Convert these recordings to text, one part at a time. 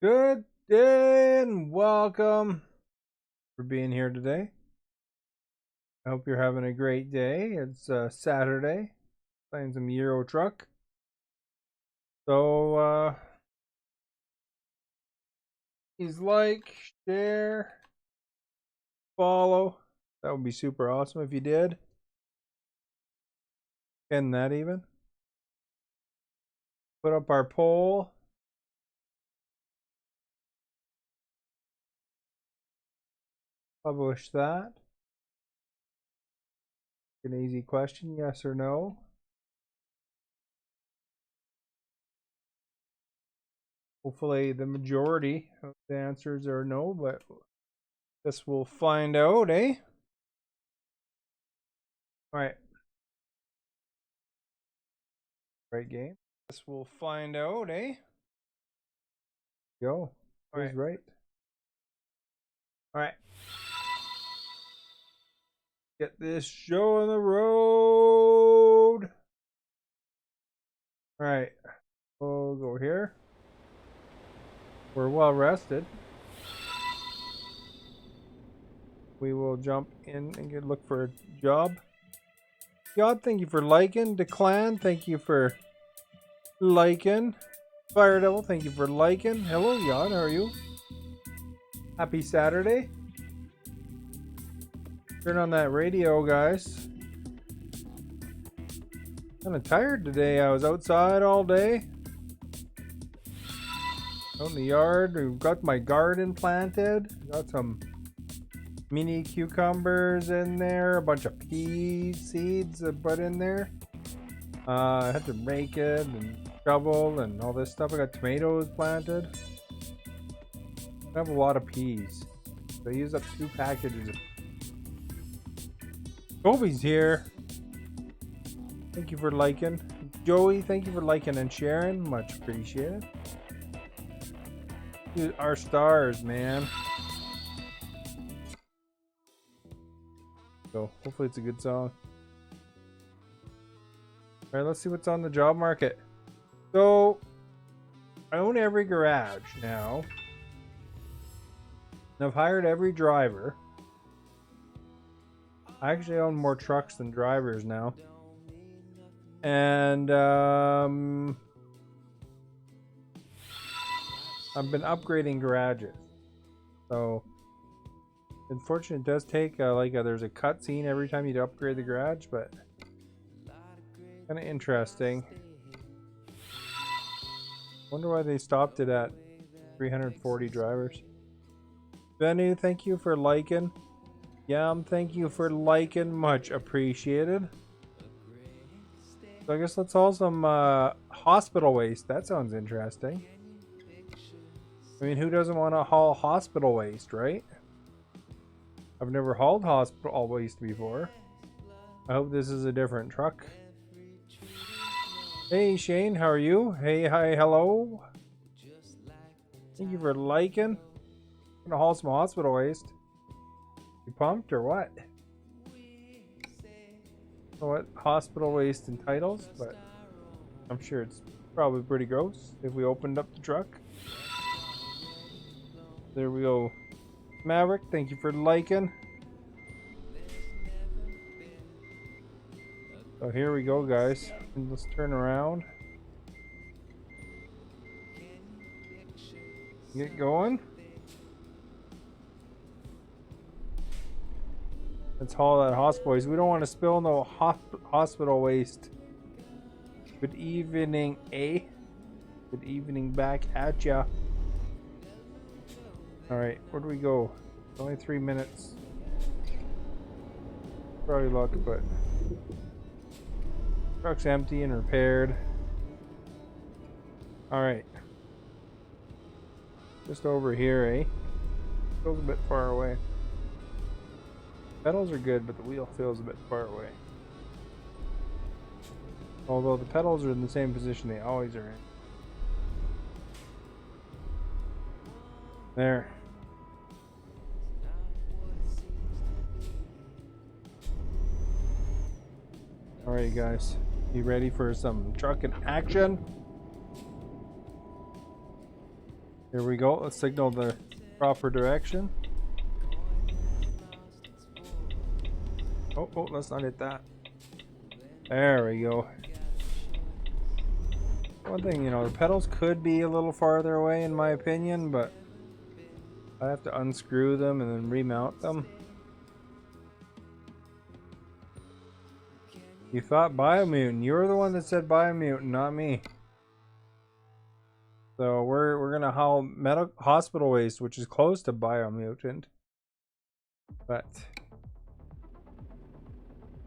Good day and welcome for being here today. I hope you're having a great day. It's Saturday, playing some Euro Truck. So please like, share, follow. That would be super awesome if you did. And that even. Put up our poll. Publish that. An easy question, yes or no. Hopefully the majority of the answers are no, but guess we'll find out, eh? Alright. Right game. Guess we'll find out, eh? Go. Alright. Right. Alright. Get this show on the road. Alright. We'll go here. We're well rested. We will jump in and look for a job. Yod, thank you for liking. Declan, thank you for liking. Fire Devil, thank you for liking. Hello, Yod, how are you? Happy Saturday. Turn on that radio, guys. Kind of tired today. I was outside all day. Out in the yard. We've got my garden planted. Got some mini cucumbers in there. A bunch of pea seeds I put in there. I had to rake it and shovel and all this stuff. I got tomatoes planted. I have a lot of peas. So I used up 2 packages of Kobe's here. Thank you for liking. Joey, thank you for liking and sharing. Much appreciated. Dude, our stars, man. So hopefully it's a good song. Alright, let's see what's on the job market. So I own every garage now. And I've hired every driver. I actually own more trucks than drivers now. And I've been upgrading garages. So unfortunately it does take there's a cutscene every time you upgrade the garage, but kind of interesting. Wonder why they stopped it at 340 drivers. Benny, thank you for liking. Yam, thank you for liking. Much appreciated. So I guess let's haul some hospital waste. That sounds interesting. I mean, who doesn't want to haul hospital waste, right? I've never hauled hospital waste before. I hope this is a different truck. Hey Shane, how are you? Hey, hi, hello. Thank you for liking. I'm gonna haul some hospital waste. You pumped or what? I don't know what hospital waste entitles, but I'm sure it's probably pretty gross if we opened up the truck. There we go. Maverick, thank you for liking. So here we go, guys. Let's turn around. Get going. Let's haul that hospital waste. We don't want to spill no hospital waste. Good evening, eh? Good evening back at ya. Alright, where do we go? It's only 3 minutes. Probably luck, but truck's empty and repaired. Alright. Just over here, eh? Feels a bit far away. Pedals are good, but the wheel feels a bit far away. Although the pedals are in the same position they always are in. There. Alright guys, you ready for some trucking action? Here we go. Let's signal the proper direction. Oh, let's not hit that. There we go. One thing, you know, the pedals could be a little farther away in my opinion, but I have to unscrew them and then remount them. You thought Biomutant. You were the one that said Biomutant, not me. So we're gonna haul hospital waste, which is close to Biomutant. But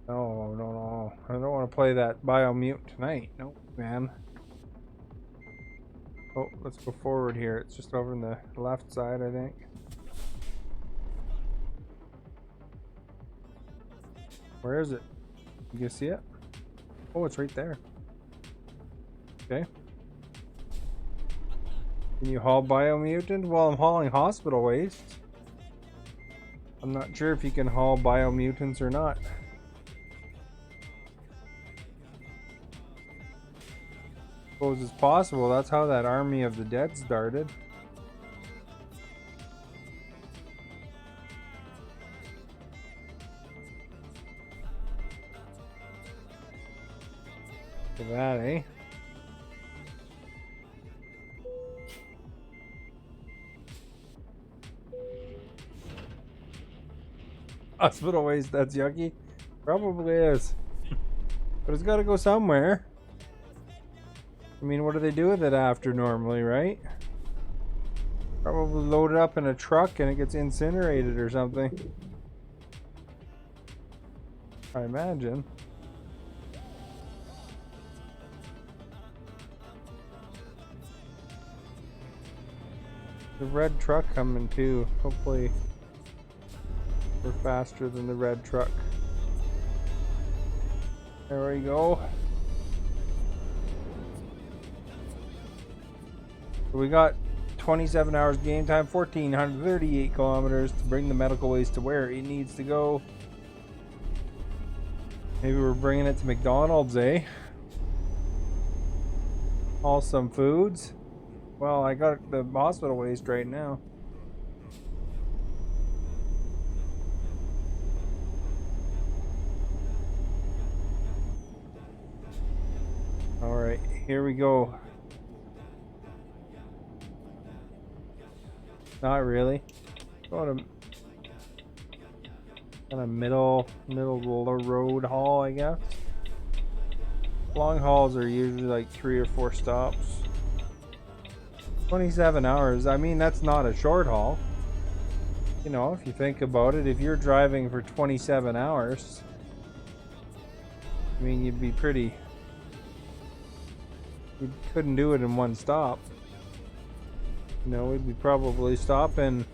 no. I don't want to play that Biomutant tonight. Nope, man. Oh, let's go forward here. It's just over on the left side, I think. Where is it? You can see it? Oh, it's right there. Okay. Can you haul Biomutant? Well, I'm hauling hospital waste. I'm not sure if you can haul Biomutants or not. Suppose it's possible. That's how that Army of the Dead started. Look at that, eh? Hospital waste, that's yucky. Probably is. But it's gotta go somewhere. I mean, what do they do with it after normally, right? Probably load it up in a truck and it gets incinerated or something. I imagine. The red truck coming too. Hopefully we're faster than the red truck. There we go. So we got 27 hours game time, 1,438 kilometers to bring the medical waste to where it needs to go. Maybe we're bringing it to McDonald's, eh? Haul some foods. Well, I got the hospital waste right now. Alright, here we go. Not really. Going to kind of middle road haul, I guess. Long hauls are usually like 3 or 4 stops. 27 hours. I mean, that's not a short haul. You know, if you think about it, if you're driving for 27 hours, I mean, you'd be pretty. You couldn't do it in one stop. You know, we'd be probably stopping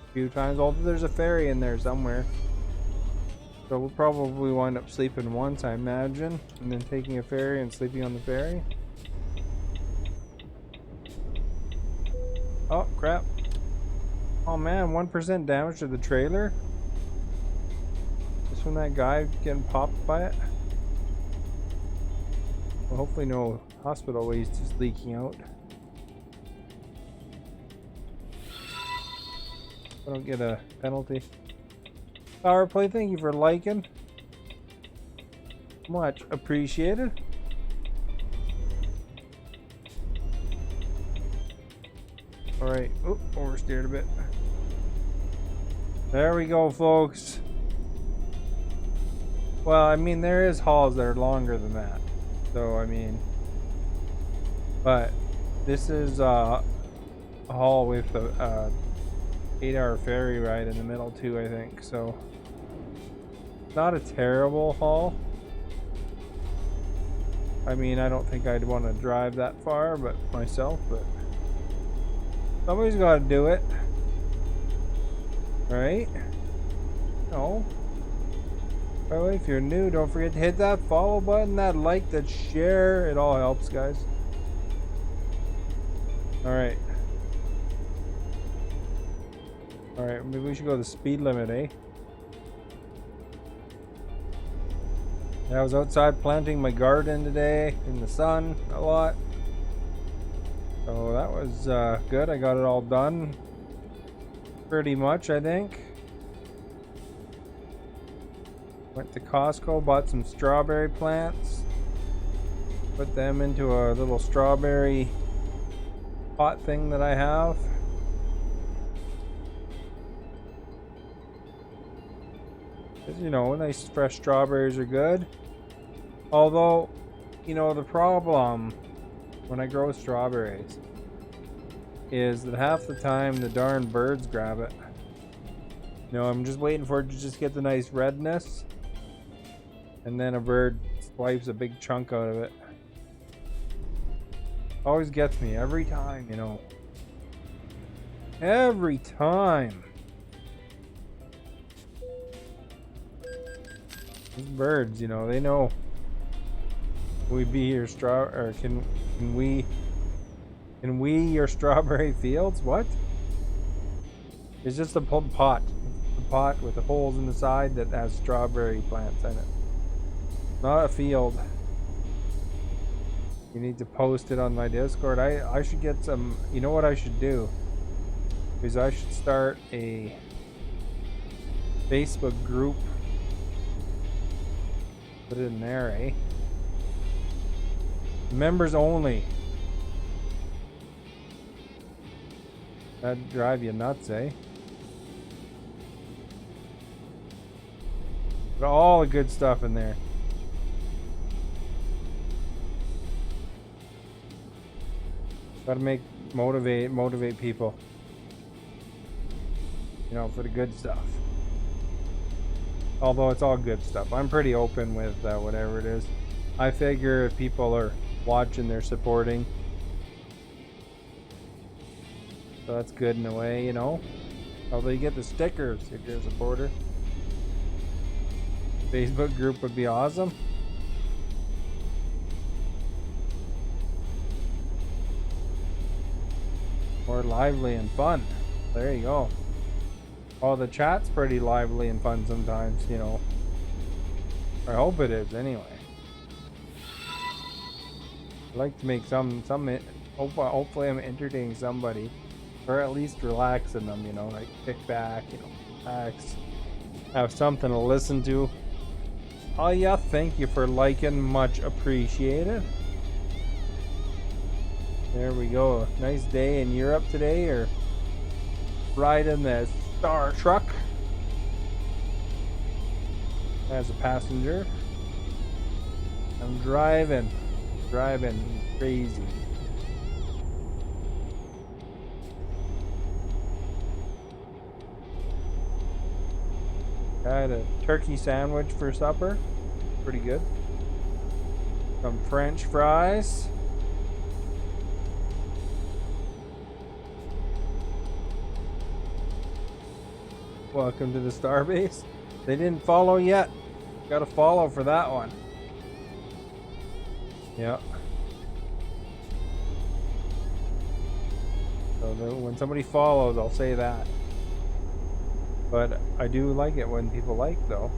a few times, although there's a ferry in there somewhere. So we'll probably wind up sleeping once, I imagine, and then taking a ferry and sleeping on the ferry. Oh, crap. Oh man, 1% damage to the trailer? Just from that guy getting popped by it? Well, hopefully no hospital waste is leaking out. I don't get a penalty. Power play, thank you for liking. Much appreciated. Alright, oop, oversteered a bit. There we go, folks. Well, I mean, there is hauls that are longer than that. So, I mean, but this is a haul with a 8-hour ferry ride in the middle too, I think. So, not a terrible haul. I mean, I don't think I'd want to drive that far, but myself, but somebody's got to do it, right? No. By the way, if you're new, don't forget to hit that follow button, that like, that share. It all helps, guys. Alright. Alright, maybe we should go the speed limit, eh? Yeah, I was outside planting my garden today in the sun a lot. So that was good. I got it all done pretty much, I think. Went to Costco, bought some strawberry plants, put them into a little strawberry pot thing that I have. Because, you know, nice fresh strawberries are good. Although, you know, the problem when I grow strawberries is that half the time the darn birds grab it. You know, I'm just waiting for it to just get the nice redness, and then a bird swipes a big chunk out of it. Always gets me every time, you know. Every time. These birds, you know, they know. Can we be your can we your strawberry fields? What? It's just a pot. A pot with the holes in the side that has strawberry plants in it. Not a field. You need to post it on my Discord. I should get some, you know what I should do? Is I should start a Facebook group. Put it in there, eh? Members only. That'd drive you nuts, eh? Put all the good stuff in there. Gotta motivate people. You know, for the good stuff. Although it's all good stuff. I'm pretty open with whatever it is. I figure if people are watching, they're supporting. So that's good in a way, you know. Although you get the stickers if you're a supporter. Facebook group would be awesome. More lively and fun. There you go. Oh, the chat's pretty lively and fun sometimes, you know. I hope it is anyway. I like to make some hopefully I'm entertaining somebody, or at least relaxing them, you know, like kick back, you know, relax, have something to listen to. Oh yeah, thank you for liking, much appreciated. There we go. Nice day in Europe today, or riding the Star Truck as a passenger. I'm driving crazy. Got a turkey sandwich for supper. Pretty good. Some French fries. Welcome to the Starbase. They didn't follow yet. Gotta follow for that one. Yeah. So when somebody follows, I'll say that. But I do like it when people like, though.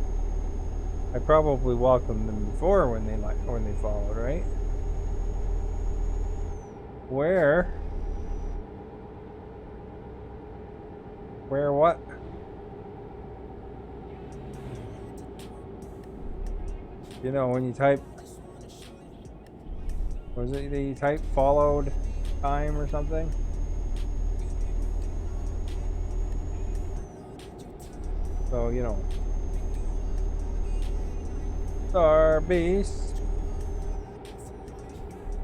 I probably welcomed them before when they followed, right? Where what? You know, when you type, was it that you type followed time or something? So, you know. Star Beast.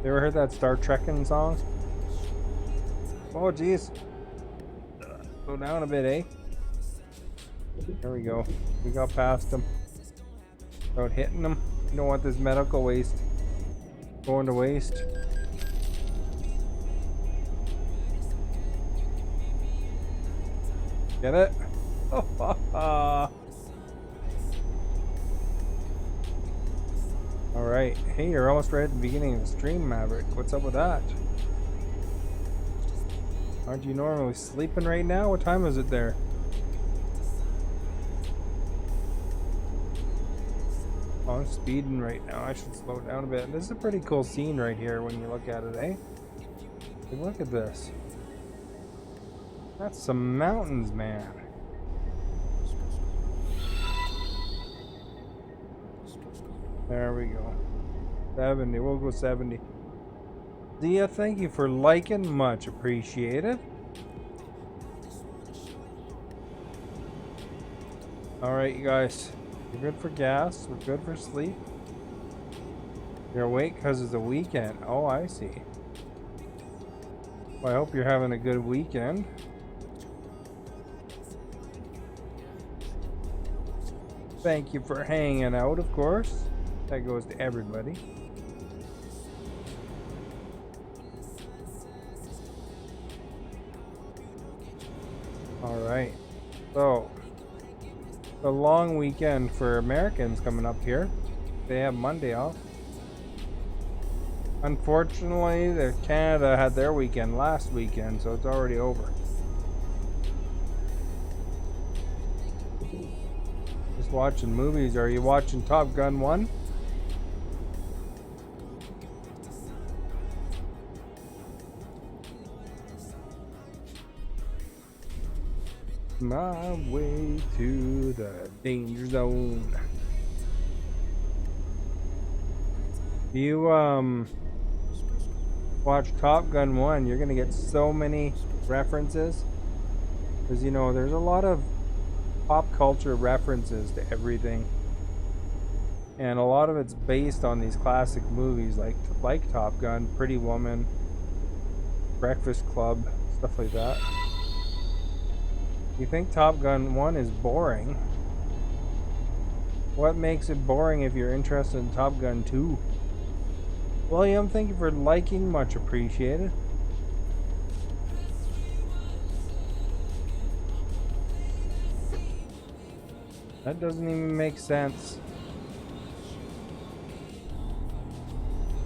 You ever heard that Star Trekking song? Oh, jeez. Slow down a bit, eh? There we go. We got past them. Without hitting them. You don't want this medical waste going to waste. Get it? Alright. Hey, you're almost right at the beginning of the stream, Maverick. What's up with that? Aren't you normally sleeping right now? What time is it there? Oh, I'm speeding right now. I should slow down a bit. This is a pretty cool scene right here when you look at it, eh? Look at this. That's some mountains, man. There we go. 70. We'll go 70. Zia, thank you for liking. Much appreciated. Alright, you guys. We're good for gas. We're good for sleep. You're awake because it's the weekend. Oh, I see. Well, I hope you're having a good weekend. Thank you for hanging out, of course. That goes to everybody. Alright. So, the long weekend for Americans coming up here. They have Monday off. Unfortunately, Canada had their weekend last weekend, so it's already over. Just watching movies. Are you watching Top Gun 1? My way to the danger zone. If you watch Top Gun 1, you're gonna get so many references, because you know there's a lot of pop culture references to everything, and a lot of it's based on these classic movies like Top Gun, Pretty Woman, Breakfast Club, stuff like that. You think Top Gun 1 is boring? What makes it boring if you're interested in Top Gun 2? William, thank you for liking, much appreciated. That doesn't even make sense.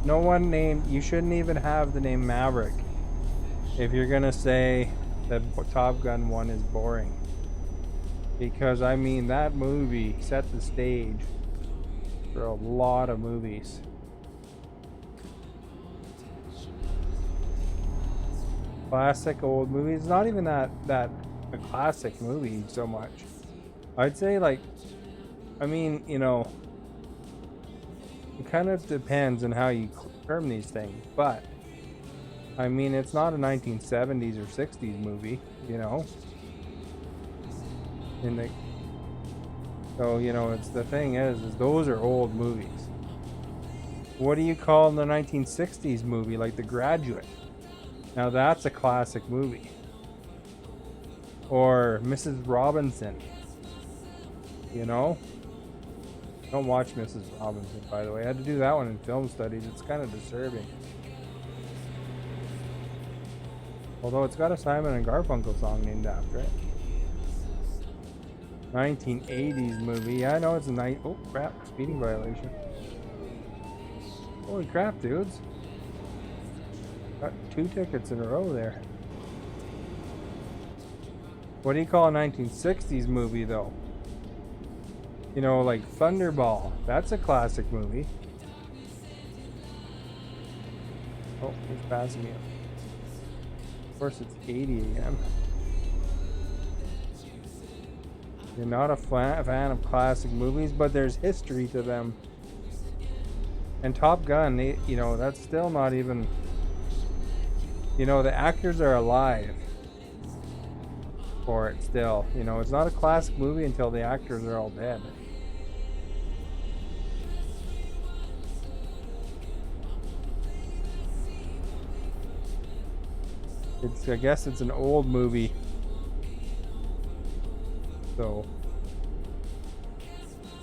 No one named, you shouldn't even have the name Maverick if you're gonna say that Top Gun 1 is boring. Because I mean, that movie set the stage for a lot of movies. Classic old movies. It's not even that a classic movie so much. I'd say, like, I mean, you know, it kind of depends on how you term these things, but I mean, it's not a 1970s or 60s movie, you know. So, you know, it's the thing is those are old movies. What do you call the 1960s movie, like The Graduate? Now that's a classic movie. Or Mrs. Robinson. You know? Don't watch Mrs. Robinson, by the way. I had to do that one in film studies. It's kind of disturbing. Although it's got a Simon and Garfunkel song named after it. 1980s movie. Yeah, I know it's a night. Oh crap! Speeding violation. Holy crap, dudes! Got 2 tickets in a row there. What do you call a 1960s movie, though? You know, like Thunderball. That's a classic movie. Oh, he's passing me up. Of course, it's 80 again. You're not a fan of classic movies, but there's history to them. And Top Gun, you know, that's still not even... You know, the actors are alive for it still. You know, it's not a classic movie until the actors are all dead. I guess it's an old movie. So,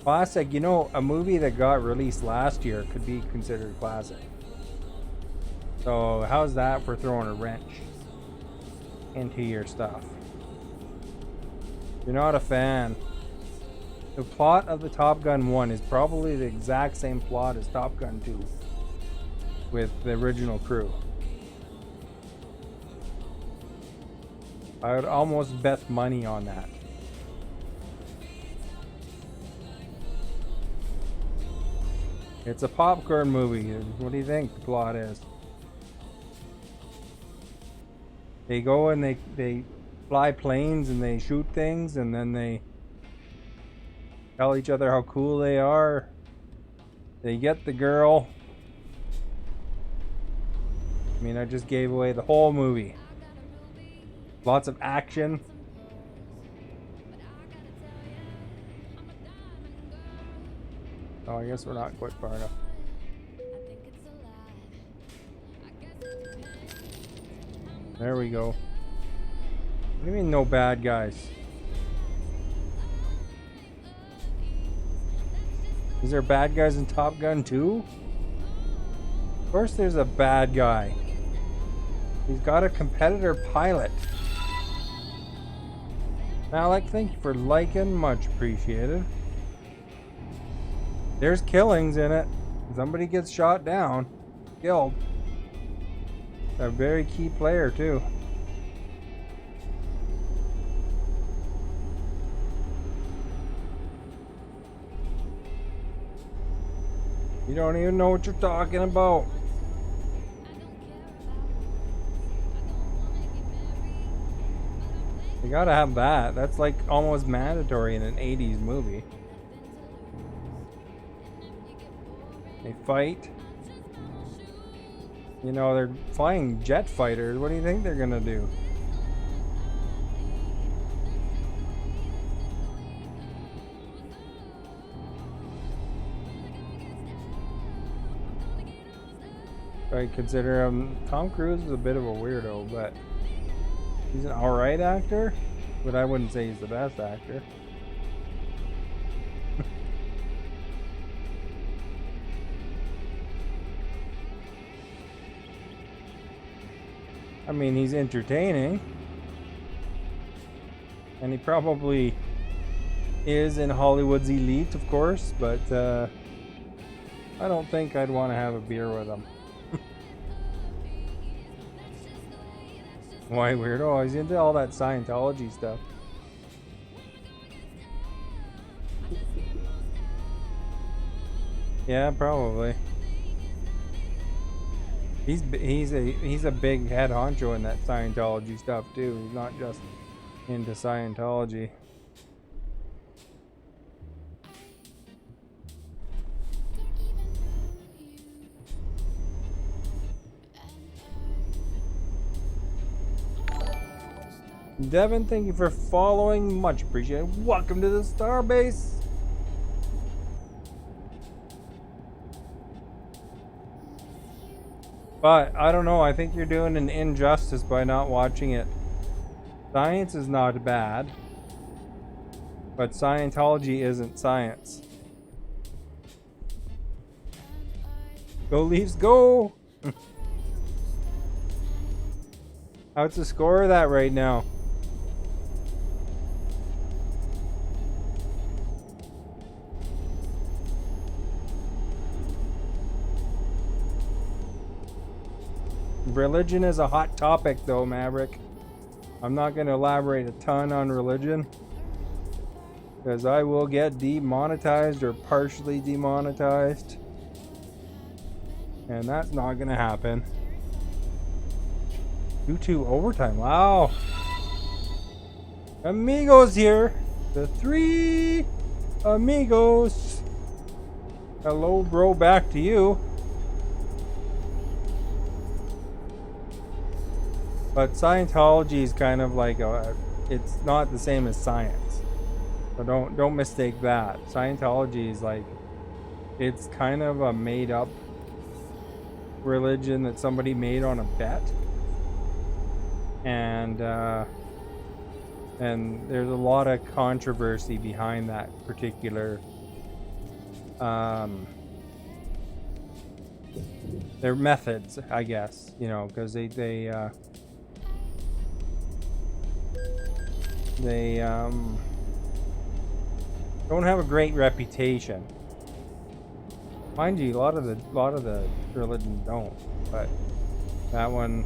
classic, you know, a movie that got released last year could be considered classic. So, how's that for throwing a wrench into your stuff? You're not a fan. The plot of the Top Gun 1 is probably the exact same plot as Top Gun 2 with the original crew. I would almost bet money on that. It's a popcorn movie. What do you think the plot is? They go and they fly planes and they shoot things and then they tell each other how cool they are. They get the girl. I mean, I just gave away the whole movie. Lots of action. Oh, I guess we're not quite far enough. There we go. What do you mean no bad guys? Is there bad guys in Top Gun too? Of course there's a bad guy. He's got a competitor pilot. Alec, thank you for liking. Much appreciated. There's killings in it. Somebody gets shot down. Killed. A very key player too. You don't even know what you're talking about. You gotta have that. That's like almost mandatory in an 80s movie. They fight. You know, they're flying jet fighters. What do you think they're gonna do? I consider Tom Cruise is a bit of a weirdo, but he's an alright actor, but I wouldn't say he's the best actor. I mean, he's entertaining, and he probably is in Hollywood's elite, of course, but I don't think I'd want to have a beer with him. Why weirdo? He's into all that Scientology stuff. Yeah, probably. He's a big head honcho in that Scientology stuff too. He's not just into Scientology. Devin, thank you for following. Much appreciated. Welcome to the Starbase. But I don't know. I think you're doing an injustice by not watching it. Science is not bad, but Scientology isn't science. Go Leafs, go! How's the score of that right now? Religion is a hot topic though, Maverick. I'm not going to elaborate a ton on religion, because I will get demonetized or partially demonetized, and that's not going to happen. 2-2 overtime. Wow. Amigos here. The 3 amigos. Hello, bro. Back to you. But Scientology is kind of like it's not the same as science. So don't mistake that. Scientology is like, it's kind of a made up religion that somebody made on a bet. And there's a lot of controversy behind that particular their methods, I guess, you know, because they don't have a great reputation. Mind you, a lot of the religions don't, but that one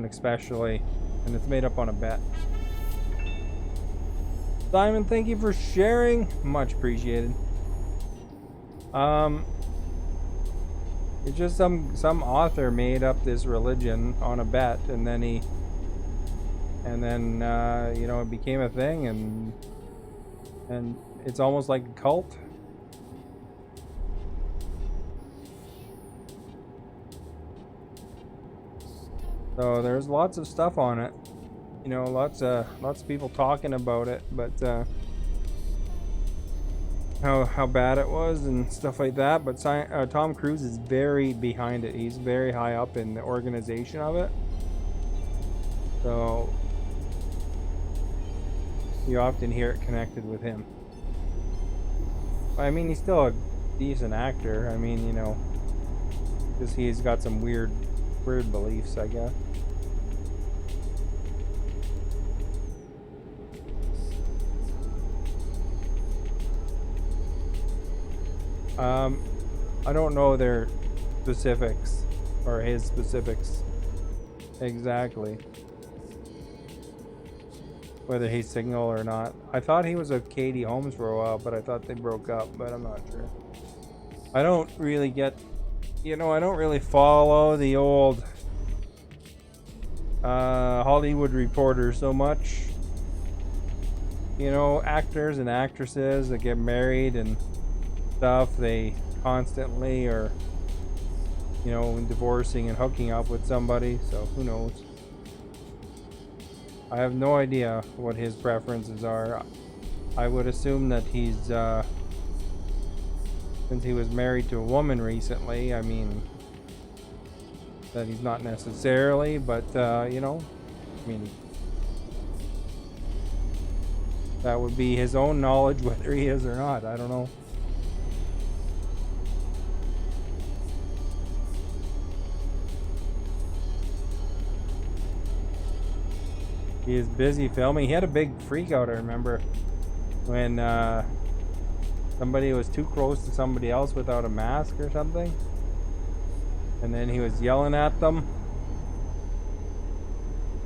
especially, and it's made up on a bet. Simon, thank you for sharing. Much appreciated. It's just some author made up this religion on a bet, and then he and then you know, it became a thing, and it's almost like a cult. So there's lots of stuff on it, you know, lots of people talking about it, but how bad it was and stuff like that. But Tom Cruise is very behind it. He's very high up in the organization of it. So you often hear it connected with him. I mean, he's still a decent actor. I mean, you know, because he's got some weird beliefs, I guess. I don't know their specifics or his specifics exactly, whether he's single or not. I thought he was with Katie Holmes for a while, but I thought they broke up, but I'm not sure. I don't really get, you know, I don't really follow the old Hollywood Reporter so much. You know, actors and actresses that get married and stuff, they constantly are, you know, divorcing and hooking up with somebody, so who knows. I have no idea what his preferences are. I would assume that he's since he was married to a woman recently, I mean, that he's not necessarily, but you know, I mean, that would be his own knowledge whether he is or not. I don't know. He is busy filming. He had a big freak out, I remember, when somebody was too close to somebody else without a mask or something. And then he was yelling at them.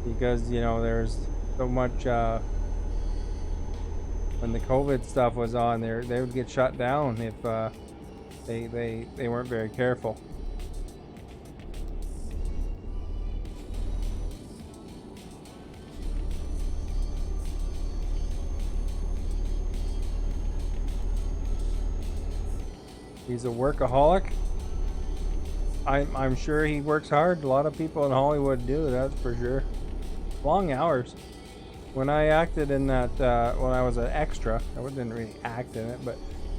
Because, you know, there's so much, when the COVID stuff was on there, they would get shut down if they weren't very careful. He's a workaholic. I'm sure he works hard. A lot of people in Hollywood do, that's for sure. Long hours. When I acted in that, when I was an extra, I didn't really act in it, but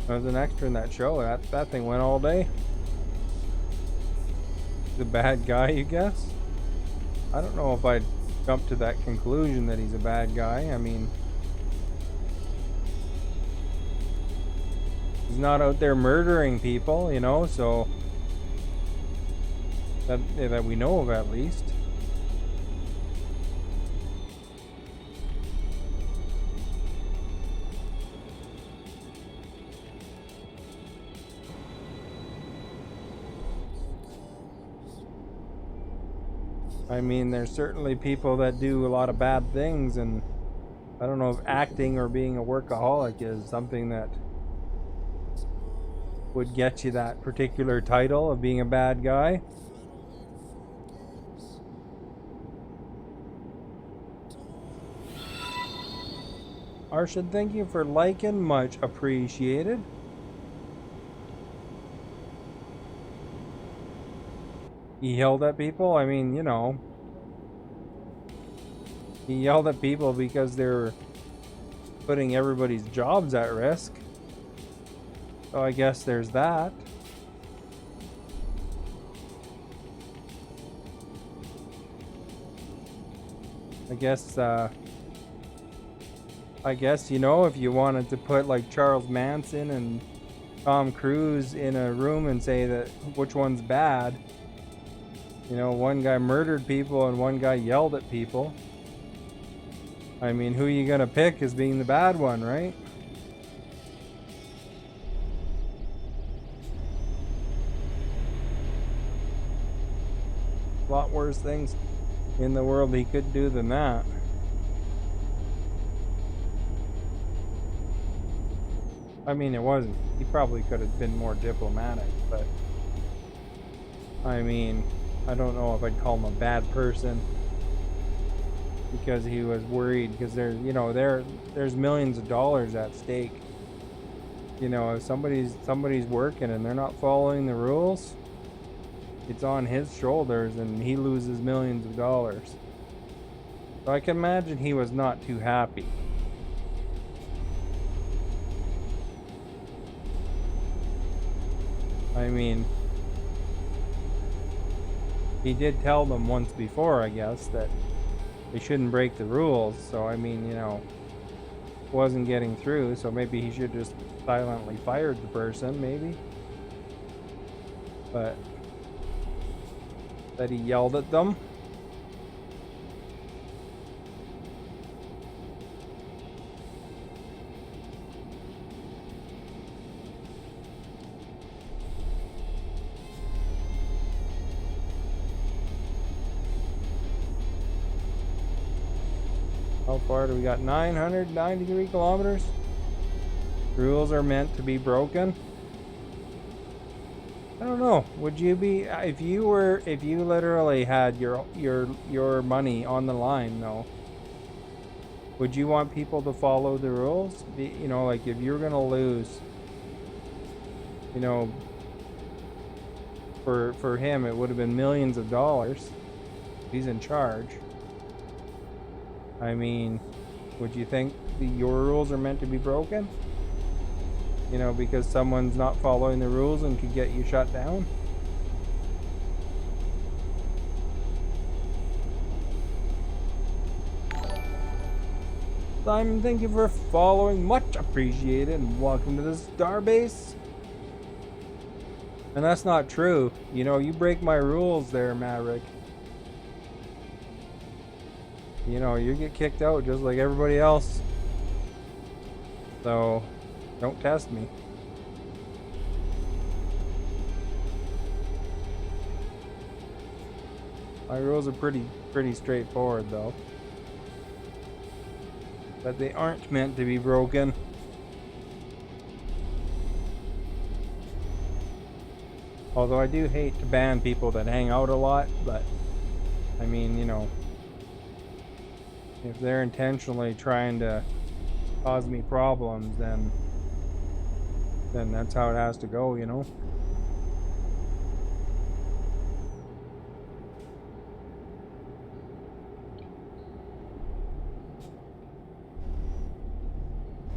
I was an extra in that show. That thing went all day. The bad guy, you guess? I don't know if I'd jump to that conclusion that he's a bad guy. I mean, he's not out there murdering people, you know, so that we know of, at least. I mean, there's certainly people that do a lot of bad things, and I don't know if acting or being a workaholic is something that would get you that particular title of being a bad guy. Arshad, thank you for liking, much appreciated. He yelled at people? I mean, you know, he yelled at people because they're putting everybody's jobs at risk. So I guess there's that. I guess, you know, if you wanted to put like Charles Manson and Tom Cruise in a room and say that which one's bad, you know, one guy murdered people and one guy yelled at people. I mean, who are you gonna pick as being the bad one, right? A lot worse things in the world he could do than that. I mean, it wasn't. He probably could have been more diplomatic, but I mean, I don't know if I'd call him a bad person. because he was worried, because there's, you know, there's millions of dollars at stake. You know, if somebody's working and they're not following the rules, it's on his shoulders and he loses millions of dollars. So I can imagine he was not too happy. I mean, he did tell them once before, I guess, that they shouldn't break the rules. So I mean, you know, wasn't getting through, so maybe he should just silently fired the person, maybe. But that he yelled at them. How far do we got? 993 kilometers. Rules are meant to be broken. I don't know. Would you be, if you literally had your money on the line, though? Would you want people to follow the rules? You know, like if you're gonna lose, you know, for him it would have been millions of dollars. He's in charge. I mean, would you think your rules are meant to be broken? You know, because someone's not following the rules and could get you shut down? Simon, thank you for following. Much appreciated. And welcome to the Starbase. And that's not true. You know, you break my rules there, Maverick. You know, you get kicked out just like everybody else. So, don't test me. My rules are pretty straightforward, though. But they aren't meant to be broken. Although I do hate to ban people that hang out a lot, but I mean, you know, if they're intentionally trying to cause me problems, then that's how it has to go, you know.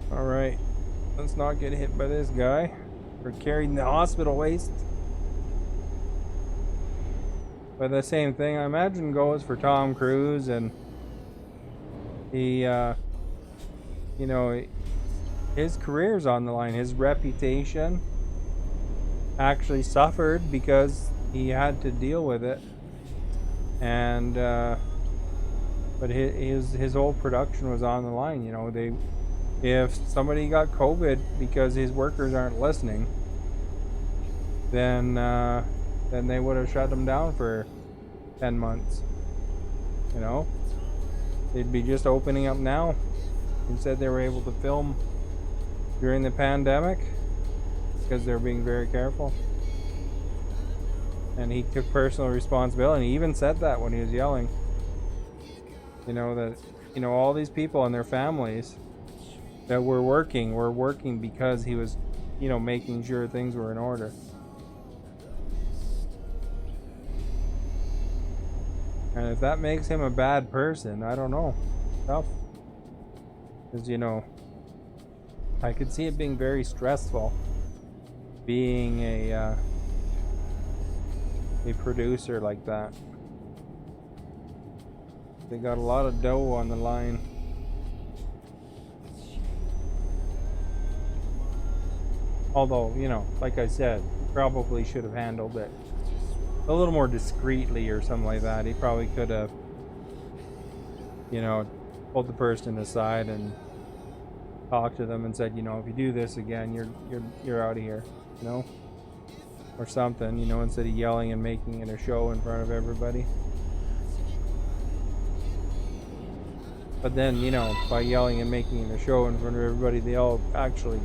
All right, let's not get hit by this guy. We're carrying the hospital waste. But the same thing, I imagine, goes for Tom Cruise, and he, you know, his career's on the line. His reputation actually suffered because he had to deal with it, and but his whole production was on the line. You know, if somebody got COVID because his workers aren't listening, then they would have shut him down for 10 months. You know, they'd be just opening up now. Instead, they were able to film during the pandemic because they're being very careful. And he took personal responsibility. He even said that when he was yelling. You know, that, you know, all these people and their families that were working because he was, you know, making sure things were in order. And if that makes him a bad person, I don't know. Tough. Because, you know, I could see it being very stressful being a producer like that. They got a lot of dough on the line. Although, you know, like I said, he probably should have handled it a little more discreetly or something like that. He probably could have, you know, pulled the person aside and talked to them and said, you know, if you do this again, you're out of here, you know, or something, you know, instead of yelling and making it a show in front of everybody. But then, you know, by yelling and making it a show in front of everybody, they all actually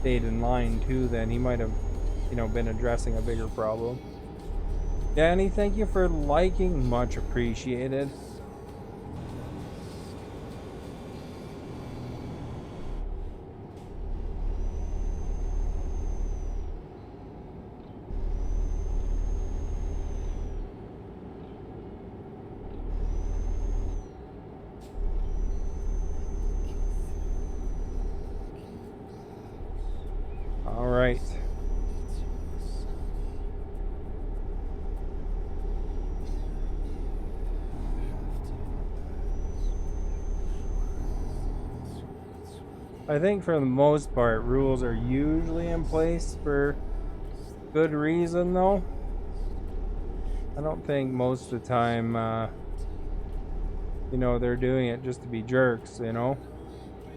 stayed in line too. Then he might have, you know, been addressing a bigger problem. Danny, thank you for liking, much appreciated. I think for the most part, rules are usually in place for good reason, though. I don't think most of the time, you know, they're doing it just to be jerks, you know?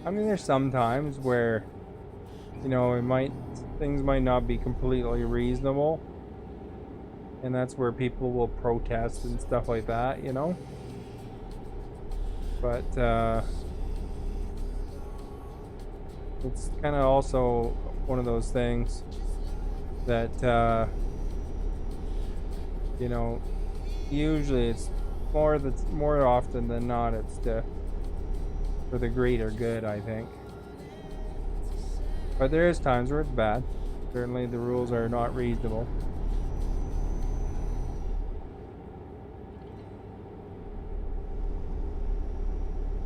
I mean, there's some times where, you know, things might not be completely reasonable. And that's where people will protest and stuff like that, you know? But, it's kind of also one of those things that, you know, usually it's more often than not, it's for the greater good, I think. But there is times where it's bad. Certainly the rules are not reasonable.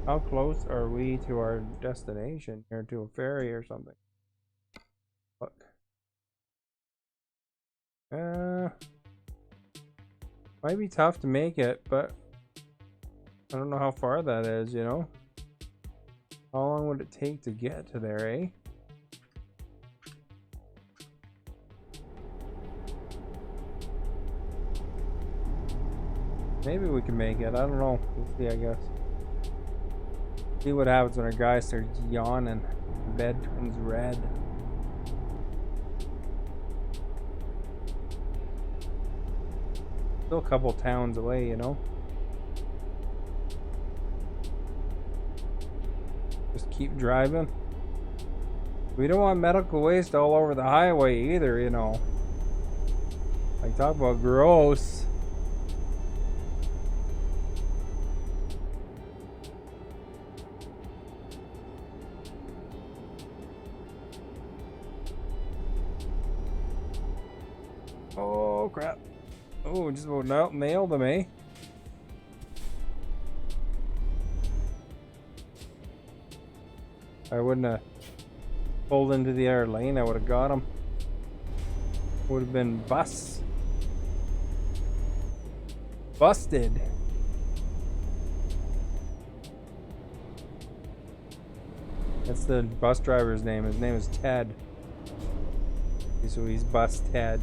How close are we to our destination? Or to a ferry or something? Look. Might be tough to make it, but I don't know how far that is, you know? How long would it take to get to there, eh? Maybe we can make it. I don't know. We'll see, I guess. See what happens when our guy starts yawning. The bed turns red. Still a couple towns away, you know? Just keep driving. We don't want medical waste all over the highway either, you know. Like, talk about gross. Oh, crap. Oh, just about nailed him, eh? I wouldn't have pulled into the other lane. I would have got him. Would have been busted. That's the bus driver's name. His name is Ted. So he's Bus Ted.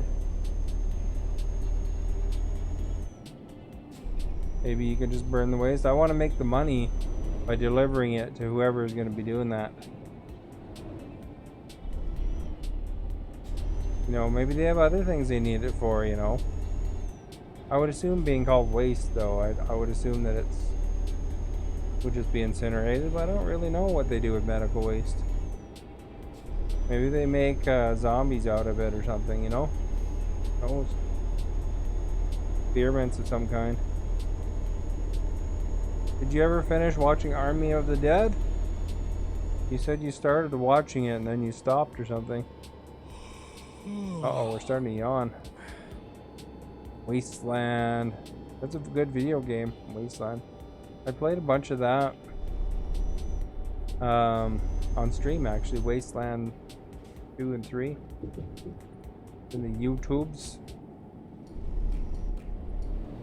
Maybe you can just burn the waste. I want to make the money by delivering it to whoever is going to be doing that. You know, maybe they have other things they need it for, you know. I would assume being called waste, though. I would assume that would just be incinerated, but I don't really know what they do with medical waste. Maybe they make zombies out of it or something, you know? Oh, experiments of some kind. Did you ever finish watching Army of the Dead? You said you started watching it and then you stopped or something. Uh-oh, we're starting to yawn. Wasteland. That's a good video game, Wasteland. I played a bunch of that on stream, actually. Wasteland 2 and 3 in the YouTubes.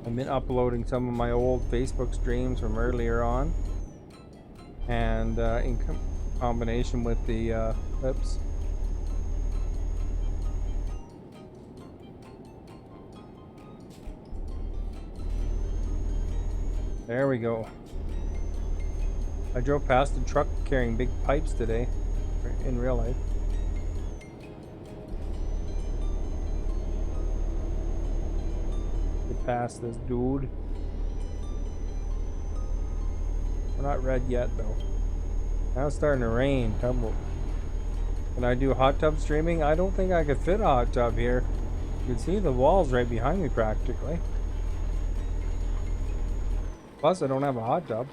I've been uploading some of my old Facebook streams from earlier on, and in combination with the clips. There we go. I drove past a truck carrying big pipes today, in real life. Past this dude. We're not red yet though. Now it's starting to rain. Can I do hot tub streaming? I don't think I could fit a hot tub here. You can see the walls right behind me practically. Plus I don't have a hot tub.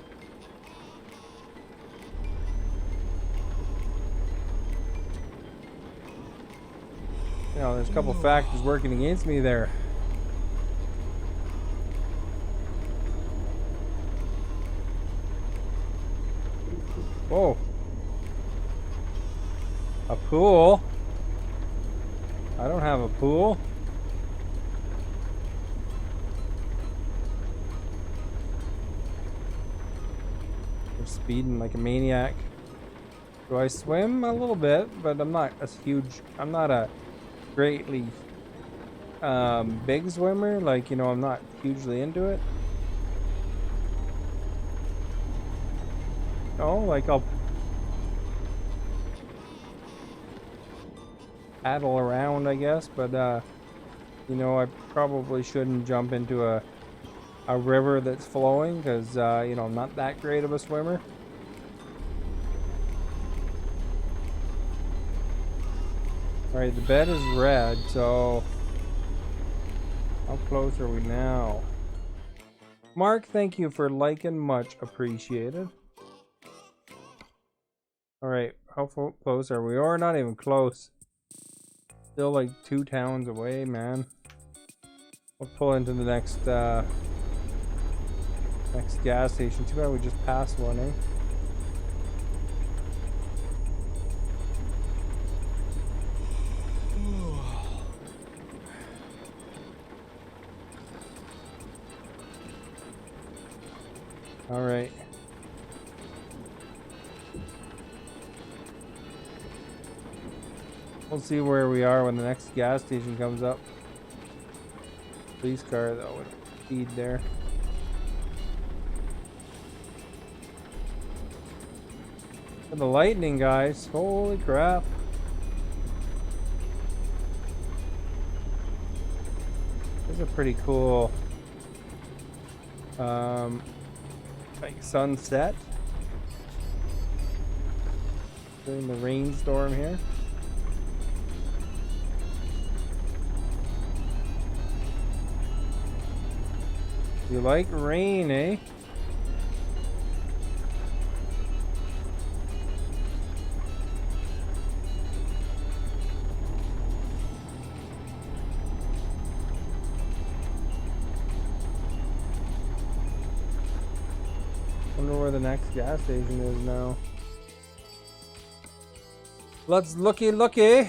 You know, there's a couple factors working against me there. Whoa. A pool? I don't have a pool. I'm speeding like a maniac. Do I swim? A little bit, but I'm not as huge. I'm not a greatly big swimmer. Like, you know, I'm not hugely into it. Oh, like I'll paddle around, I guess, but you know, I probably shouldn't jump into a river that's flowing because you know, I'm not that great of a swimmer. All right, the bed is red, so how close are we now? Mark, thank you for liking, much appreciated. All right, how close are we? Or not even close. Still like 2 towns away, man. We'll pull into the next next gas station. Too bad we just passed one, eh? All right. We'll see where we are when the next gas station comes up. Police car though with speed there. And the lightning, guys. Holy crap. This is a pretty cool like sunset during the rainstorm here. You like rain, eh? Wonder where the next gas station is now. Let's looky. There's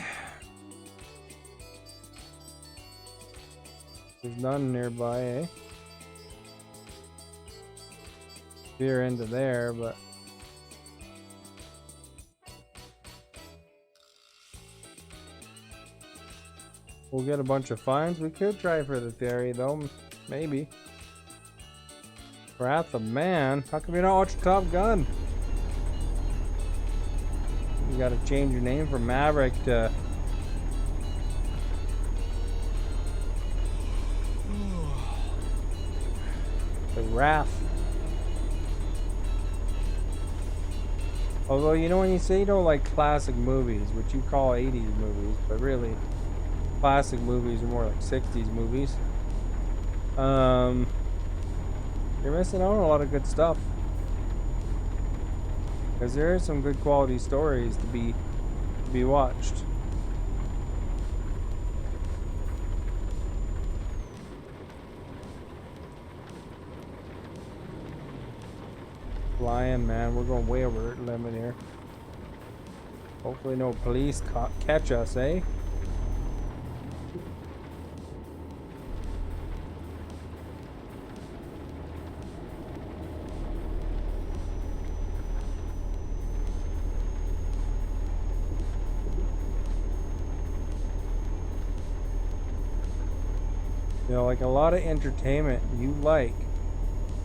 none nearby, eh? Veer into there, but we'll get a bunch of fines. We could try for the ferry though, maybe. Wrath of Man? How come you not watch Top Gun? You gotta change your name from Maverick to Wrath. Although, you know, when you say you don't like classic movies, which you call 80s movies, but really classic movies are more like 60s movies, you're missing out on a lot of good stuff. Because there are some good quality stories to be watched. Flying, man, we're going way over limit here. Hopefully no police catch us, eh? You know, like a lot of entertainment you like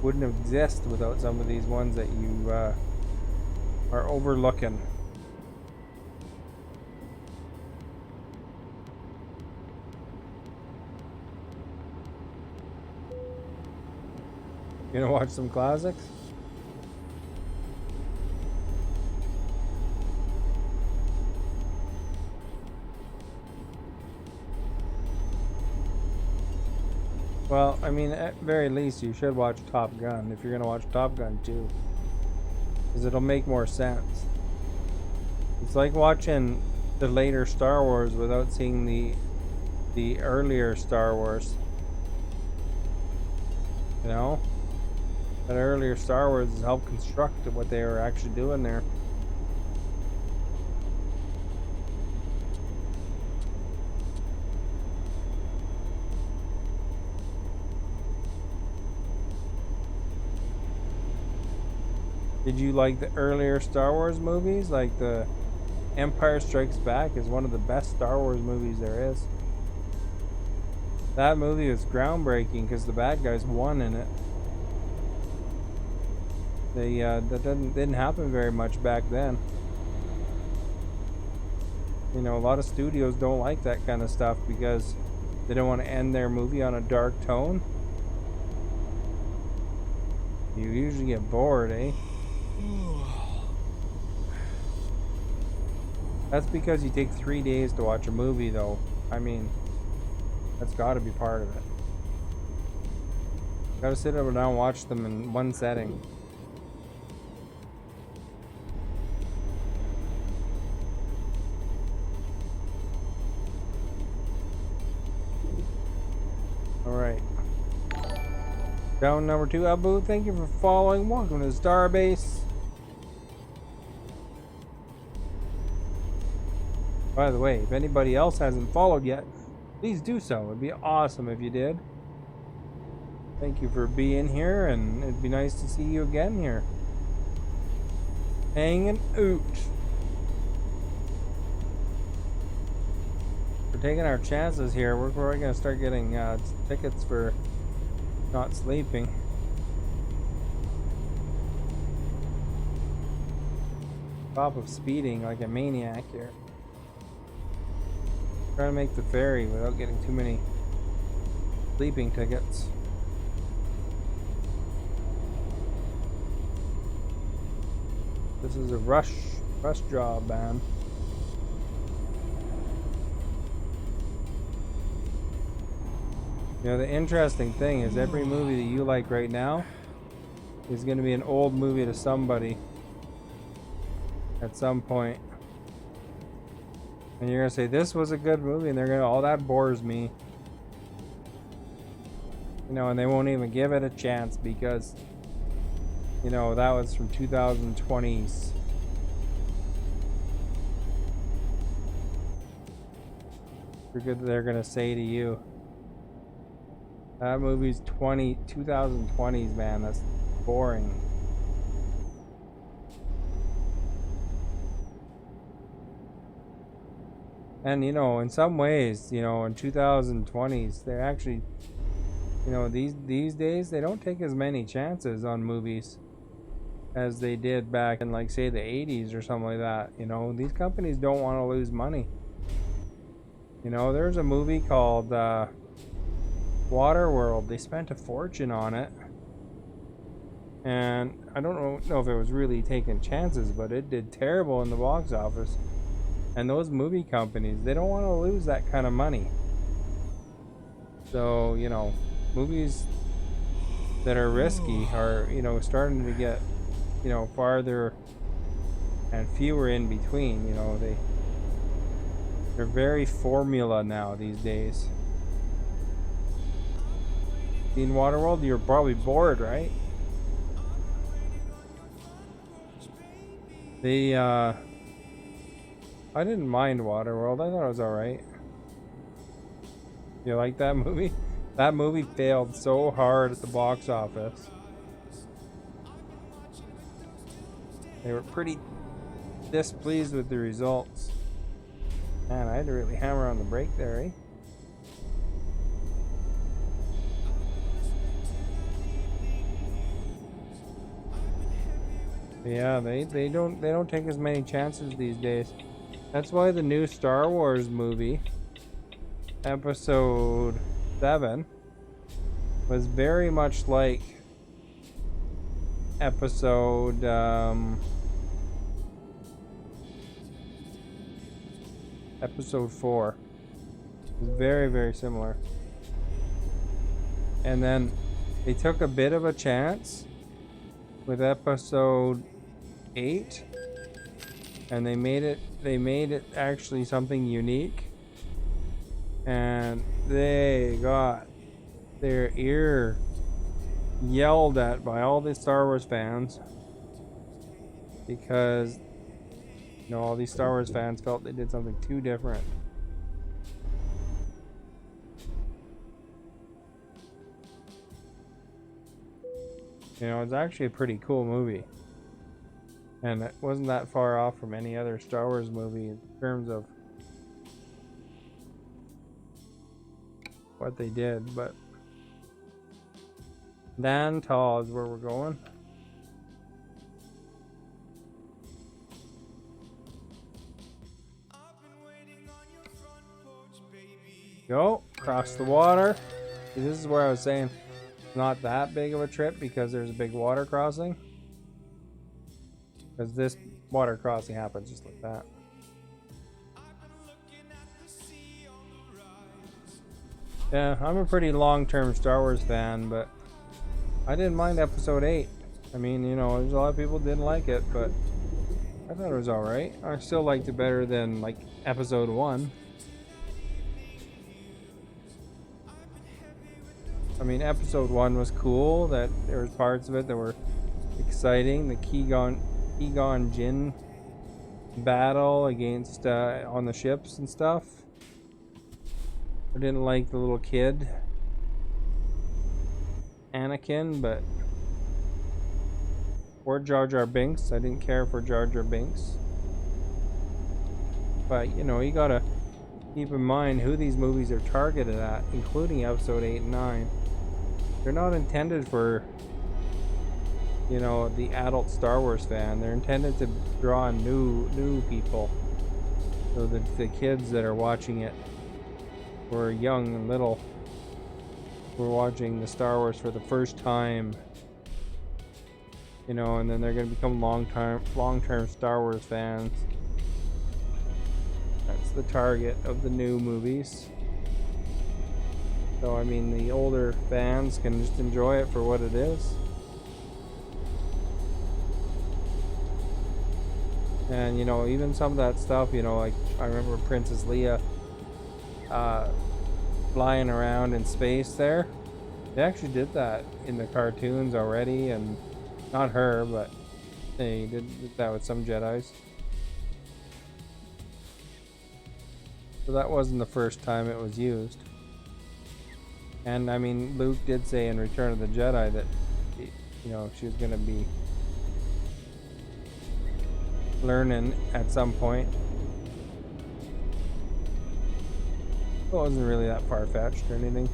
wouldn't exist without some of these ones that you are overlooking. You gonna watch some classics? Well, I mean, at very least, you should watch Top Gun if you're gonna watch Top Gun 2, because it'll make more sense. It's like watching the later Star Wars without seeing the earlier Star Wars. You know, that earlier Star Wars has helped construct what they were actually doing there. Did you like the earlier Star Wars movies? Like the Empire Strikes Back is one of the best Star Wars movies there is. That movie was groundbreaking because the bad guys won in it. That didn't happen very much back then. You know, a lot of studios don't like that kind of stuff because they don't want to end their movie on a dark tone. You usually get bored, eh? That's because you take 3 days to watch a movie, though. I mean, that's got to be part of it. Gotta sit down and watch them in one setting. Alright. Down number 2, Abu, thank you for following. Welcome to the Starbase. By the way, if anybody else hasn't followed yet, please do so. It'd be awesome if you did. Thank you for being here, and it'd be nice to see you again here. Hanging out. We're taking our chances here. We're probably going to start getting tickets for not sleeping. Top of speeding like a maniac here. Trying to make the ferry without getting too many sleeping tickets. This is a rush job, man. You know, the interesting thing is every movie that you like right now is going to be an old movie to somebody at some point. And you're going to say, this was a good movie, and they're going to, oh, that bores me. You know, and they won't even give it a chance because, you know, that was from 2020s. They're going to say to you, that movie's 2020s, man. That's boring. And, you know, in some ways, you know, in 2020s, they're actually, you know, these days, they don't take as many chances on movies as they did back in, like, say, the 80s or something like that. You know, these companies don't want to lose money. You know, there's a movie called Waterworld. They spent a fortune on it. And I don't know if it was really taking chances, but it did terrible in the box office. And those movie companies, they don't want to lose that kind of money. So, you know, movies that are risky are, you know, starting to get, you know, farther and fewer in between. You know, they're very formula now these days. In Waterworld, you're probably bored, right? I didn't mind Waterworld. I thought it was alright. You like that movie? That movie failed so hard at the box office. They were pretty displeased with the results. Man, I had to really hammer on the brake there, eh? Yeah, they don't take as many chances these days. That's why the new Star Wars movie, Episode 7, was very much like Episode 4. It was very, very similar. And then they took a bit of a chance with Episode 8, and they made it actually something unique, and they got their ear yelled at by all the Star Wars fans because, you know, all these Star Wars fans felt they did something too different. You know, it's actually a pretty cool movie. And it wasn't that far off from any other Star Wars movie in terms of what they did, but Nantal is where we're going. Go across the water. See, this is where I was saying it's not that big of a trip because there's a big water crossing. Because this water crossing happens just like that. Yeah, I'm a pretty long-term Star Wars fan, but I didn't mind Episode 8. I mean, you know, there's a lot of people didn't like it, but I thought it was alright. I still liked it better than, like, Episode 1. I mean, Episode 1 was cool, that there was parts of it that were exciting. The Qui-Gon Jinn battle against, on the ships and stuff. I didn't like the little kid, Anakin, but or Jar Jar Binks. I didn't care for Jar Jar Binks. But, you know, you gotta keep in mind who these movies are targeted at, including Episode 8 and 9. They're not intended for, you know, the adult Star Wars fan. They're intended to draw new people. So that the kids that are watching it were young and little, were watching the Star Wars for the first time, you know, and then they're going to become long-term Star Wars fans. That's the target of the new movies. So I mean, the older fans can just enjoy it for what it is. And, you know, even some of that stuff, you know, like I remember Princess Leia flying around in space there. They actually did that in the cartoons already, and not her, but they did that with some Jedis. So that wasn't the first time it was used. And I mean, Luke did say in Return of the Jedi that, you know, she was going to be learning at some point. It wasn't really that far-fetched or anything.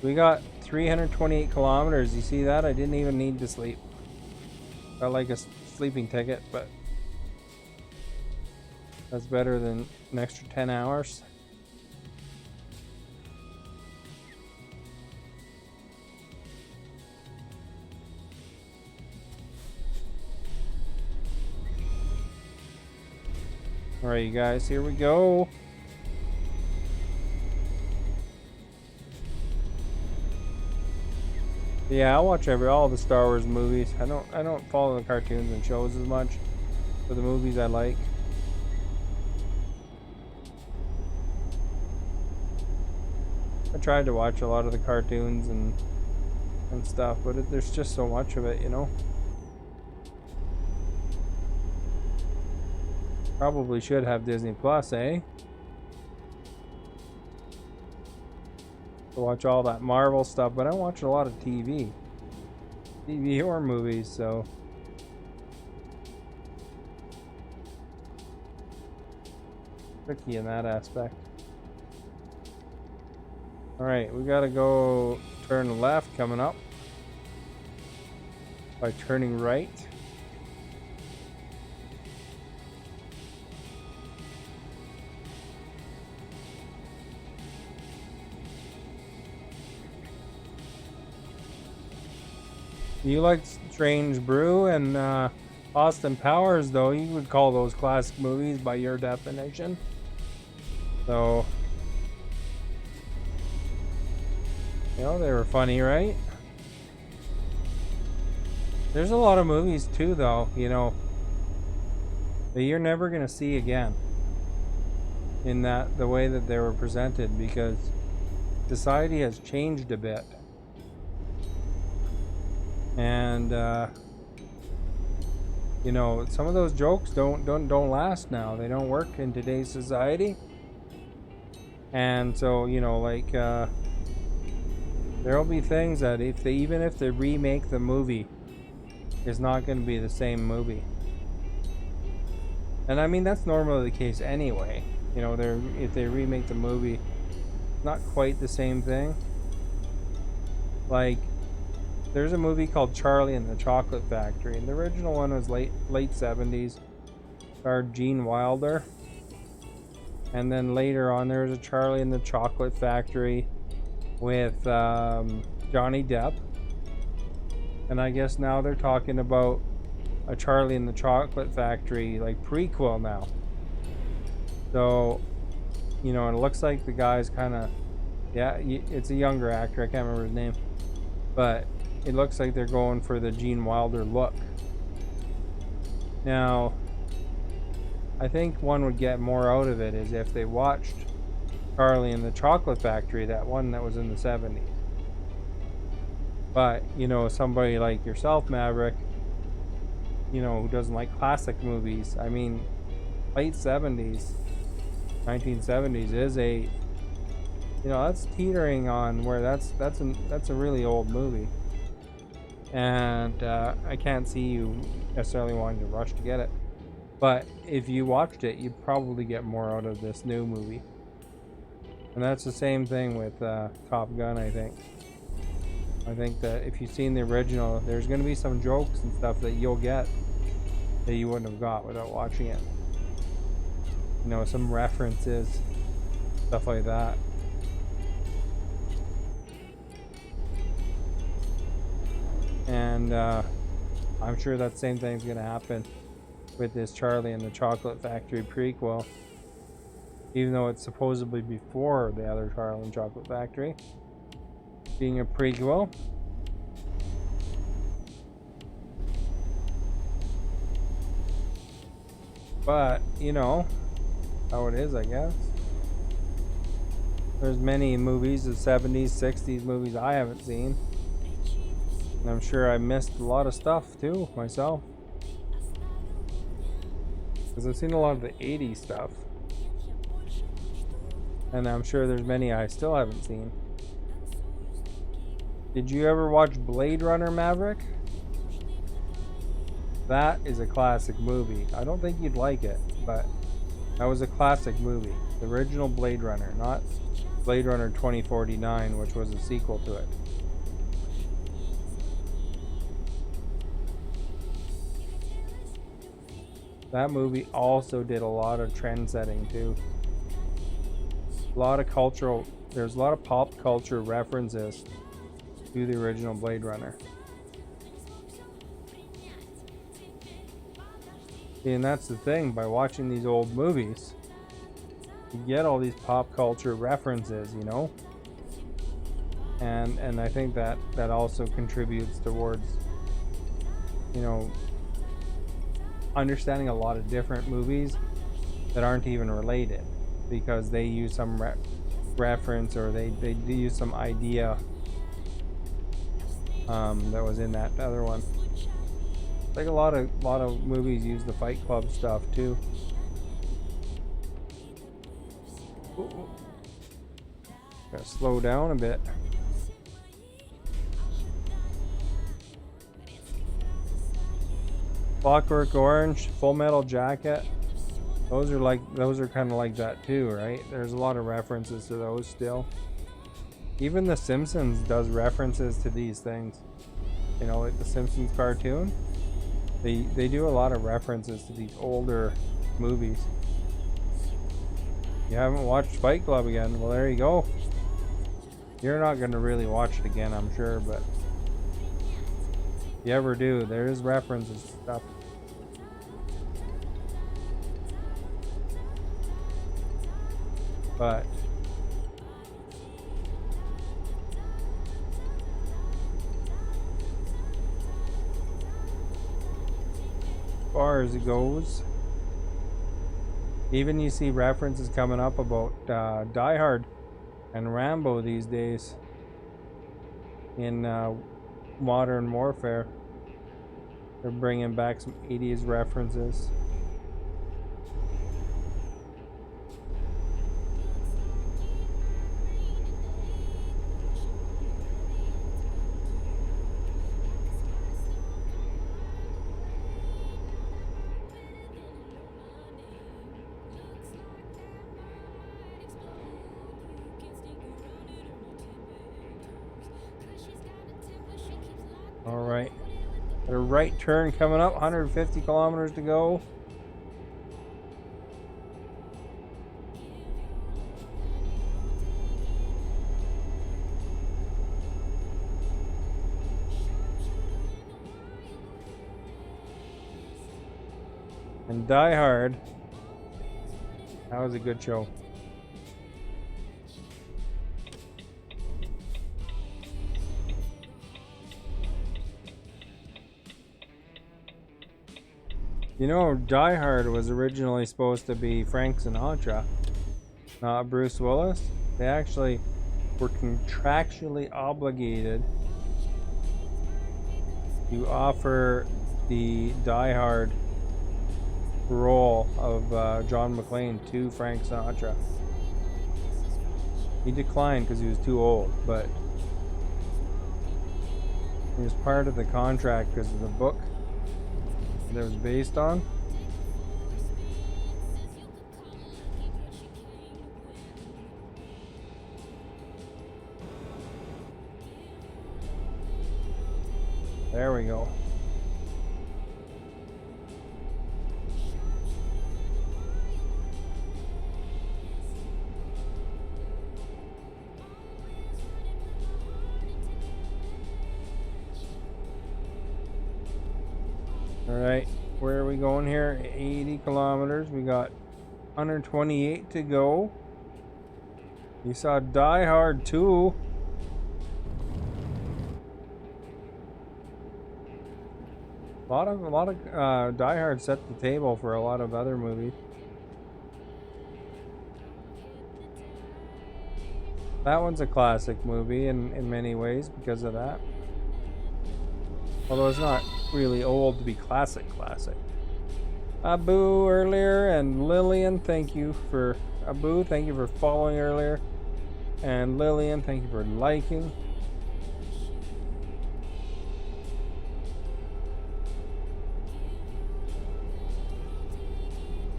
We got 328 kilometers. You see that? I didn't even need to sleep. Got like a sleeping ticket, but that's better than an extra 10 hours. Alright, you guys, here we go. Yeah, I watch all the Star Wars movies. I don't follow the cartoons and shows as much, but the movies I like. I tried to watch a lot of the cartoons and stuff, but there's just so much of it, you know. Probably should have Disney Plus, eh? To watch all that Marvel stuff, but I watch a lot of TV or movies, so tricky in that aspect. Alright, we gotta go turn left coming up by turning right. You like Strange Brew and Austin Powers, though. You would call those classic movies by your definition. So, you know, they were funny, right? There's a lot of movies, too, though, you know, that you're never going to see again in the way that they were presented, because society has changed a bit. And you know, some of those jokes don't last now. They don't work in today's society. And so, you know, like There'll be things that even if they remake the movie, it's not going to be the same movie. And I mean, that's normally the case anyway. You know, if they remake the movie, not quite the same thing. Like, there's a movie called Charlie and the Chocolate Factory, and the original one was late 70s, starred Gene Wilder. And then later on, there was a Charlie and the Chocolate Factory with Johnny Depp. And I guess now they're talking about a Charlie and the Chocolate Factory like prequel now. So, you know, and it looks like the guy's kind of, yeah, it's a younger actor. I can't remember his name, but it looks like they're going for the Gene Wilder look. Now, I think one would get more out of it is if they watched Charlie and the Chocolate Factory, that one that was in the 70s. But, you know, somebody like yourself, Maverick, you know, who doesn't like classic movies, I mean, late 70s, 1970s is a, you know, that's teetering on where that's a really old movie. And I can't see you necessarily wanting to rush to get it. But if you watched it, you'd probably get more out of this new movie. And that's the same thing with Top Gun, I think. I think that if you've seen the original, there's going to be some jokes and stuff that you'll get that you wouldn't have got without watching it. You know, some references, stuff like that. And I'm sure that same thing's going to happen with this Charlie and the Chocolate Factory prequel. Even though it's supposedly before the other Charlie and Chocolate Factory, being a prequel. But, you know, how it is, I guess. There's many movies, the 70s, 60s movies I haven't seen. And I'm sure I missed a lot of stuff, too, myself. Because I've seen a lot of the 80s stuff. And I'm sure there's many I still haven't seen. Did you ever watch Blade Runner, Maverick? That is a classic movie. I don't think you'd like it, but that was a classic movie. The original Blade Runner, not Blade Runner 2049, which was a sequel to it. That movie also did a lot of trend setting too. There's a lot of pop culture references to the original Blade Runner. And that's the thing, by watching these old movies, you get all these pop culture references, you know? And I think that also contributes towards, you know, understanding a lot of different movies that aren't even related, because they use some reference, or they use some idea that was in that other one. Like a lot of movies use the Fight Club stuff too. Ooh. Gotta slow down a bit. Clockwork Orange, Full Metal Jacket. Those are kind of like that too, right? There's a lot of references to those still. Even The Simpsons does references to these things. You know, like the Simpsons cartoon. They do a lot of references to these older movies. You haven't watched Fight Club again? Well, there you go. You're not going to really watch it again, I'm sure, but if you ever do, there is references to stuff. But as far as it goes, even you see references coming up about Die Hard and Rambo these days in Modern Warfare. They're bringing back some 80s references. All right. Got a right turn coming up, 150 kilometers to go. And Die Hard. That was a good show. You know, Die Hard was originally supposed to be Frank Sinatra, not Bruce Willis. They actually were contractually obligated to offer the Die Hard role of John McClane to Frank Sinatra. He declined because he was too old, but he was part of the contract because of the book that it was based on. There we go. Alright, where are we going here? 80 kilometers. We got 128 to go. You saw Die Hard 2. A lot of Die Hard set the table for a lot of other movies. That one's a classic movie in many ways because of that. Although it's not really old to be classic. Abu earlier and Lillian, thank you for Abu, thank you for following earlier. And Lillian, thank you for liking.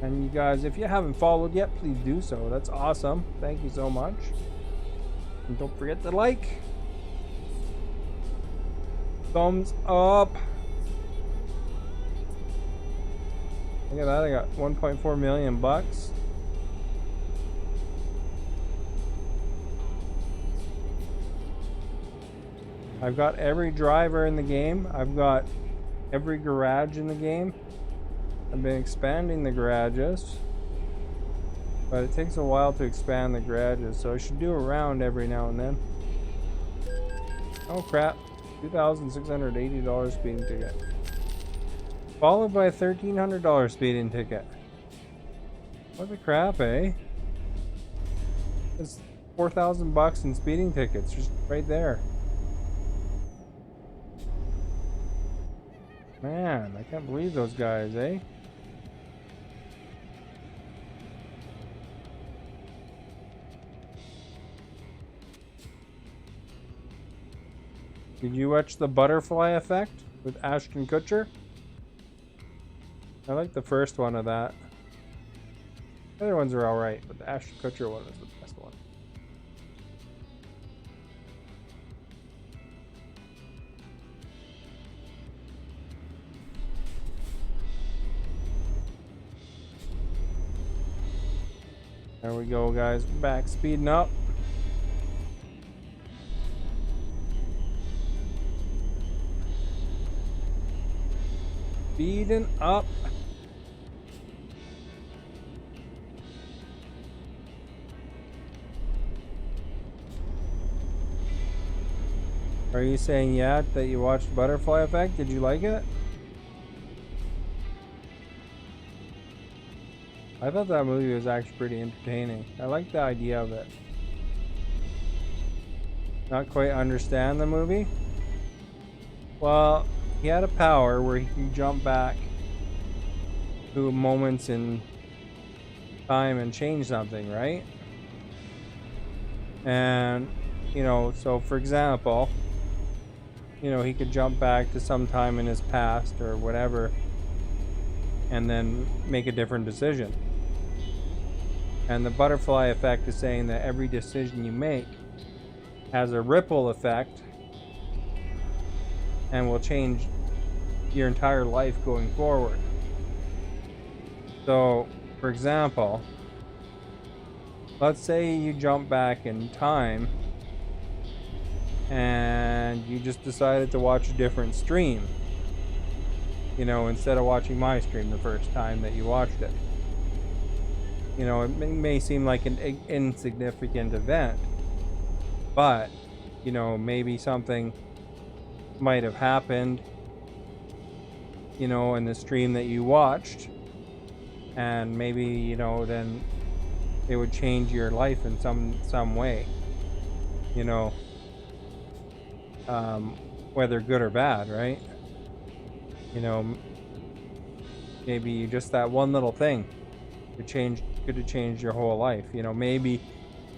And you guys, if you haven't followed yet, please do so. That's awesome. Thank you so much. And don't forget to like. Thumbs up. Look at that, I got 1.4 million bucks. I've got every driver in the game. I've got every garage in the game. I've been expanding the garages, but it takes a while to expand the garages, so I should do a round every now and then. Oh crap, $2,680 speeding ticket. Followed by a $1,300 speeding ticket. What the crap, eh? It's 4,000 bucks in speeding tickets, just right there. Man, I can't believe those guys, eh? Did you watch The Butterfly Effect with Ashton Kutcher? I like the first one of that. The other ones are alright, but the Ashton Kutcher one is the best one. There we go, guys. Back speeding up. Speeding up. Are you saying yeah that you watched Butterfly Effect? Did you like it? I thought that movie was actually pretty entertaining. I like the idea of it. Not quite understand the movie? Well, he had a power where he can jump back to moments in time and change something, right? And, you know, so for example, you know, he could jump back to some time in his past or whatever and then make a different decision. And the butterfly effect is saying that every decision you make has a ripple effect and will change your entire life going forward. So, for example, let's say you jump back in time and you just decided to watch a different stream, instead of watching my stream the first time that you watched it. It may seem like an insignificant event, but, maybe something might have happened, in the stream that you watched, and maybe, then it would change your life in some way, whether good or bad, right? Maybe just that one little thing could have changed your whole life. Maybe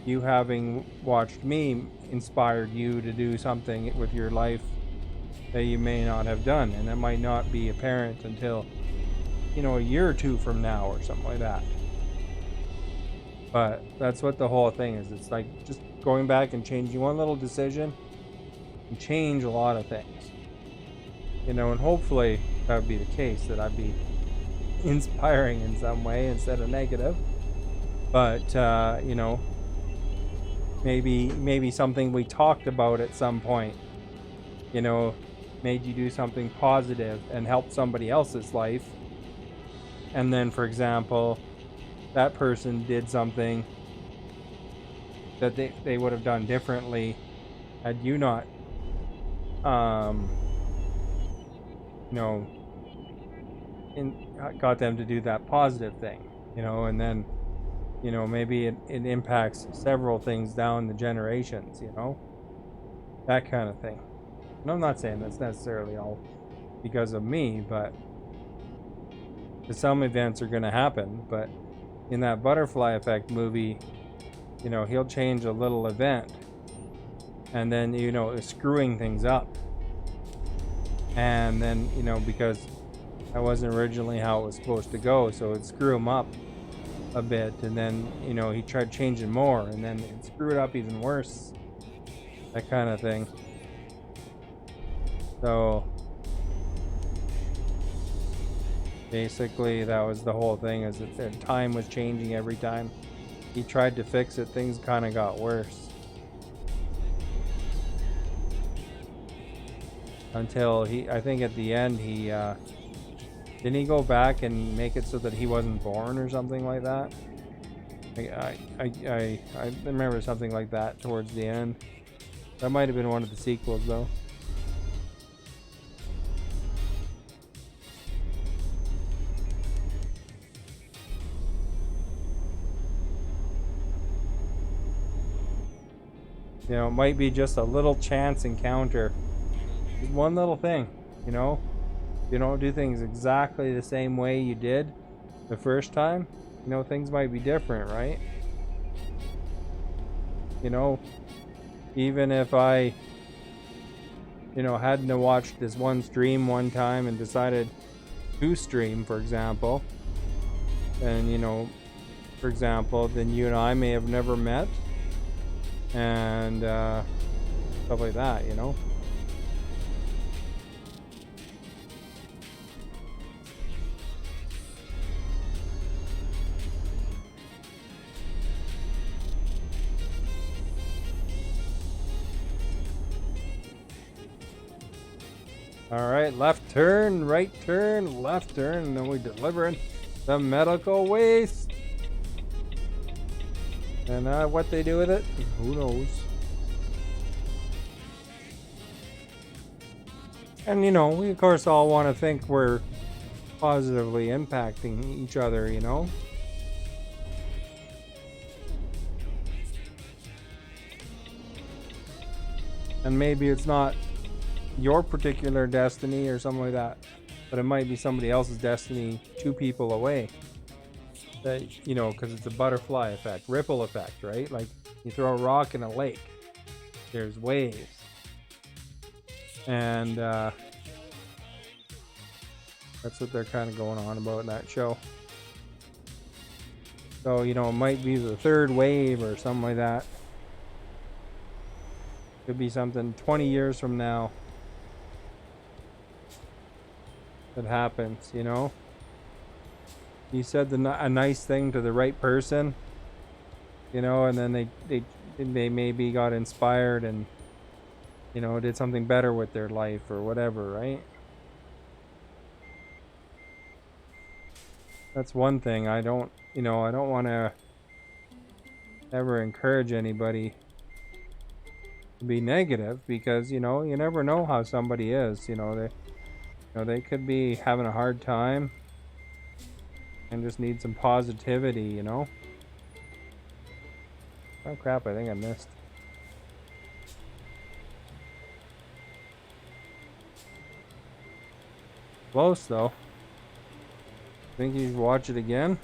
you having watched me inspired you to do something with your life that you may not have done, and that might not be apparent until a year or two from now or something like that. But that's what the whole thing is. It's like just going back and changing one little decision and change a lot of things. And hopefully that would be the case, that I'd be inspiring in some way instead of negative. But maybe something we talked about at some point, made you do something positive and help somebody else's life. And then, for example, that person did something that they would have done differently had you not got them to do that positive thing, and then maybe it impacts several things down the generations, that kind of thing. And I'm not saying that's necessarily all because of me, but some events are going to happen. But in that Butterfly Effect movie, he'll change a little event, and then it's screwing things up, and then because that wasn't originally how it was supposed to go, so it'd screw him up a bit, and then he tried changing more, and then it screwed up even worse, that kind of thing. So basically that was the whole thing, is that time was changing every time he tried to fix it. Things kind of got worse until I think at the end he didn't he go back and make it so that he wasn't born or something like that? I remember something like that towards the end. That might have been one of the sequels, though. It might be just a little chance encounter. Just one little thing, You don't do things exactly the same way you did the first time, things might be different, right? Even if I, hadn't watched this one stream one time and decided to stream, for example, and, for example, then you and I may have never met, and stuff like that, Alright, left turn, right turn, left turn, and then we're delivering the medical waste. And what they do with it, who knows? And we of course all want to think we're positively impacting each other, And maybe it's not your particular destiny or something like that, but it might be somebody else's destiny 2 people away. That because it's a butterfly effect, ripple effect, right? Like you throw a rock in a lake, there's waves, and that's what they're kind of going on about in that show. So it might be the 3rd wave or something like that. Could be something 20 years from now. that happens, you know? You said a nice thing to the right person, you know, and then they maybe got inspired and, you know, did something better with their life or whatever, right? That's one thing. I don't want to ever encourage anybody to be negative, because, you know, you never know how somebody is, you know, they could be having a hard time and just need some positivity, you know? Oh crap, I think I missed. Close though. Think you should watch it again?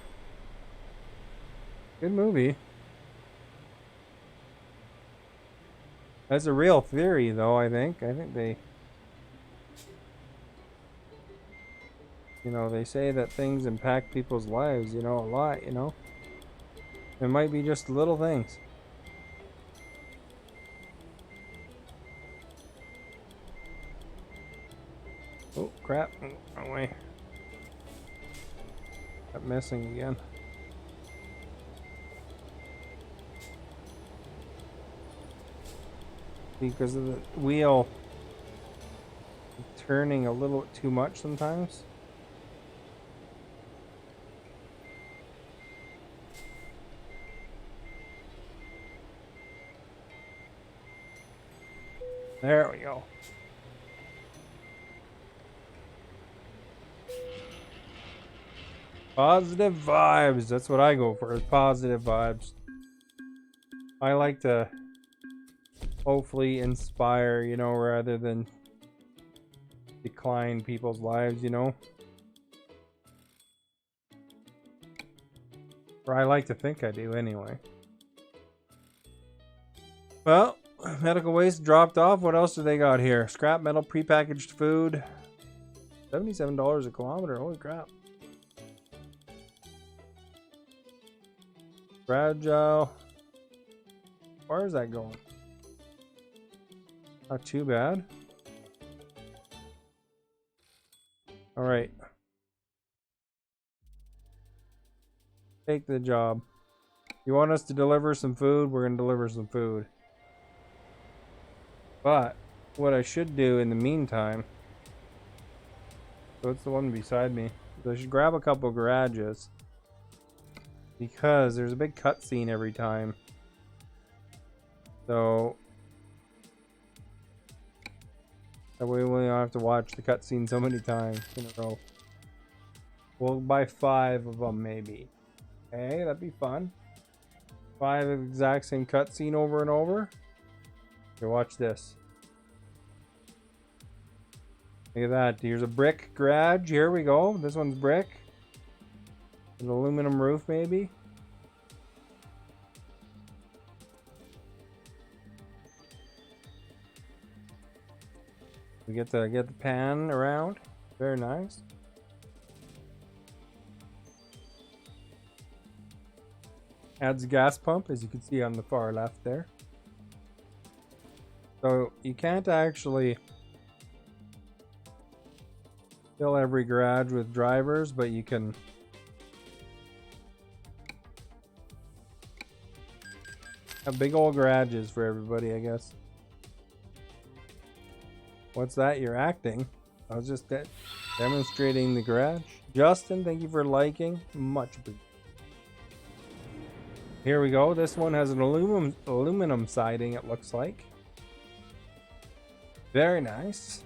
Good movie. That's a real theory though, I think. I think they, you know, they say that things impact people's lives, you know, a lot, you know? It might be just little things. Oh, crap. Wrong way. Kept missing again. Because of the wheel turning a little too much sometimes. There we go. Positive vibes. That's what I go for, is positive vibes. I like to hopefully inspire, you know, rather than decline people's lives, you know. Or I like to think I do anyway. Well, medical waste dropped off. What else do they got here? Scrap metal, prepackaged food. $77 a kilometer. Holy crap. Fragile. Where is that going? Not too bad. All right. Take the job. You want us to deliver some food? We're going to deliver some food. But what I should do in the meantime, so it's the one beside me, is I should grab a couple garages, because there's a big cutscene every time. So that way we don't have to watch the cutscene so many times in a row. We'll buy 5 of them maybe. Okay, that'd be fun. 5 of the exact same cutscene over and over. Here, watch this. Look at that. Here's a brick garage. Here we go. This one's brick. An aluminum roof, maybe. We get the pan around. Very nice. Adds a gas pump, as you can see on the far left there. So you can't actually fill every garage with drivers, but you can have big old garages for everybody, I guess. What's that? You're acting. I was just demonstrating the garage. Justin, thank you for liking. Much appreciated. Here we go. This one has an aluminum siding, it looks like. Very nice.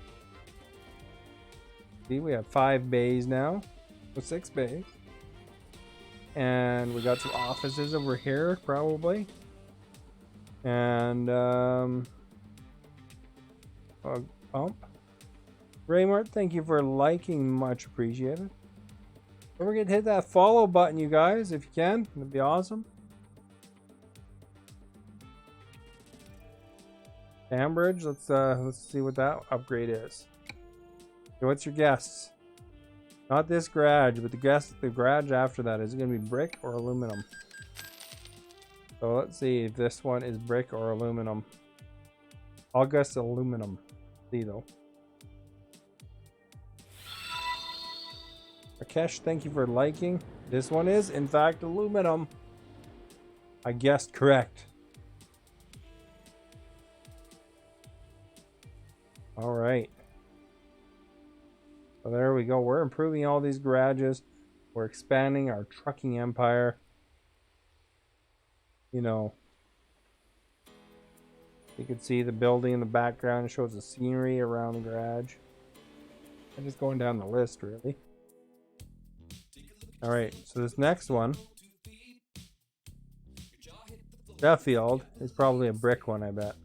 See, we have 5 bays now. With 6 bays. And we got some offices over here, probably. And a pump. Raymart, thank you for liking. Much appreciated. Don't forget to hit that follow button, you guys, if you can. That'd be awesome. Cambridge, let's see what that upgrade is. So what's your guess? Not this garage, but the garage after that. Is it gonna be brick or aluminum? So let's see if this one is brick or aluminum. I'll guess aluminum. See though. Rakesh, thank you for liking. This one is, in fact, aluminum. I guessed correct. All right. So there we go. We're improving all these garages. We're expanding our trucking empire. You know, you can see the building in the background. It shows the scenery around the garage. I'm just going down the list, really. All right, so this next one, Sheffield, is probably a brick one, I bet.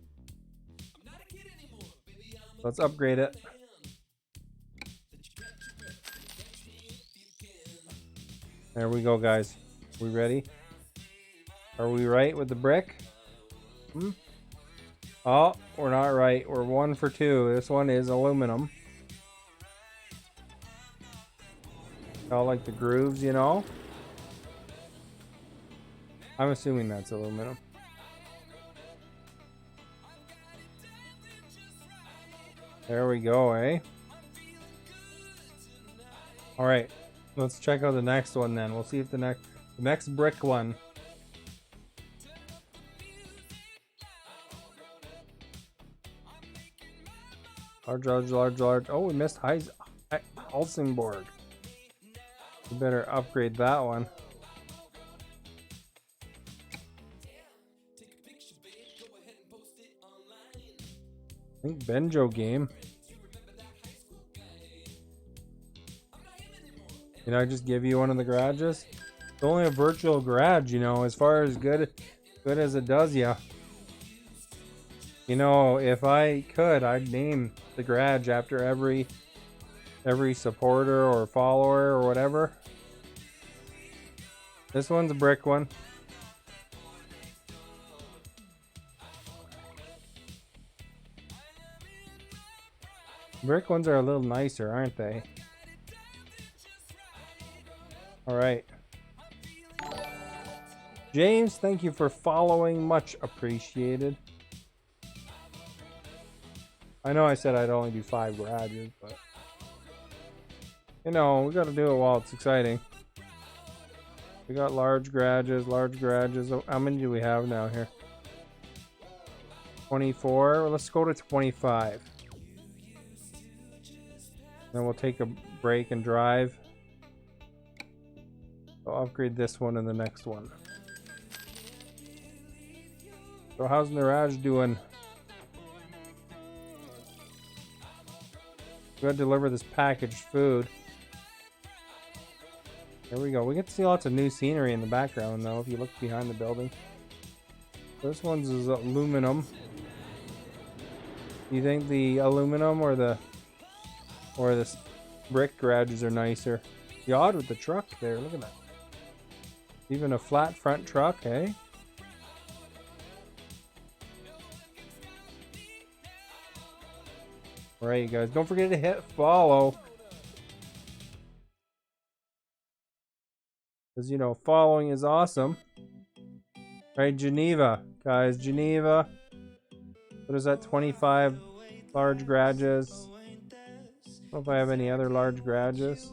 Let's upgrade it. There we go, guys. We ready? Are we right with the brick? Oh, we're not right. We're 1 for 2. This one is aluminum. All like the grooves, you know? I'm assuming that's aluminum. There we go, eh? All right, let's check out the next one then. We'll see if the next brick one. Large. Oh, we missed Helsingborg. We better upgrade that one. I think Benjo game. Can I just give you one of the garages? It's only a virtual garage, you know, as far as good as it does ya. You know, if I could, I'd name the garage after every supporter or follower or whatever. This one's a brick one. Brick ones are a little nicer, aren't they? All right. James, thank you for following. Much appreciated. I know I said I'd only do 5 garages, but you know, we got to do it while it's exciting. We got large garages. How many do we have now here? 24. Well, let's go to 25. Then we'll take a break and drive. I'll upgrade this one and the next one. So how's Niraj doing? We gotta deliver this packaged food. There we go. We get to see lots of new scenery in the background though, if you look behind the building. This one's is aluminum. Do you think the aluminum or the brick garages are nicer? The odd with the truck there, look at that. Even a flat front truck, eh? Alright, you guys, don't forget to hit follow. Because, you know, following is awesome. Right, Geneva. Guys, Geneva. What is that, 25 large garages? I don't know if I have any other large garages.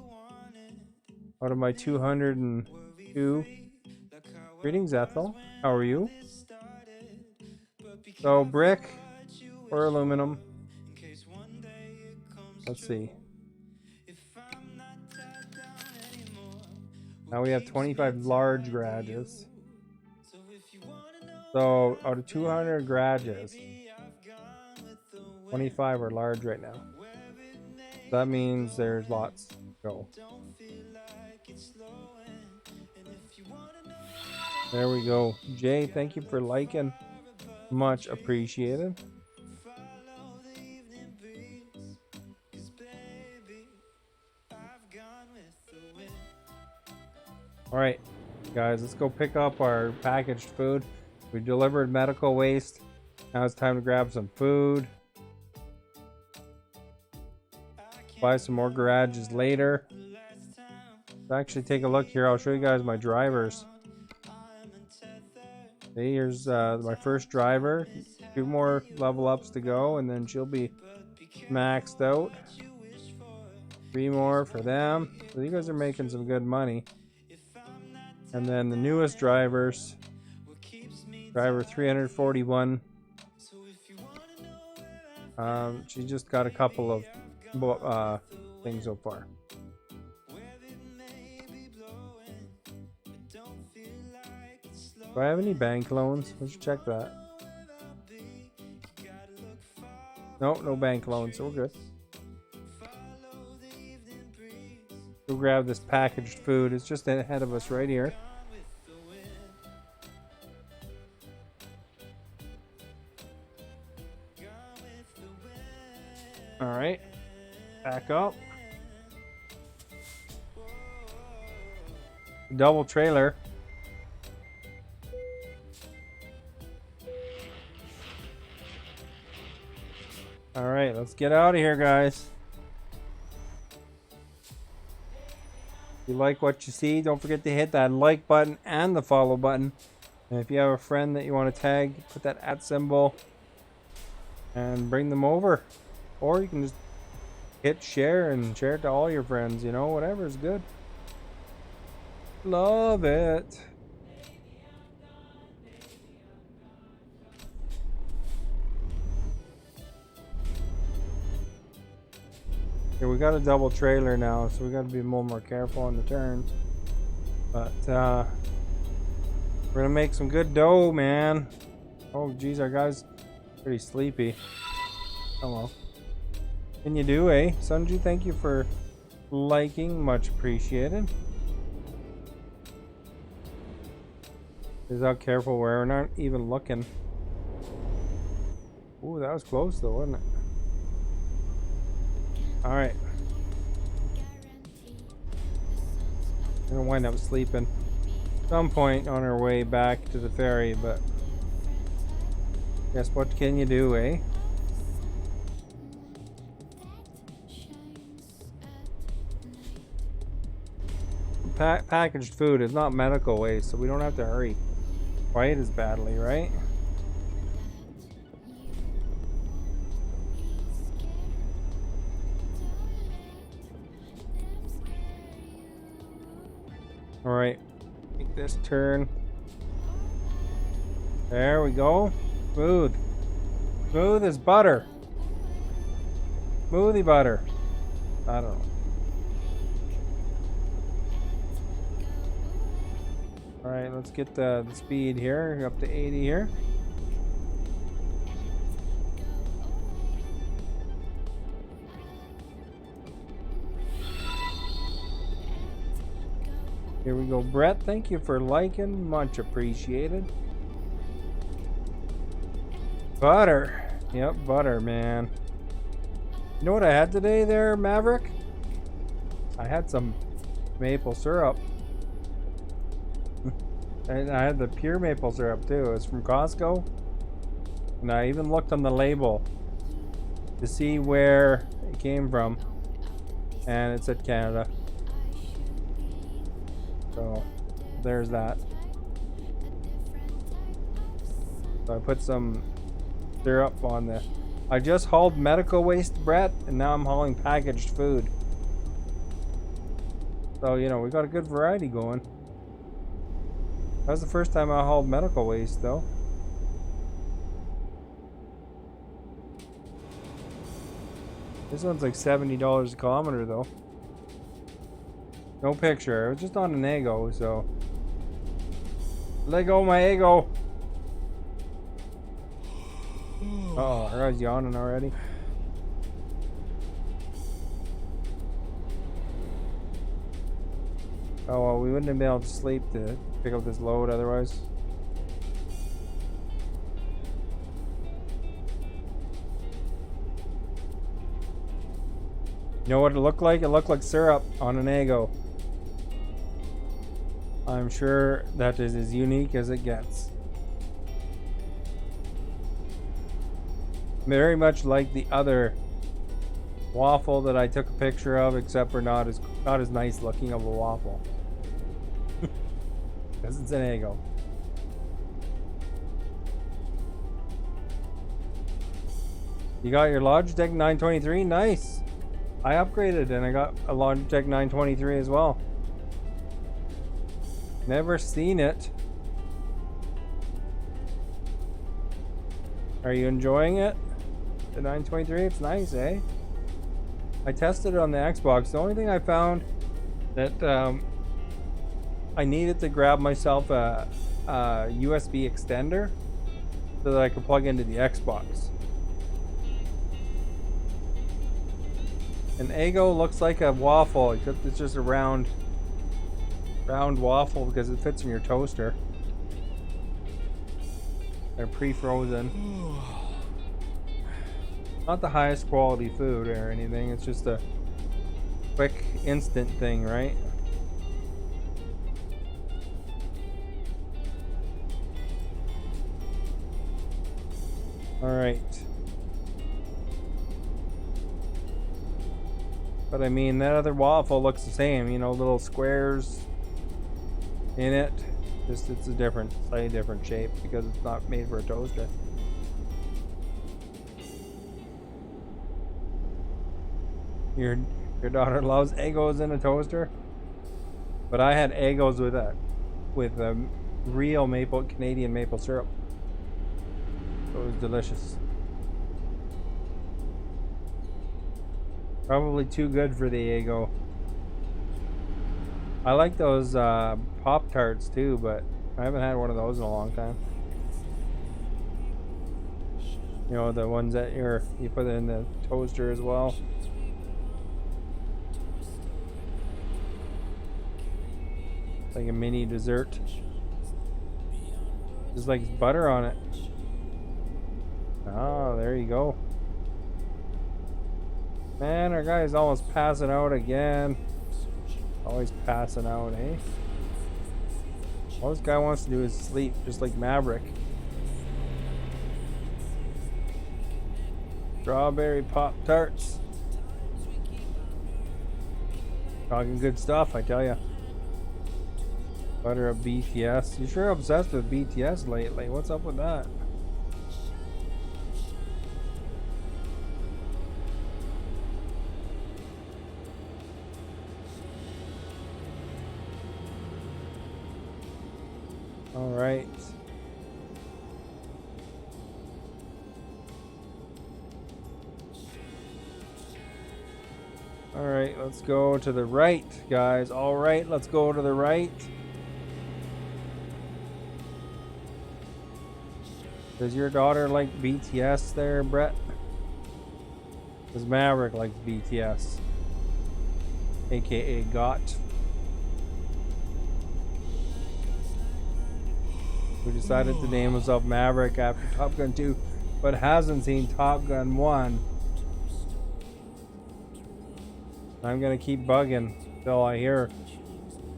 Out of my 202. Greetings, Ethel. How are you? So, brick or aluminum? Let's see. Now we have 25 large garages. So, out of 200 garages, 25 are large right now. That means there's lots to go. There we go. Jay, thank you for liking. Much appreciated. Alright, guys, let's go pick up our packaged food. We delivered medical waste. Now it's time to grab some food. Buy some more garages later. Let's actually take a look here. I'll show you guys my drivers. Okay, here's my first driver. 2 more level ups to go, and then she'll be maxed out. 3 more for them. So you guys are making some good money. And then the newest drivers. Driver 341. She just got a couple of things so far. Do I have any bank loans? Let's check that. No, no bank loans, so we're good. We'll grab this packaged food. It's just ahead of us right here. Alright. Back up. Double trailer. Alright, let's get out of here, guys. If you like what you see, don't forget to hit that like button and the follow button. And if you have a friend that you want to tag, put that @ symbol and bring them over. Or you can just hit share and share it to all your friends, you know, whatever is good. Love it. Okay, we got a double trailer now, so we got to be a little more careful on the turns. But we're gonna make some good dough, man. Oh geez, our guy's pretty sleepy. Oh well. Can you do, eh? Sunju, thank you for liking, much appreciated. Just out careful where we're not even looking. Ooh, that was close though, wasn't it? Alright. I'm gonna wind up sleeping at some point on our way back to the ferry, but guess what can you do, eh? Packaged food is not medical waste, so we don't have to hurry quite as badly, right? Alright, make this turn. There we go. Smooth. Smooth as butter. Smoothie butter. I don't know. Alright, let's get the speed here, up to 80 here. Here we go, Brett. Thank you for liking, much appreciated. Butter. Yep, butter, man. You know what I had today there, Maverick? I had some maple syrup. And I had the pure maple syrup too. It's from Costco. And I even looked on the label to see where it came from. And it said Canada. So there's that. So I put some syrup on the... I just hauled medical waste, Brett, and now I'm hauling packaged food. So, you know, we got a good variety going. That was the first time I hauled medical waste, though. This one's like $70 a kilometer, though. No picture. It was just on an ego, so... Let go my ego! Uh-oh, I was yawning already. Oh, well, we wouldn't have been able to sleep to pick up this load otherwise. You know what it looked like? It looked like syrup on an Eggo. I'm sure that is as unique as it gets. Very much like the other waffle that I took a picture of, except for not as nice looking of a waffle. Because it's an Eggo. You got your Logitech 923? Nice! I upgraded and I got a Logitech 923 as well. Never seen it. Are you enjoying it? The 923? It's nice, eh? I tested it on the Xbox. The only thing I found that I needed to grab myself a USB extender so that I could plug into the Xbox. An Eggo looks like a waffle, except it's just a round waffle because it fits in your toaster. They're pre-frozen. Not the highest quality food or anything, it's just a quick instant thing, right? Alright. But I mean, that other waffle looks the same, you know, little squares in it. Just it's a different, slightly different shape because it's not made for a toaster. Your daughter loves Eggos in a toaster, but I had Eggos with a real Canadian maple syrup. So it was delicious. Probably too good for the Eggo. I like those Pop-Tarts too, but I haven't had one of those in a long time. You know, the ones that you put in the toaster as well. Like a mini dessert. Just like butter on it. Oh, there you go. Man, our guy's almost passing out again. Always passing out, eh? All this guy wants to do is sleep, just like Maverick. Strawberry Pop-Tarts. Talking good stuff, I tell ya. Butter of BTS. You're sure obsessed with BTS lately. What's up with that? All right. All right, let's go to the right, guys. All right, let's go to the right. Does your daughter like BTS there, Brett? Does Maverick like BTS? AKA GOT. Who decided to name himself Maverick after Top Gun 2, but hasn't seen Top Gun 1. I'm gonna keep bugging until I hear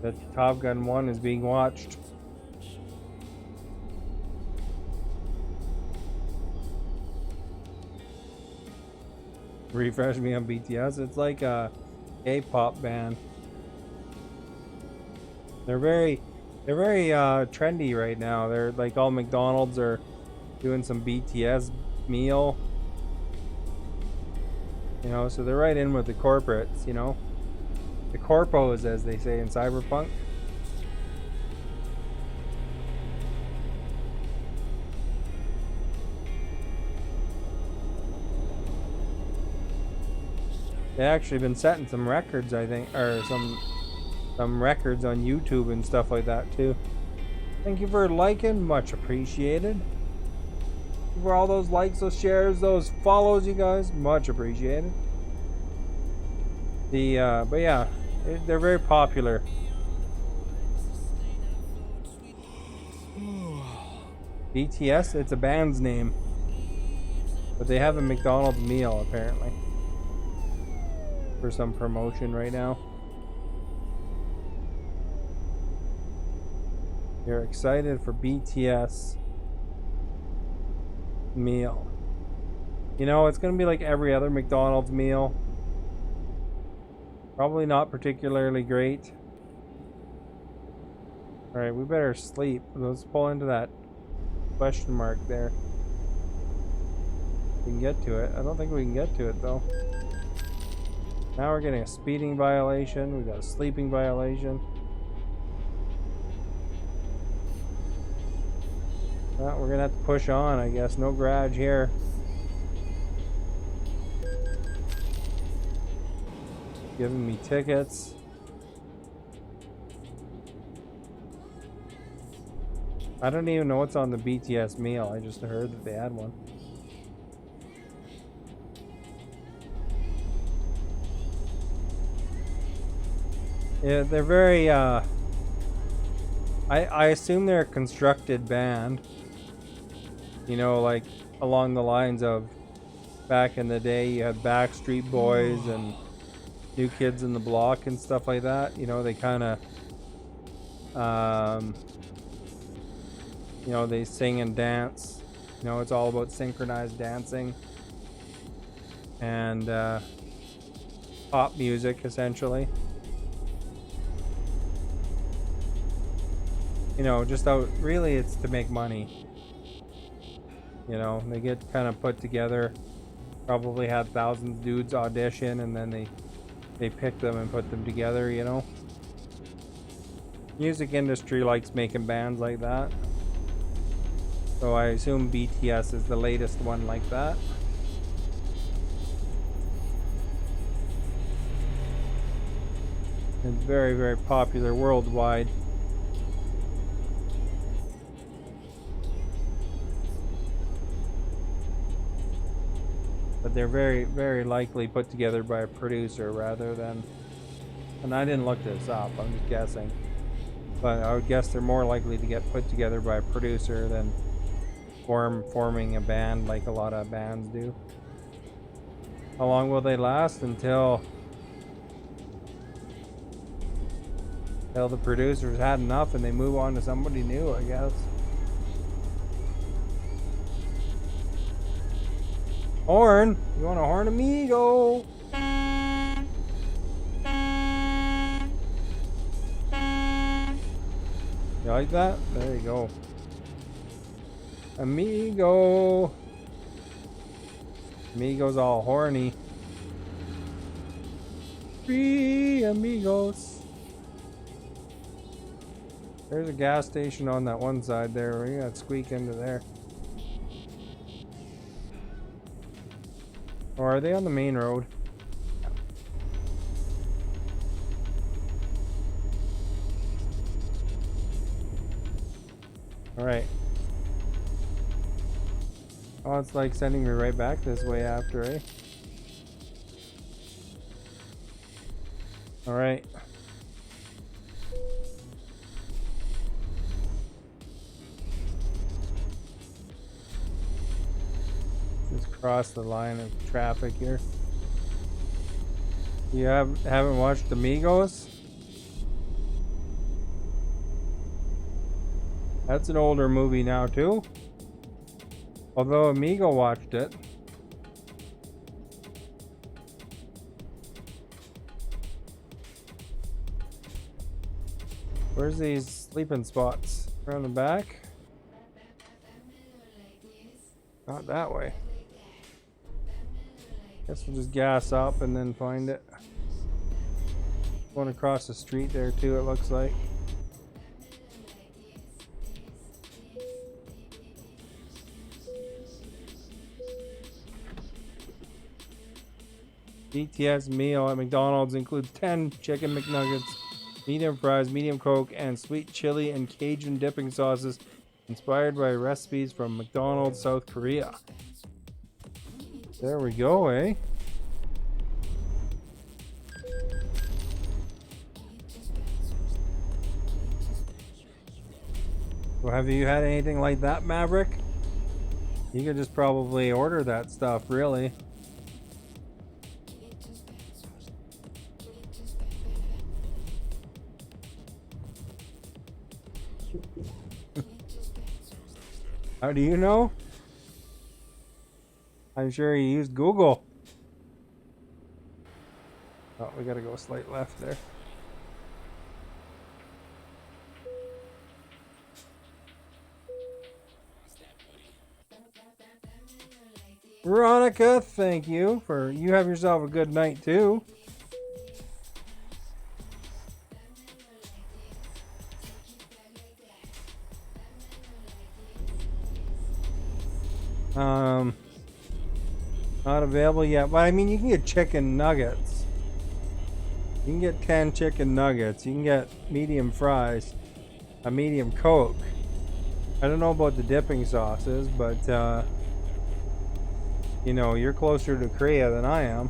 that Top Gun 1 is being watched. Refresh me on BTS. It's like a K-pop band. They're very trendy right now. They're like all McDonald's are doing some BTS meal. You know, so they're right in with the corporates, you know. The corpos, as they say in Cyberpunk. They actually been setting some records, I think, or some records on YouTube and stuff like that too. Thank you for liking, much appreciated. For all those likes, those shares, those follows, you guys, much appreciated. But yeah, they're very popular. BTS, it's a band's name, but they have a McDonald's meal apparently for some promotion right now. You're excited for BTS meal. You know, it's gonna be like every other McDonald's meal. Probably not particularly great. Alright, we better sleep. Let's pull into that question mark there. We can get to it. I don't think we can get to it though. Now we're getting a speeding violation. We got a sleeping violation. Well, we're gonna have to push on, I guess. No garage here. Giving me tickets. I don't even know what's on the BTS meal. I just heard that they had one. Yeah, they're very, I assume they're a constructed band. You know, like along the lines of back in the day, you had Backstreet Boys and New Kids in the Block and stuff like that. You know, they kind of, you know, they sing and dance. You know, it's all about synchronized dancing and pop music, essentially. You know, just out, really it's to make money. You know, they get kind of put together, probably had thousands of dudes audition, and then they pick them and put them together, you know. Music industry likes making bands like that. So I assume BTS is the latest one like that. It's very, very popular worldwide. But they're very, very likely put together by a producer rather than... And I didn't look this up, I'm just guessing. But I would guess they're more likely to get put together by a producer than forming a band like a lot of bands do. How long will they last? Until the producers had enough and they move on to somebody new, I guess. Horn! You want a horn, amigo? You like that? There you go. Amigo! Amigo's all horny. Free amigos. There's a gas station on that one side there. We gotta squeak into there. Or are they on the main road? Alright. Oh, it's like sending me right back this way after, eh? Alright. Just cross the line of traffic here. You haven't watched Amigos? That's an older movie now too. Although Amigo watched it. Where's these sleeping spots? Around the back? Not that way. Guess we'll just gas up and then find it. Going across the street there too, it looks like. ETS meal at McDonald's includes 10 chicken McNuggets, medium fries, medium Coke, and sweet chili and Cajun dipping sauces inspired by recipes from McDonald's, South Korea. There we go, eh? Well, have you had anything like that, Maverick? You could just probably order that stuff, really. How do you know? I'm sure you used Google. Oh, we gotta go slight left there. Veronica, thank you. You have yourself a good night too. Not available yet, but I mean, you can get chicken nuggets. You can get 10 chicken nuggets. You can get medium fries, a medium Coke. I don't know about the dipping sauces, but you know, you're closer to Korea than I am.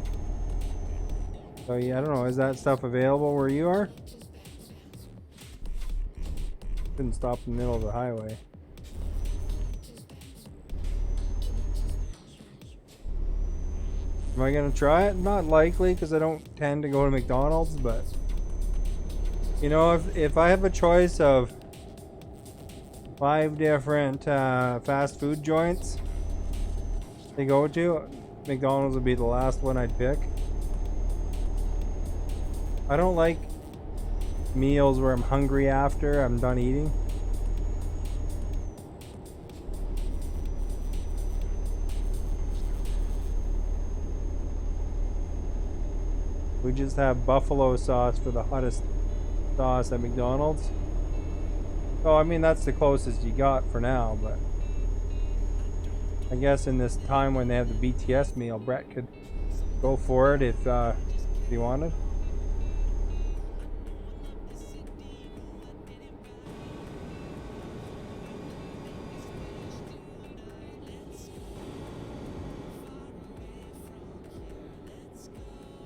So yeah, I don't know. Is that stuff available where you are? Couldn't stop in the middle of the highway. Am I gonna try it? Not likely, because I don't tend to go to McDonald's, but you know, if I have a choice of 5 different fast food joints to go to, McDonald's would be the last one I'd pick. I don't like meals where I'm hungry after I'm done eating. We just have buffalo sauce for the hottest sauce at McDonald's. Oh, I mean, that's the closest you got for now, but I guess in this time when they have the BTS meal, Brett could go for it if he wanted.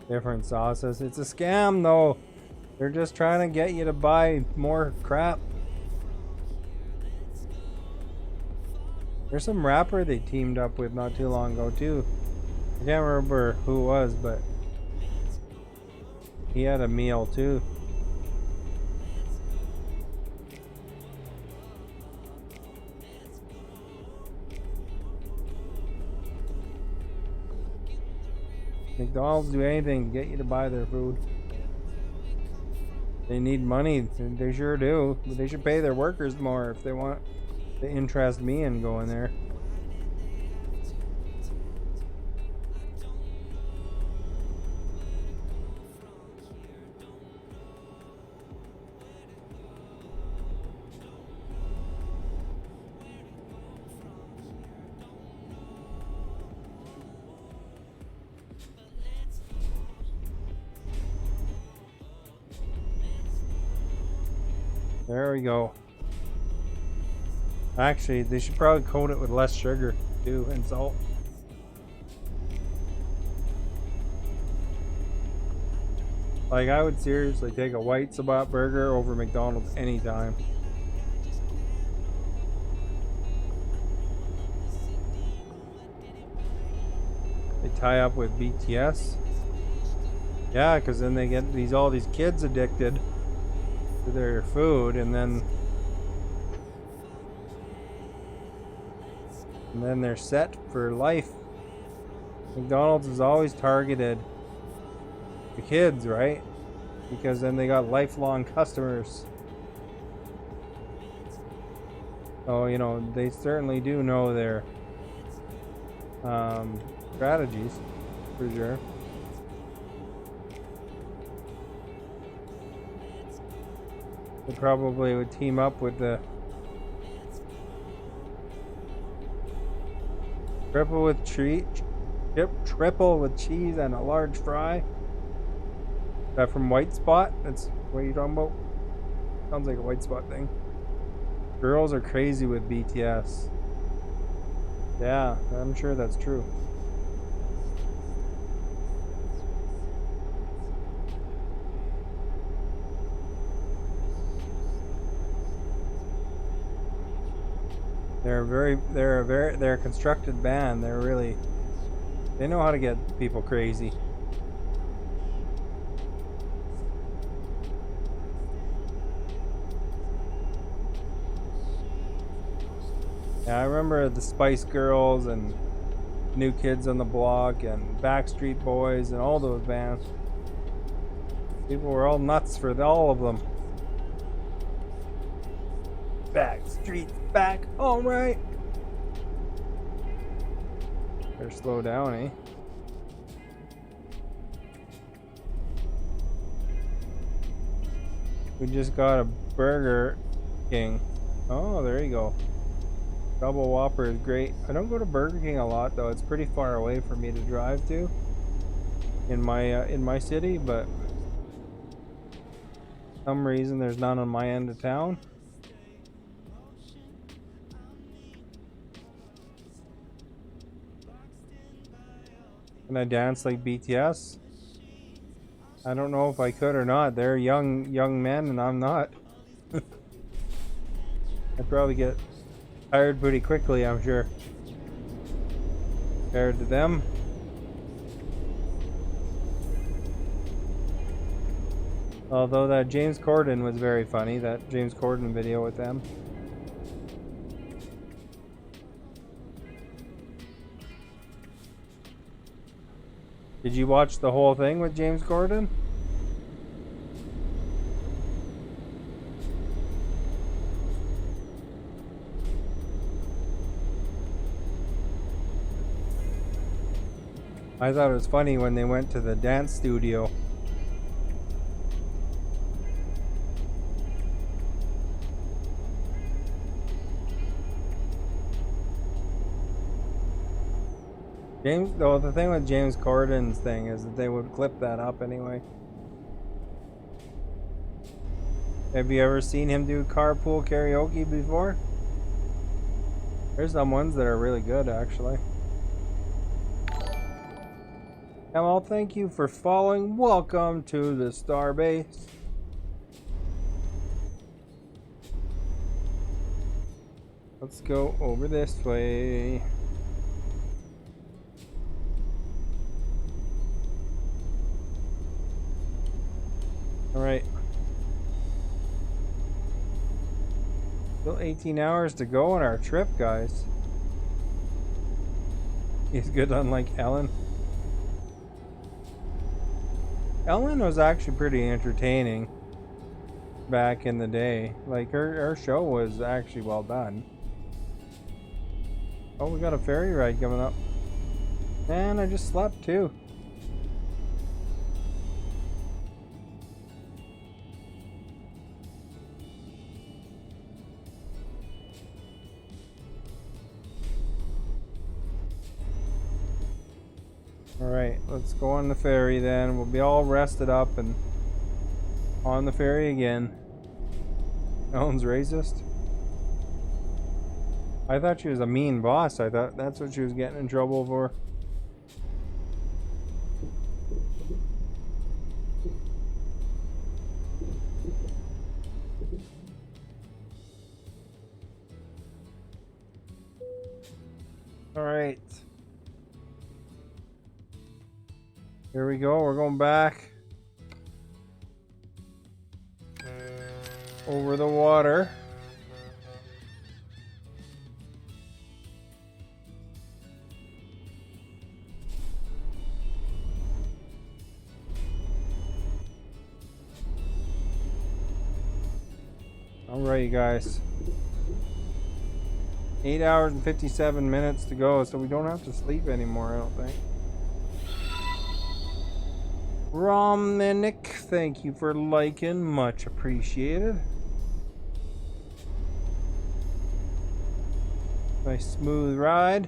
Different sauces. It's a scam, though. They're just trying to get you to buy more crap. There's some rapper they teamed up with not too long ago, too. I can't remember who it was, but he had a meal, too. McDonald's do anything to get you to buy their food. They need money. They sure do. But they should pay their workers more if they want to interest me in going there. There we go. Actually, they should probably coat it with less sugar too and salt. Like, I would seriously take a white Sabat burger over McDonald's anytime. They tie up with BTS. Yeah, because then they get all these kids addicted to their food, and then they're set for life. McDonald's is always targeted the kids, right? Because then they got lifelong customers. So, you know, they certainly do know their strategies, for sure. They probably would team up with the triple with cheese and a large fry. Is that from White Spot? That's what you're talking about? Sounds like a White Spot thing. Girls are crazy with BTS. Yeah, I'm sure that's true. They're a constructed band. They know how to get people crazy. Yeah, I remember the Spice Girls and New Kids on the Block and Backstreet Boys and all those bands. People were all nuts for all of them. Backstreet's back, alright. Better slow down, eh? We just got a Burger King. Oh, there you go. Double Whopper is great. I don't go to Burger King a lot though. It's pretty far away for me to drive to in my city, but for some reason there's none on my end of town. Can I dance like BTS? I don't know if I could or not. They're young men and I'm not. I'd probably get tired pretty quickly, I'm sure. Compared to them. Although that James Corden was very funny, that James Corden video with them. Did you watch the whole thing with James Corden? I thought it was funny when they went to the dance studio. The thing with James Corden's thing is that they would clip that up anyway. Have you ever seen him do carpool karaoke before? There's some ones that are really good, actually. Well, thank you for following. Welcome to the Starbase. Let's go over this way. Alright. Still 18 hours to go on our trip, guys. He's good, unlike Ellen. Ellen was actually pretty entertaining back in the day. Like, her show was actually well done. Oh, we got a ferry ride coming up. Man, I just slept too. Alright, let's go on the ferry then. We'll be all rested up and on the ferry again. Ellen's racist. I thought she was a mean boss. I thought that's what she was getting in trouble for. Alright. Here we go, we're going back over the water. Alright, you guys. 8 hours and 57 minutes to go, so we don't have to sleep anymore, I don't think. Romnick, thank you for liking, much appreciated. Nice smooth ride.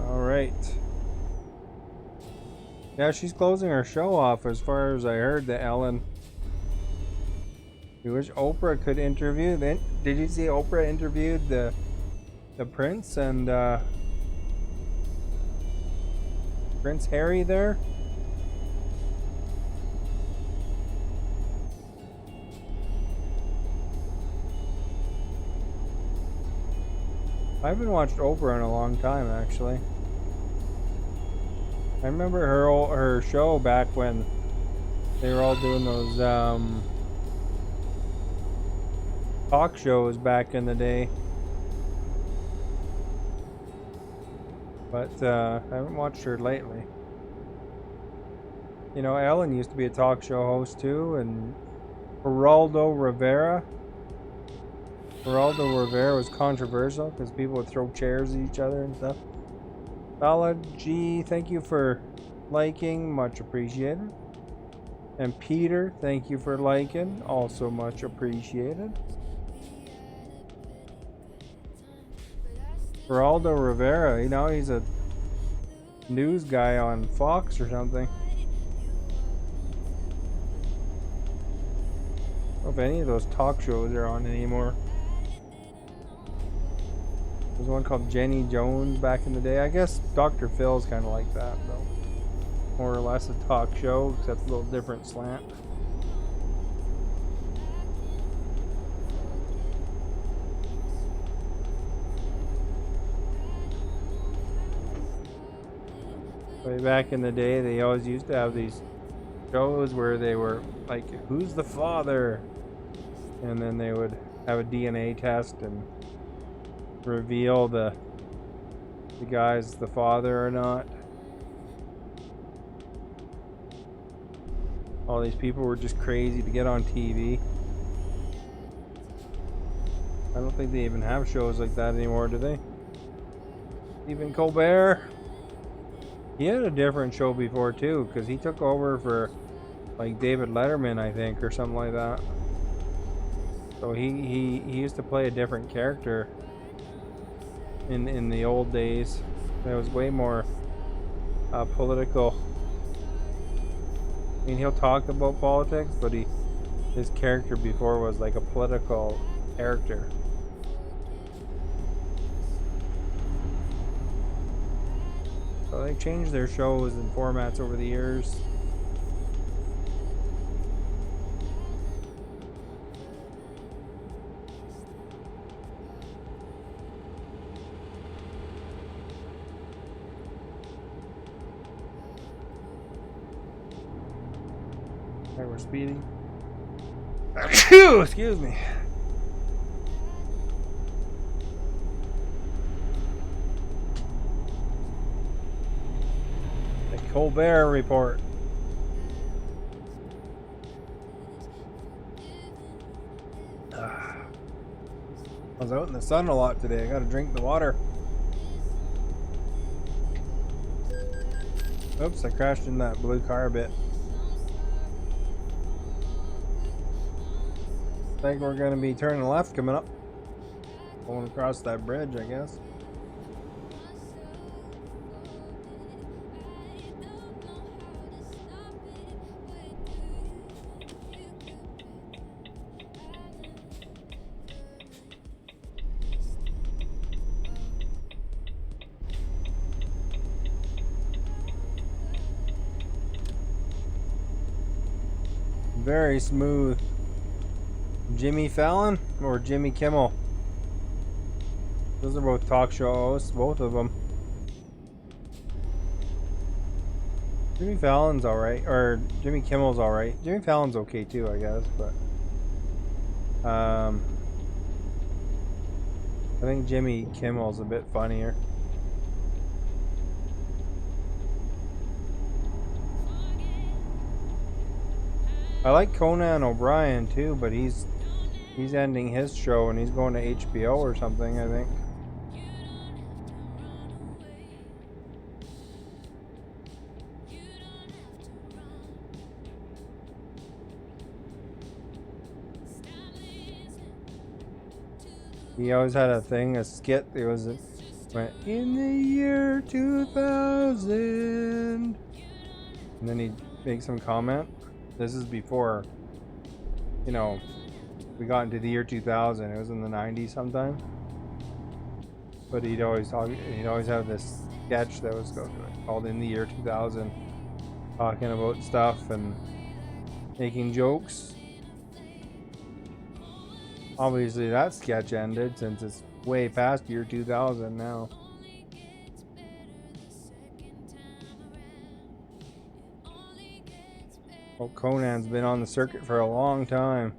All right. Yeah, she's closing her show off as far as I heard, the Ellen. We wish Oprah could interview. Then, did you see Oprah interviewed the Prince and Prince Harry there? I haven't watched Oprah in a long time, actually. I remember her show back when they were all doing those talk shows back in the day, but I haven't watched her lately. You know, Ellen used to be a talk show host too, and Geraldo Rivera was controversial because people would throw chairs at each other and stuff. Solid G, thank you for liking, much appreciated. And Peter, thank you for liking, also much appreciated. Geraldo Rivera, you know, he's a news guy on Fox or something. I don't know if any of those talk shows are on anymore. There's one called Jenny Jones back in the day. I guess Dr. Phil's kind of like that, though. More or less a talk show, except a little different slant. Way back in the day, they always used to have these shows where they were like, who's the father? And then they would have a DNA test and reveal the guy's the father or not. All these people were just crazy to get on TV. I don't think they even have shows like that anymore, do they? Stephen Colbert. He had a different show before too, because he took over for like David Letterman, I think, or something like that. So he used to play a different character in the old days. It was way more political. I mean, he'll talk about politics, but his character before was like a political character. So they changed their shows and formats over the years. Okay, we're speeding. Excuse me. The Colbert Report. I was out in the sun a lot today. I gotta drink the water. Oops, I crashed in that blue car a bit. I think we're gonna be turning left coming up. Going across that bridge, I guess. Very smooth. Jimmy Fallon or Jimmy Kimmel? Those are both talk show hosts, both of them. Jimmy Fallon's alright, or Jimmy Kimmel's alright. Jimmy Fallon's okay too, I guess, but I think Jimmy Kimmel's a bit funnier. I like Conan O'Brien too, but he's ending his show and he's going to HBO or something, I think. He always had a thing, a skit. It was went in the year 2000, and then he'd make some comment. This is before, you know, we got into the year 2000. It was in the 90s sometime. But he'd always have this sketch that was called In the Year 2000, talking about stuff and making jokes. Obviously that sketch ended since it's way past year 2000 now. Well, Conan's been on the circuit for a long time.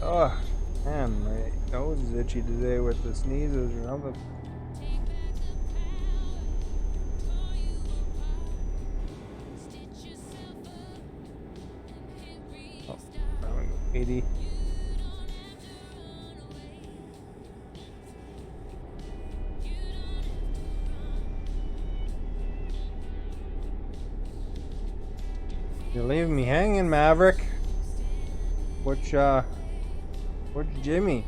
Oh, man, my nose is itchy today with the sneezes or something. Oh, I'm gonna go 80. You're leaving me hanging, Maverick. Which Jimmy?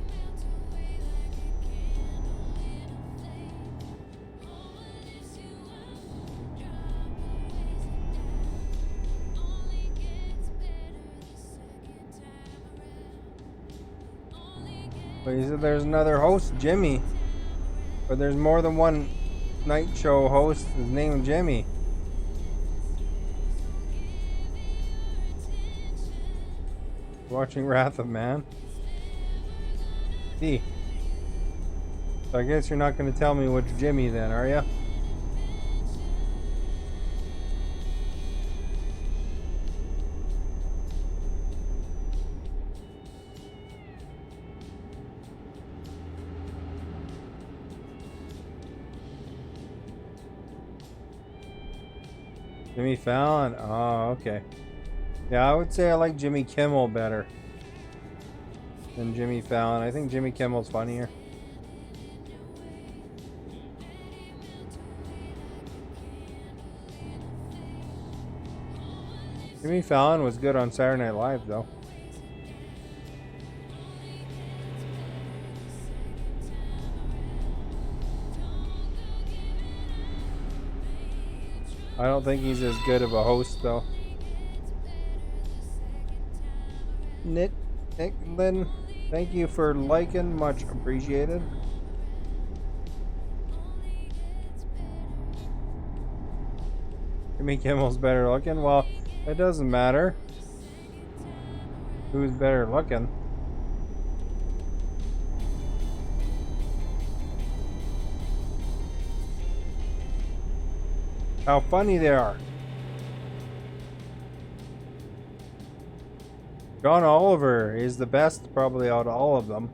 Well, you said there's another host, Jimmy. But there's more than one night show host. His name is Jimmy. Watching Wrath of Man. See. So I guess you're not going to tell me which Jimmy then, are you? Jimmy Fallon? Oh, okay. Yeah, I would say I like Jimmy Kimmel better than Jimmy Fallon. I think Jimmy Kimmel's funnier. Jimmy Fallon was good on Saturday Night Live, though. I don't think he's as good of a host, though. Nick Lynn, thank you for liking. Much appreciated. Jimmy Kimmel's better looking. Well, it doesn't matter who's better looking. How funny they are. John Oliver is the best probably out of all of them.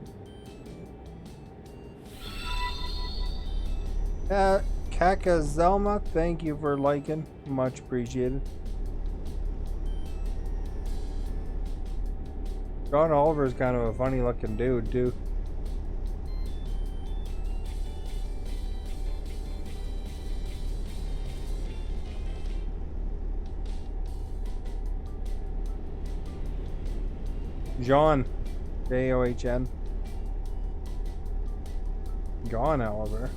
Kaka Zelma, thank you for liking. Much appreciated. John Oliver is kind of a funny looking dude too. John, John. John Oliver.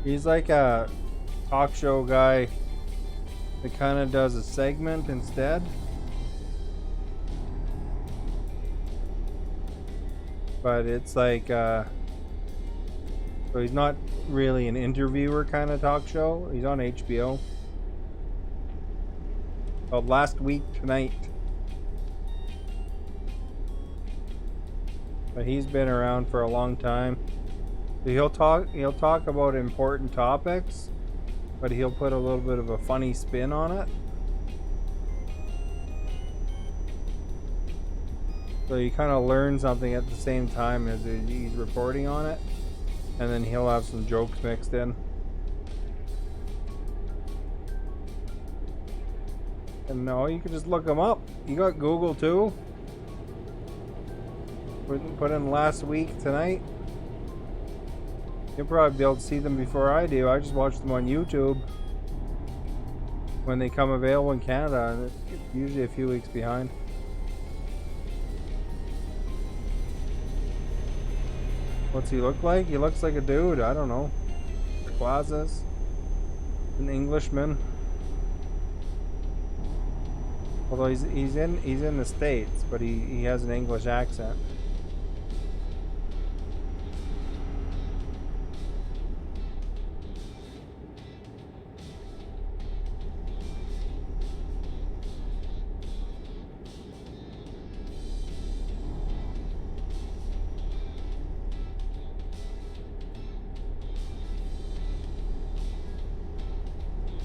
He's like a talk show guy that kind of does a segment instead. But it's like, so he's not really an interviewer kind of talk show. He's on HBO. Called Last Week Tonight. But he's been around for a long time. So he'll talk about important topics, but he'll put a little bit of a funny spin on it. So you kind of learn something at the same time as he's reporting on it. And then he'll have some jokes mixed in. And no, you can just look them up. You got Google too. Put in Last Week Tonight. You'll probably be able to see them before I do. I just watch them on YouTube when they come available in Canada, and it's usually a few weeks behind. What's he look like? He looks like a dude. I don't know. Glasses. An Englishman. Although he's in the States, but he has an English accent.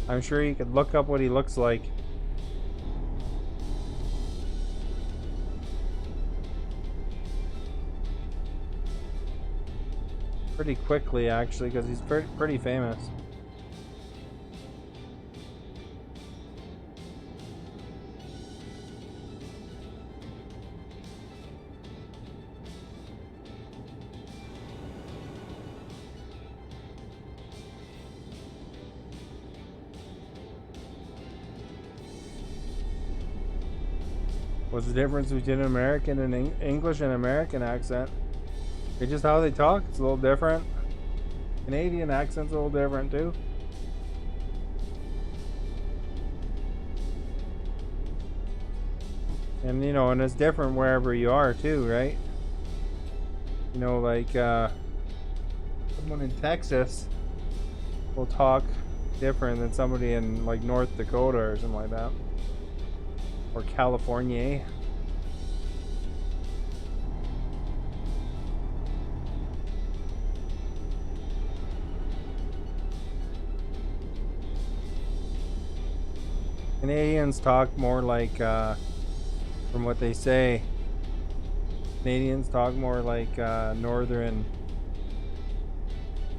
I'm sure you could look up what he looks like. Pretty quickly, actually, because he's pretty famous. What's the difference between American and English and American accent? It's just how they talk. It's a little different. Canadian accent's a little different too. And you know, and it's different wherever you are too, right? You know, like someone in Texas will talk different than somebody in like North Dakota or something like that. Or California. Canadians talk more like, from what they say, Canadians talk more like northern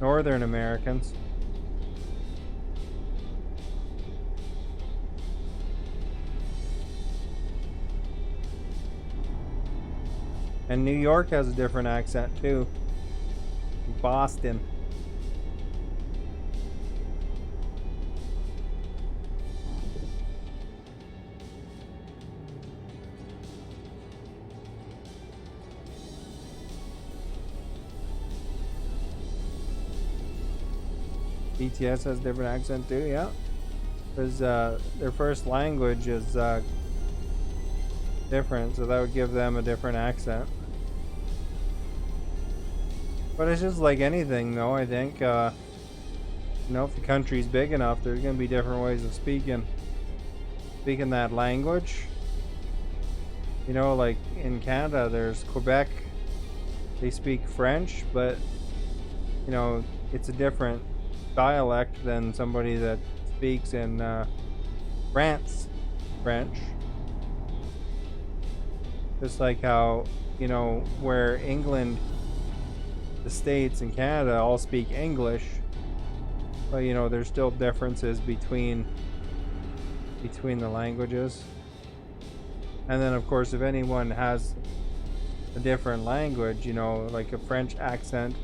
Americans. And New York has a different accent too. Boston. ETS has a different accent too, yeah. Because their first language is different, so that would give them a different accent. But it's just like anything, though. I think, you know, if the country's big enough, there's going to be different ways of speaking that language. You know, like in Canada, there's Quebec. They speak French, but, you know, it's a different dialect than somebody that speaks in France French. Just like how, you know, where England, the States, and Canada all speak English, but you know, there's still differences between the languages. And then of course, if anyone has a different language, you know, like a French accent,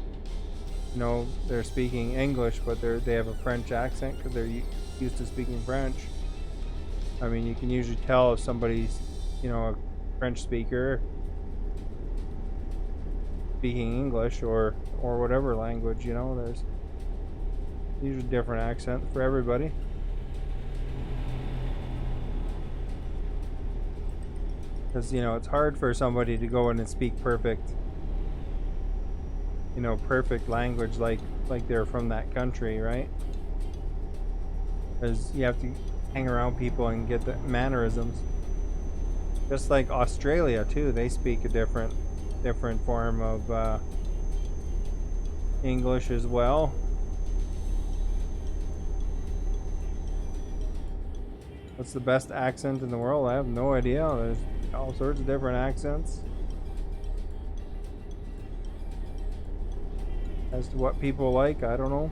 you know, they're speaking English, but they have a French accent because they're used to speaking French. I mean, you can usually tell if somebody's, you know, a French speaker speaking English or whatever language, you know. There's usually different accent for everybody. Because, you know, it's hard for somebody to go in and speak perfect, you know, perfect language like they're from that country, right? Because you have to hang around people and get the mannerisms. Just like Australia too, they speak a different form of English as well. What's the best accent in the world? I have no idea. There's all sorts of different accents. As to what people like, I don't know.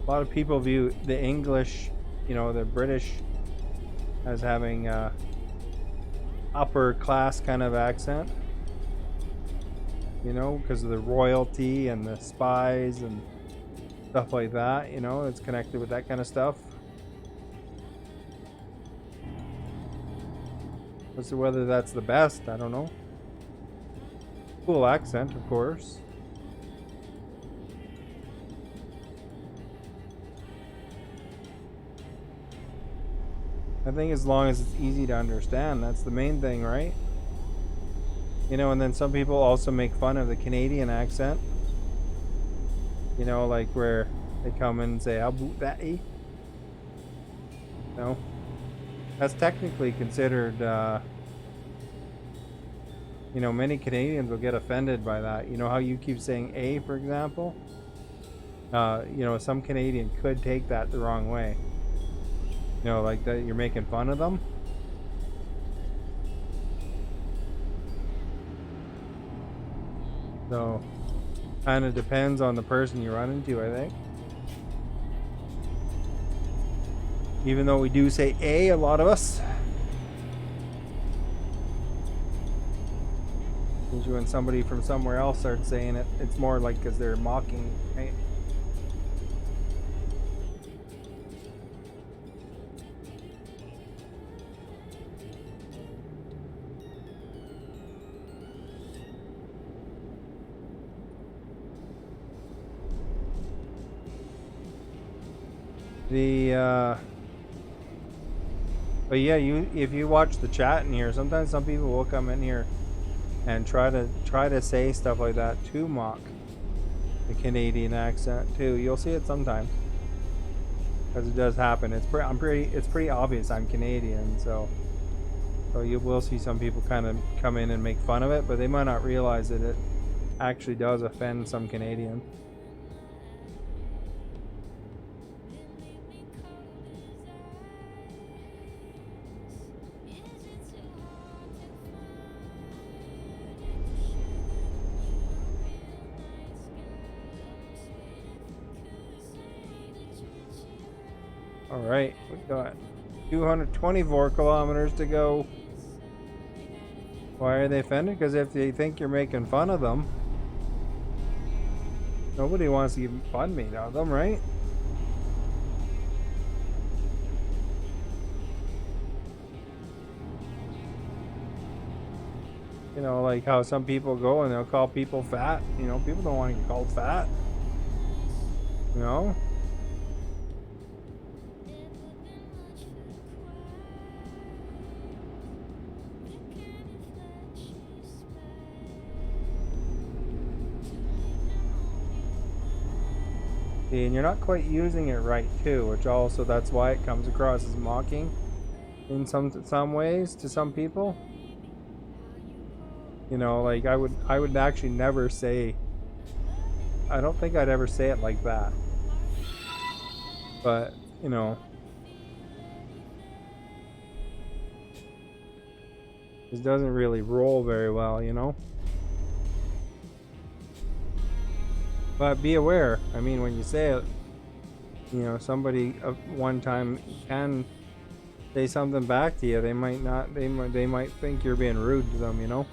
A lot of people view the English, you know, the British, as having a upper class kind of accent. You know, because of the royalty and the spies and stuff like that, you know, it's connected with that kind of stuff. As to whether that's the best, I don't know. Cool accent, of course. I think as long as it's easy to understand, that's the main thing, right? You know, and then some people also make fun of the Canadian accent. You know, like where they come in and say, "How about that, eh?" No. That's technically considered You know, many Canadians will get offended by that. You know how you keep saying A, for example? You know, some Canadian could take that the wrong way. You know, like that you're making fun of them. So, kind of depends on the person you run into, I think. Even though we do say A, a lot of us. Usually when somebody from somewhere else starts saying it, it's more like because they're mocking, right? But yeah, if you watch the chat in here, sometimes some people will come in here and try to say stuff like that to mock the Canadian accent too. You'll see it sometimes, because it does happen. It's pretty obvious I'm Canadian, so you will see some people kind of come in and make fun of it, but they might not realize that it actually does offend some Canadians. Alright, we've got 224 kilometers to go. Why are they offended? Because if they think you're making fun of them, nobody wants to give fun made of them, right? You know, like how some people go and they'll call people fat. You know, people don't want to get called fat. You know? And you're not quite using it right too, which also that's why it comes across as mocking in some ways to some people. You know, like I would actually never say, I don't think I'd ever say it like that. But, you know, it doesn't really roll very well, you know? But be aware. I mean, when you say it, you know, somebody one time can say something back to you. They might not. They might think you're being rude to them. You know.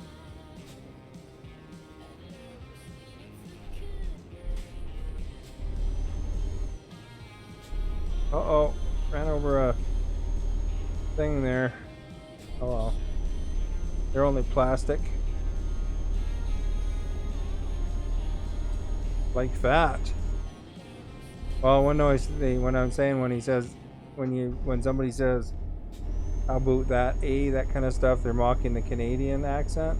Uh-oh, ran over a thing there. Oh well. They're only plastic. Like fat. Well, when I'm saying when somebody says how about that that kind of stuff, they're mocking the Canadian accent.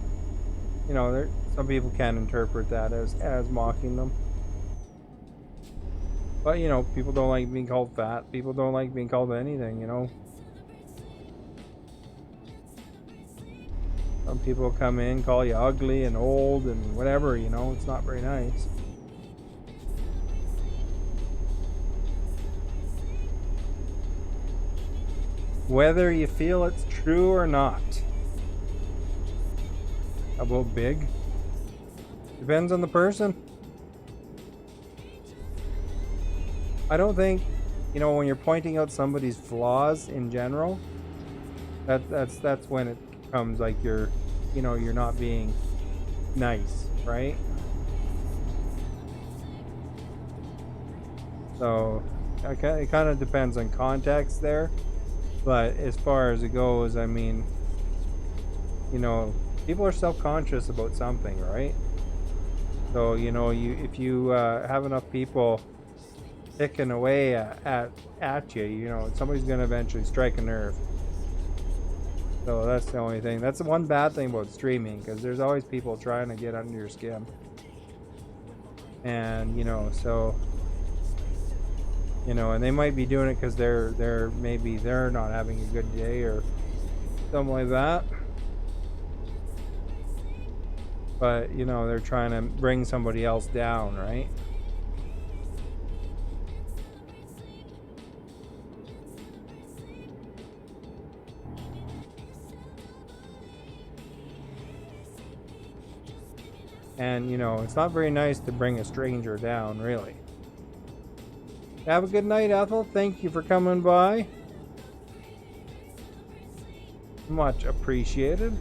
You know, some people can interpret that as mocking them. But you know, people don't like being called fat. People don't like being called anything. You know. Some people come in, call you ugly and old and whatever. You know, it's not very nice. Whether you feel it's true or not. How about big? Depends on the person. I don't think, you know, when you're pointing out somebody's flaws in general, that's when it becomes like you're not being nice, right? So it kind of depends on context there. But as far as it goes, I mean, you know, people are self-conscious about something, right? So, you know, if you have enough people picking away at you, you know, somebody's going to eventually strike a nerve. So that's the only thing. That's the one bad thing about streaming, because there's always people trying to get under your skin. And, you know, so... You know, and they might be doing it because maybe they're not having a good day or something like that. but you know, they're trying to bring somebody else down, right? And you know, it's not very nice to bring a stranger down, really. Have a good night, Ethel. Thank you for coming by. Much appreciated.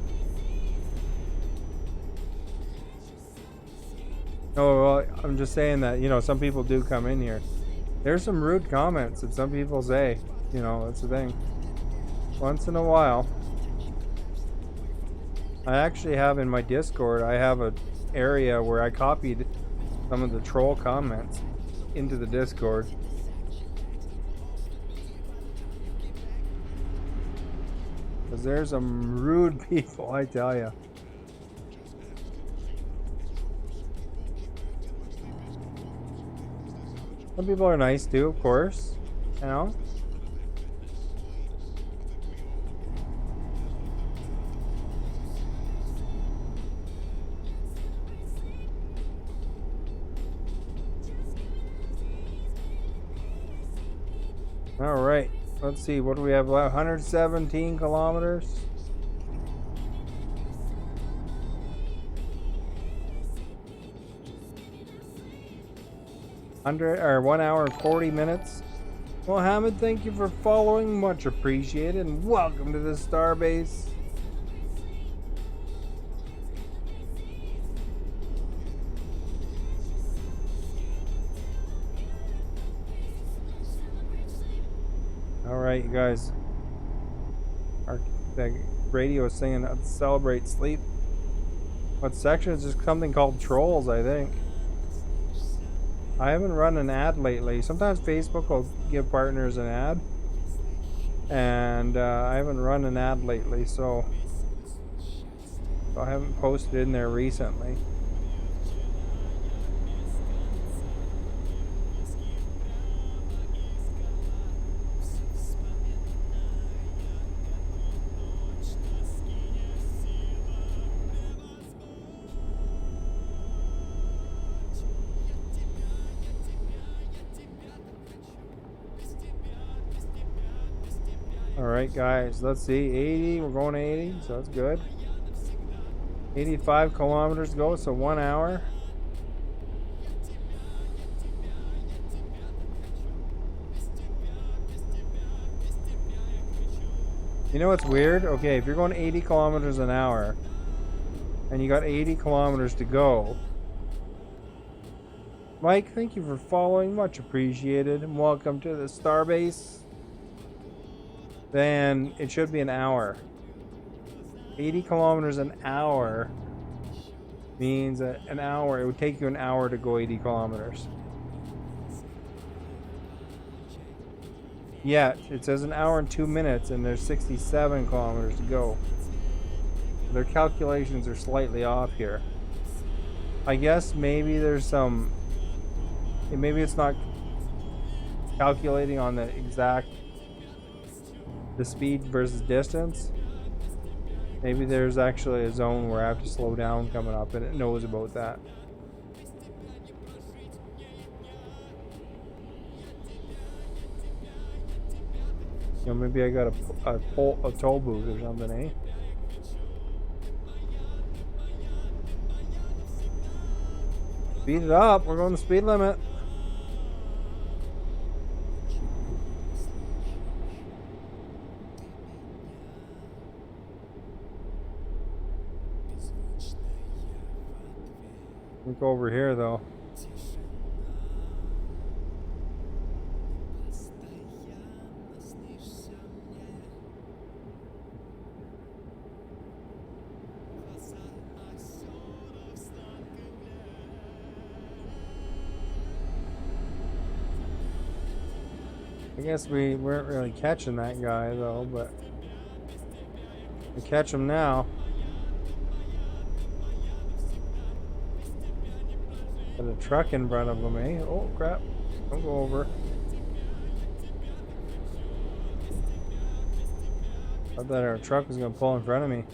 Oh, well, I'm just saying that, you know, some people do come in here. There's some rude comments that some people say. You know, that's the thing. Once in a while. I actually have in my Discord, I have an area where I copied some of the troll comments into the Discord. Because there's some rude people, I tell ya. Some people are nice too, of course. You know? Alright. Let's see, what do we have left? 117 kilometers. Or 1 hour and 40 minutes. Mohammed, thank you for following. Much appreciated. And welcome to the Starbase. Alright, you guys. The radio is singing Celebrate Sleep. What section is just something called Trolls, I think. I haven't run an ad lately. Sometimes Facebook will give partners an ad. And I haven't run an ad lately, so I haven't posted in there recently. Alright guys, let's see, 80, we're going to 80, so that's good. 85 kilometers to go, so 1 hour. You know what's weird? Okay, if you're going 80 kilometers an hour, and you got 80 kilometers to go. Mike, thank you for following, much appreciated, and welcome to the Starbase. Then it should be an hour. 80 kilometers an hour means that an hour, it would take you an hour to go 80 kilometers. Yeah, it says an hour and 2 minutes and there's 67 kilometers to go. Their calculations are slightly off here. I guess maybe there's some, maybe it's not calculating on the exact the speed versus distance. Maybe there's actually a zone where I have to slow down coming up and it knows about that. You know, maybe I got a toll booth or something, eh? Speed it up, we're going the speed limit. Look over here though. I guess we weren't really catching that guy though, but we catch him now. Got a truck in front of him, eh? Oh crap. Don't go over. Thought that our truck was gonna pull in front of me.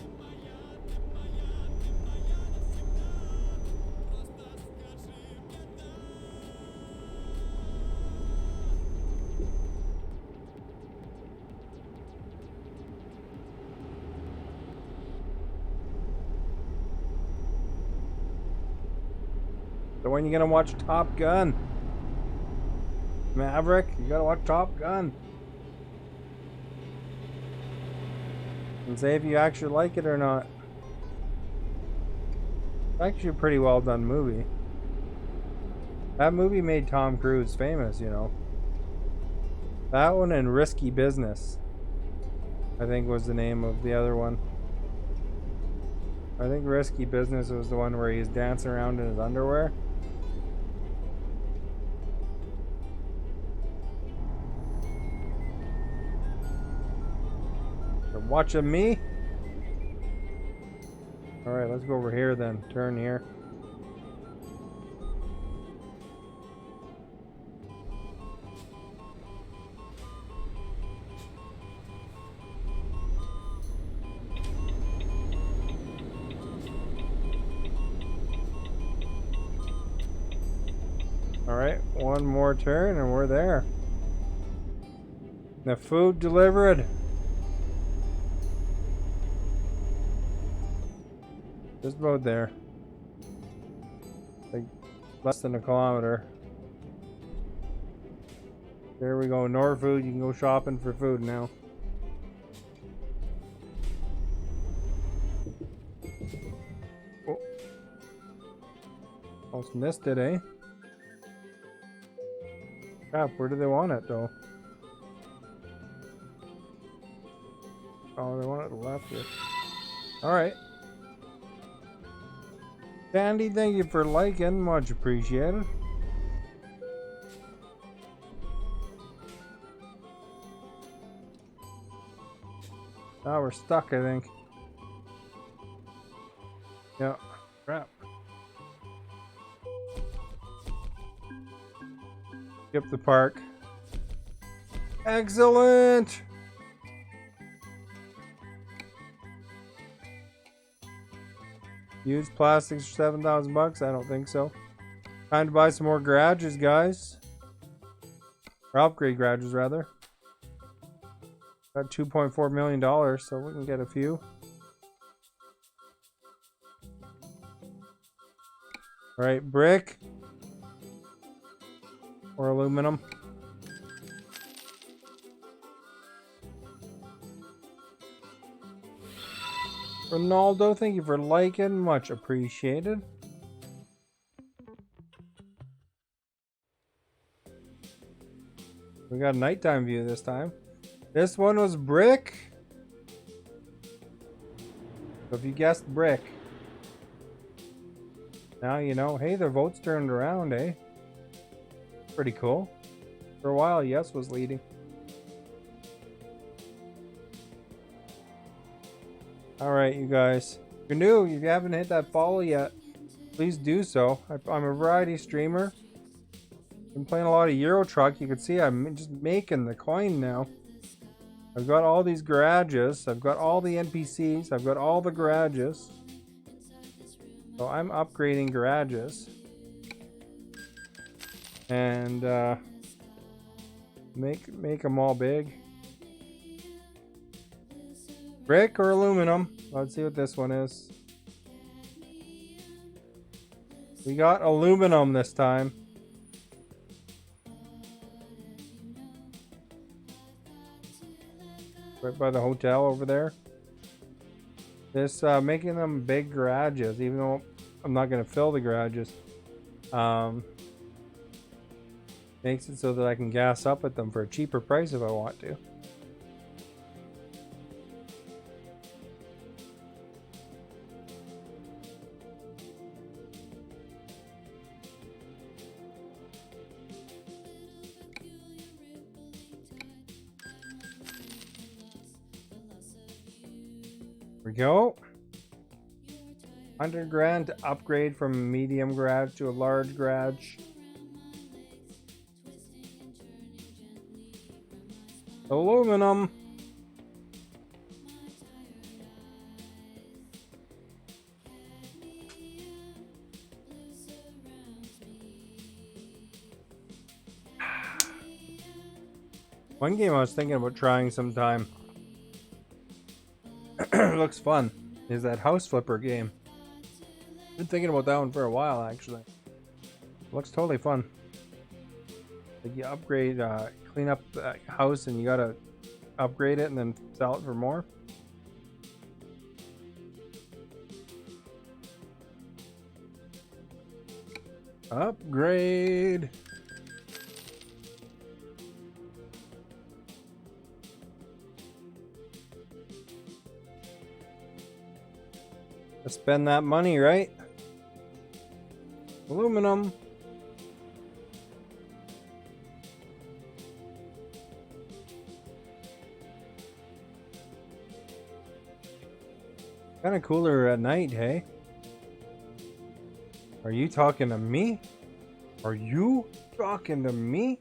So when you gonna watch Top Gun? Maverick, you gotta watch Top Gun. And say if you actually like it or not. It's actually a pretty well done movie. That movie made Tom Cruise famous, you know. That one and Risky Business, I think, was the name of the other one. I think Risky Business was the one where he's dancing around in his underwear. You're watching me? Alright, let's go over here then. Turn here. Alright, one more turn and we're there. The food delivered. Just about there. Like less than a kilometer. There we go, Norfood. You can go shopping for food now. Oh. Almost missed it, eh? Crap, where do they want it though? Oh, they want it to the left here. Alright. Candy, thank you for liking. Much appreciated. Now we're stuck, I think. Yeah. Crap. Skip the park. Excellent! Used plastics for 7,000 bucks? I don't think so. Time to buy some more garages, guys. Or upgrade garages, rather. Got $2.4 million, so we can get a few. Alright, brick. Or aluminum. Ronaldo, thank you for liking. Much appreciated. We got a nighttime view this time. This one was brick. So if you guessed brick, now you know. Hey, their votes turned around, eh? Pretty cool. For a while, yes was leading. Alright, you guys. If you're new, if you haven't hit that follow yet, please do so. I'm a variety streamer. Been playing a lot of Euro Truck. You can see I'm just making the coin now. I've got all these garages. I've got all the NPCs. I've got all the garages. So I'm upgrading garages. And make them all big. Brick or aluminum? Let's see what this one is. We got aluminum this time. Right by the hotel over there. This making them big garages, even though I'm not going to fill the garages. Makes it so that I can gas up at them for a cheaper price if I want to. We go. 100 grand to upgrade from a medium garage to a large garage. Aluminum. One game I was thinking about trying sometime. Looks fun. Is that House Flipper game. Been thinking about that one for a while, actually. Looks totally fun. Like you upgrade, clean up the house, and you gotta upgrade it and then sell it for more. Upgrade. Let's spend that money, right? Aluminum. Kind of cooler at night, hey? Are you talking to me? Are you talking to me? You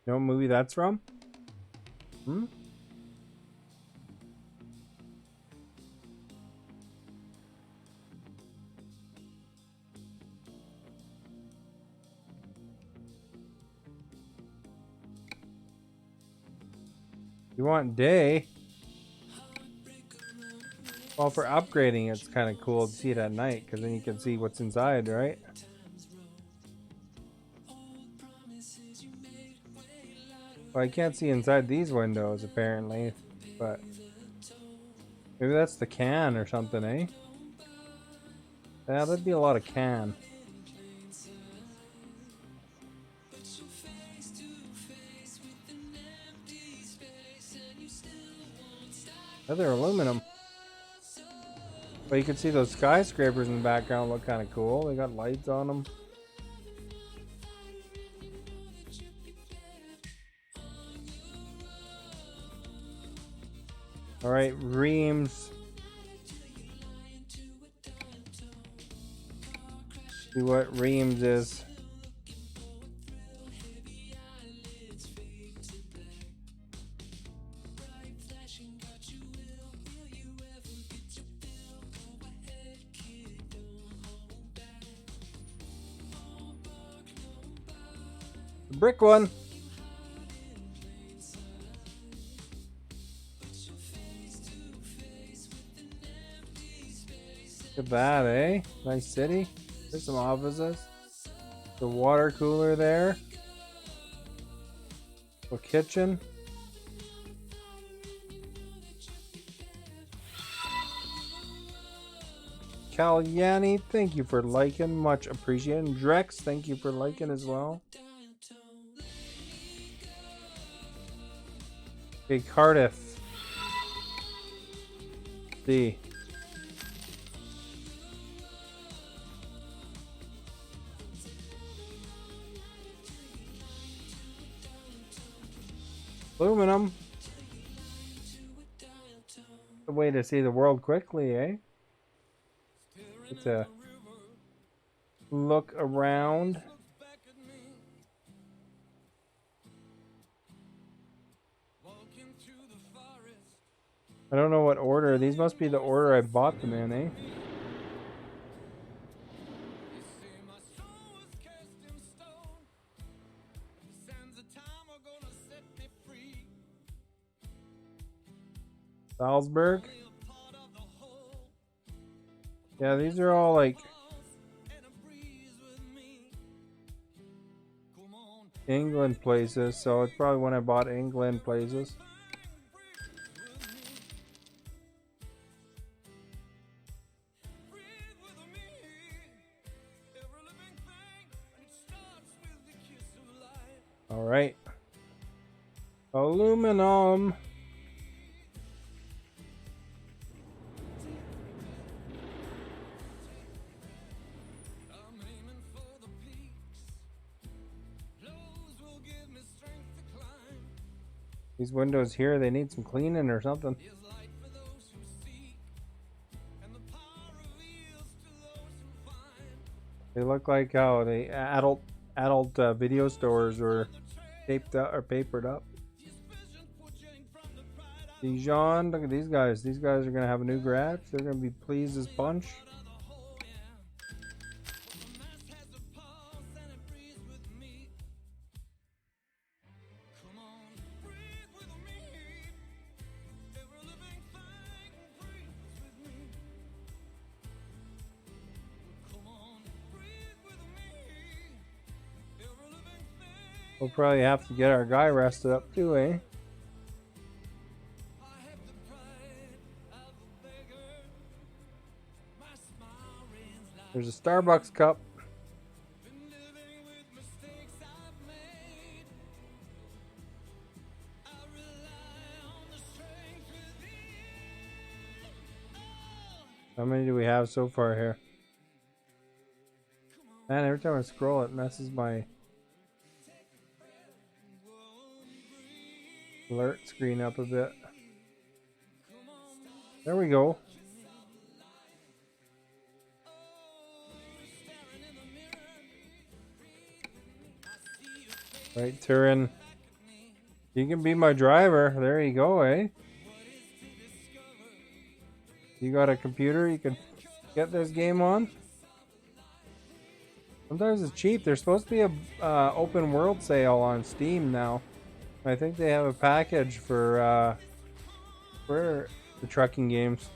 know what movie that's from? Hmm? You want day? Well, for upgrading, it's kind of cool to see it at night, because then you can see what's inside, right? Well, I can't see inside these windows, apparently, but maybe that's the can or something, eh? Yeah, that'd be a lot of can. Oh, they're aluminum. But you can see those skyscrapers in the background look kind of cool. They got lights on them. All right, Reams. See what Reams is. The brick one. Look at that, eh? Nice city. There's some offices. The water cooler there. A kitchen. Kalyani, thank you for liking. Much appreciated. Drex, thank you for liking as well. Okay, Cardiff. D. Aluminum. The way to see the world quickly, eh? It's a look around. I don't know what order. These must be the order I bought them in, eh? Salzburg. Yeah, these are all like England places, so it's probably when I bought England places. All right. Aluminum. These windows here, they need some cleaning or something. They look like how the adult video stores were taped up or papered up. Dijon, look at these guys. These guys are gonna have a new garage. They're gonna be pleased as punch. We'll probably have to get our guy rested up too, eh? There's a Starbucks cup. How many do we have so far here? Man, every time I scroll it messes my alert screen up a bit. There we go. Right, Turin. You can be my driver. There you go, eh? You got a computer you can get this game on? Sometimes it's cheap. There's supposed to be a open world sale on Steam now. I think they have a package for the trucking games.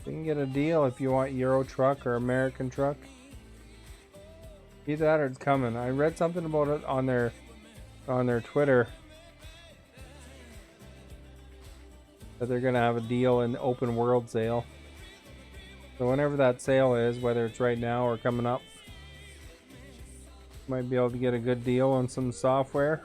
You can get a deal if you want Euro Truck or American Truck. Either that or it's coming. I read something about it on their Twitter that they're gonna have a deal in the open world sale. So whenever that sale is, whether it's right now or coming up, might be able to get a good deal on some software.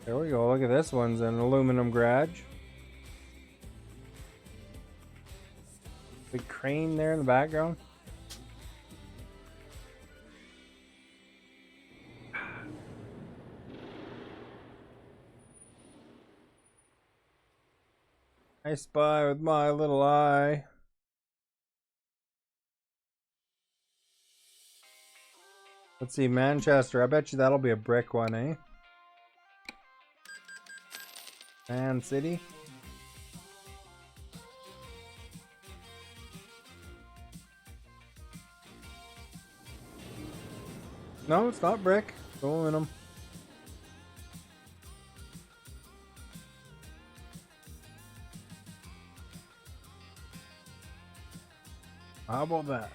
There we go. Look at this one's an aluminum garage. Big crane there in the background. I spy with my little eye. Let's see, Manchester. I bet you that'll be a brick one, eh? Man City. No, it's not brick. It's aluminum. How about that?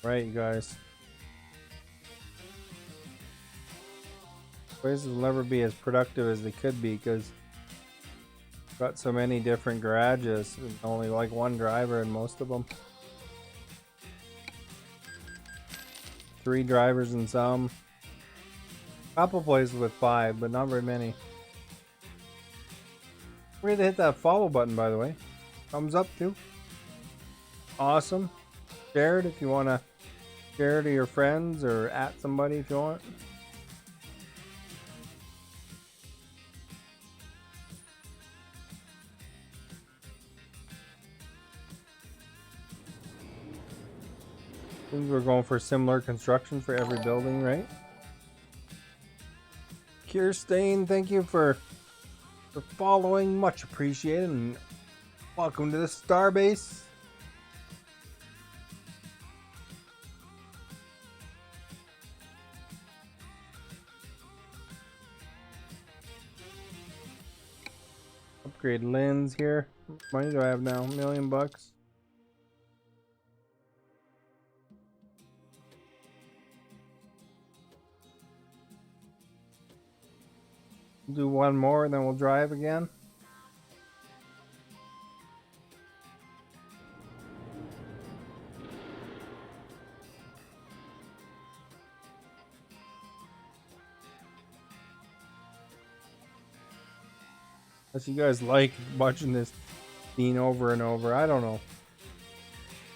Right, you guys. Places will never be as productive as they could be because got so many different garages and only like one driver in most of them. 3 drivers in some. Couple places with 5, but not very many. Where to hit that follow button, by the way. Thumbs up too. Awesome. Share it if you want to share it to your friends or at somebody if you want. We're going for similar construction for every building, right? Kirstein, thank you for following, much appreciated, and welcome to the Starbase. Upgrade lens here. How much money do I have now? $1 million bucks. Do one more and then we'll drive again. Unless you guys like watching this scene over and over. I don't know.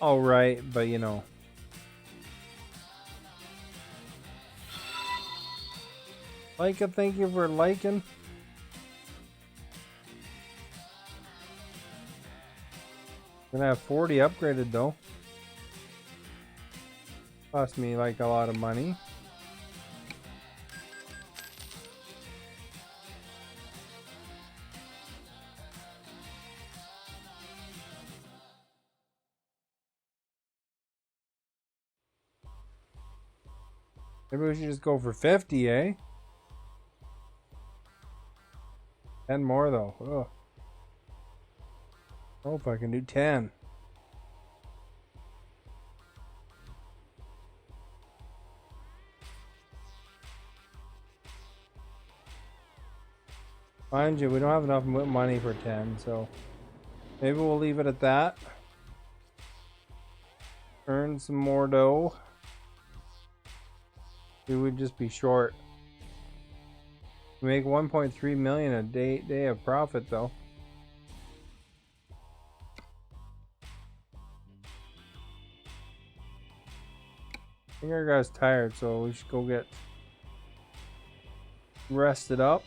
Alright, but you know. Like it, thank you for liking. Gonna have 40 upgraded though. Cost me like a lot of money. Maybe we should just go for 50, eh? 10 more though. Ugh. Oh, if I can do 10. Mind you, we don't have enough money for 10, so maybe we'll leave it at that. Earn some more dough. We would just be short. We make 1.3 million a day of profit though. I think our guy's tired, so we should go get rested up.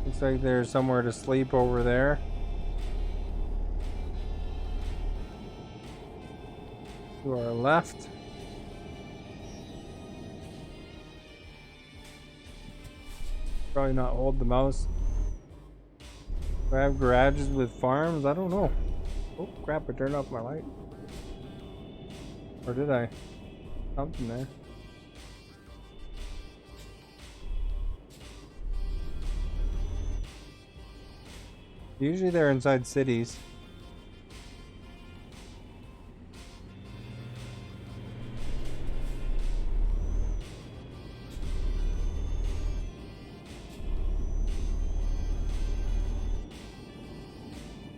Looks like there's somewhere to sleep over there. To our left. Probably not hold the mouse. Do I have garages with farms? I don't know. Oh crap, I turned off my light. Or did I? Something there. Usually they're inside cities.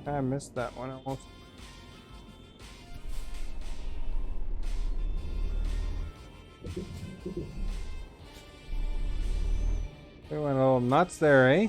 I missed that one almost. We went a little nuts there, eh?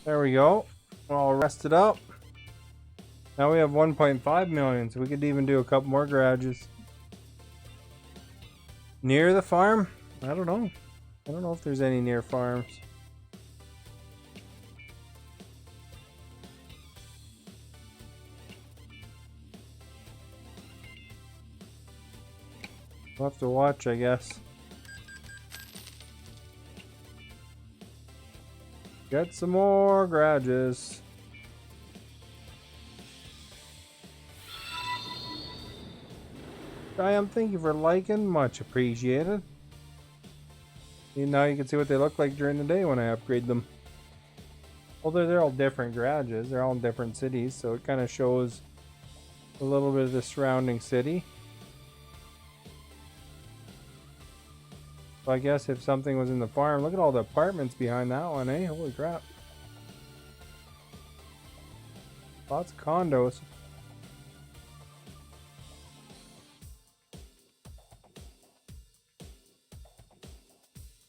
There we go. All rested up. Now we have 1.5 million, so we could even do a couple more garages. Near the farm? I don't know. I don't know if there's any near farms. We'll have to watch, I guess. Get some more garages. Diam, thank you for liking. Much appreciated. Now you can see what they look like during the day when I upgrade them. Although they're all different garages. They're all in different cities, so it kind of shows a little bit of the surrounding city. So I guess if something was in the farm, look at all the apartments behind that one, eh? Holy crap. Lots of condos.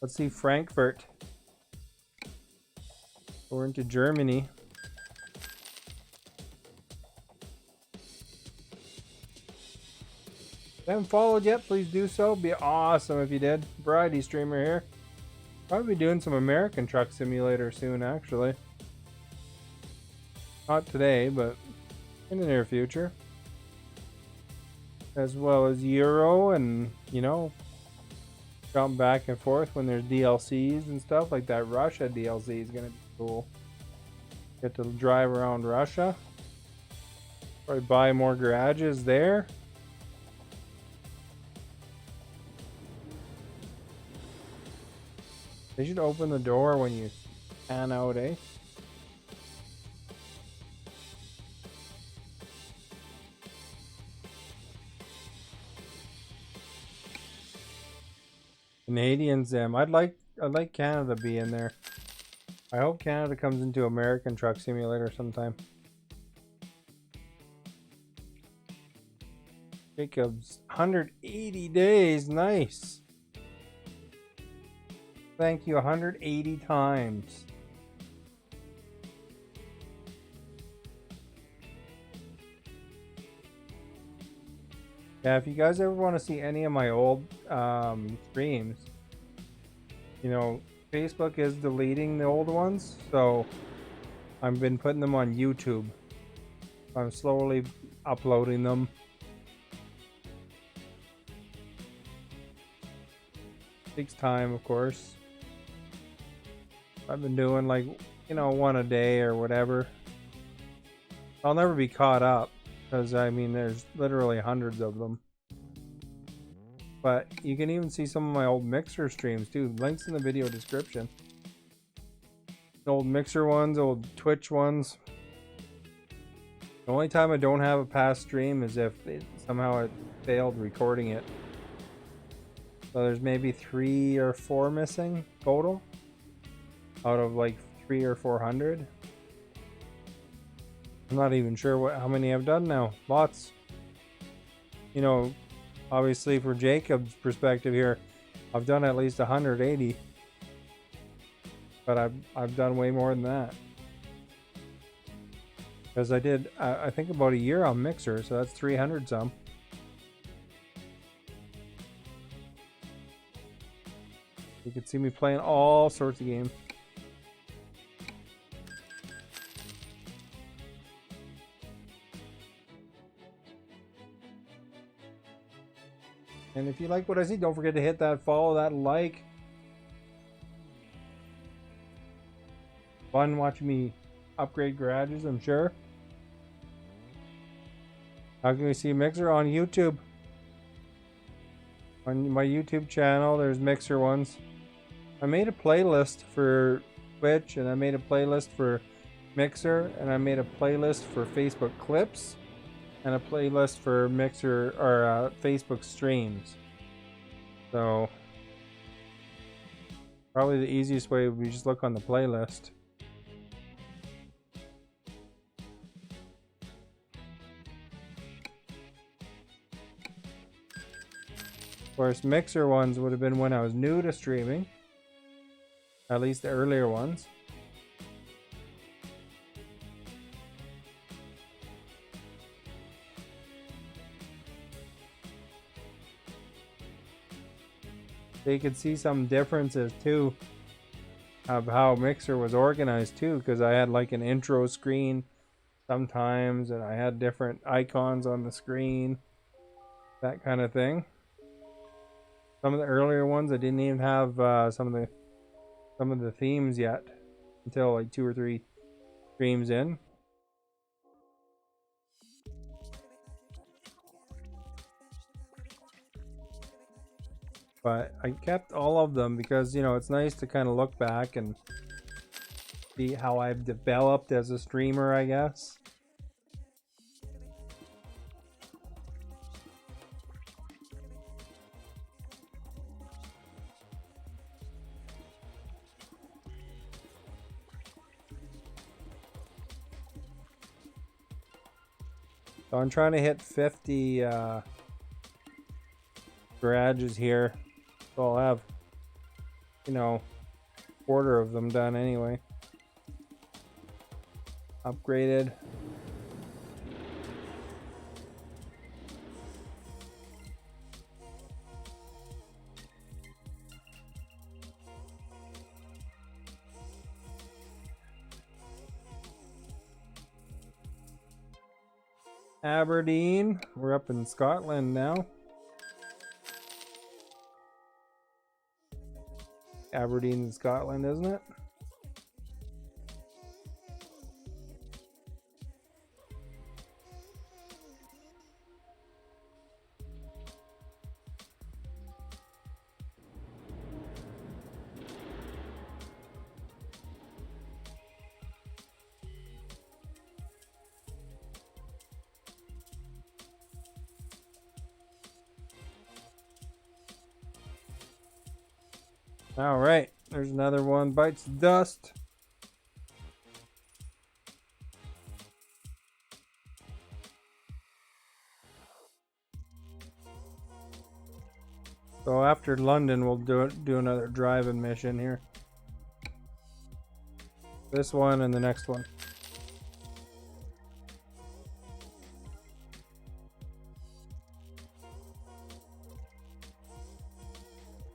Let's see Frankfurt. We're into Germany. If you haven't followed yet, please do so. Be awesome if you did. Variety streamer here. Probably be doing some American Truck Simulator soon, actually. Not today, but in the near future. As well as Euro and, you know, jump back and forth when there's DLCs and stuff. Like that Russia DLC is going to be cool. Get to drive around Russia. Probably buy more garages there. They should open the door when you pan out, eh? Canadian Sim. I'd like Canada to be in there. I hope Canada comes into American Truck Simulator sometime. Jacob's 180 days. Nice. Thank you 180 times. Yeah, if you guys ever want to see any of my old streams, you know, Facebook is deleting the old ones, so I've been putting them on YouTube. I'm slowly uploading them. Takes time, of course. I've been doing like, you know, one a day or whatever. I'll never be caught up because I mean there's literally hundreds of them. But you can even see some of my old Mixer streams too. Links in the video description. Old Mixer ones, old Twitch ones. The only time I don't have a past stream is if somehow it failed recording it. So there's maybe 3 or 4 missing total out of like 300 or 400. I'm not even sure how many I've done now. Lots. You know, obviously for Jacob's perspective here, I've done at least 180. But I've done way more than that. Because I did, I think about a year on Mixer, so that's 300 some. You can see me playing all sorts of games. And if you like what I see, don't forget to hit that follow, that like. Fun watching me upgrade garages, I'm sure. How can we see Mixer? On YouTube? On my YouTube channel, there's Mixer ones. I made a playlist for Twitch, and I made a playlist for Mixer, and I made a playlist for Facebook clips, and a playlist for Mixer or Facebook streams. So probably the easiest way would be just look on the playlist. Of course, Mixer ones would have been when I was new to streaming. At least the earlier ones. So you could see some differences too of how Mixer was organized too, because I had like an intro screen sometimes, and I had different icons on the screen, that kind of thing. Some of the earlier ones I didn't even have some of the themes yet until like 2 or 3 streams in. But I kept all of them because, you know, it's nice to kind of look back and see how I've developed as a streamer, I guess. So I'm trying to hit 50 garages here. So I'll have, you know, a quarter of them done anyway. Upgraded. Aberdeen. We're up in Scotland now. Aberdeen in Scotland, isn't it? All right, there's another one. Bites dust. So after London, we'll do another driving mission here. This one and the next one.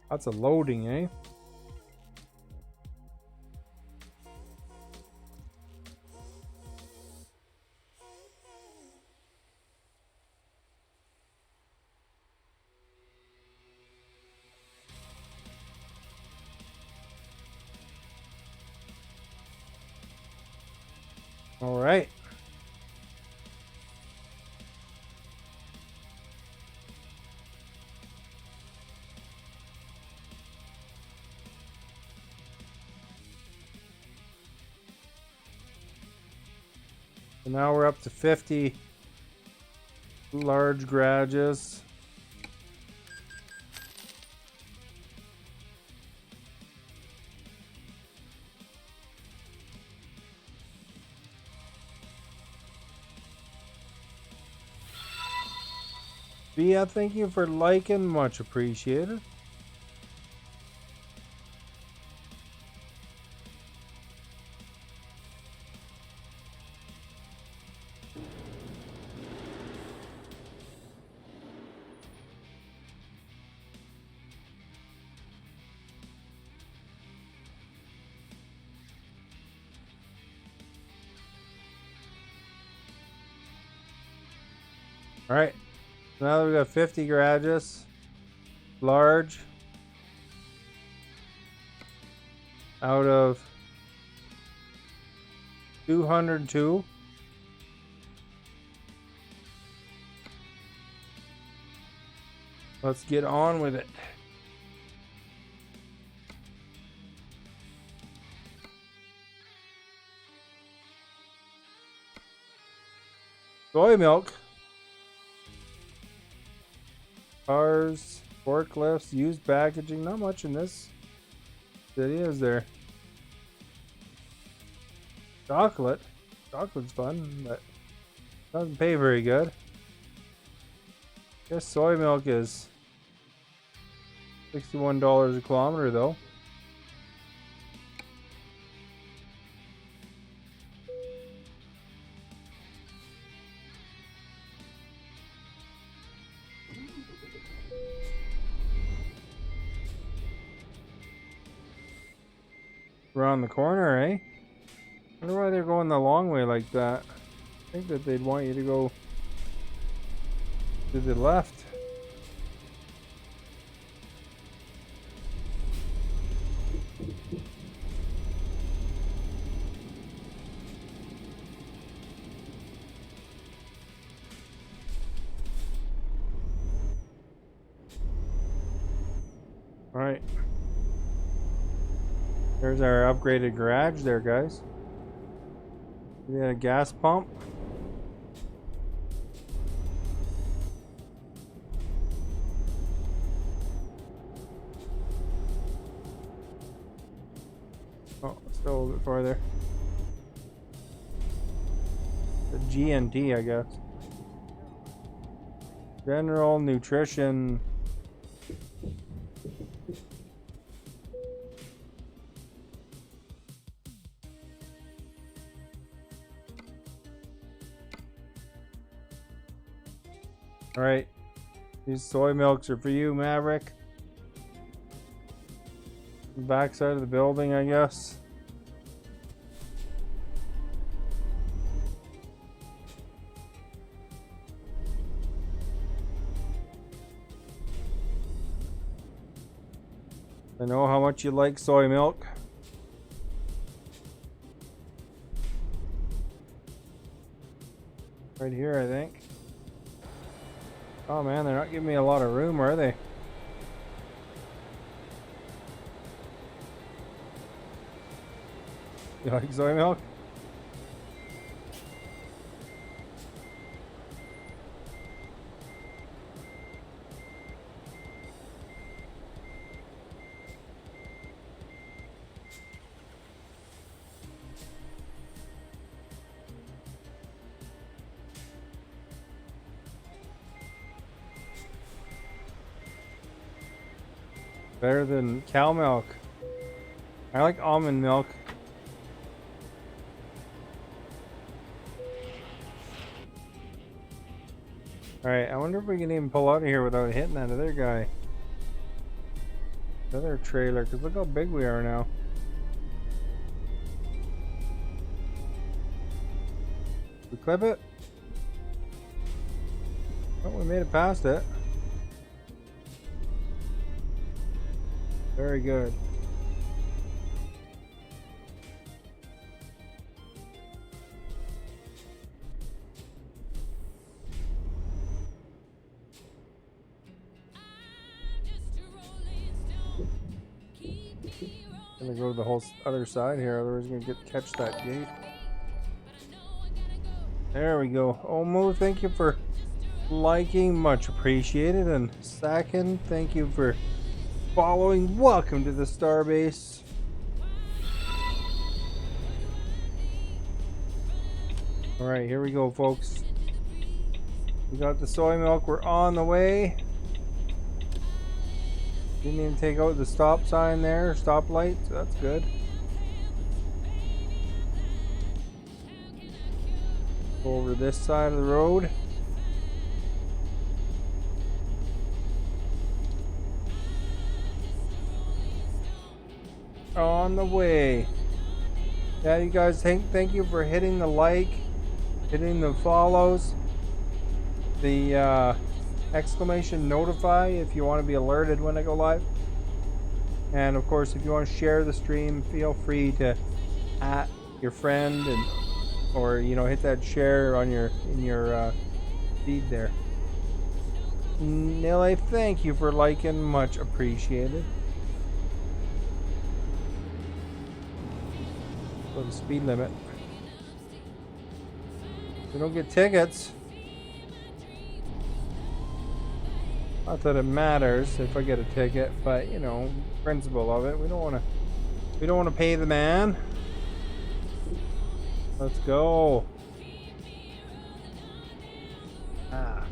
Lots of loading, eh? All right. So now we're up to 50 large garages. Bia, thank you for liking. Much appreciated. All right. Now that we got 50 garages, large, out of 202. Let's get on with it. Soy milk. Cars, forklifts, used packaging. Not much in this city, is there? Chocolate. Chocolate's fun, but doesn't pay very good. Guess soy milk is $61 a kilometer, though. Around the corner, eh? I wonder why they're going the long way like that. I think that they'd want you to go to the left. All right. There's our upgraded garage there, guys. We got a gas pump. Oh, still a little bit farther. The GNT, I guess. General nutrition. All right, these soy milks are for you, Maverick. Back side of the building, I guess. I know how much you like soy milk. Right here, I think. Oh man, they're not giving me a lot of room, are they? You like soy milk? Better than cow milk. I like almond milk. Alright, I wonder if we can even pull out of here without hitting that other guy. The other trailer, because look how big we are now. We clip it? Oh, we made it past it. Very good. Gonna go to the whole other side here, otherwise we're gonna catch that gate. There we go. Omo, thank you for liking, much appreciated. And second, thank you for following. Welcome to the Starbase. Alright, here we go, folks. We got the soy milk, we're on the way. Didn't even take out the stop sign there, stop light, so that's good. Go over this side of the road. On the way. Yeah, you guys, thank you for hitting the like, hitting the follows, the exclamation notify if you want to be alerted when I go live. And of course, if you want to share the stream, feel free to at your friend and or hit that share on your feed there. Nile, thank you for liking, much appreciated. For the speed limit. We don't get tickets. Not that it matters if I get a ticket, but principle of it. We don't want to pay the man. Let's go. Want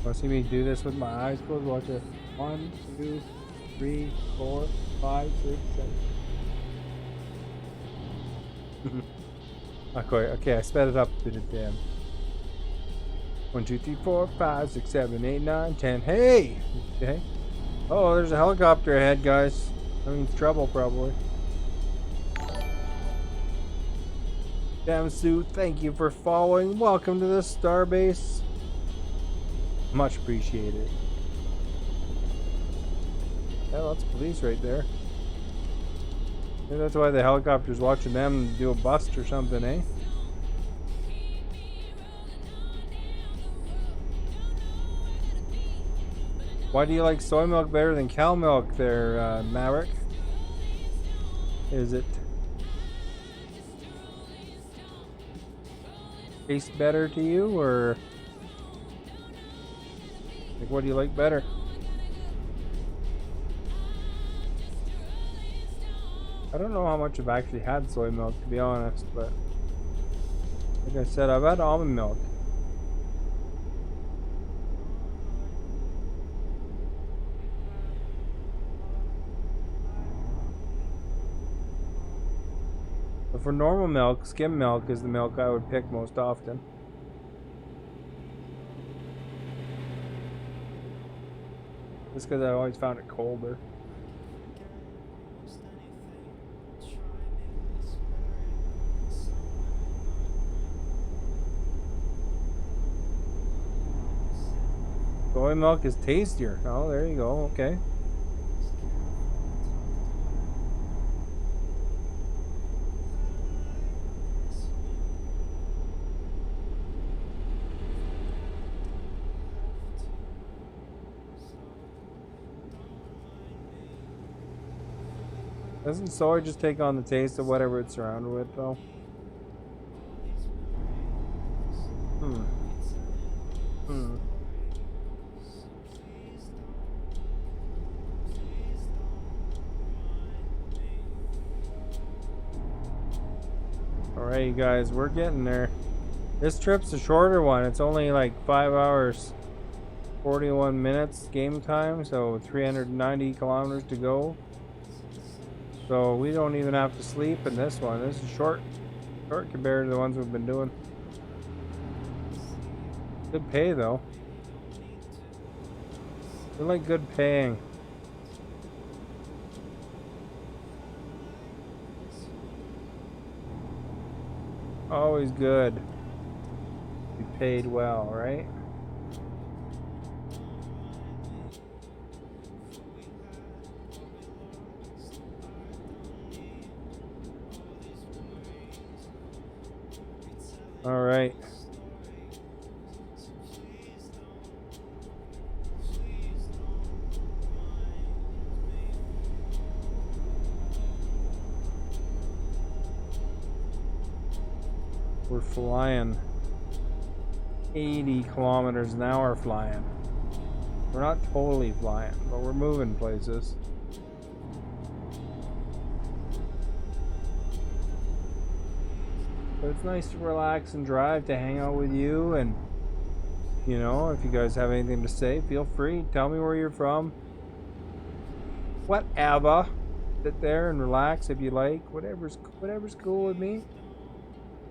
to see me do this with my eyes closed? Watch it. 1, 2, 3, 4, 5, 6, 7. Okay, I sped it up to the damn. 1, 2, 3, 4, 5, 6, 7, 8, 9, 10. Hey! Okay. Oh, there's a helicopter ahead, guys. That means trouble, probably. Damsu, thank you for following. Welcome to the Starbase. Much appreciated. Yeah, lots of police right there. Maybe that's why the helicopter's watching them do a bust or something, eh? Why do you like soy milk better than cow milk there, Maverick? Is it taste better to you, or like what do you like better? I don't know how much I've actually had soy milk, to be honest, but like I said, I've had almond milk. But for normal milk, skim milk is the milk I would pick most often. Just because I always found it colder. Soy milk is tastier. Oh, there you go. Okay. Doesn't soy just take on the taste of whatever it's surrounded with, though? Alright, you guys, we're getting there. This trip's a shorter one. It's only like 5 hours. 41 minutes game time, so 390 kilometers to go. So we don't even have to sleep in this one. This is short compared to the ones we've been doing. Good pay though. We like good paying. Always good. Be paid well, right? All right. We're flying 80 kilometers an hour flying. We're not totally flying, but we're moving places. But it's nice to relax and drive, to hang out with you, and you know, if you guys have anything to say, feel free. Tell me where you're from. Whatever. Sit there and relax if you like. Whatever's cool with me.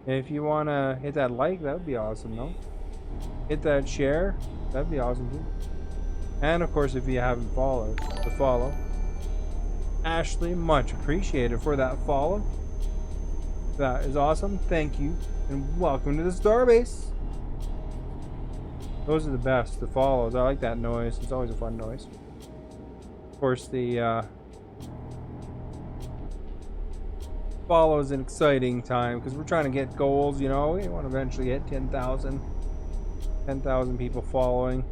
And if you want to hit that like, that would be awesome, though. Hit that share. That'd be awesome, too. And, of course, if you haven't followed, to follow. Ashley, much appreciated for that follow. That is awesome. Thank you. And welcome to the Starbase. Those are the best, the follows. I like that noise. It's always a fun noise. Of course, the follow is an exciting time because we're trying to get goals, you know. We want to eventually hit 10,000 people following.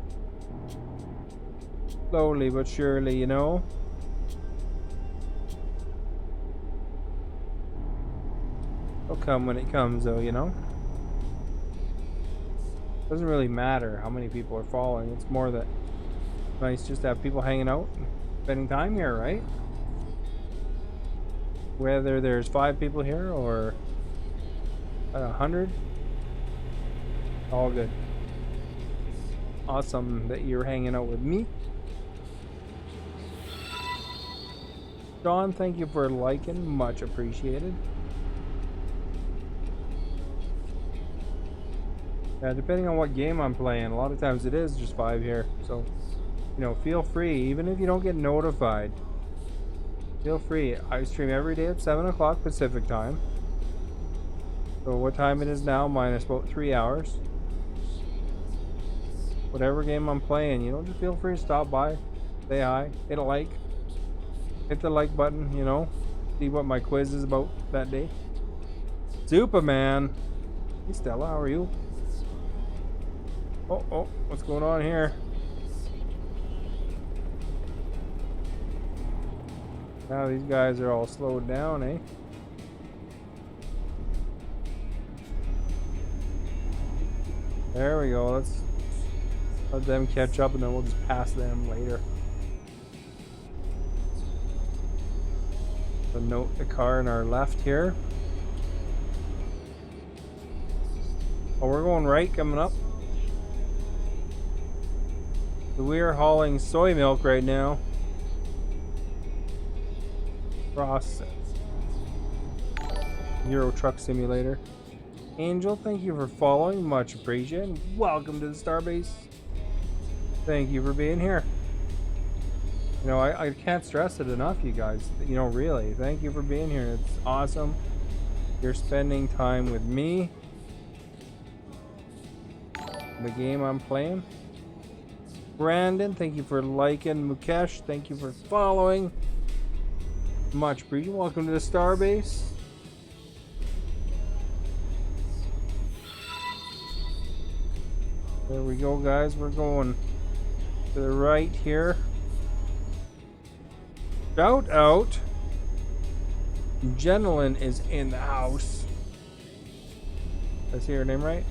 Slowly but surely, you know. It'll come when it comes, though, you know. Doesn't really matter how many people are following. It's more that nice just to have people hanging out and spending time here, right? Whether there's 5 people here or 100, all good. Awesome that you're hanging out with me. John, thank you for liking, much appreciated. Depending on what game I'm playing, a lot of times it is just 5 here. So, you know, feel free, even if you don't get notified, feel free. I stream every day at 7 o'clock Pacific time. So what time it is now, minus about 3 hours. Whatever game I'm playing, you know, just feel free to stop by, say hi, hit a like, hit the like button, you know, see what my quiz is about that day. Superman. Hey Stella, how are you? Oh, what's going on here? Now these guys are all slowed down, eh? There we go. Let's let them catch up and then we'll just pass them later. So note the car in our left here. Oh, we're going right coming up. So we are hauling soy milk right now. Process. Euro Truck Simulator. Angel, thank you for following. Much appreciated. Welcome to the Starbase. Thank you for being here. You know, I can't stress it enough, you guys. You know, really. Thank you for being here. It's awesome. You're spending time with me. The game I'm playing. Brandon, thank you for liking. Mukesh, thank you for following. Much appreciated. Welcome to the Starbase. There we go, guys. We're going to the right here. Shout out. Jenilyn is in the house. Did I say her name right?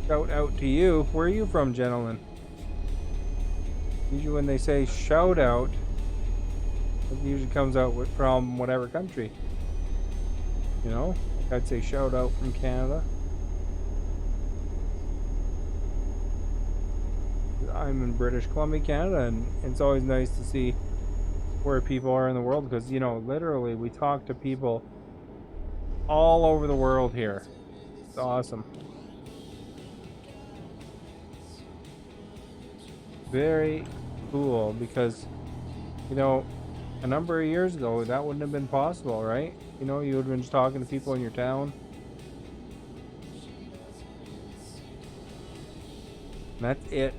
Shout out to you. Where are you from, Jenilyn? Usually when they say shout out, it usually comes out from whatever country. You know? Like I'd say shout out from Canada. I'm in British Columbia, Canada, and it's always nice to see where people are in the world because, you know, literally we talk to people all over the world here. It's awesome. Very cool because, you know, a number of years ago that wouldn't have been possible, right? You know, you would have been just talking to people in your town. And that's it.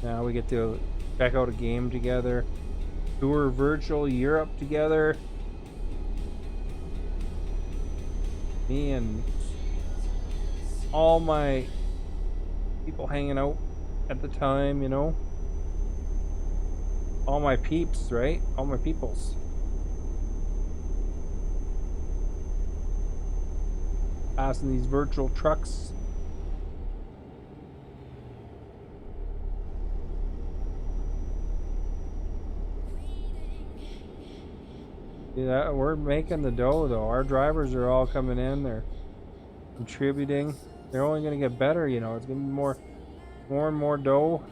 Now we get to check out a game together, tour virtual Europe together. Me and all my people hanging out at the time, you know. All my peeps, right? All my peoples. Passing these virtual trucks. Yeah, we're making the dough though. Our drivers are all coming in. They're contributing. They're only going to get better, you know. It's going to be more and more dough.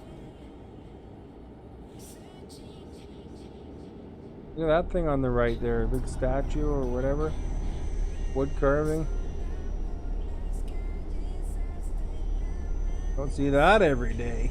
Look at that thing on the right there, a big statue or whatever. Wood carving. Don't see that every day.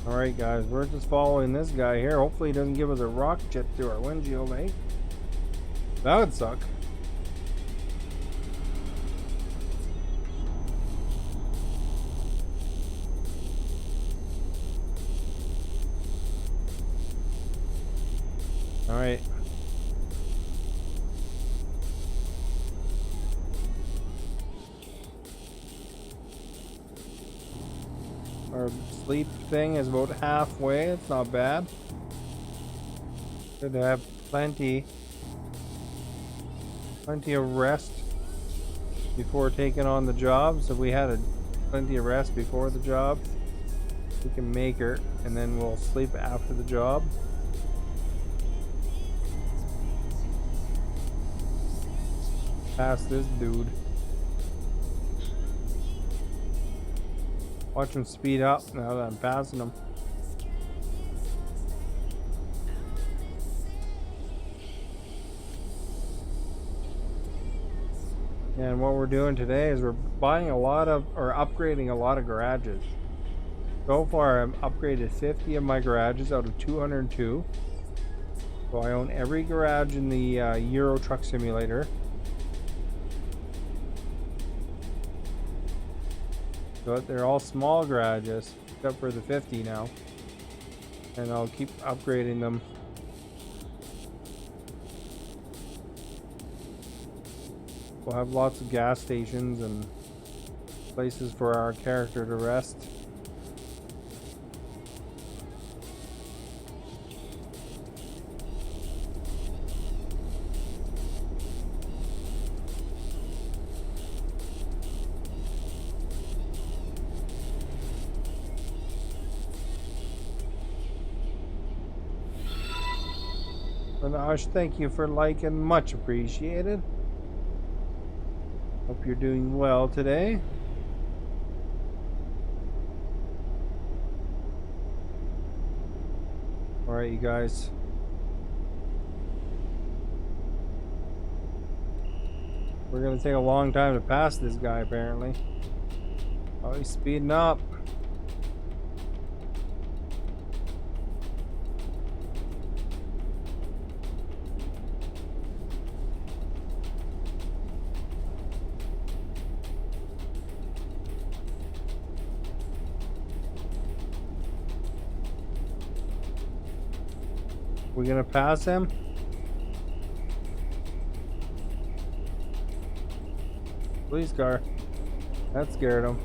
Alright guys, we're just following this guy here. Hopefully he doesn't give us a rock jet through our windshield, eh? That would suck. Alright. Our sleep thing is about halfway. It's not bad. Good to have plenty of rest before taking on the job. So if we had plenty of rest before the job, we can make her, and then we'll sleep after the job. Past this dude. Watch him speed up now that I'm passing him. And what we're doing today is we're buying a lot of, or upgrading a lot of garages. So far I've upgraded 50 of my garages out of 202. So I own every garage in the Euro Truck Simulator. But they're all small garages, except for the 50 now. And I'll keep upgrading them. We'll have lots of gas stations and places for our character to rest. Ash, thank you for liking, much appreciated. Hope you're doing well today. Alright, you guys. We're gonna take a long time to pass this guy, apparently. Oh, he's speeding up. We gonna pass him? Police car. That scared him.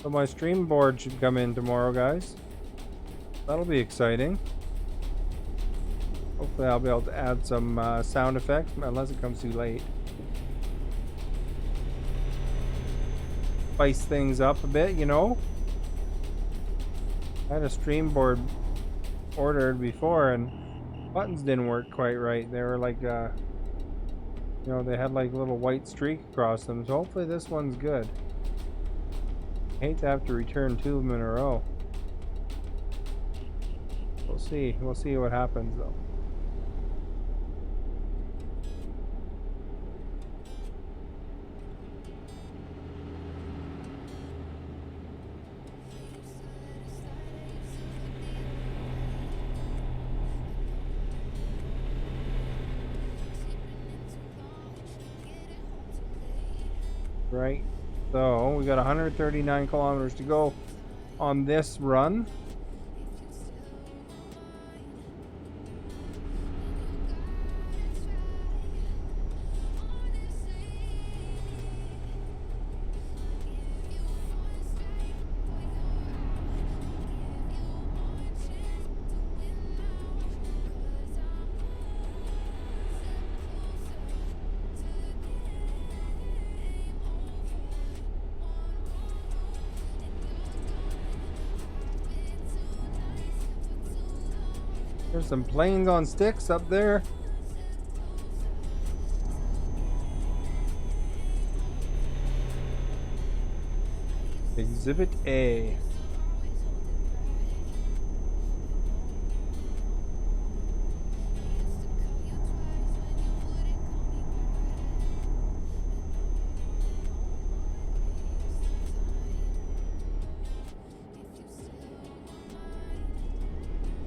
So my stream board should come in tomorrow, guys. That'll be exciting. Hopefully I'll be able to add some sound effects, unless it comes too late. Spice things up a bit, you know? I had a stream board ordered before and buttons didn't work quite right. They were like, you know, they had like a little white streak across them. So hopefully this one's good. I hate to have to return 2 of them in a row. We'll see. We'll see what happens though. Right, so we got 139 kilometers to go on this run. There's some planes on sticks up there. Exhibit A.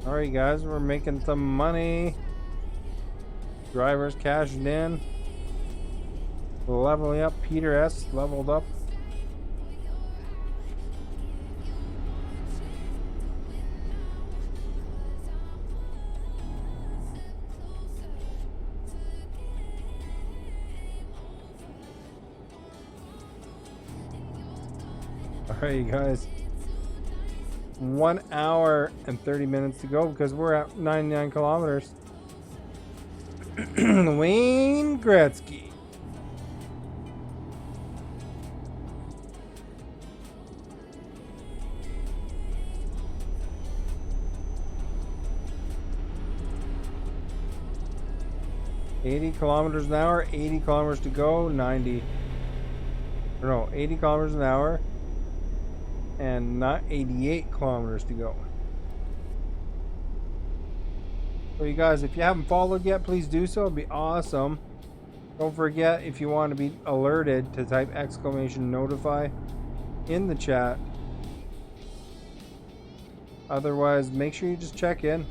Alright guys, we're making some money. Drivers cashing in. Leveling up. Peter S. leveled up. Alright guys. 1 hour and 30 minutes to go because we're at 99 kilometers. Wayne Gretzky. $80 an hour, 80 kilometers to go, 90. Or no, 80 kilometers an hour and not 88 kilometers to go. So you guys, if you haven't followed yet, please do so. It'd be awesome. Don't forget, if you want to be alerted, to type !notify in the chat. Otherwise, make sure you just check in,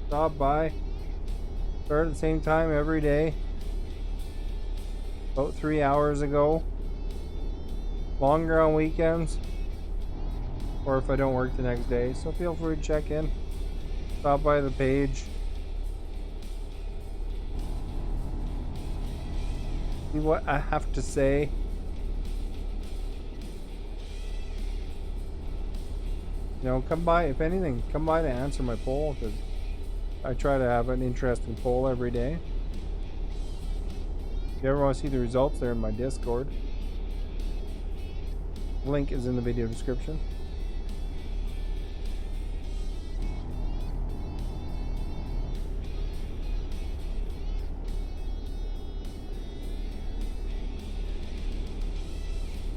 stop by. Start at the same time every day. About 3 hours ago. Longer on weekends. Or if I don't work the next day. So feel free to check in. Stop by the page. See what I have to say. You know, come by, if anything, come by to answer my poll, because I try to have an interesting poll every day. If you ever want to see the results, they're in my Discord. Link is in the video description.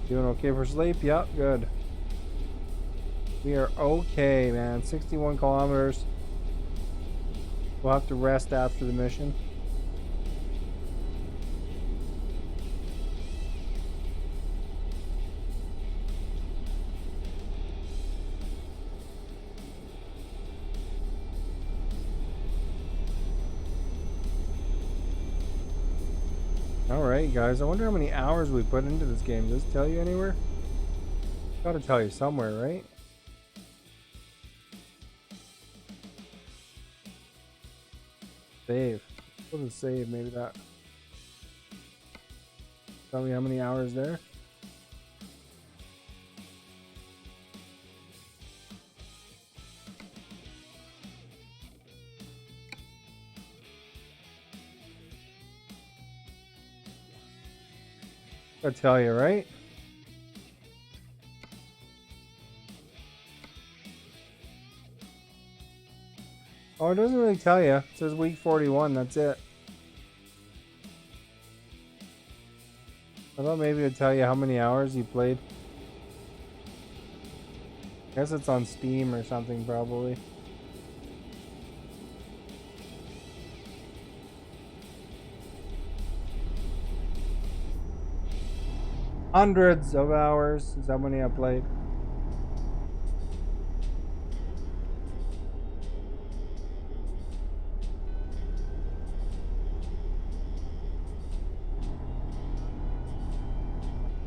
Doing okay for sleep? Yep, good. We are okay, man. 61 kilometers. We'll have to rest after the mission. Alright guys, I wonder how many hours we put into this game. Does it tell you anywhere? Gotta tell you somewhere, right? Save. What is save? Maybe that. Tell me how many hours there. I tell you, right? Oh, it doesn't really tell you. It says week 41, that's it. I thought maybe it'd tell you how many hours you played. I guess it's on Steam or something, probably. Hundreds of hours is how many I played.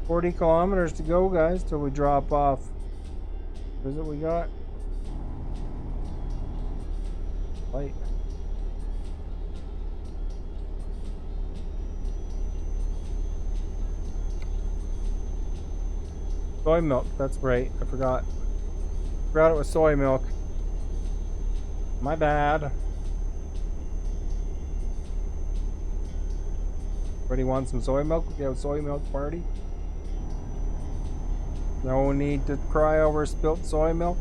$40 kilometers to go, guys, till we drop off. What is it we got? Light. Soy milk, that's right. I forgot. Forgot it was soy milk. My bad. Everybody want some soy milk? We have a soy milk party. No need to cry over spilt soy milk.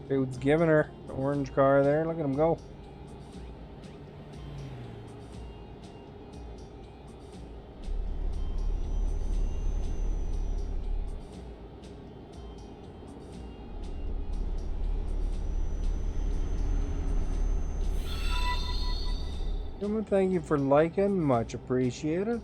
Dude's giving her the orange car there. Look at him go. Gentlemen, thank you for liking. Much appreciated.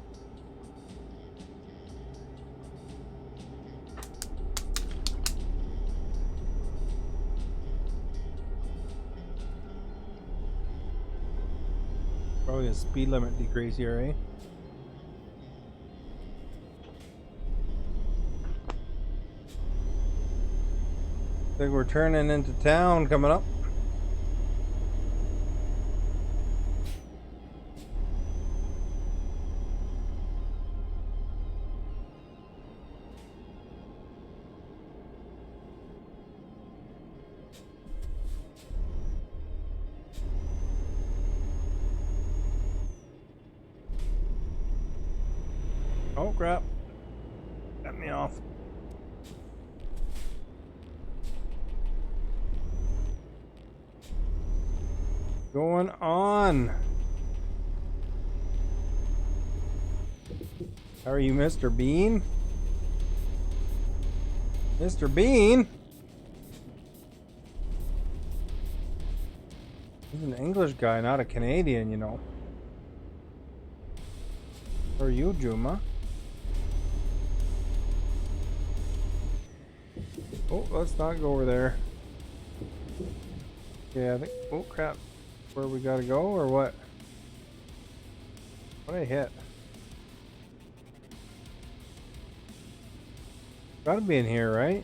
Probably a speed limit decrease here, eh? I think we're turning into town coming up. Oh crap. Got me off. Going on. How are you, Mr. Bean? Mr. Bean? He's an English guy, not a Canadian, you know. How are you, Juma? Oh, let's not go over there. Yeah, I think. Oh, crap. Where we gotta go, or what? What did I hit? Gotta be in here, right?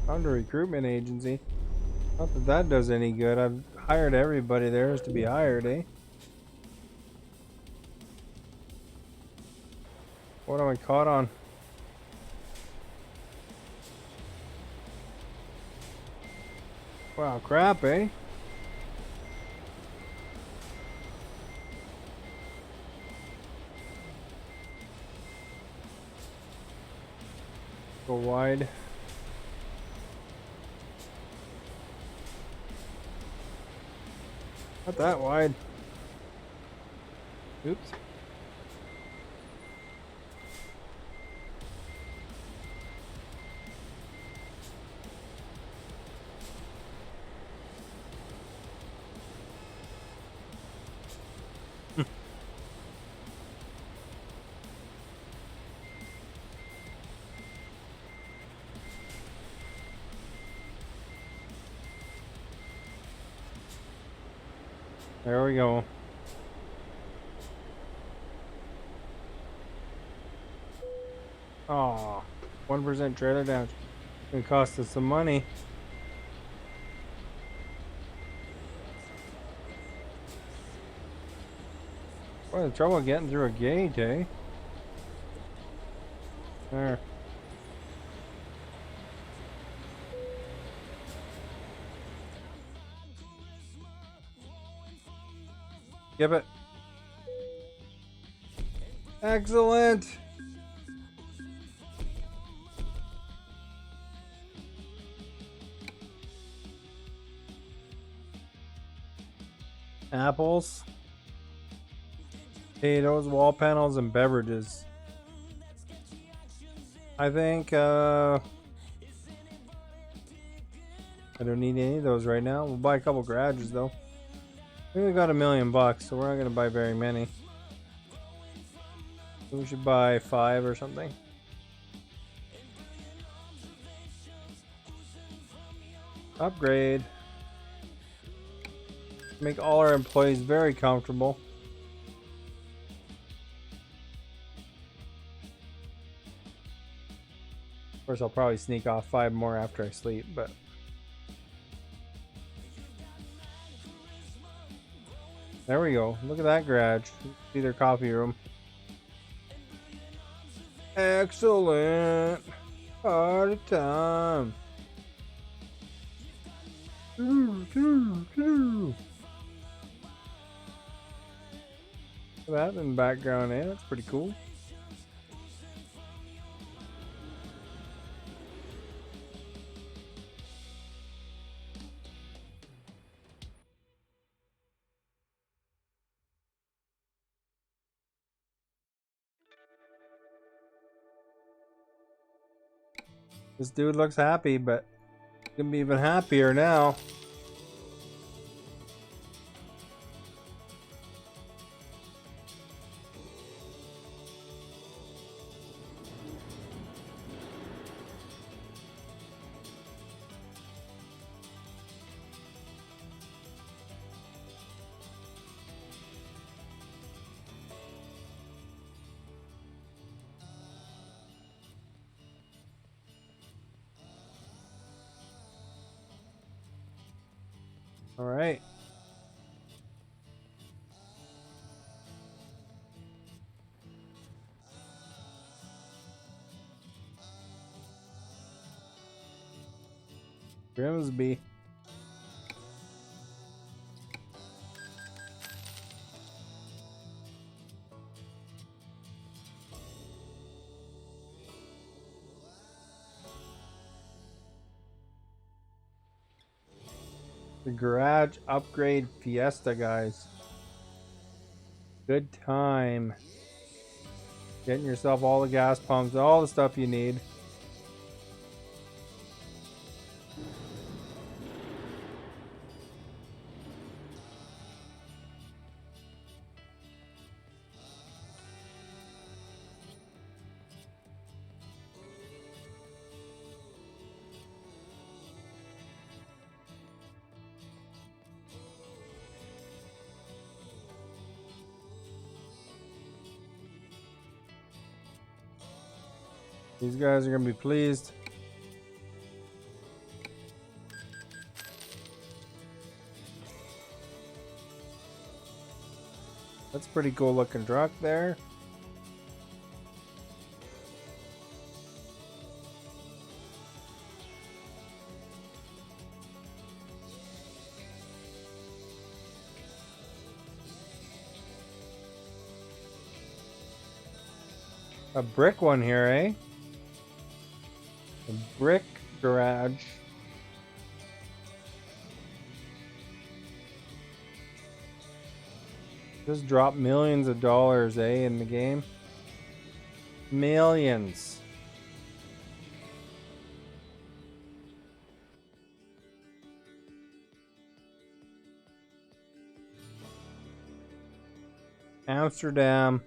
Found a recruitment agency. Not that that does any good. I've hired everybody there is to be hired, eh? What am I caught on? Wow, crap, eh? Go wide. Not that wide. Oops. There we go. Aw, 1% trailer damage. It cost us some money. What the trouble getting through a gate, eh? There. Give it. Excellent. Apples, potatoes, wall panels, and beverages. I think I don't need any of those right now. We'll buy a couple garages though. I think we got $1 million, so we're not gonna buy very many. We should buy 5 or something. Upgrade. Make all our employees very comfortable. Of course, I'll probably sneak off 5 more after I sleep, but there we go. Look at that garage. See their coffee room. Excellent. Party time. That in the background, eh? That's pretty cool. This dude looks happy, but he's gonna be even happier now. All right. Grimsby. The garage upgrade fiesta, guys. Good time. Getting yourself all the gas pumps, all the stuff you need. These guys are gonna be pleased. That's a pretty cool looking truck there. A brick one here, eh? A brick garage. Just dropped millions of dollars, eh, in the game? Millions. Amsterdam.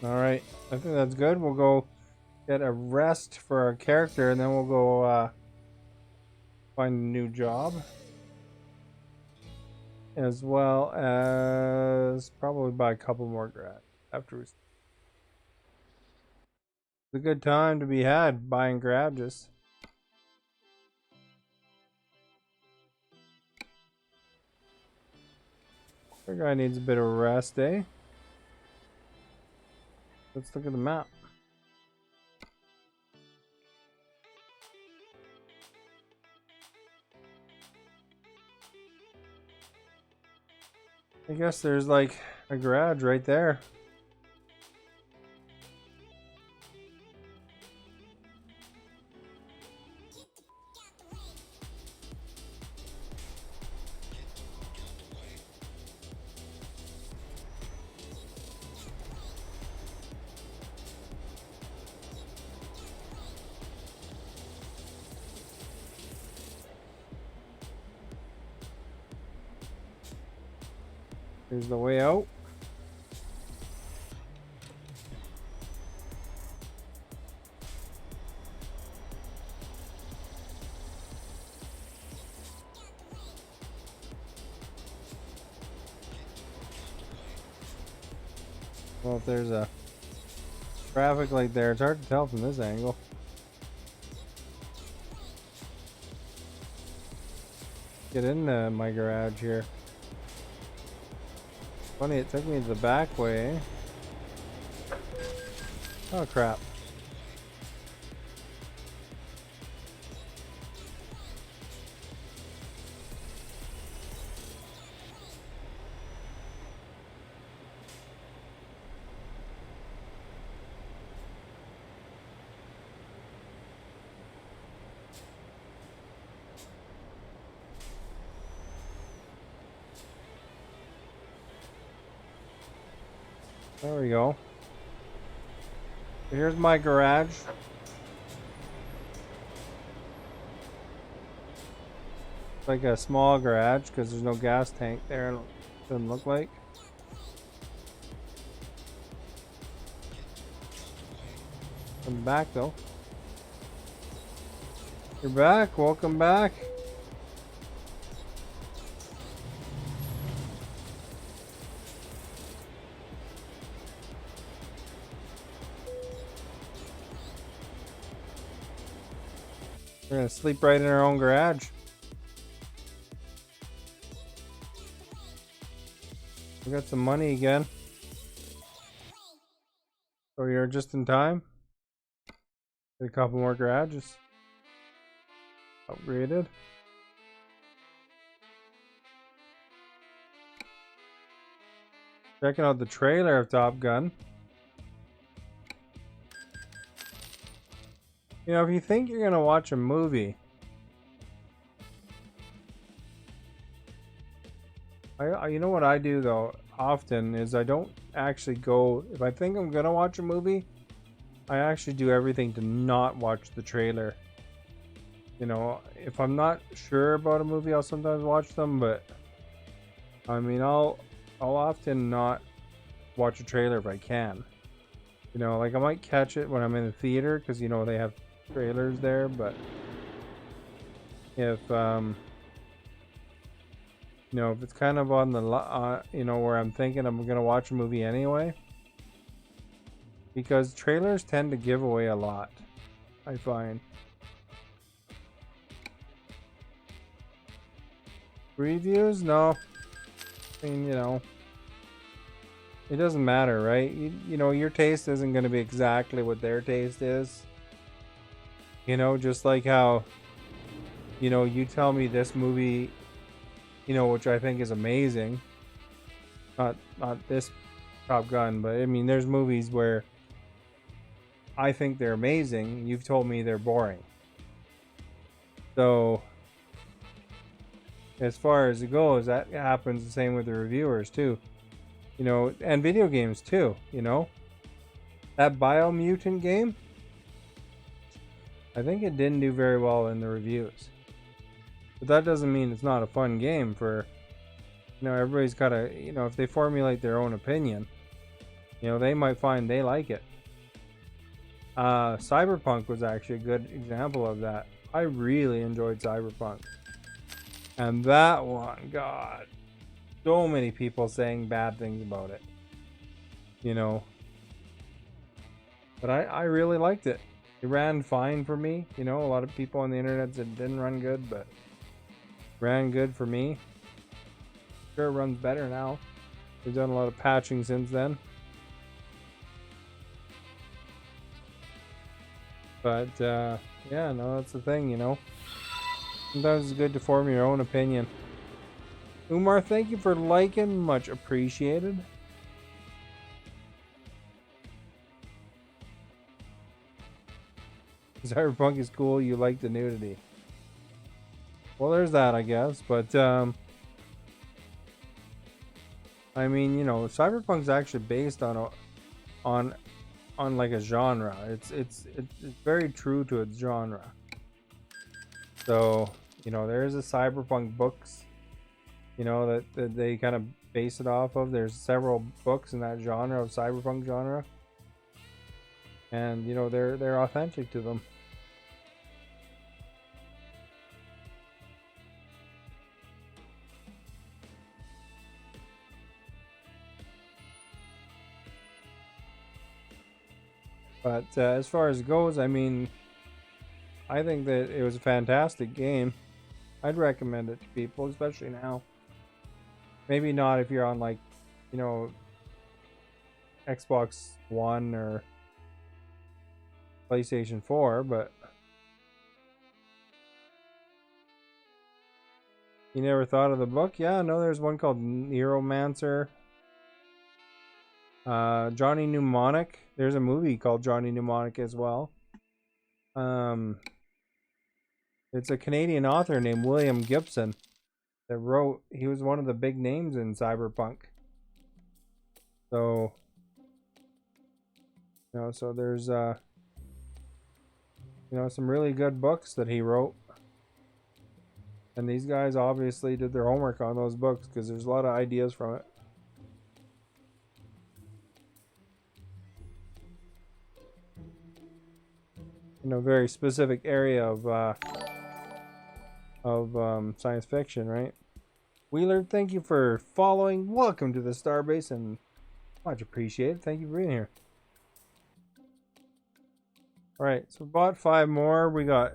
Alright, I think that's good. We'll go get a rest for our character, and then we'll go find a new job. As well as probably buy a couple more grad after we... It's a good time to be had buying garages. Our guy needs a bit of rest, eh? Let's look at the map. I guess there's like a garage right there. Here's the way out. Well, if there's a traffic light there, it's hard to tell from this angle. Get into my garage here. Funny, it took me to the back way. Oh crap. There we go. Here's my garage. It's like a small garage because there's no gas tank there. It doesn't look like. I'm back though. You're back. Welcome back. We're gonna sleep right in our own garage. We got some money again. So you're just in time. Get a couple more garages. Upgraded. Checking out the trailer of Top Gun. You know, if you think you're gonna watch a movie, you know what I do though often is I don't actually go, if I think I'm gonna watch a movie, I actually do everything to not watch the trailer. You know, if I'm not sure about a movie, I'll sometimes watch them, but I mean, I'll often not watch a trailer if I can. You know, like I might catch it when I'm in the theater because you know they have trailers there, but if you know, if it's kind of on the you know, where I'm thinking I'm gonna watch a movie anyway, because trailers tend to give away a lot, I find. Reviews? No. I mean, you know, it doesn't matter, right? You know, your taste isn't going to be exactly what their taste is. You know, just like how, you know, you tell me this movie, you know, which I think is amazing. Not this Top Gun, but I mean, there's movies where I think they're amazing. You've told me they're boring. So, as far as it goes, that happens the same with the reviewers too. You know, and video games too, you know. That Biomutant game, I think it didn't do very well in the reviews. But that doesn't mean it's not a fun game for, you know, everybody's got to, you know, if they formulate their own opinion, You know, they might find they like it. Cyberpunk was actually a good example of that. I really enjoyed Cyberpunk. And that one, God, so many people saying bad things about it. You know. But I really liked it. It ran fine for me. You know, a lot of people on the internet said it didn't run good, but ran good for me. Sure, it runs better now. We've done a lot of patching since then. But, yeah, no, that's the thing, you know. Sometimes it's good to form your own opinion. Umar, thank you for liking. Much appreciated. Cyberpunk is cool. You like the nudity. Well, there's that, I guess. But, I mean, you know, Cyberpunk's actually based on like a genre. It's very true to its genre. So, you know, there's a Cyberpunk books, you know, that they kind of base it off of. There's several books in that genre of Cyberpunk genre. And, you know, they're authentic to them. But as far as it goes, I mean, I think that it was a fantastic game. I'd recommend it to people, especially now. Maybe not if you're on, like, you know, Xbox One or PlayStation 4, but you never thought of the book? Yeah, no, there's one called Neuromancer. Johnny Mnemonic. There's a movie called Johnny Mnemonic as well. It's a Canadian author named William Gibson that wrote. He was one of the big names in Cyberpunk. So, you know, so there's you know, some really good books that he wrote. And these guys obviously did their homework on those books because there's a lot of ideas from it. In a very specific area of science fiction, right? Wheeler, thank you for following. Welcome to the Starbase, and much appreciated. Thank you for being here. All right, so we bought 5 more. We got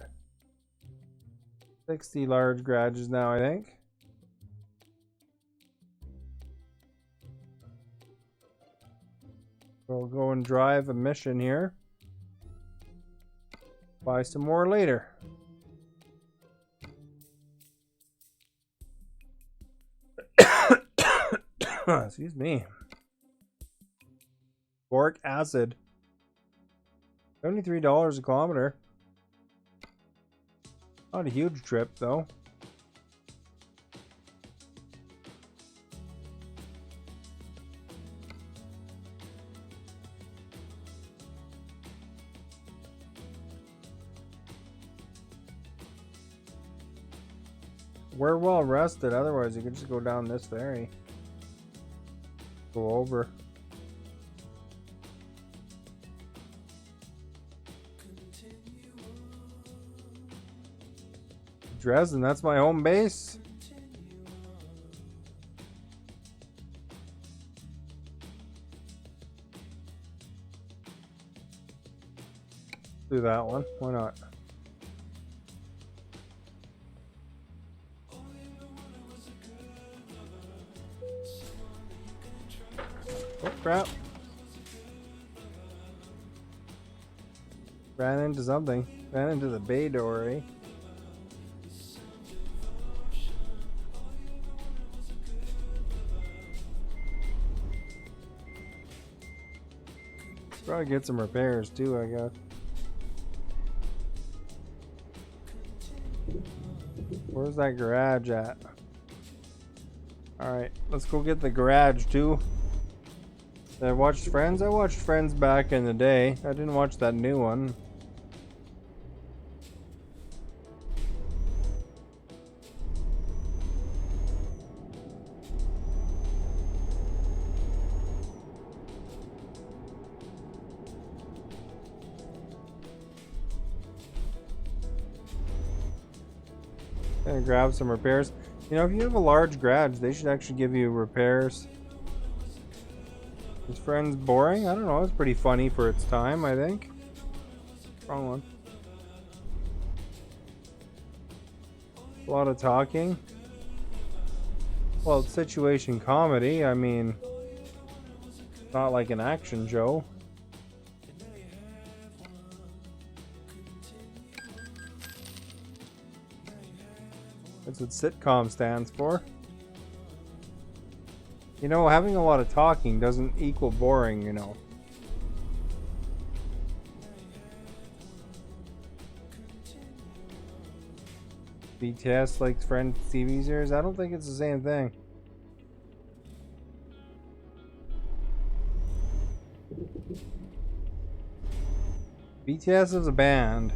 60 large garages now, I think. We'll go and drive a mission here. Buy some more later. Excuse me. Boric acid. $73 a kilometer. Not a huge trip, though. We're well rested, otherwise you could just go down this ferry. Go over. Dresden, that's my home base. Do that one, why not? Oh crap. Ran into something. Ran into the bay dory. Probably get some repairs too, I guess. Where's that garage at? Alright, let's go get the garage too. I watched Friends? I watched Friends back in the day. I didn't watch that new one. Gonna grab some repairs. You know, if you have a large garage, they should actually give you repairs. Is Friends boring? I don't know. It's pretty funny for its time, I think. Wrong one. A lot of talking. Well, it's situation comedy. I mean, not like an action show. That's what sitcom stands for. You know, having a lot of talking doesn't equal boring, you know. BTS likes Friends TV series? I don't think it's the same thing. BTS is a band.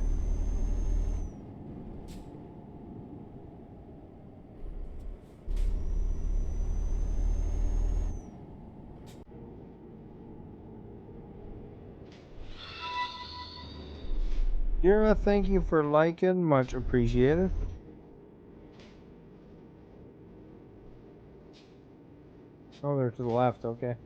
Kira, thank you for liking. Much appreciated. Oh, they're to the left. Okay.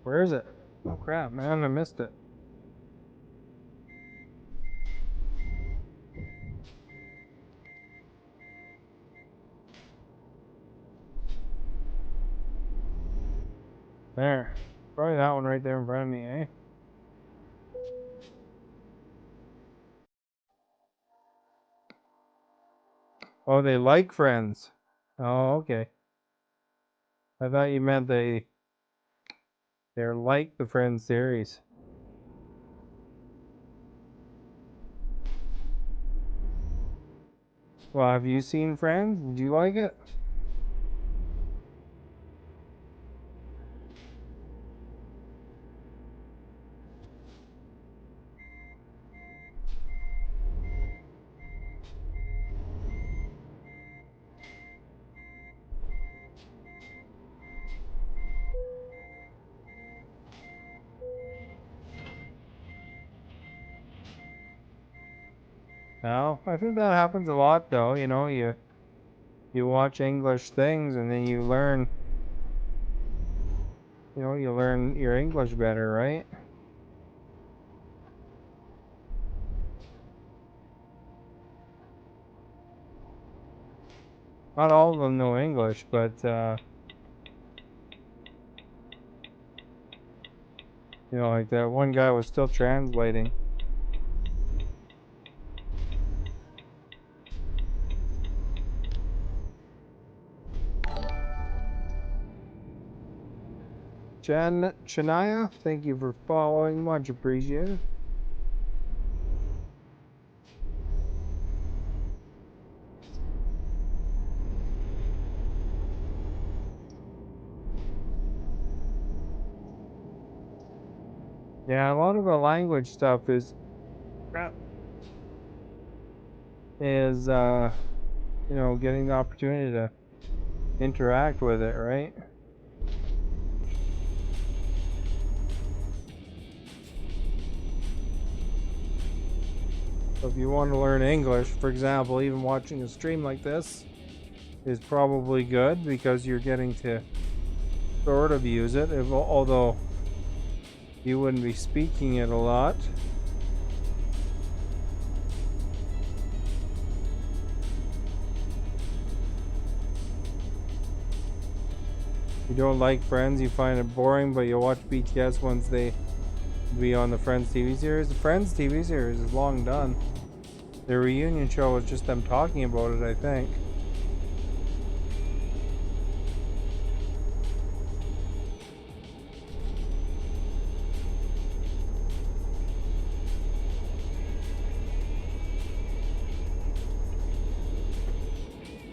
Where is it? Oh crap, man, I missed it. There. Probably that one right there in front of me, eh? Oh, they like Friends. Oh, okay. I thought you meant they're like the Friends series. Well, have you seen Friends? Did you like it? No, I think that happens a lot though. You know, you watch English things and then you learn. You know, you learn your English better, right? Not all of them know English, but you know, like that one guy was still translating. Shania, thank you for following. Much appreciated. Yeah, a lot of the language stuff is you know, getting the opportunity to interact with it, right? So if you want to learn English, for example, even watching a stream like this is probably good because you're getting to sort of use it, although you wouldn't be speaking it a lot. You don't like Friends, you find it boring, but you'll watch BTS once they be on the Friends TV series. The Friends TV series is long done. The reunion show was just them talking about it, I think.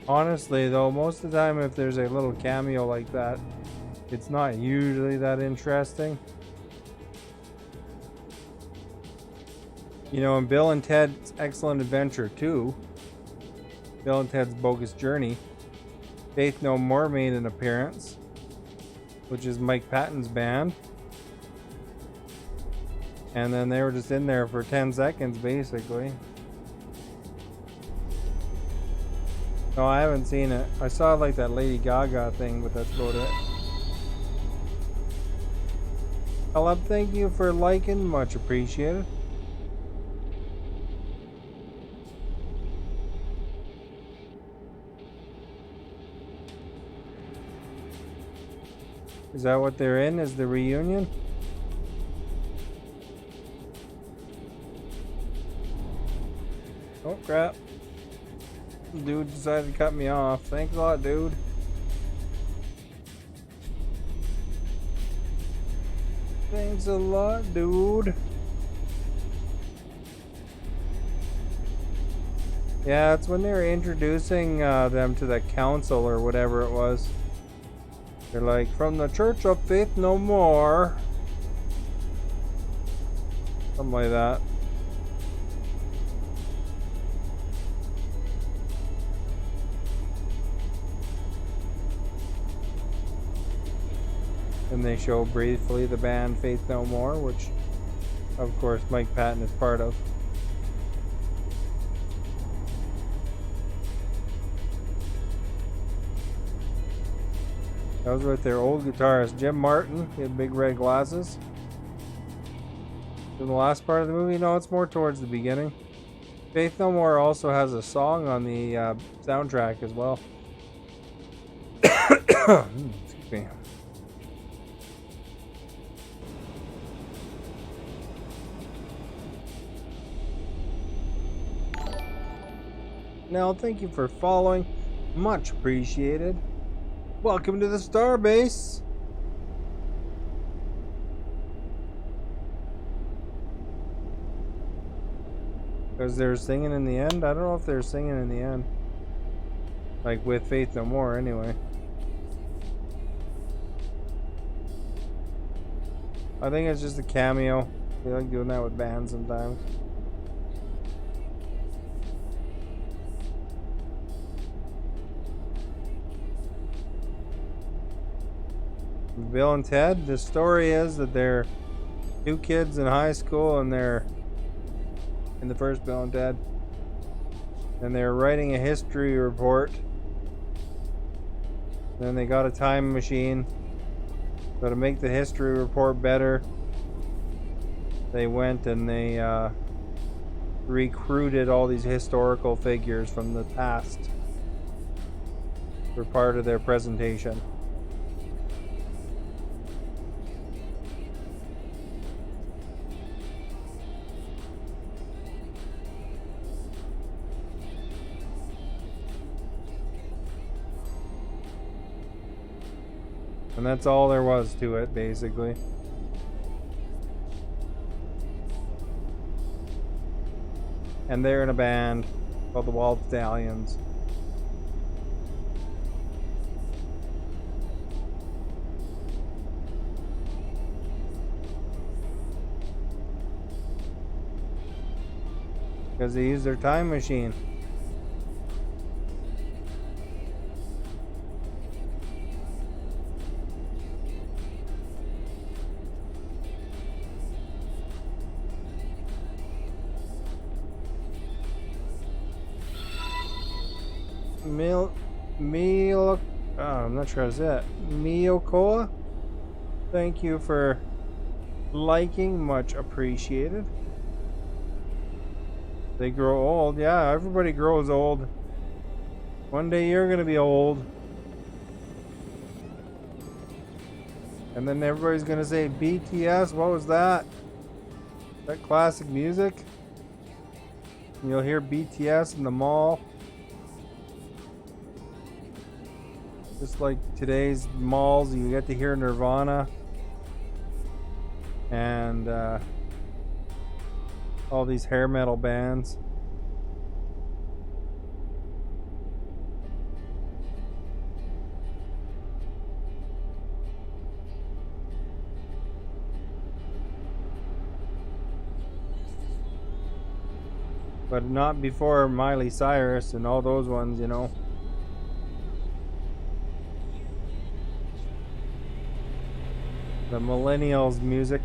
Honestly, though, most of the time if there's a little cameo like that, it's not usually that interesting. You know, in Bill and Ted's Excellent Adventure 2, Bill and Ted's Bogus Journey, Faith No More made an appearance, which is Mike Patton's band. And then they were just in there for 10 seconds, basically. No, I haven't seen it. I saw like that Lady Gaga thing, but that's about it. Philip, thank you for liking. Much appreciated. Is that what they're in? Is the reunion? Oh crap. Dude decided to cut me off. Thanks a lot, dude. Thanks a lot, dude. Yeah, it's when they were introducing them to the council or whatever it was. They're like, from the Church of Faith No More. Something like that. And they show briefly the band Faith No More, which, of course, Mike Patton is part of. That was with their old guitarist, Jim Martin. He had big red glasses. In the last part of the movie? No, it's more towards the beginning. Faith No More also has a song on the soundtrack as well. Excuse me. Nell, thank you for following. Much appreciated. Welcome to the Starbase. Because they're singing in the end? I don't know if they're singing in the end. Like with Faith No More, anyway. I think it's just a cameo. They like doing that with bands sometimes. Bill and Ted, the story is that they're two kids in high school and they're in the first Bill and Ted, and they're writing a history report. Then they got a time machine, so to make the history report better, they went and they recruited all these historical figures from the past for part of their presentation. And that's all there was to it, basically. And they're in a band called the Wild Stallions. Because they used their time machine. I'm not sure how to say that. Miyokoa, thank you for liking, much appreciated. They grow old. Yeah, everybody grows old. One day you're gonna be old. And then everybody's gonna say, BTS, what was that? That classic music? And you'll hear BTS in the mall. Just like today's malls, you get to hear Nirvana and all these hair metal bands. But not before Miley Cyrus and all those ones, you know. The millennials music.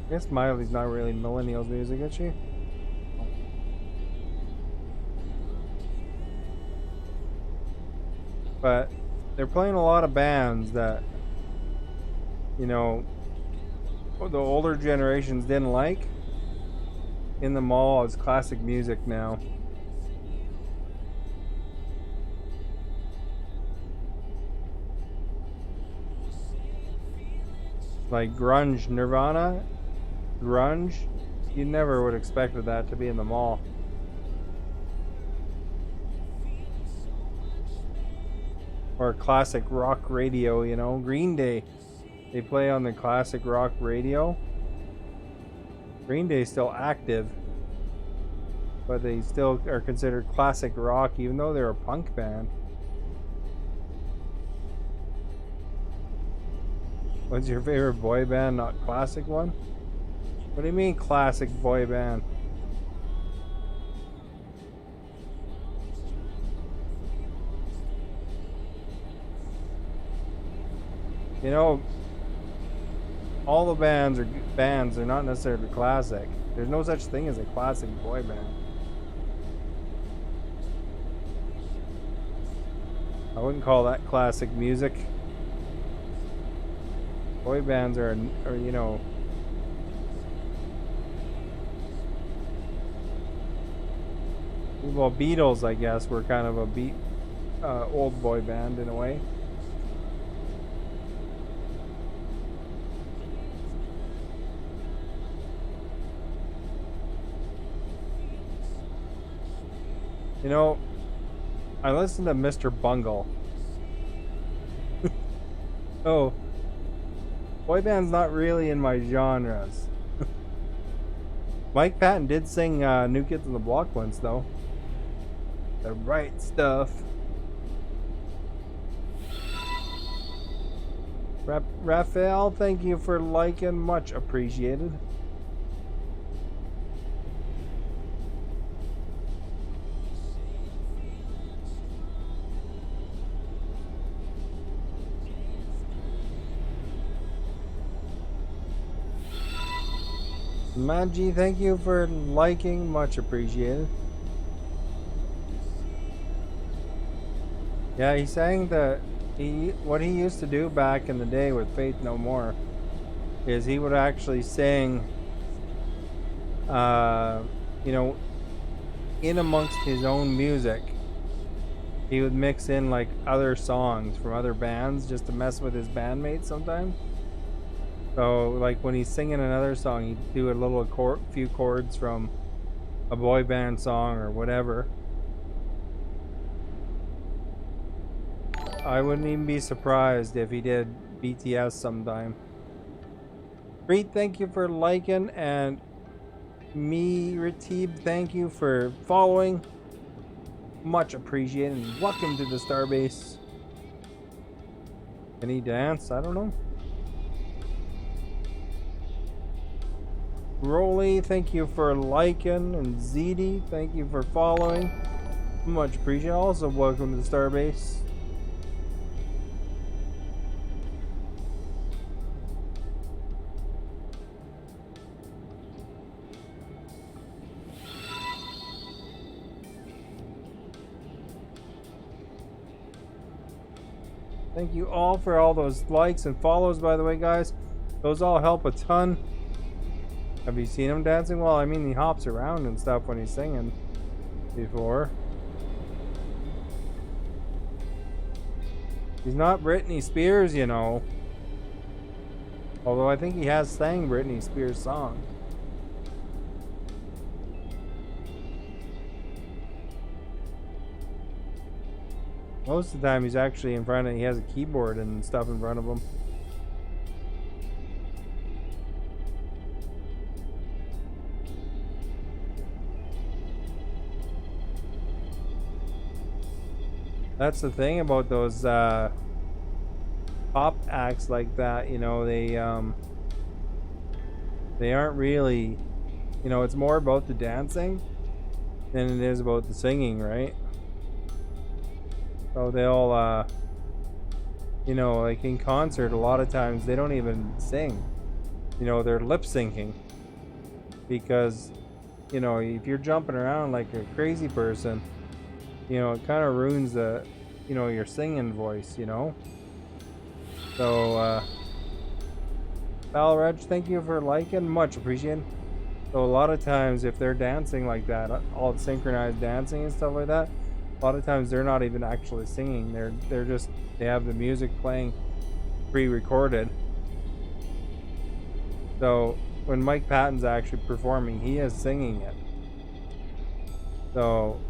I guess Miley's not really millennials music, is she? But they're playing a lot of bands that, you know, the older generations didn't like in the mall as classic music now. Like grunge, Nirvana, grunge, you never would have expected that to be in the mall. Or classic rock radio, you know, Green Day. They play on the classic rock radio. Green Day's still active, but they still are considered classic rock, even though they're a punk band. What's your favorite boy band, not classic one? What do you mean classic boy band? You know, all the bands are not necessarily classic. There's no such thing as a classic boy band. I wouldn't call that classic music. Boy bands are you know, well, Beatles, I guess, were kind of a old boy band in a way. You know, I listened to Mr. Bungle. Oh, boy band's not really in my genres. Mike Patton did sing New Kids on the Block once, though. The right stuff. Raphael, thank you for liking. Much appreciated. Magi, thank you for liking. Much appreciated. Yeah, he's saying that what he used to do back in the day with Faith No More is he would actually sing, you know, in amongst his own music. He would mix in like other songs from other bands just to mess with his bandmates sometimes. So, like when he's singing another song, he'd do a few chords from a boy band song or whatever. I wouldn't even be surprised if he did BTS sometime. Preet, thank you for liking, and me, Ratib, thank you for following. Much appreciated, and welcome to the Starbase. Can he dance? I don't know. Rolly, thank you for liking, and ZD, thank you for following. Much appreciated. Also, welcome to the Starbase. Thank you all for all those likes and follows, by the way, guys. Those all help a ton. Have you seen him dancing? Well, I mean, he hops around and stuff when he's singing before. He's not Britney Spears, you know. Although I think he has sang Britney Spears' song. Most of the time he's actually in front of, he has a keyboard and stuff in front of him. That's the thing about those pop acts like that, you know, they aren't really, you know, it's more about the dancing than it is about the singing, right? So they'll you know, like in concert a lot of times they don't even sing. you know, they're lip syncing, because, you know, if you're jumping around like a crazy person, you know, it kind of ruins the, you know, your singing voice, you know. So Valreg, thank you for liking, much appreciated. So a lot of times if they're dancing like that, all synchronized dancing and stuff like that, a lot of times they're not even actually singing. They're just, they have the music playing pre-recorded. So when Mike Patton's actually performing, he is singing it. So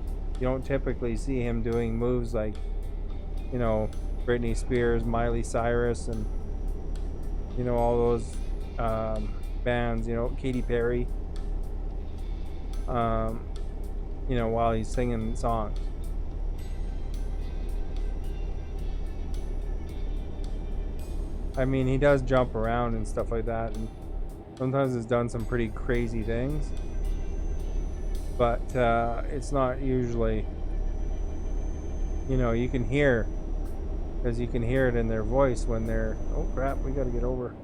you don't typically see him doing moves like, you know, Britney Spears, Miley Cyrus, and, you know, all those bands, you know, Katy Perry, you know, while he's singing songs. I mean, he does jump around and stuff like that, and sometimes has done some pretty crazy things, but it's not usually, you know, you can hear, because you can hear it in their voice when they're, oh crap, we gotta get over.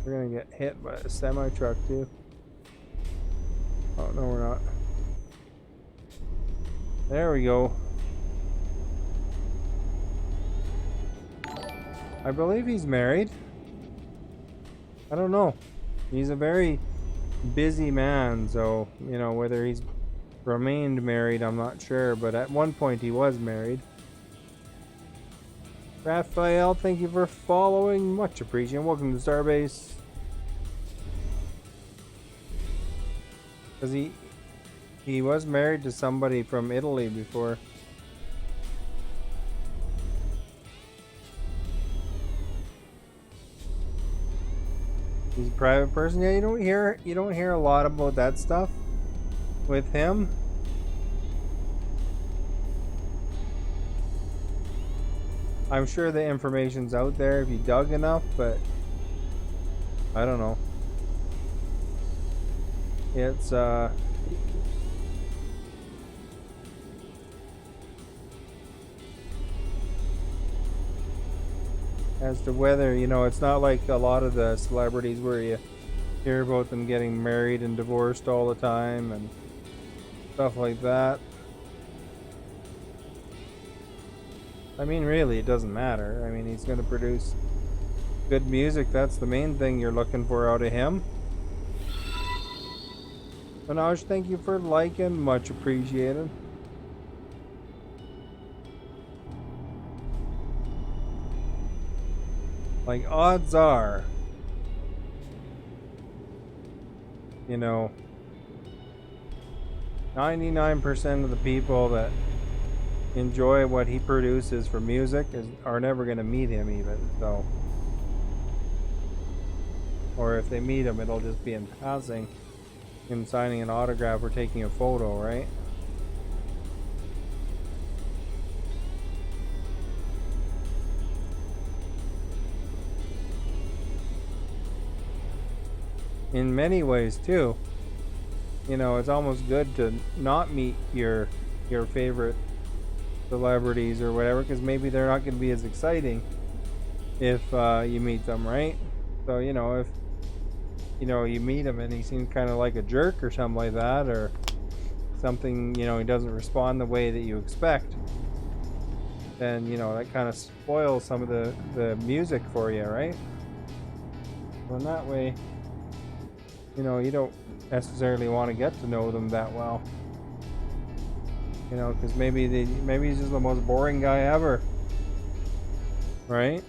We're gonna get hit by a semi truck too. Oh no, we're not. There we go. I believe he's married. I don't know. He's a very busy man, so, you know, whether he's remained married, I'm not sure, but at one point he was married. Raphael, thank you for following. Much appreciated. Welcome to Starbase. Because he was married to somebody from Italy before. He's a private person. Yeah, you don't hear a lot about that stuff with him. I'm sure the information's out there if you dug enough, but I don't know. It's as to whether, you know, it's not like a lot of the celebrities where you hear about them getting married and divorced all the time and stuff like that. I mean, really, it doesn't matter. I mean, he's going to produce good music. That's the main thing you're looking for out of him. Manoj, thank you for liking. Much appreciated. Like, odds are, you know, 99% of the people that enjoy what he produces for music are never going to meet him even, so. Or if they meet him, it'll just be in passing, him signing an autograph or taking a photo, right? In many ways too, you know, it's almost good to not meet your favorite celebrities or whatever, because maybe they're not going to be as exciting if you meet them, right? So, you know, if, you know, you meet him and he seems kind of like a jerk or something like that, or something, you know, he doesn't respond the way that you expect, then, you know, that kind of spoils some of the music for you, right? So in that way, you know, you don't necessarily want to get to know them that well, you know, because maybe he's just the most boring guy ever, right?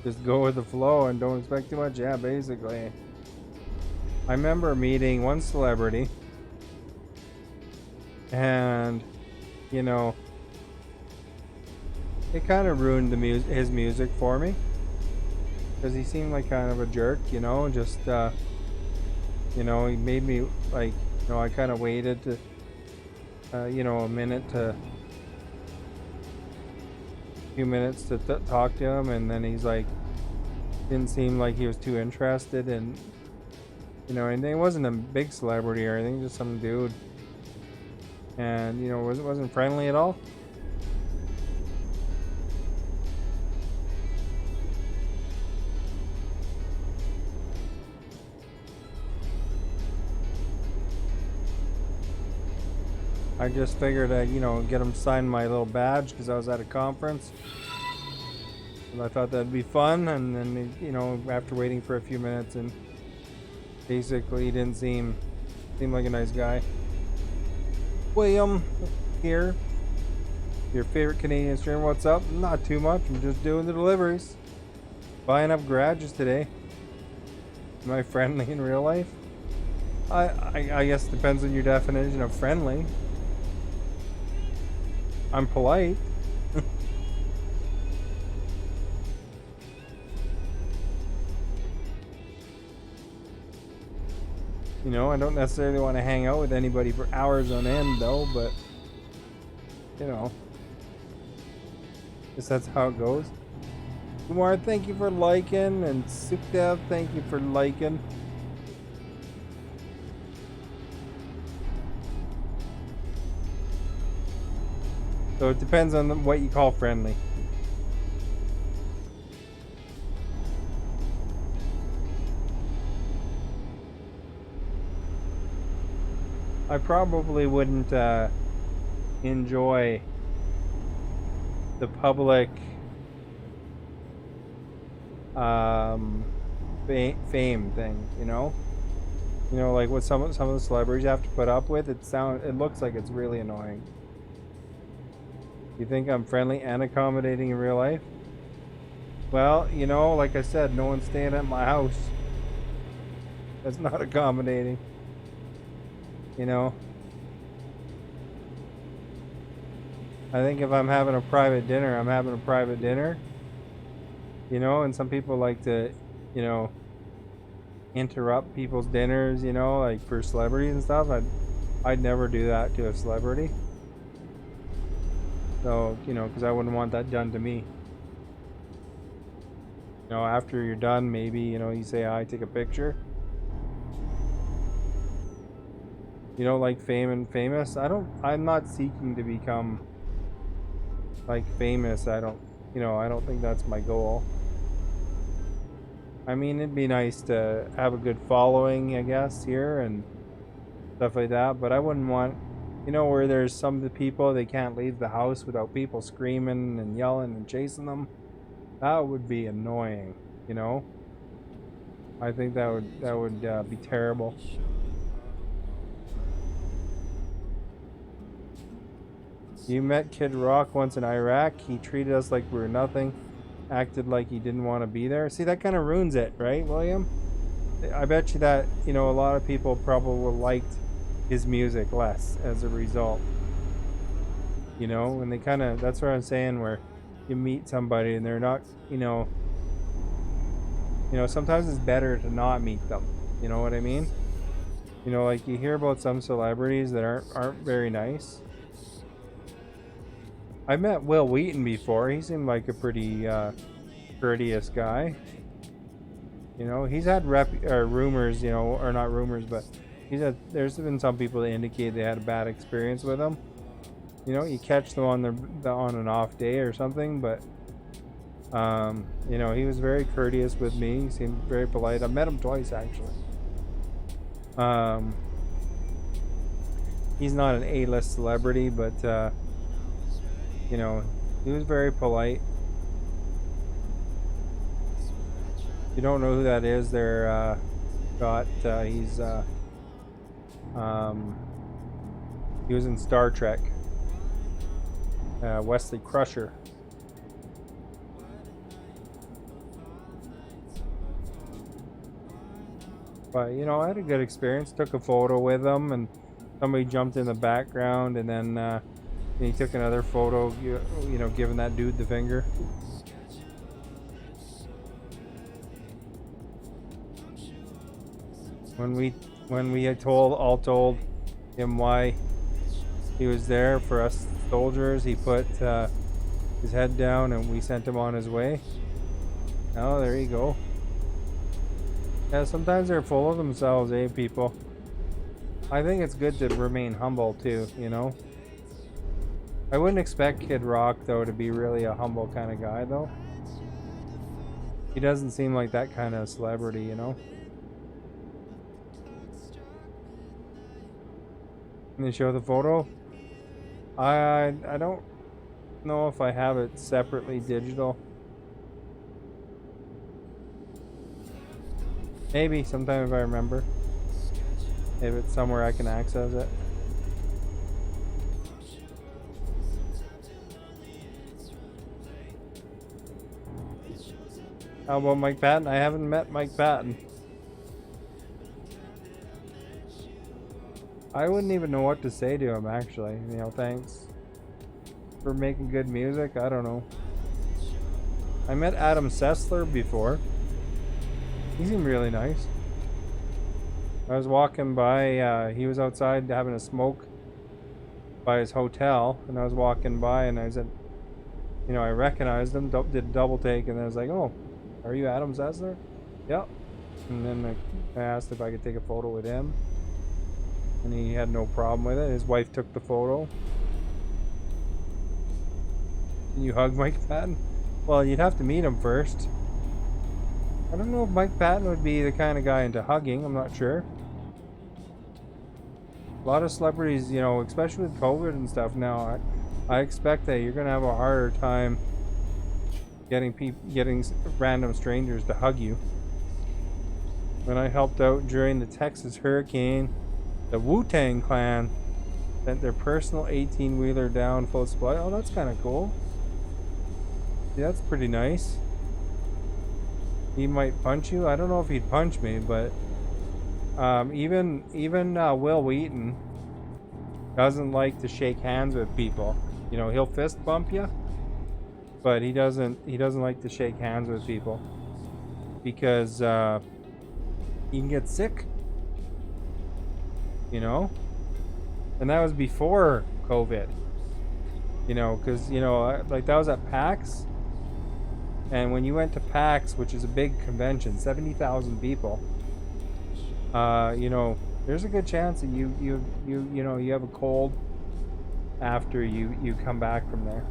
Just go with the flow and don't expect too much. Yeah, basically. I remember meeting one celebrity, and, you know, it kind of ruined his music for me, because he seemed like kind of a jerk, you know, just you know, he made me, like, you know, I kind of waited to you know, a minute to few minutes to talk to him, and then he's like, didn't seem like he was too interested in, and he wasn't a big celebrity or anything, just some dude, and wasn't friendly at all. I just figured I'd, get him sign my little badge because I was at a conference. And I thought that'd be fun. And then, after waiting for a few minutes, and basically he didn't seem like a nice guy. William here, your favorite Canadian streamer. What's up? Not too much. I'm just doing the deliveries. Buying up garages today. Am I friendly in real life? I guess it depends on your definition of friendly. I'm polite. I don't necessarily want to hang out with anybody for hours on end though, but guess that's how it goes. Kumar, thank you for liking, and Sukdev, thank you for liking. So it depends on what you call friendly. I probably wouldn't enjoy the public fame thing, like what some of the celebrities have to put up with. It looks like it's really annoying. You think I'm friendly and accommodating in real life? Well, like I said, no one's staying at my house. That's not accommodating. I think if I'm having a private dinner, I'm having a private dinner. And some people like to, interrupt people's dinners, like for celebrities and stuff. I'd never do that to a celebrity. So, because I wouldn't want that done to me. After you're done, maybe, you say hi, take a picture. Like fame and famous. I'm not seeking to become like famous. I don't think that's my goal. I mean, it'd be nice to have a good following, I guess, here and stuff like that, but I wouldn't want, where there's some of the people, they can't leave the house without people screaming and yelling and chasing them. That would be annoying, I think that would be terrible. You met Kid Rock once in Iraq. He treated us like we were nothing, acted like he didn't want to be there. See, that kind of ruins it, right, William? I bet you that, a lot of people probably liked his music less as a result. And they kind of, that's what I'm saying, where you meet somebody and they're not, sometimes it's better to not meet them. You know what I mean? Like you hear about some celebrities that aren't very nice. I met Will Wheaton before. He seemed like a pretty courteous guy. He's had rumors, or not rumors, but there's been some people that indicate they had a bad experience with him. You catch them on an off day or something, but he was very courteous with me. He seemed very polite. I met him twice actually. He's not an A-list celebrity, but he was very polite. If you don't know who that is, they're he was in Star Trek. Wesley Crusher. But I had a good experience. Took a photo with him, and somebody jumped in the background, and then he took another photo, giving that dude the finger. When we had told him why he was there for us soldiers, he put his head down and we sent him on his way. Oh, there you go. Yeah, sometimes they're full of themselves, eh, people? I think it's good to remain humble too, you know? I wouldn't expect Kid Rock, though, to be really a humble kind of guy, though. He doesn't seem like that kind of celebrity, you know? Can you show the photo? I don't know if I have it separately digital. Maybe sometime if I remember. If it's somewhere I can access it. How about Mike Patton? I haven't met Mike Patton. I wouldn't even know what to say to him, actually. You know, thanks for making good music. I don't know. I met Adam Sessler before. He seemed really nice. I was walking by, he was outside having a smoke by his hotel, and I was walking by and I said, you know, I recognized him, did a double take, and I was like, oh, are you Adam Sessler? Yep. And then I asked if I could take a photo with him, and he had no problem with it. His wife took the photo. Can you hug Mike Patton? Well, you'd have to meet him first. I don't know if Mike Patton would be the kind of guy into hugging. I'm not sure. A lot of celebrities, you know, especially with COVID and stuff now, I expect that you're gonna have a harder time getting random strangers to hug you. When I helped out during the Texas hurricane, the Wu-Tang Clan sent their personal 18-wheeler down full of supply. Oh, that's kind of cool. Yeah, that's pretty nice. He might punch you. I don't know if he'd punch me, but even Will Wheaton doesn't like to shake hands with people. You know, he'll fist bump you, but he doesn't like to shake hands with people because he can get sick. You know, and that was before COVID. You know, because you know, like that was at PAX. And when you went to PAX, which is a big convention, 70,000 people, you know, there's a good chance that you know you have a cold after you come back from there.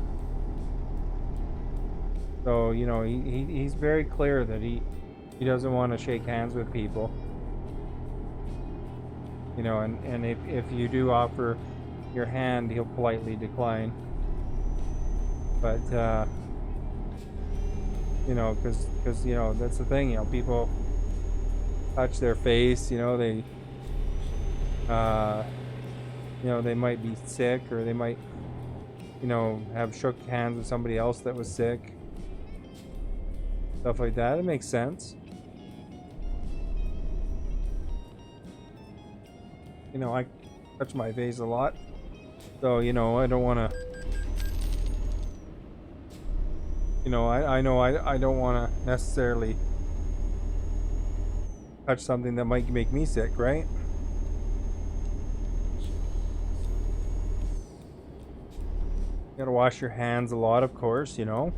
So you know he's very clear that he doesn't want to shake hands with people. You know, and if you do offer your hand, he'll politely decline. But you know, because you know that's the thing. You know, people touch their face. You know, they you know, they might be sick, or they might, you know, have shook hands with somebody else that was sick. Stuff like that. It makes sense. You know, I touch my face a lot, so you know, I don't want to. You know, I know I don't want to necessarily touch something that might make me sick, right? You gotta wash your hands a lot, of course, you know.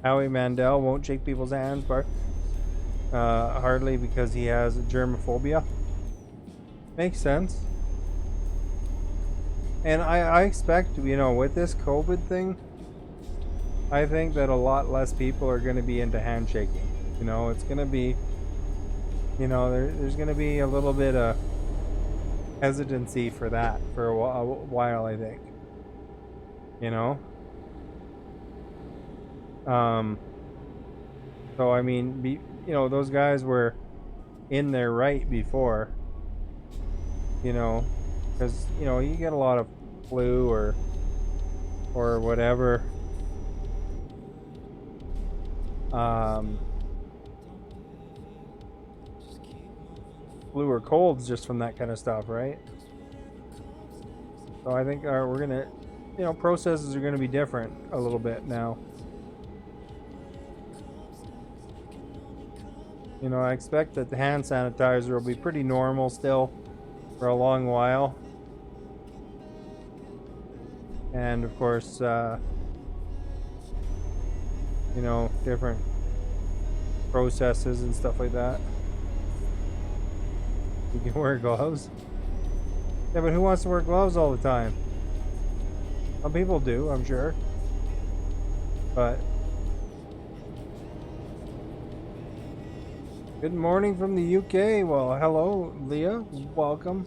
Howie Mandel won't shake people's hands, but hardly, because he has germophobia. Makes sense. And I expect, you know, with this COVID thing, I think that a lot less people are going to be into handshaking. You know, it's going to be, you know, there's going to be a little bit of hesitancy for that for a while, I think. You know? So, I mean, you know, those guys were in their right before, you know, because, you know, you get a lot of flu or whatever. Flu or colds just from that kind of stuff, right? So I think we're gonna, you know, processes are gonna be different a little bit now. You know, I expect that the hand sanitizer will be pretty normal still for a long while. And of course, you know, different processes and stuff like that. You can wear gloves. Yeah, but who wants to wear gloves all the time? Some people do, I'm sure. But good morning from the UK. Well, hello, Leah. Welcome.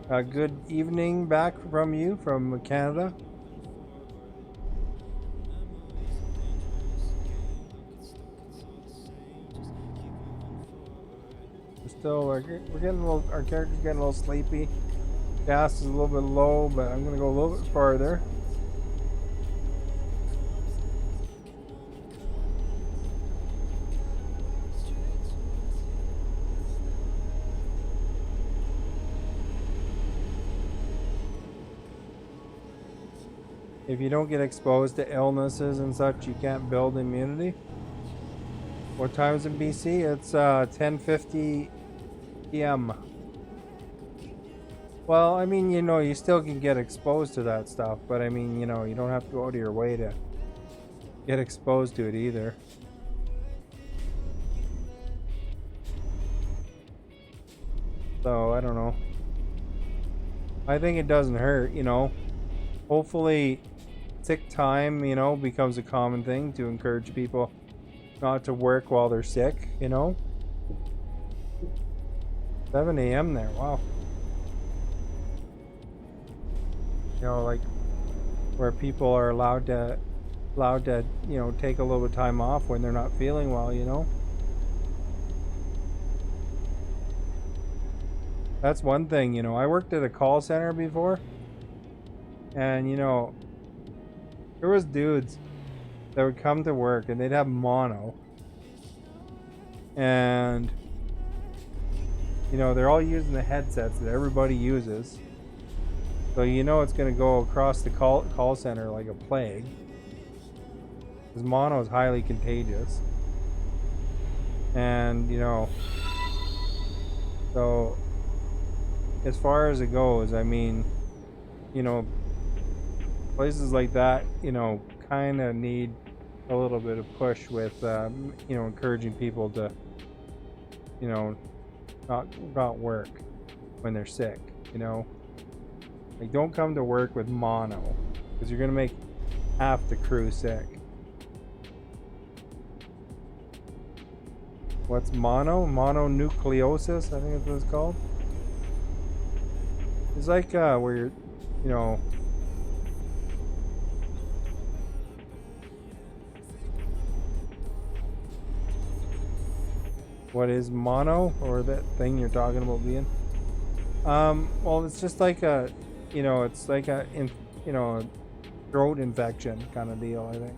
Good evening back from you from Canada. We're getting a little, our character's getting a little sleepy. Gas is a little bit low, but I'm gonna go a little bit farther. If you don't get exposed to illnesses and such, you can't build immunity. What time is in BC? It's 10:50 p.m. Well, I mean, you know, you still can get exposed to that stuff, but I mean, you know, you don't have to go out of your way to get exposed to it either. So, I don't know. I think it doesn't hurt, you know. Hopefully, sick time, you know, becomes a common thing to encourage people not to work while they're sick, you know. 7 a.m. there, wow. You know, like where people are allowed to, you know, take a little bit of time off when they're not feeling well, you know. That's one thing, you know. I worked at a call center before, and you know, there was dudes that would come to work and they'd have mono, and you know, they're all using the headsets that everybody uses, so you know it's going to go across the call center like a plague, because mono is highly contagious. And you know, so as far as it goes, I mean, you know, places like that, you know, kind of need a little bit of push with, you know, encouraging people to, you know, not work when they're sick, you know. Like, don't come to work with mono, because you're gonna make half the crew sick. What's mono? Mononucleosis, I think that's what it's called. It's like where you're, you know, what is mono, or that thing you're talking about being? Well, it's just like a, you know, it's like a, you know, a throat infection kind of deal, I think,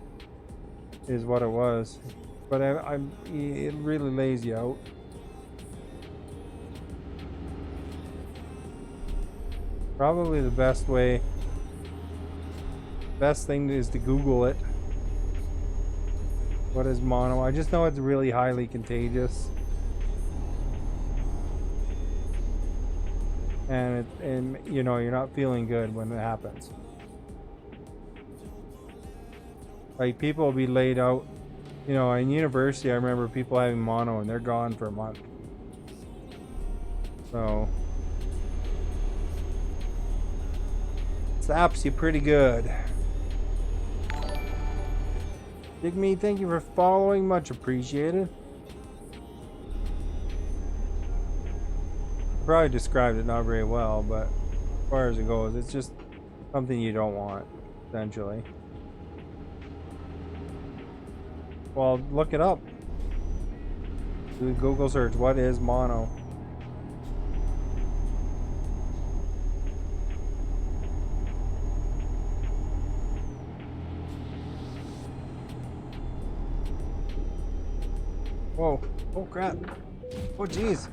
is what it was. But it really lays you out. Probably the best thing is to Google it. What is mono? I just know it's really highly contagious. And you know, you're not feeling good when it happens. Like, people will be laid out, you know, in university. I remember people having mono and they're gone for a month. So saps you pretty good. Digme, thank you for following, much appreciated. Probably described it not very well, but as far as it goes, it's just something you don't want, essentially. Well, look it up. Do a Google search. What is mono? Whoa. Oh, crap. Oh, jeez.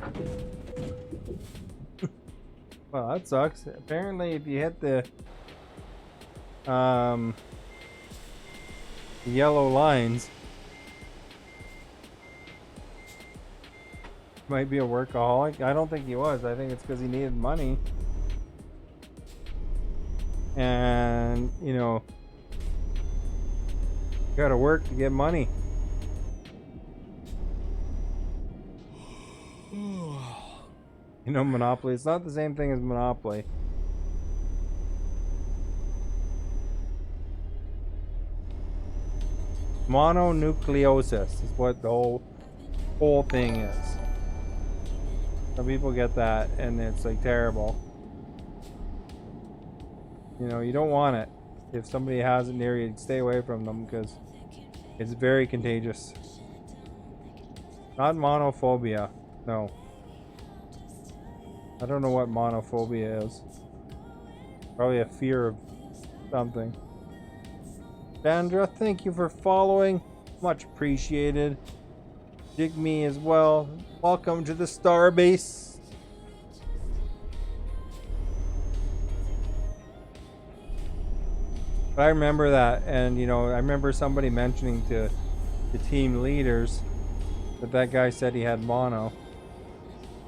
Well, that sucks. Apparently, if you hit the yellow lines, might be a workaholic. I don't think he was. I think it's because he needed money. And, you know, you gotta work to get money. You know, Monopoly. It's not the same thing as Monopoly. Mononucleosis is what the whole thing is. Some people get that and it's like terrible. You know, you don't want it. If somebody has it near you, stay away from them because it's very contagious. Not monophobia. No. I don't know what monophobia is. Probably a fear of something. Sandra, thank you for following. Much appreciated. Dig me as well. Welcome to the Starbase. But I remember that, and you know, I remember somebody mentioning to the team leaders that guy said he had mono.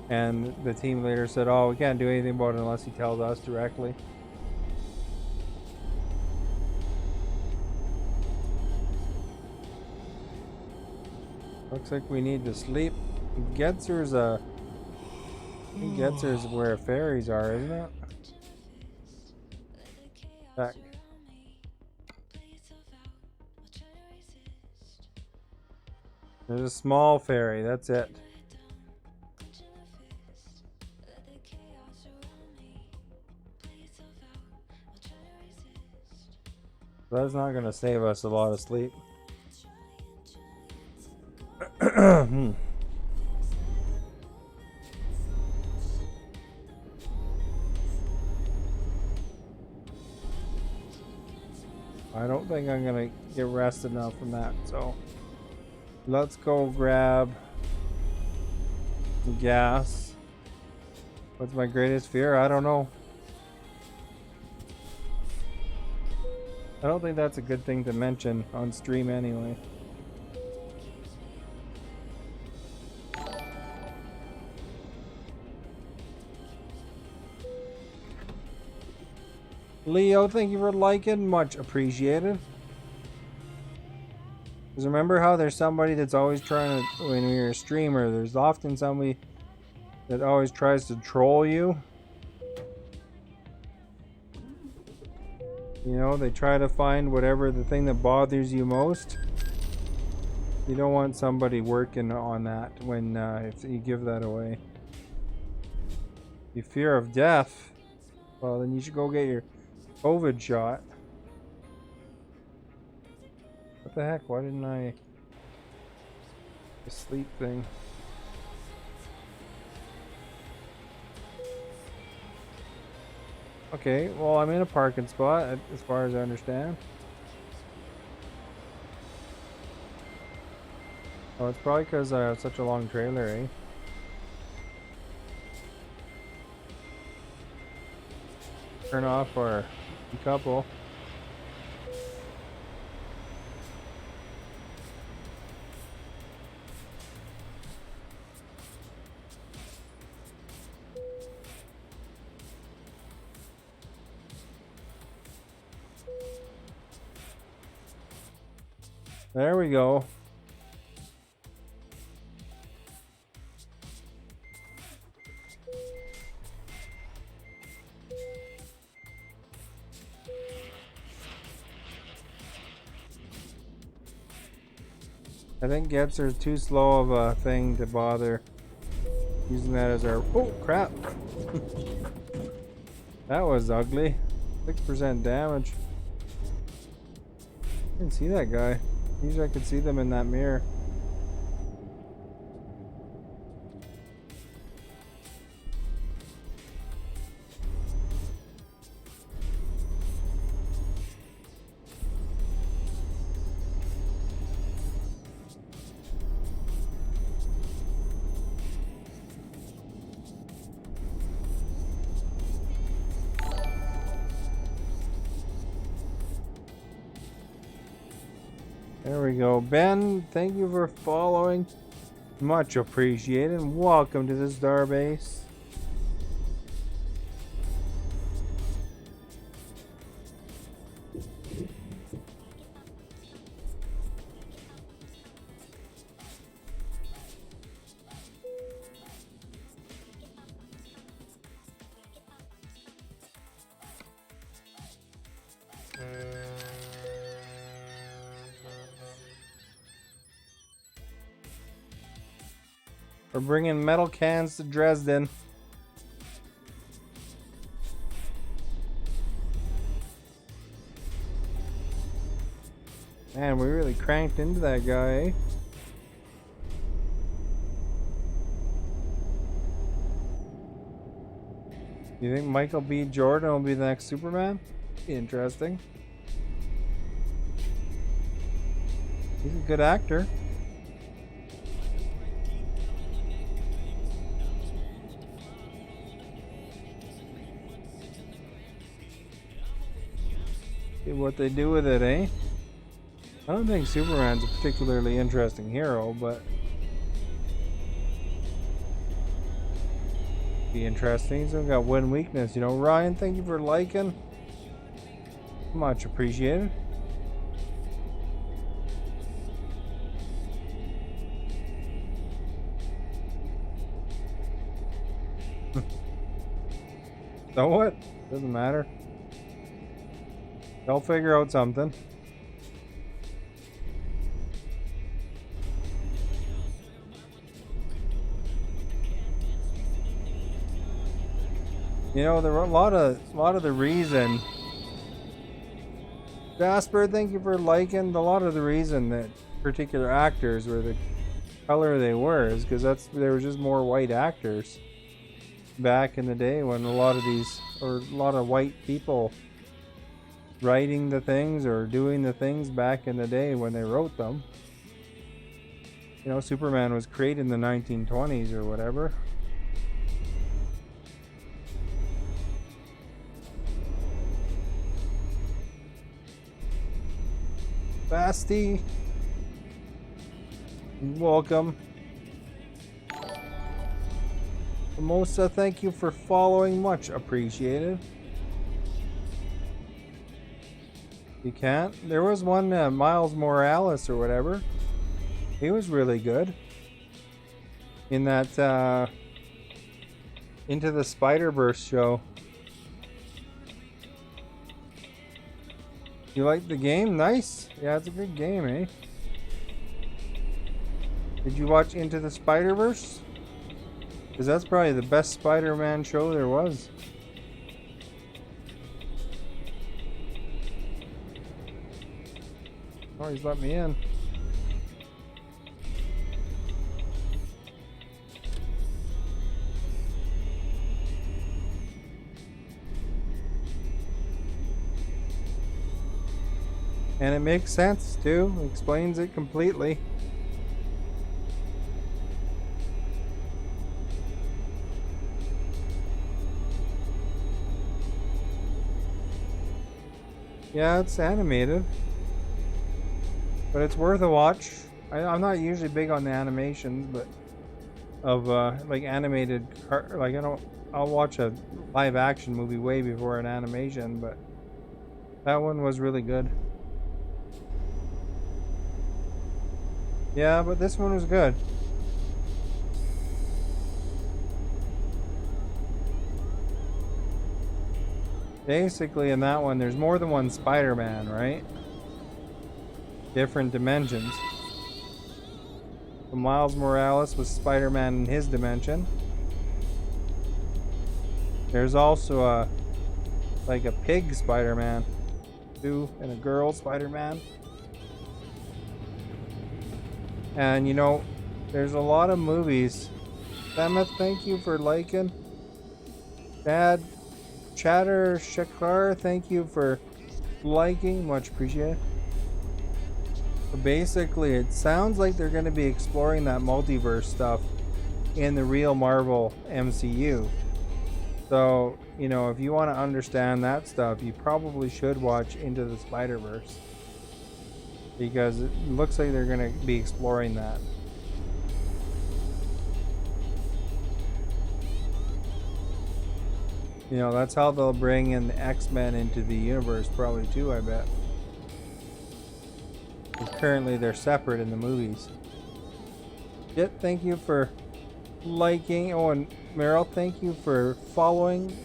And the team leader said, oh, we can't do anything about it unless he tells us directly. Looks like we need to sleep. Getzer's I think Getzer's where fairies are, isn't it? Check. There's a small fairy, that's it. That's not gonna save us a lot of sleep. I don't think I'm gonna get rested enough from that, so let's go grab gas. What's my greatest fear? I don't know. I don't think that's a good thing to mention on stream anyway. Leo, thank you for liking. Much appreciated. Because remember how there's somebody that's always trying to, when you're a streamer, there's often somebody that always tries to troll you. You know, they try to find whatever the thing that bothers you most. You don't want somebody working on that when if you give that away. You fear of death, well then you should go get your COVID shot. What the heck? Why didn't I? The sleep thing. Okay, well I'm in a parking spot as far as I understand. Oh, it's probably because I have such a long trailer, eh? Turn off our decouple. There we go. I think Getzer's too slow of a thing to bother using that as our... Oh, crap! That was ugly. 6% damage. I didn't see that guy. Usually I could see them in that mirror. There we go. Ben, thank you for following. Much appreciated. Welcome to the Starbase. We're bringing metal cans to Dresden. Man, we really cranked into that guy, eh? You think Michael B. Jordan will be the next Superman? Interesting. He's a good actor. See what they do with it, eh? I don't think Superman's a particularly interesting hero, but be interesting. He's only got one weakness, you know. Ryan, thank you for liking. Much appreciated. So what? Doesn't matter. They'll figure out something. You know, there were a lot of the reason. Jasper, thank you for liking. A lot of the reason that particular actors were the color they were is because there was just more white actors back in the day when a lot of white people writing the things or doing the things back in the day when they wrote them. You know, Superman was created in the 1920s or whatever. Basti, welcome. Mimosa, thank you for following, much appreciated. You can't? There was one, Miles Morales or whatever. He was really good. In that, Into the Spider-Verse show. You like the game? Nice. Yeah, it's a good game, eh? Did you watch Into the Spider-Verse? Because that's probably the best Spider-Man show there was. Oh, he's let me in. And it makes sense too. It explains it completely. Yeah, it's animated, but it's worth a watch. I'm not usually big on the animations, but of like animated like I'll watch a live action movie way before an animation, but that one was really good. Yeah, but this one was good. Basically, in that one, there's more than one Spider-Man, right? Different dimensions. So Miles Morales was Spider-Man in his dimension. There's also like a pig Spider-Man, too, and a girl Spider-Man. And you know, there's a lot of movies. Samet, thank you for liking. Dad. Chatter Shakar, thank you for liking, much appreciated. So basically, it sounds like they're going to be exploring that multiverse stuff in the real Marvel MCU. So, you know, if you want to understand that stuff, you probably should watch Into the Spider-Verse, because it looks like they're going to be exploring that. You know, that's how they'll bring in the X-Men into the universe probably too, I bet. 'Cause currently they're separate in the movies. Jet, thank you for liking. Oh, and Meryl, thank you for following.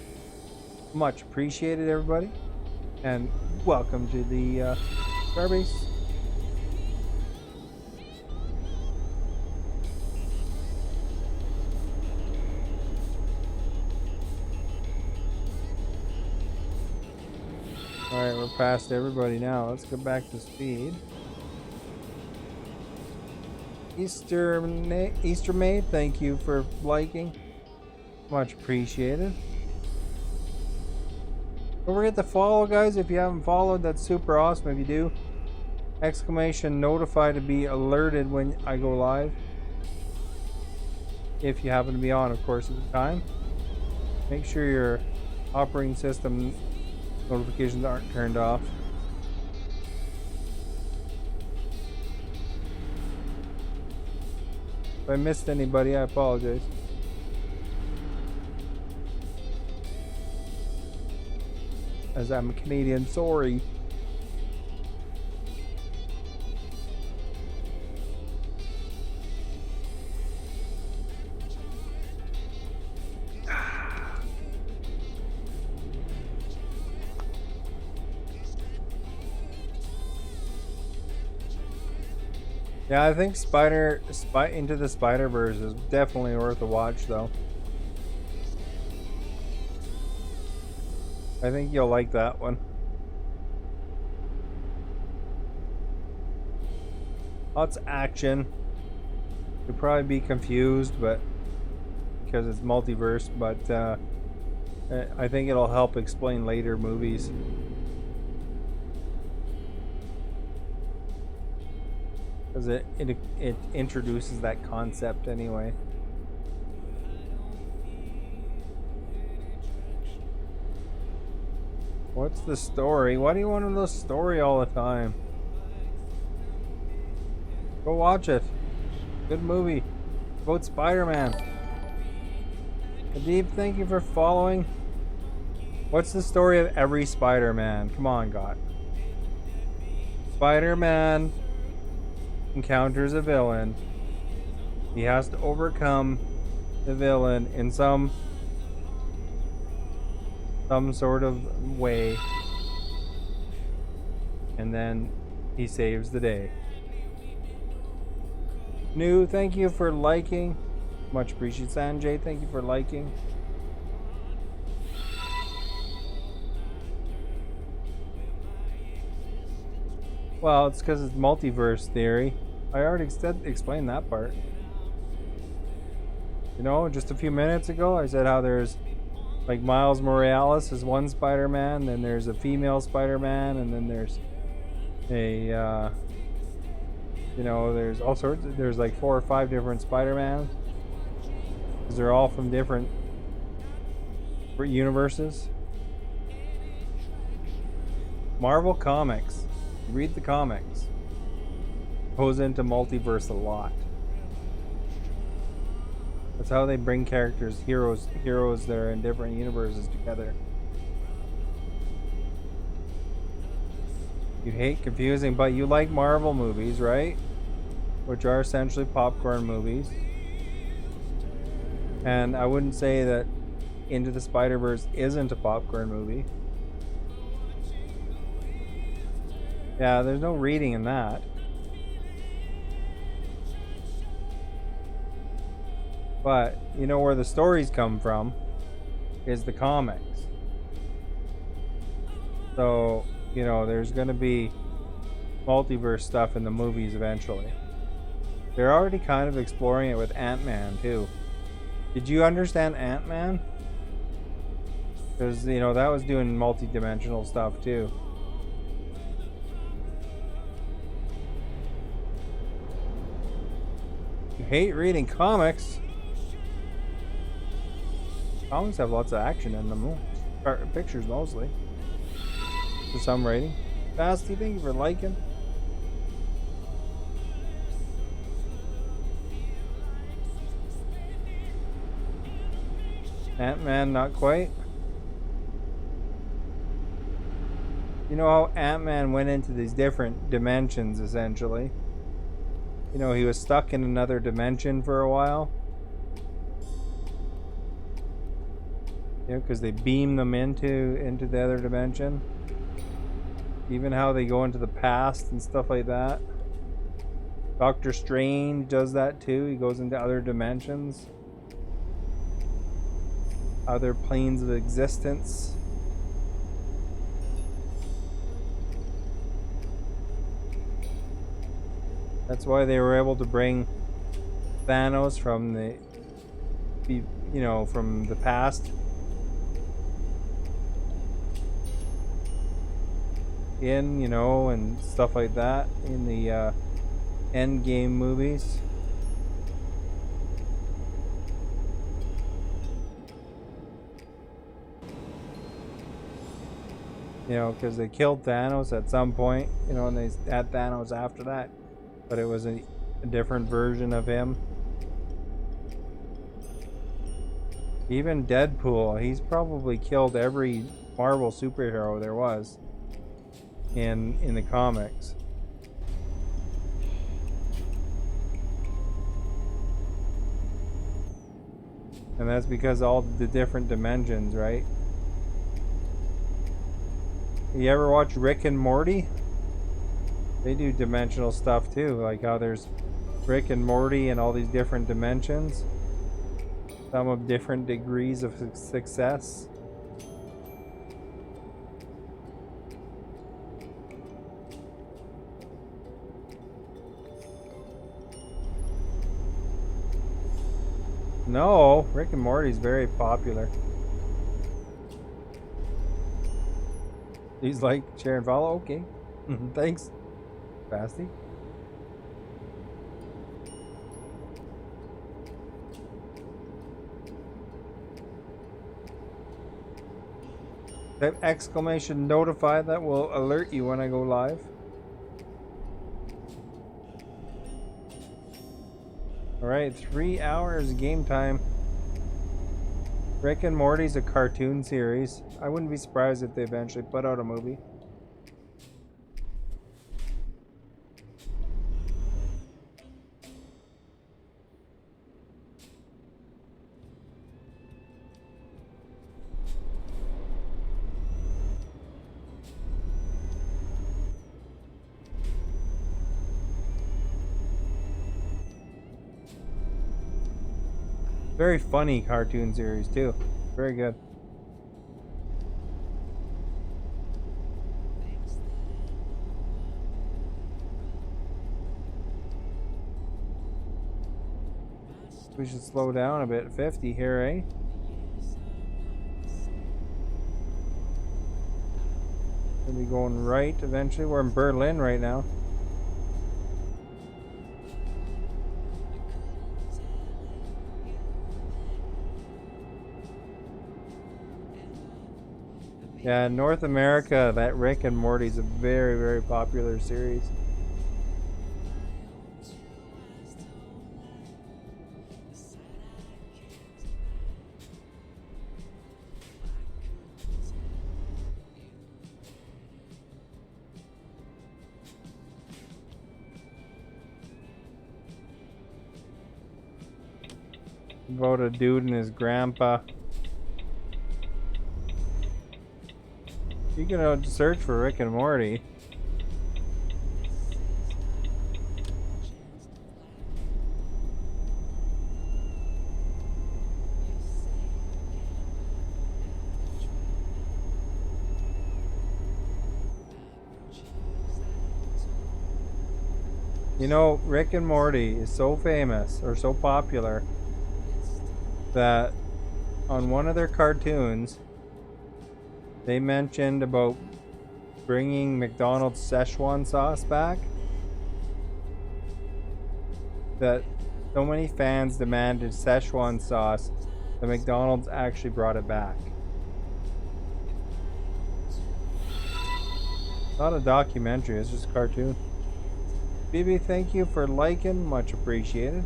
Much appreciated, everybody. And welcome to the Starbase. Alright, we're past everybody now. Let's go back to speed. Easter May, thank you for liking. Much appreciated. Don't forget to follow, guys. If you haven't followed, that's super awesome. If you do, exclamation notify to be alerted when I go live. If you happen to be on, of course, at the time. Make sure your operating system notifications aren't turned off. If I missed anybody, I apologize. As I'm a Canadian, sorry. Yeah, I think Into the Spider-Verse is definitely worth a watch, though. I think you'll like that one. Lots of action. You'll probably be confused, but because it's multiverse, but I think it'll help explain later movies. Because it introduces that concept anyway. What's the story? Why do you want to know the story all the time? Go watch it. Good movie. About Spider-Man. Adib, thank you for following. What's the story of every Spider-Man? Come on, God. Spider-Man encounters a villain. He has to overcome the villain in some sort of way, and then he saves the day. New, thank you for liking. Much appreciated. Sanjay, thank you for liking. Well, it's because it's multiverse theory. I already explained that part. You know, just a few minutes ago, I said how there's like Miles Morales is one Spider-Man, then there's a female Spider-Man, and then there's a, you know, there's all sorts. There's like 4 or 5 different Spider-Mans. Because they're all from different universes. Marvel Comics. Read the comics. Goes into multiverse a lot. That's how they bring characters, heroes that are in different universes together. You hate confusing, but you like Marvel movies, right? Which are essentially popcorn movies. And I wouldn't say that Into the Spider-Verse isn't a popcorn movie. Yeah, there's no reading in that. But you know where the stories come from is the comics. So, you know, there's going to be multiverse stuff in the movies eventually. They're already kind of exploring it with Ant-Man too. Did you understand Ant-Man? Because, you know, that was doing multi-dimensional stuff too. You hate reading comics? Comics have lots of action in them. Pictures mostly. For some rating. Basti, thank you for liking. Ant-Man, not quite. You know how Ant-Man went into these different dimensions, essentially. You know, he was stuck in another dimension for a while. You know, because they beam them into the other dimension. Even how they go into the past and stuff like that. Doctor Strange does that too. He goes into other dimensions. Other planes of existence. That's why they were able to bring Thanos from from the past in, and stuff like that in the Endgame movies. You know, because they killed Thanos at some point, and they had Thanos after that. But it was a different version of him. Even Deadpool, he's probably killed every Marvel superhero there was in the comics. And that's because all the different dimensions, right? You ever watch Rick and Morty? They do dimensional stuff too, like how there's Rick and Morty and all these different dimensions. Some of different degrees of success. No, Rick and Morty's very popular. He's like, share and follow? Okay. Thanks, Basti. That exclamation notify, that will alert you when I go live. Alright, 3 hours game time. Rick and Morty's a cartoon series. I wouldn't be surprised if they eventually put out a movie. Very funny cartoon series too. Very good. We should slow down a bit. 50 here, eh? Gonna be going right eventually. We're in Berlin right now. Yeah, in North America, that Rick and Morty's a very, very popular series. About a dude and his grandpa. You can search for Rick and Morty. You know, Rick and Morty is so famous or so popular that on one of their cartoons they mentioned about bringing McDonald's Szechuan sauce back. That so many fans demanded Szechuan sauce that McDonald's actually brought it back. Not a documentary, it's just a cartoon. BB, thank you for liking, much appreciated.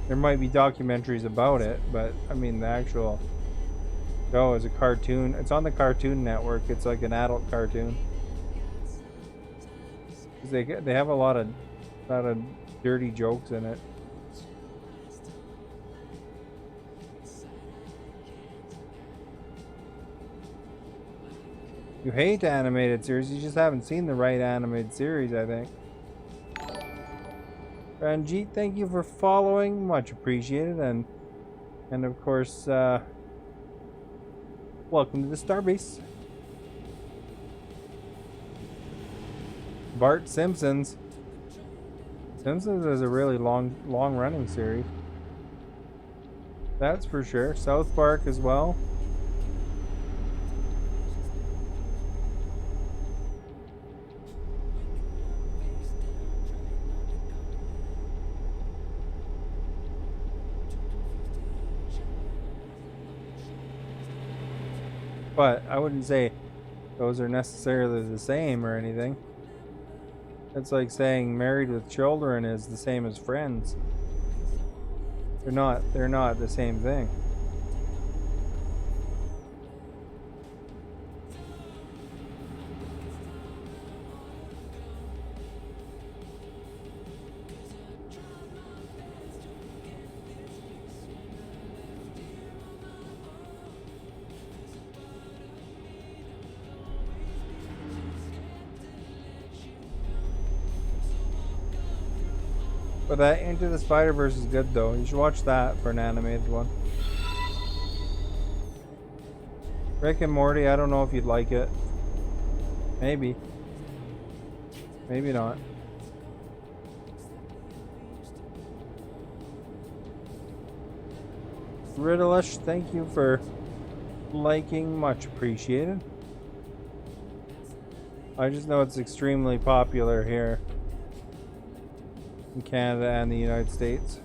There might be documentaries about it, but I mean the actual show is a cartoon. It's on the Cartoon Network. It's like an adult cartoon. They have a lot of dirty jokes in it. You hate animated series, you just haven't seen the right animated series, I think. Ranjit, thank you for following, much appreciated, and of course, welcome to the Starbase. Bart Simpsons. Simpsons is a really long running series. That's for sure. South Park as well. But I wouldn't say those are necessarily the same or anything. It's like saying Married with Children is the same as Friends. They're not the same thing. But that Into the Spider-Verse is good though. You should watch that for an animated one. Rick and Morty, I don't know if you'd like it. Maybe. Maybe not. Riddleish, thank you for liking, much appreciated. I just know it's extremely popular here in Canada and the United States.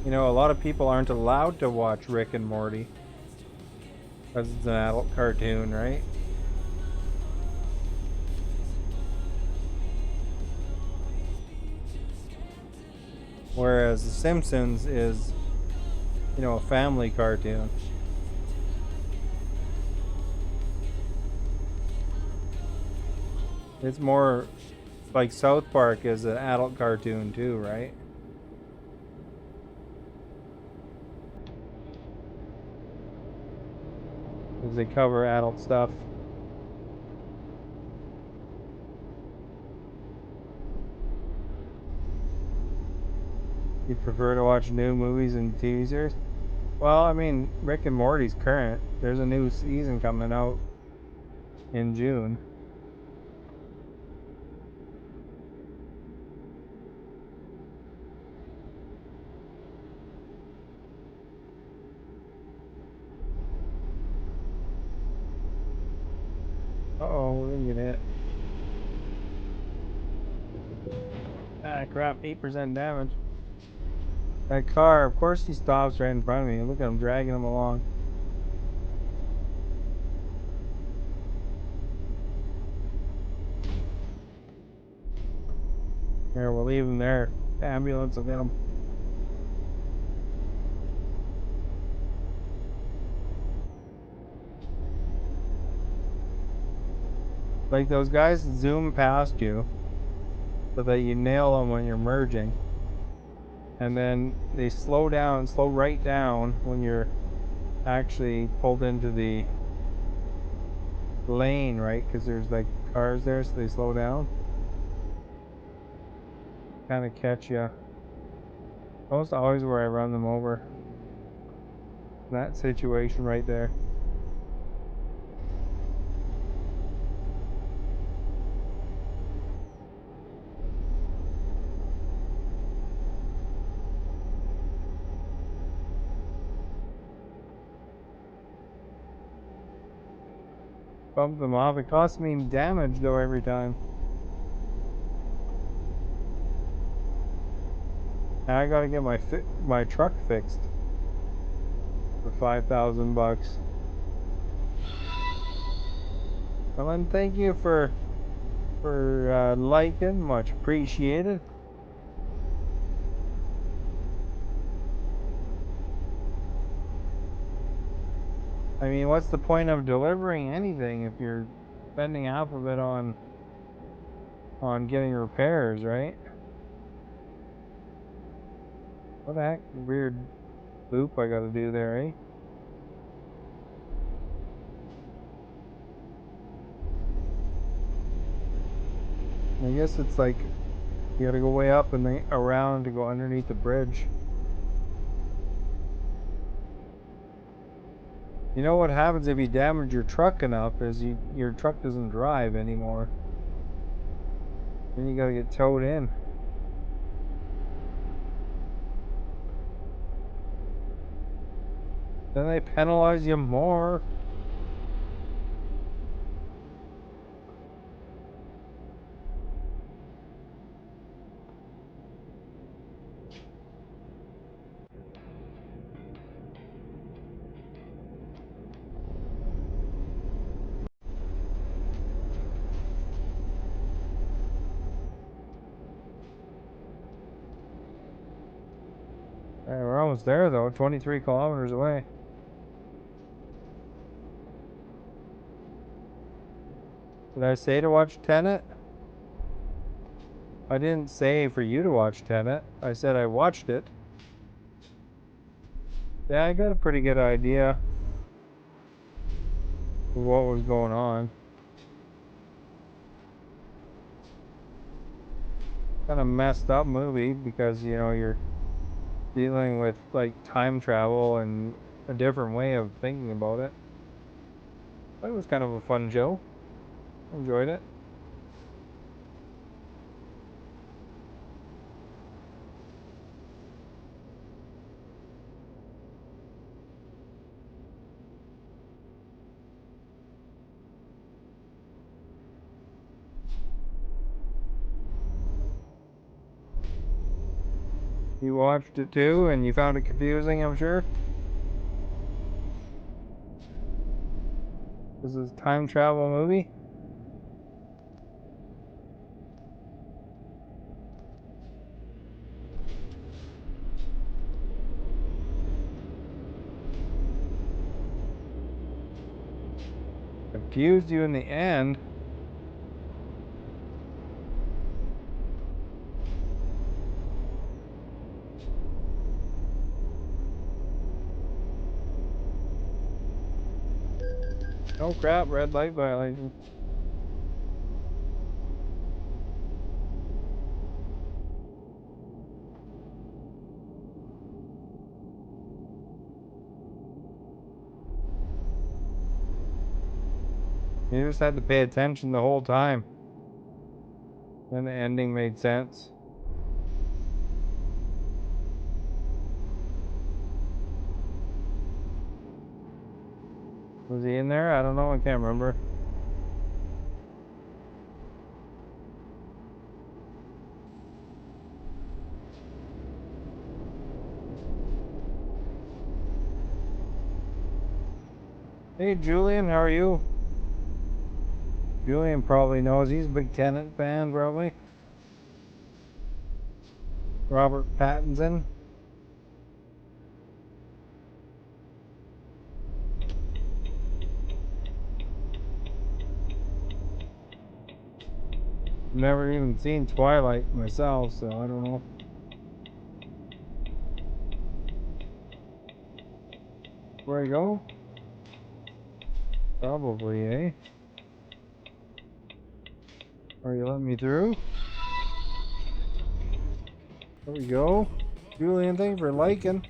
You know, a lot of people aren't allowed to watch Rick and Morty because it's an adult cartoon, right? Whereas The Simpsons is, you know, a family cartoon. It's more like South Park is an adult cartoon too, right? Because they cover adult stuff. You prefer to watch new movies and TV series? Well, I mean, Rick and Morty's current. There's a new season coming out in June. Uh-oh, we're gonna get hit. Ah, crap, 8% damage. That car, of course he stops right in front of me. Look at him dragging him along. Here, we'll leave him there. The ambulance will get him. Like those guys zoom past you so that you nail them when you're merging. And then they slow right down when you're actually pulled into the lane, right? Because there's like cars there, so they slow down. Kind of catch you. Almost always where I run them over. That situation right there. Bump them off. It costs me damage though every time. I gotta get my truck fixed for $5,000. Well, and thank you for liking, much appreciated. I mean, what's the point of delivering anything if you're spending half of it on getting repairs, right? What the heck? Weird loop I gotta do there, eh? I guess it's like you gotta go way up and then around to go underneath the bridge. You know what happens if you damage your truck enough is your truck doesn't drive anymore. Then you gotta get towed in. Then they penalize you more. Hey, we're almost there though, 23 kilometers away. Did I say to watch Tenet? I didn't say for you to watch Tenet. I said I watched it. Yeah, I got a pretty good idea of what was going on. Kind of messed up movie because, you know, you're dealing with like time travel and a different way of thinking about it. But it was kind of a fun show. Enjoyed it. You watched it too and you found it confusing, I'm sure. This is a time travel movie. Confused you in the end. Oh crap, red light violation. You just had to pay attention the whole time. Then the ending made sense. Was he in there? I don't know, I can't remember. Hey Julian, how are you? Julian probably knows, he's a big Tenet fan probably. Robert Pattinson. Never even seen Twilight myself, so I don't know. Where I go? Probably, eh? Are you letting me through? There we go. Julian, thank you for liking.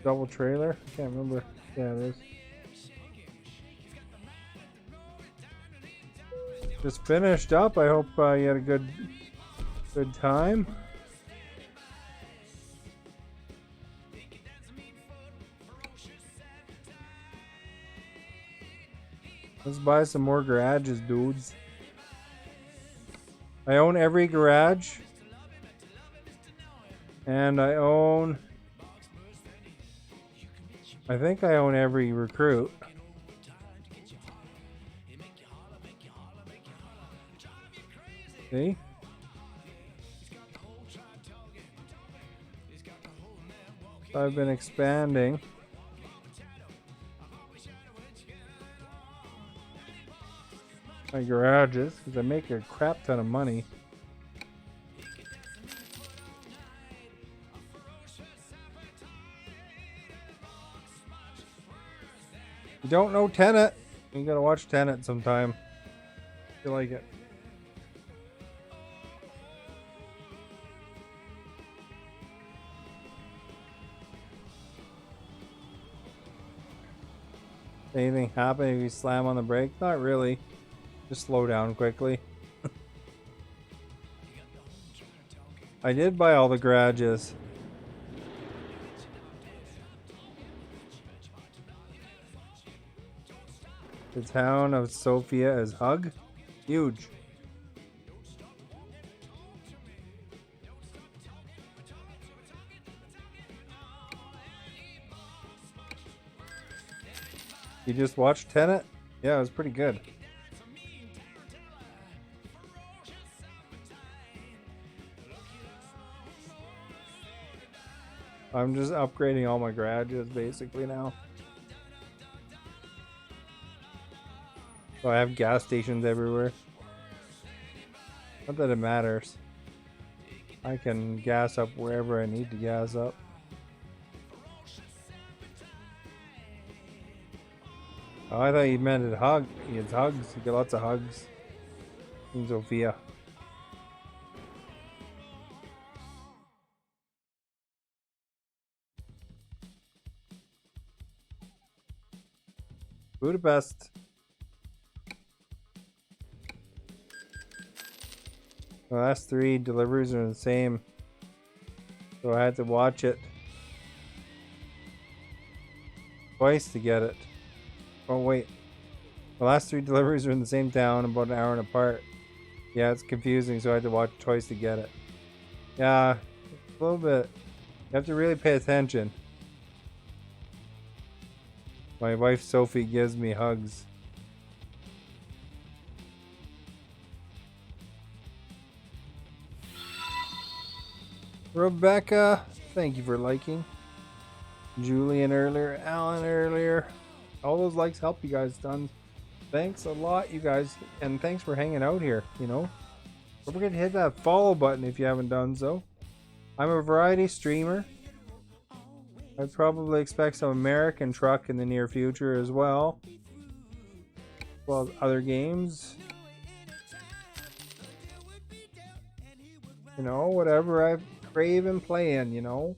Double trailer? I can't remember. Yeah, it is. Just finished up. I hope you had a good time. Let's buy some more garages, dudes. I own every garage. And I think I own every recruit. See? So I've been expanding. My garages, because I make a crap ton of money. You don't know Tenet? You gotta watch Tenet sometime. If you like it. Anything happen if you slam on the brake? Not really. Just slow down quickly. I did buy all the garages. The town of Sofia is hug. Huge. You just watched Tenet? Yeah, it was pretty good. I'm just upgrading all my garages basically now. So I have gas stations everywhere. Not that it matters. I can gas up wherever I need to gas up. Oh, I thought you meant it hug. It's hugs. You get lots of hugs in Sofia. Budapest. The last 3 deliveries are the same, so I had to watch it twice to get it. Oh wait, the last 3 deliveries are in the same town, about an hour apart. Yeah, it's confusing, so I had to watch it twice to get it. Yeah, a little bit. You have to really pay attention. My wife Sophie gives me hugs. Rebecca, thank you for liking. Julian earlier, Alan earlier. All those likes help you guys, tons. Thanks a lot, you guys, and thanks for hanging out here. You know, don't forget to hit that follow button if you haven't done so. I'm a variety streamer. I'd probably expect some American truck in the near future as well. Well, other games. You know, whatever I crave and play in, you know.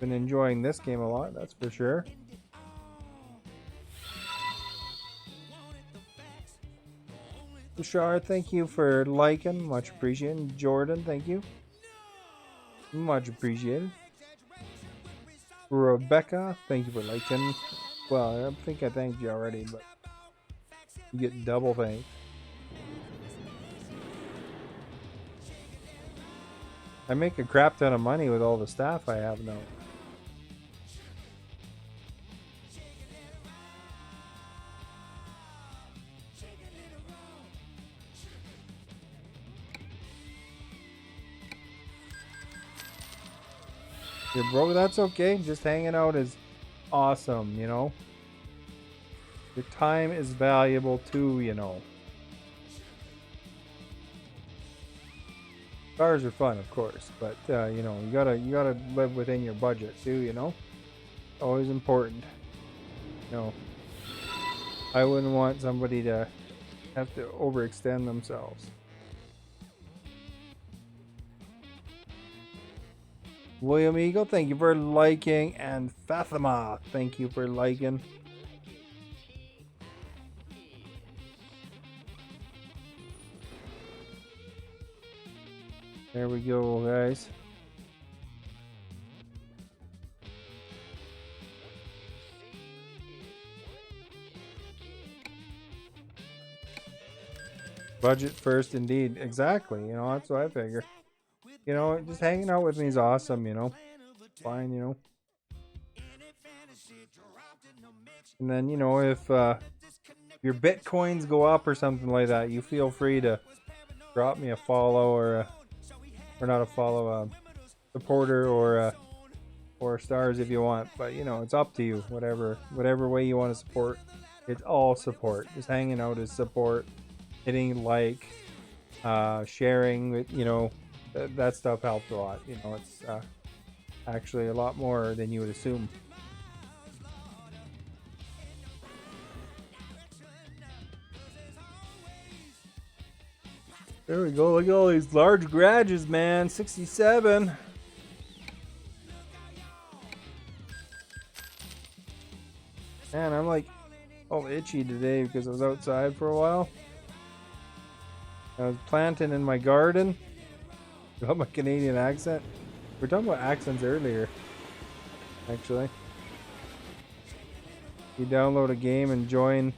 Been enjoying this game a lot, that's for sure. Tushar, thank you for liking, much appreciated. Jordan, thank you. Much appreciated. Rebecca, thank you for liking. Well, I think I thanked you already, but you get double thanked. I make a crap ton of money with all the staff I have now. You're broke, that's okay. Just hanging out is awesome, you know. Your time is valuable too, you know. Cars are fun, of course, but you know, you gotta live within your budget too, you know. Always important. You know, I wouldn't want somebody to have to overextend themselves. William Eagle, thank you for liking, and Fatima, thank you for liking. There we go, guys. Budget first, indeed. Exactly. You know, that's what I figure. You know, just hanging out with me is awesome. You know, fine. You know, and then you know if your bitcoins go up or something like that, you feel free to drop me a follow or not a follow, supporter or stars if you want. But you know, it's up to you. Whatever way you want to support, it's all support. Just hanging out is support. Hitting like, sharing, you know, that stuff helps a lot. You know, it's actually a lot more than you would assume. There we go. Look at all these large garages, man. 67. Man, I'm like all itchy today because I was outside for a while. I was planting in my garden. Got my Canadian accent. We were talking about accents earlier, actually. You download a game and join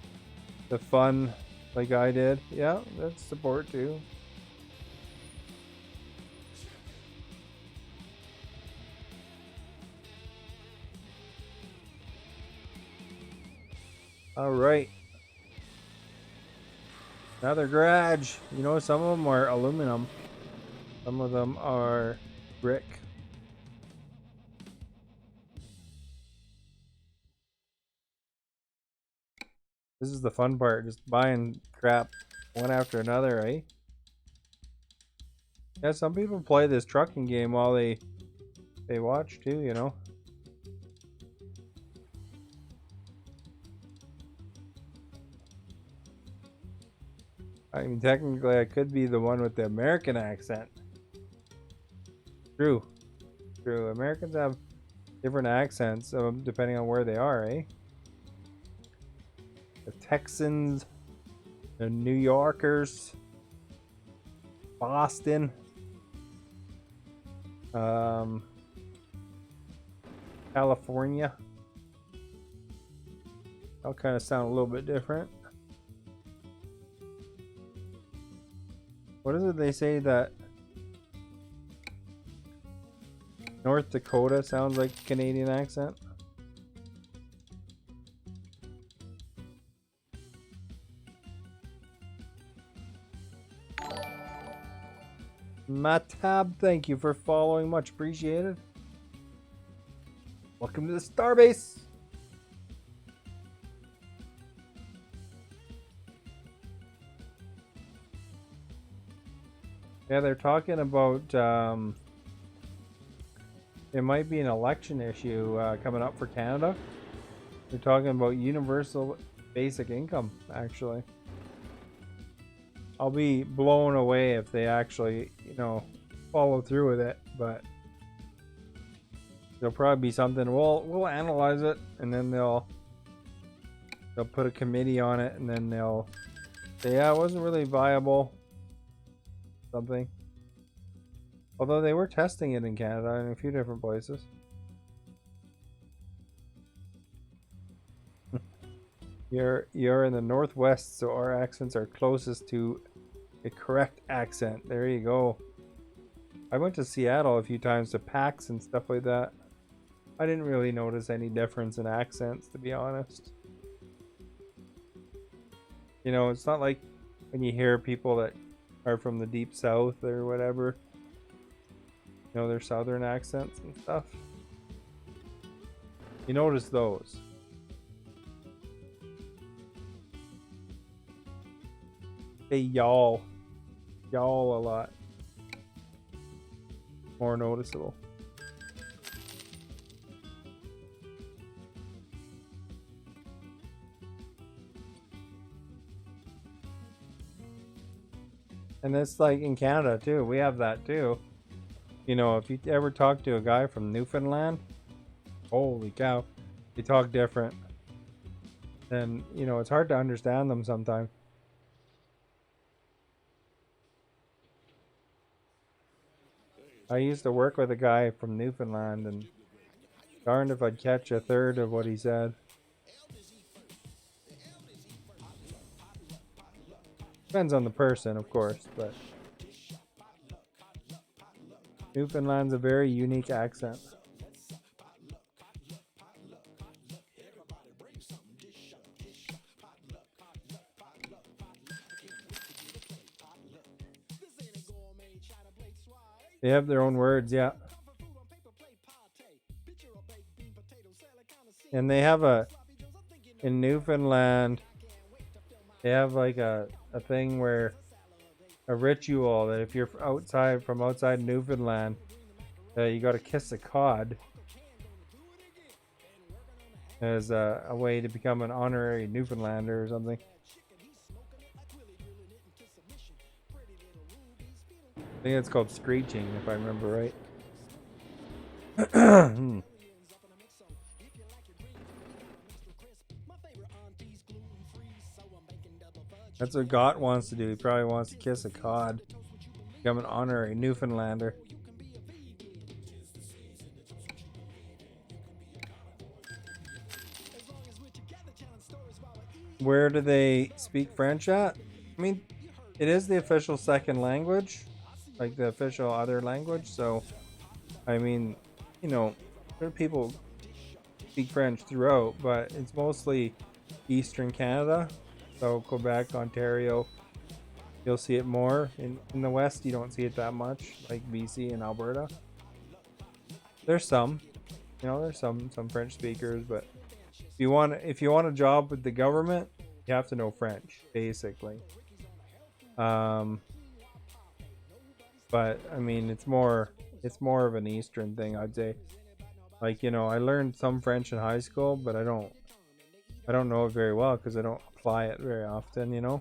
the fun like I did. Yeah, that's support too. All right. Another garage. You know, some of them are aluminum. Some of them are brick. This is the fun part, just buying crap one after another, right? Yeah, some people play this trucking game while they watch too, you know. I mean, technically, I could be the one with the American accent. True. True. Americans have different accents depending on where they are, eh? The Texans, the New Yorkers, Boston, California. All kind of sound a little bit different. What is it they say that North Dakota sounds like a Canadian accent? Matab, thank you for following. Much appreciated. Welcome to the Starbase. Yeah, they're talking about it might be an election issue coming up for Canada. They're talking about universal basic income, actually. I'll be blown away if they actually, you know, follow through with it, but there'll probably be something. We'll analyze it, and then they'll put a committee on it, and then they'll say, yeah, it wasn't really viable. Something. Although they were testing it in Canada in a few different places. You're in the Northwest, so our accents are closest to a correct accent. There you go. I went to Seattle a few times to PAX and stuff like that. I didn't really notice any difference in accents, to be honest. You know, it's not like when you hear people that are from the deep south or whatever, you know, their southern accents and stuff. You notice those. Say y'all. Y'all a lot. More noticeable. And it's like in Canada too. We have that too. You know, if you ever talk to a guy from Newfoundland, holy cow, they talk different. And, you know, it's hard to understand them sometimes. I used to work with a guy from Newfoundland, and darned if I'd catch a third of what he said. Depends on the person, of course, but Newfoundland's a very unique accent. They have their own words, yeah. And they have in Newfoundland, they have like a thing where a ritual that if you're from outside Newfoundland, you got to kiss a cod as a way to become an honorary Newfoundlander or something. I think it's called screeching, if I remember right. That's what Gott wants to do. He probably wants to kiss a cod, become an honorary Newfoundlander. Where do they speak French at? I mean, it is the official second language, like the official other language. So, I mean, you know, there are people speak French throughout, but it's mostly Eastern Canada. So Quebec, Ontario, you'll see it more. In the West, you don't see it that much, like BC and Alberta. There's some, there's some French speakers, but if you want a job with the government, you have to know French, basically. But I mean, it's more of an Eastern thing, I'd say. Like, I learned some French in high school, but I don't know it very well because I don't apply it very often,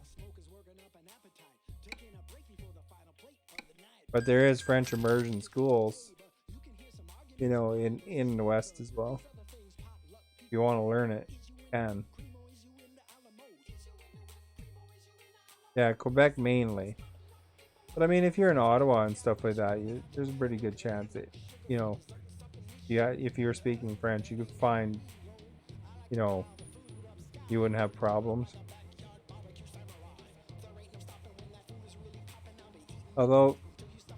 But there is French immersion schools, in the West as well. If you want to learn it, you can. Yeah, Quebec mainly. But I mean, if you're in Ottawa and stuff like that, there's a pretty good chance that, if you're speaking French, you could find, you wouldn't have problems. Although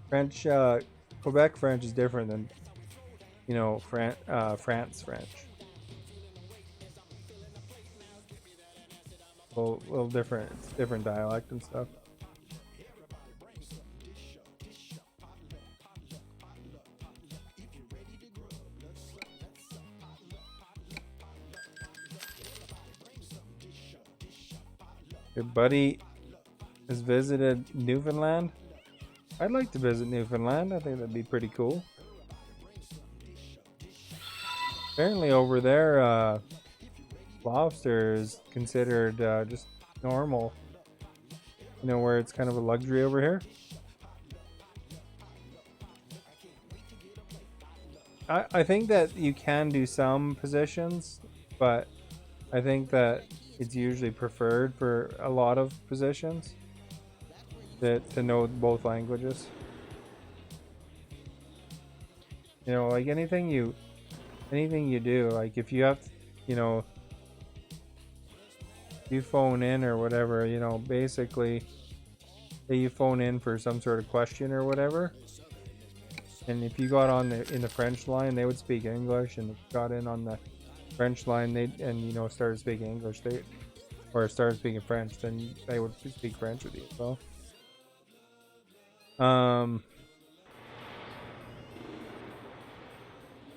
French, Quebec French is different than, France French. A little different. It's different dialect and stuff. Your buddy has visited Newfoundland? I'd like to visit Newfoundland. I think that'd be pretty cool. Apparently over there, lobster is considered just normal. Where it's kind of a luxury over here. I think that you can do some positions, but I think that it's usually preferred for a lot of positions to know both languages. Like anything you do, like if you have, you phone in or whatever, basically say you phone in for some sort of question or whatever, and if you got on in the French line, they would speak English, and if you got in on the French line, started speaking English, or started speaking French, then they would speak French with you. So,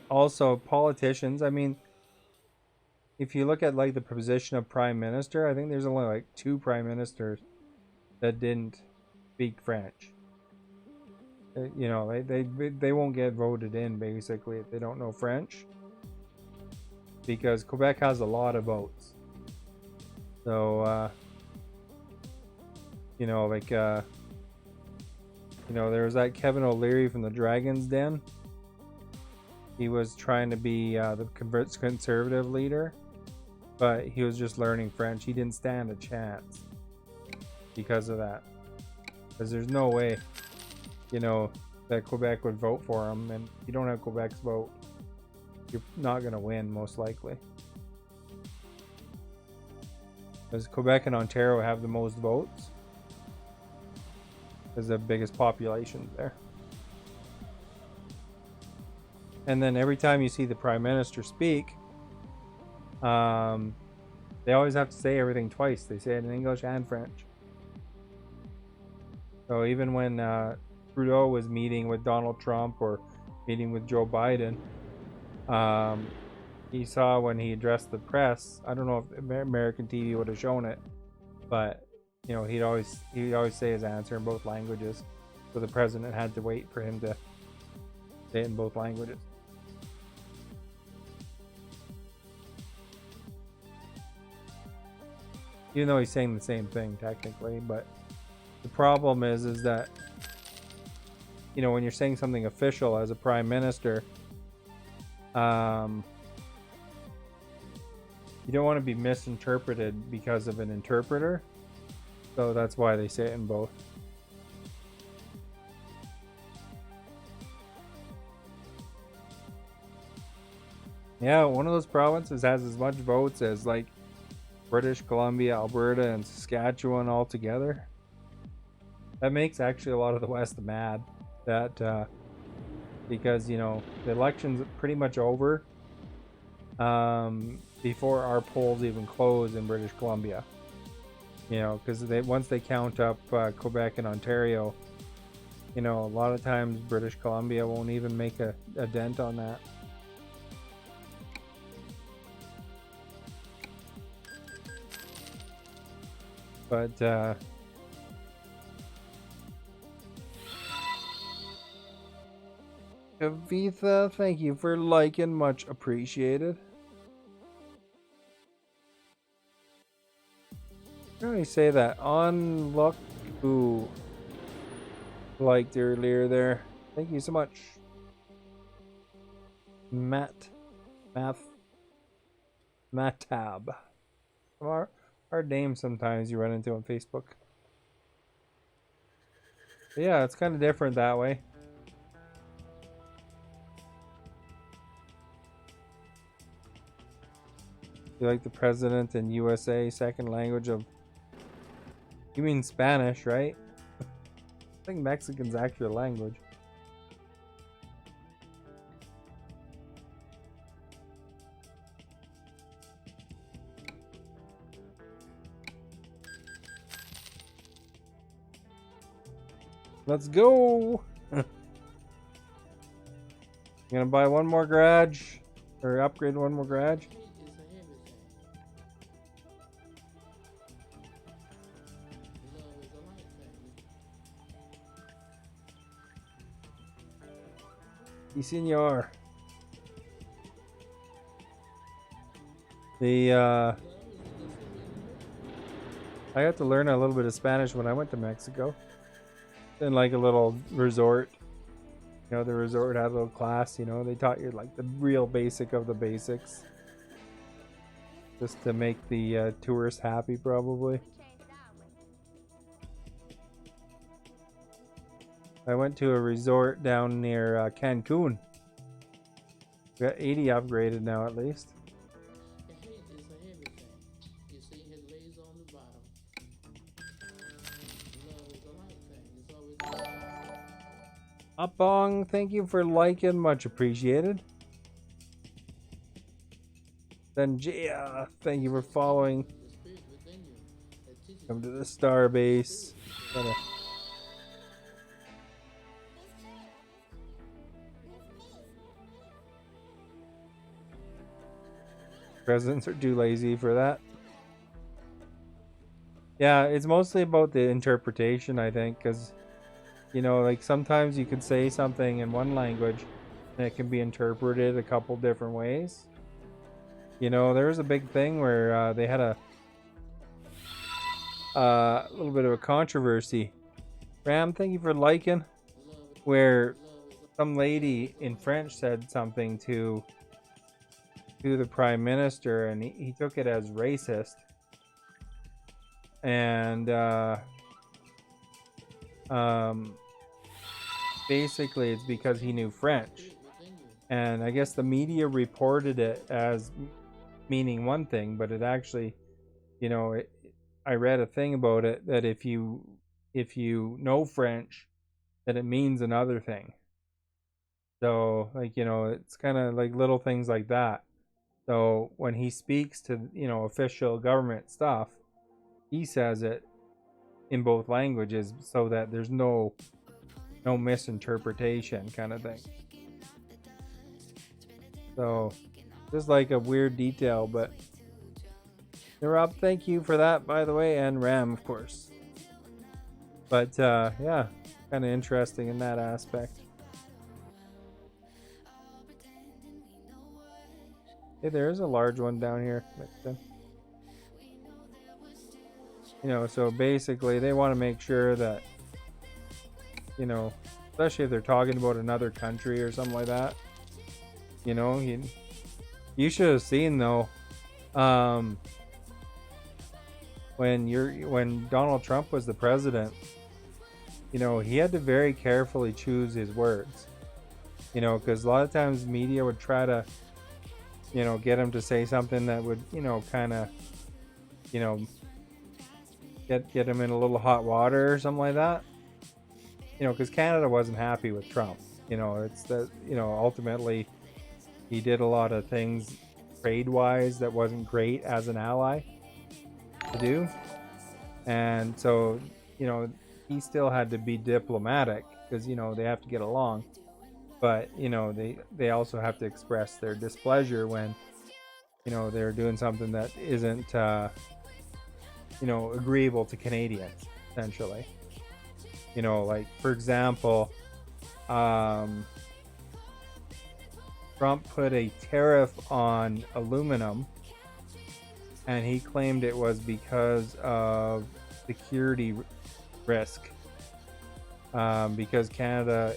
also politicians. I mean, if you look at like the position of prime minister, I think there's only like 2 prime ministers that didn't speak French. They won't get voted in basically if they don't know French, because Quebec has a lot of votes. So there was that Kevin O'Leary from the Dragon's Den. He was trying to be the conservative leader, but he was just learning French. He didn't stand a chance because of that. Because there's no way, that Quebec would vote for him. And if you don't have Quebec's vote, you're not going to win, most likely. Because Quebec and Ontario have the most votes. because the biggest population there. And then every time you see the Prime Minister speak, they always have to say everything twice. They say it in English and French. So even when Trudeau was meeting with Donald Trump or meeting with Joe Biden, he saw when he addressed the press, I don't know if American TV would have shown it, but you know, he'd always say his answer in both languages. So the president had to wait for him to say it in both languages. Even though he's saying the same thing technically, but the problem is that, you know, when you're saying something official as a prime minister, you don't want to be misinterpreted because of an interpreter. So that's why they say it in both. Yeah, one of those provinces has as much votes as like British Columbia, Alberta, and Saskatchewan all together. That makes actually a lot of the West mad. That because, you know, the election's pretty much over before our polls even close in British Columbia. You know, because once they count up Quebec and Ontario, you know, a lot of times British Columbia won't even make a dent on that. But Kavitha, thank you for liking, much appreciated. How do I say that? On luck who liked earlier there. Thank you so much. Mathab. Hard names sometimes you run into on Facebook. But yeah, it's kind of different that way. You like the president in USA, second language of... You mean Spanish, right? I think Mexican's actually a language. Let's go! I'm gonna buy one more garage, or upgrade one more garage. Si, senor. I got to learn a little bit of Spanish when I went to Mexico. In like a little resort. You know, the resort had a little class, you know, they taught you like the real basic of the basics. Just to make the tourists happy, probably. I went to a resort down near Cancun. We got 80 upgraded now, at least. Upbong, thank you for liking, much appreciated. Then Jia, thank you for following. Come to the star base. Presidents are too lazy for that. Yeah, it's mostly about the interpretation, I think, because, you know, like sometimes you could say something in one language and it can be interpreted a couple different ways. You know, there was a big thing where they had a little bit of a controversy. Ram, thank you for liking. Where some lady in French said something to the prime minister, and he took it as racist. And basically it's because he knew French. And I guess the media reported it as meaning one thing, but it actually, you know, I read a thing about it that if you if you know French, that it means another thing. So, like, it's kind of like little things like that. So when he speaks to, official government stuff, he says it in both languages so that there's no misinterpretation kind of thing. So just like a weird detail, but Rob, thank you for that, by the way, and Ram, of course. But yeah, kind of interesting in that aspect. Hey, there is a large one down here. So basically they want to make sure that, especially if they're talking about another country or something like that, you should have seen though, when Donald Trump was the president, he had to very carefully choose his words, because a lot of times media would try to, get him to say something that would, kind of, get him in a little hot water or something like that. Because Canada wasn't happy with Trump. It's that, ultimately he did a lot of things trade-wise that wasn't great as an ally to do. And so, he still had to be diplomatic because, they have to get along. But, they also have to express their displeasure when, they're doing something that isn't, agreeable to Canadians, essentially. Like, for example, Trump put a tariff on aluminum, and he claimed it was because of security risk, because Canada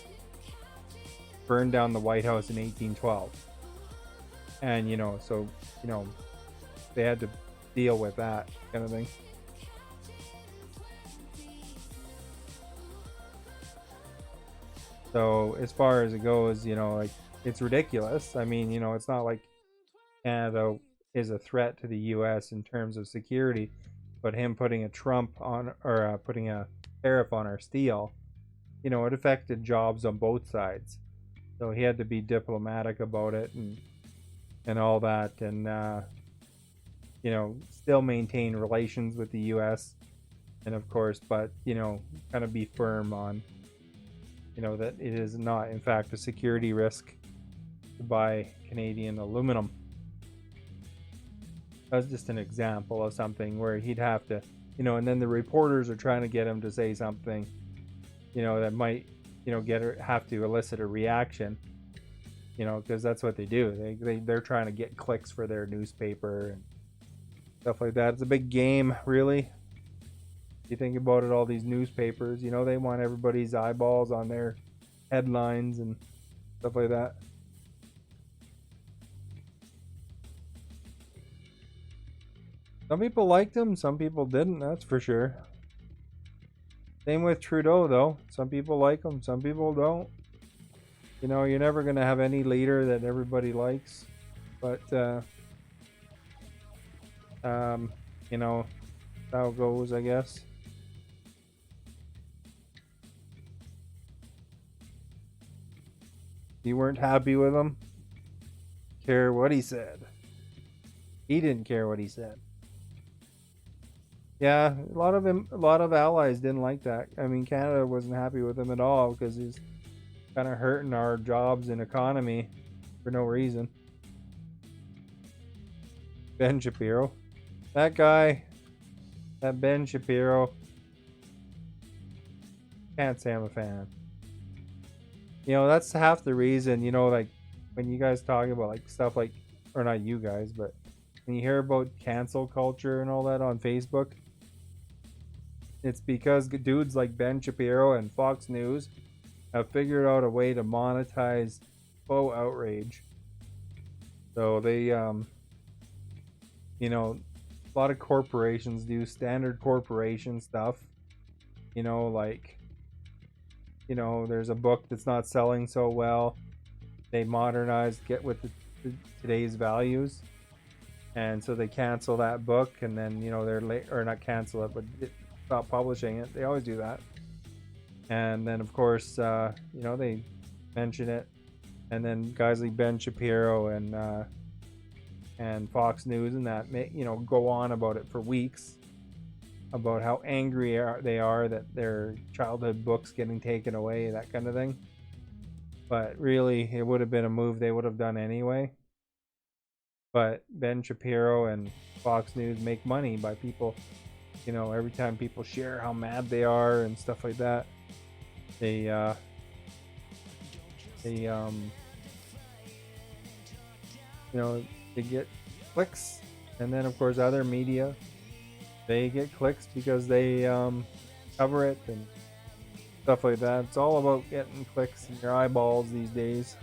burned down the White House in 1812, and so they had to deal with that kind of thing. So as far as it goes, like, it's ridiculous. I mean, it's not like Canada is a threat to the U.S. in terms of security, but him putting a putting a tariff on our steel, it affected jobs on both sides. So he had to be diplomatic about it and all that, and still maintain relations with the U.S. and of course, but kind of be firm on that it is not in fact a security risk to buy Canadian aluminum. That's just an example of something where he'd have to, and then the reporters are trying to get him to say something, that might, have to elicit a reaction, because that's what they do. They're trying to get clicks for their newspaper and stuff like that. It's a big game, really. You think about it, all these newspapers, they want everybody's eyeballs on their headlines and stuff like that. Some people liked him, some people didn't, that's for sure. Same with Trudeau, though. Some people like him, some people don't. You're never going to have any leader that everybody likes. But, how it goes, I guess. You weren't happy with him? Care what he said. He didn't care what he said. Yeah, a lot of allies didn't like that. I mean, Canada wasn't happy with him at all because he's kind of hurting our jobs and economy for no reason. Ben Shapiro. That guy, that Ben Shapiro, can't say I'm a fan. That's half the reason, like, when you guys talk about, like, stuff like, or not you guys, but when you hear about cancel culture and all that on Facebook, it's because dudes like Ben Shapiro and Fox News have figured out a way to monetize faux outrage. So they, a lot of corporations do standard corporation stuff, like, there's a book that's not selling so well. They modernize, get with today's values. And so they cancel that book, and then, they're late, or not cancel it, but stop publishing it. They always do that. And then of course, you know, they mention it, and then guys like Ben Shapiro and Fox News and that, you know, go on about it for weeks about how angry they are that their childhood books getting taken away, that kind of thing. But really, it would have been a move they would have done anyway. But Ben Shapiro and Fox News make money by people, you know, every time people share how mad they are and stuff like that, they you know, they get clicks. And then of course other media, they get clicks because they cover it and stuff like that. It's all about getting clicks in your eyeballs these days.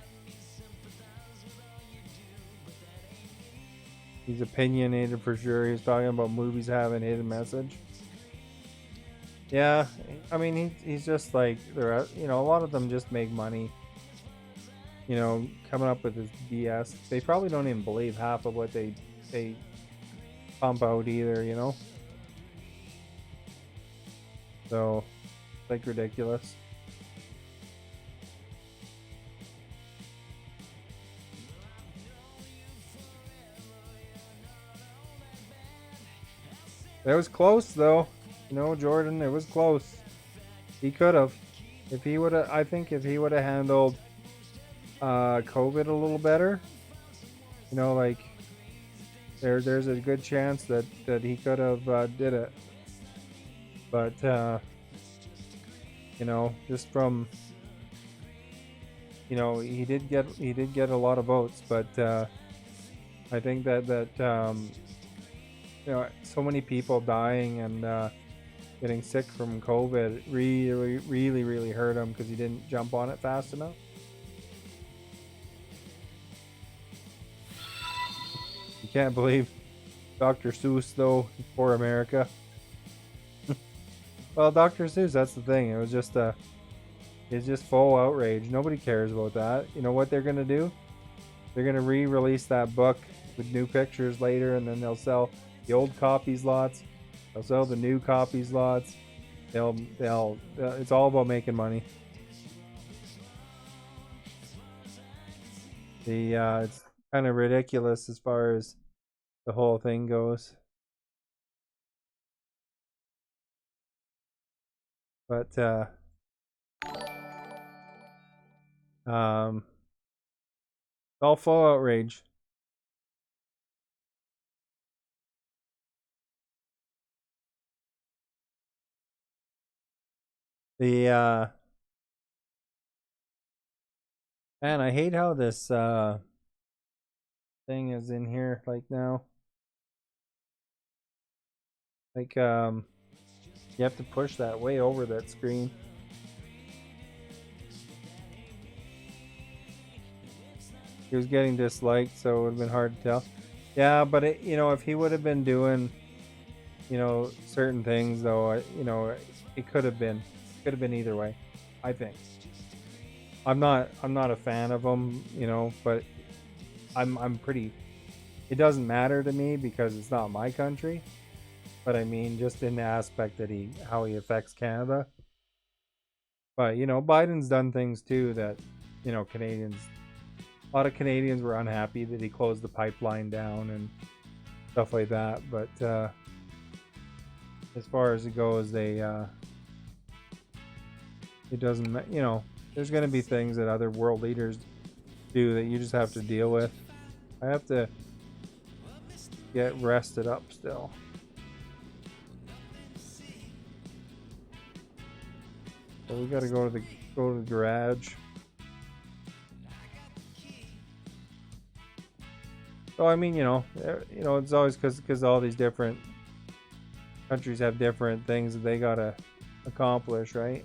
He's opinionated for sure. He's talking about movies having hidden message. Yeah, I mean, he's just like, you know, a lot of them just make money, you know, coming up with this BS. They probably don't even believe half of what they pump out either, you know. So, it's like ridiculous. It was close though, you know, Jordan. It was close. He could have, if he would have. I think if he would have handled COVID a little better, you know, like there's a good chance that he could have did it. But you know, just from, you know, he did get a lot of votes, but I think that you know, so many people dying and getting sick from COVID really hurt him because he didn't jump on it fast enough. You can't believe Dr. Seuss though, for America. Well, Dr. Seuss, that's the thing. It was just it's just full outrage. Nobody cares about that. You know what they're gonna do? They're gonna re-release that book with new pictures later, and then they'll sell the old copies lots. They'll sell the new copies lots. They'll it's all about making money. It's kind of ridiculous as far as the whole thing goes. But all full outrage. The man, I hate how this thing is in here like now. Like you have to push that way over that screen. He was getting disliked, so it would have been hard to tell. Yeah, but it, you know, if he would have been doing, you know, certain things though, you know, it could have been either way, I think. I'm not a fan of him, you know, but I'm pretty, it doesn't matter to me because it's not my country. But I mean, just in the aspect that how he affects Canada. But you know, Biden's done things too that, you know, a lot of Canadians were unhappy that he closed the pipeline down and stuff like that. But as far as it goes, it doesn't, you know, there's going to be things that other world leaders do that you just have to deal with. I have to get rested up still. So we gotta go to the garage. So I mean, you know, it's always because all these different countries have different things that they gotta accomplish, right?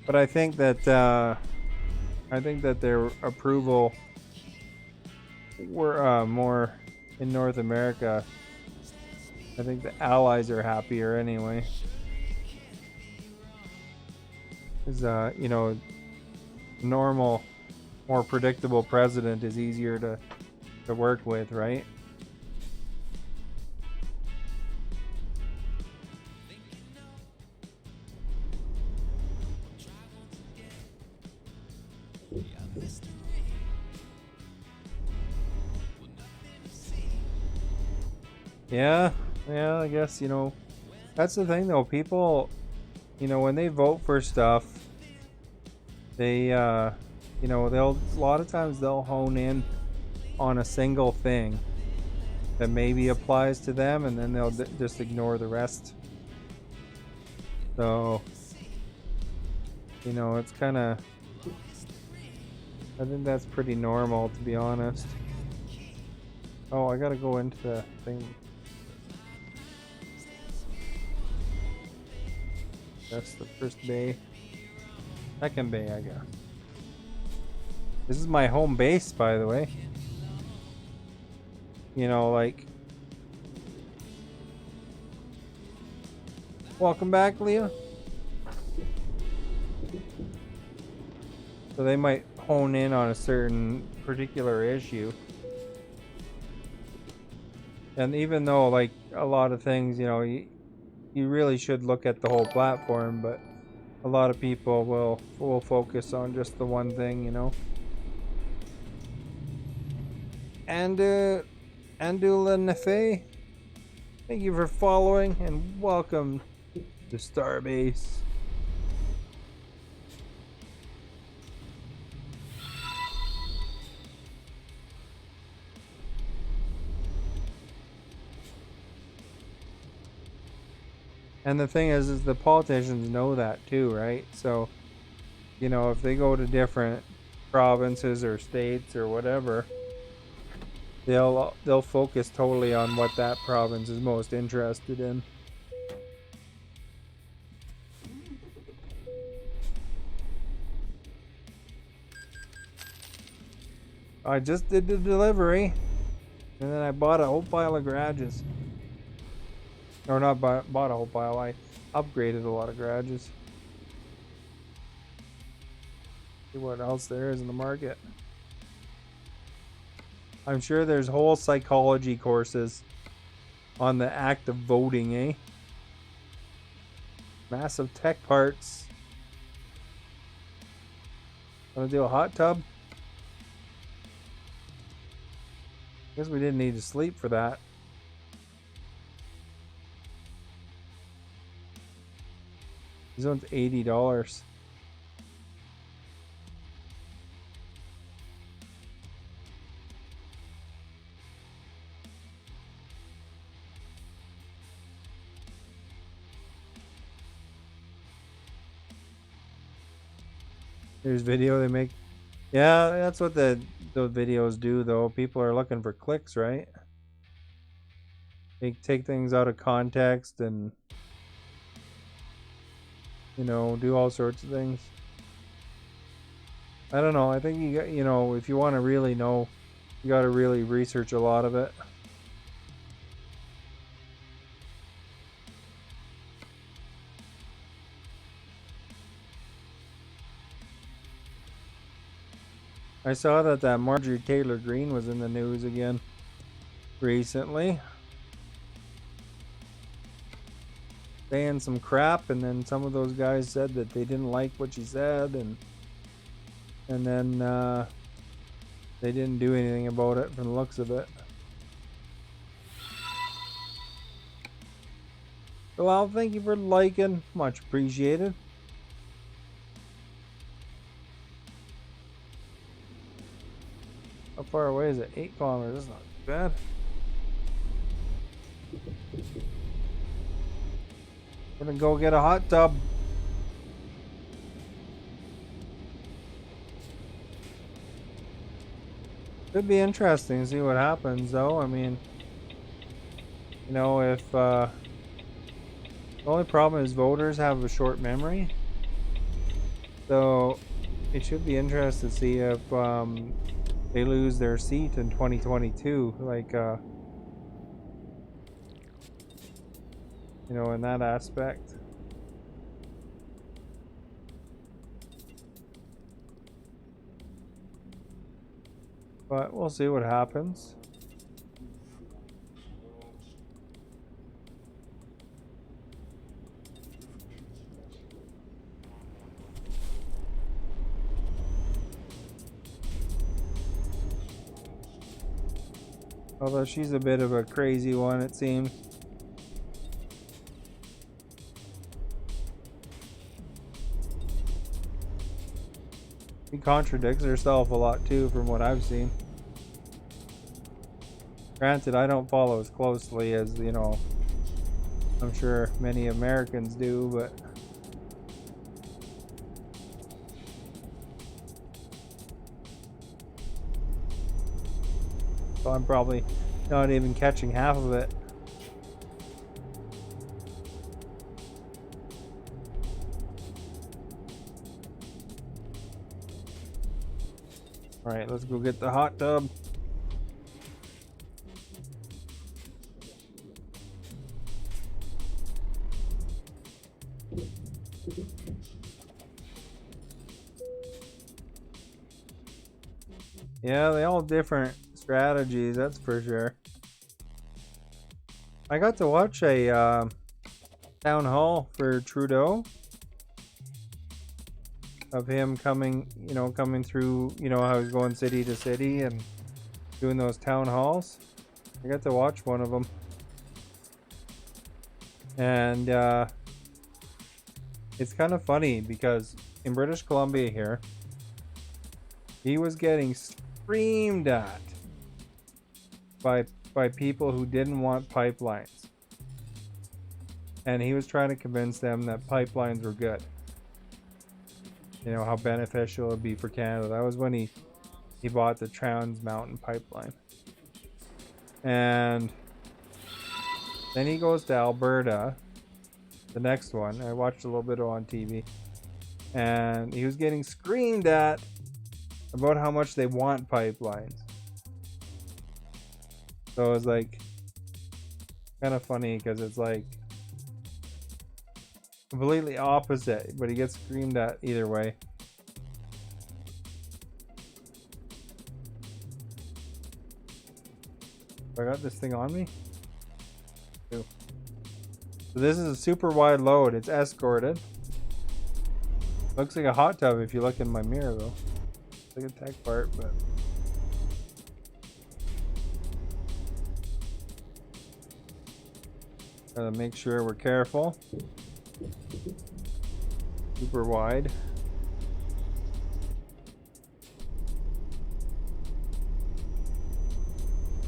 But I think that their approval were more in North America. I think the allies are happier anyway. Is you know, normal, more predictable president is easier to work with, right? Yeah, yeah, I guess, you know, that's the thing though. People, you know, when they vote for stuff, they, you know, a lot of times they'll hone in on a single thing that maybe applies to them, and then they'll just ignore the rest. So, you know, it's kind of, I think that's pretty normal, to be honest. Oh, I gotta go into the thing. That's the first bay. Second bay, I guess. This is my home base, by the way. You know, like... Welcome back, Leah. So they might hone in on a certain particular issue. And even though, like, a lot of things, you know, you really should look at the whole platform, but a lot of people will focus on just the one thing, you know. And Andula Nefe, thank you for following and welcome to Starbase. And the thing is the politicians know that too, right? So, you know, if they go to different provinces or states or whatever, they'll focus totally on what that province is most interested in. I just did the delivery, and then I bought a whole pile of garages. Or not bought a whole pile, I upgraded a lot of garages. See what else there is in the market. I'm sure there's whole psychology courses on the act of voting, eh? Massive tech parts. Wanna do a hot tub? Guess we didn't need to sleep for that. This one's $80. Here's video they make. Yeah, that's what those videos do, though. People are looking for clicks, right? They take things out of context and, you know, do all sorts of things. I don't know. I think you know, if you want to really know, you got to really research a lot of it. I saw that Marjorie Taylor Greene was in the news again recently, saying some crap, and then some of those guys said that they didn't like what she said, and then they didn't do anything about it from the looks of it. Well, thank you for liking, much appreciated. How far away is it? 8 kilometers, that's not too bad. We're gonna go get a hot tub. Could be interesting to see what happens, though. I mean, you know, if the only problem is voters have a short memory, so it should be interesting to see if they lose their seat in 2022, like you know, in that aspect. But we'll see what happens. Although she's a bit of a crazy one, it seems. She contradicts herself a lot too, from what I've seen. Granted, I don't follow as closely as, you know, I'm sure many Americans do, but so I'm probably not even catching half of it. Alright, let's go get the hot tub. Yeah, they all have different strategies, that's for sure. I got to watch a town hall for Trudeau of him coming through, how he's going city to city and doing those town halls. I got to watch one of them. And it's kind of funny because in British Columbia here, he was getting screamed at by people who didn't want pipelines. And he was trying to convince them that pipelines were good. You know, how beneficial it would be for Canada. That was when he bought the Trans Mountain pipeline. And then he goes to Alberta, the next one. I watched a little bit on TV. And he was getting screamed at about how much they want pipelines. So it was like kind of funny because it's like completely opposite, but he gets screamed at either way. I got this thing on me. So this is a super wide load. It's escorted. Looks like a hot tub if you look in my mirror though. It's like a tech part, but gotta make sure we're careful. Super wide.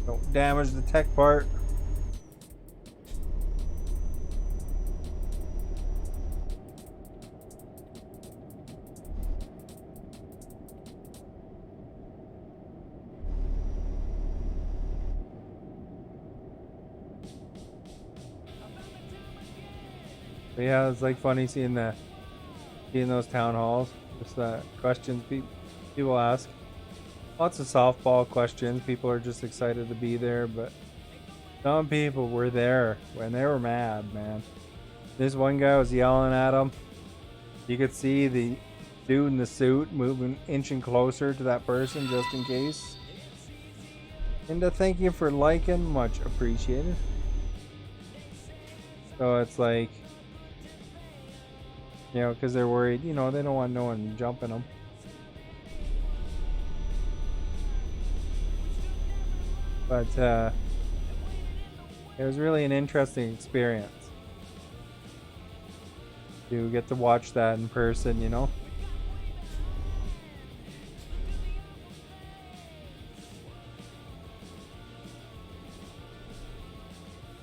Don't damage the tech part. But yeah, it's like funny seeing those town halls. Just questions people ask. Lots of softball questions. People are just excited to be there, but some people were there when they were mad, man. This one guy was yelling at him. You could see the dude in the suit moving, inching closer to that person just in case. And thank you for liking, much appreciated. So it's like, you know, because they're worried, you know, they don't want no one jumping them. But it was really an interesting experience to get to watch that in person, you know.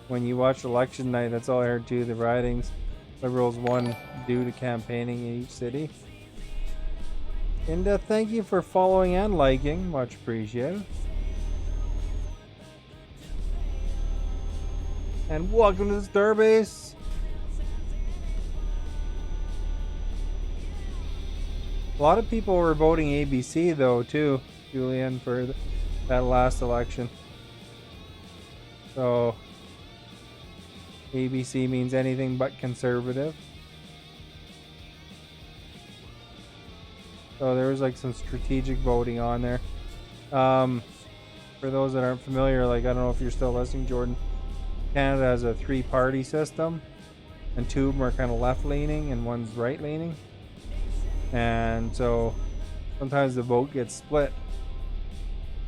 When you watch election night, that's all I heard too, the ridings. Liberals won due to campaigning in each city. And thank you for following and liking, much appreciated. And welcome to the Starbase. A lot of people were voting ABC though too, Julian, for that last election. So ABC means anything but conservative. So there was like some strategic voting on there. For those that aren't familiar, like, I don't know if you're still listening, Jordan. Canada has a 3-party system, and 2 of them are kind of left-leaning and one's right-leaning. And so sometimes the vote gets split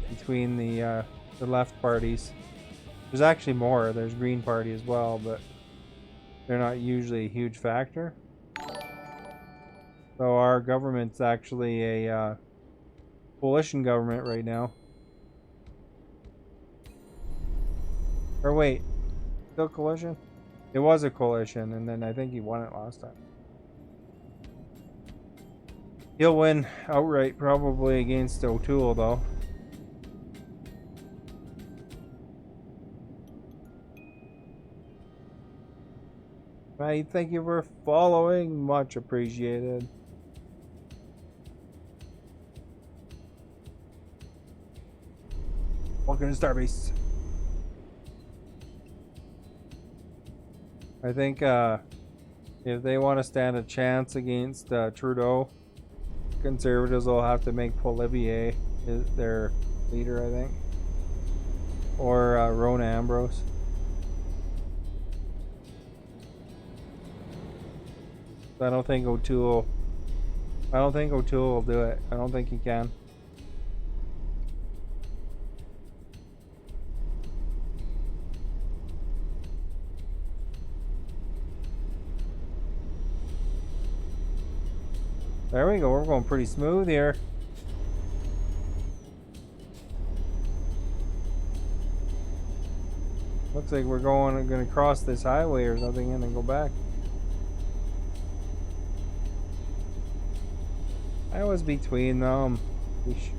between the left parties. There's actually more. There's Green Party as well, but they're not usually a huge factor. So our government's actually a coalition government right now. Or wait, still coalition? It was a coalition, and then I think he won it last time. He'll win outright probably against O'Toole, though. Thank you for following. Much appreciated. Welcome to Starbase. I think if they want to stand a chance against Trudeau, Conservatives will have to make Poilievre their leader, I think. Or Rona Ambrose. I don't think O'Toole will do it. I don't think he can. There we go. We're going pretty smooth here. Looks like we're gonna cross this highway or something and then go back. I was between them. Eesh.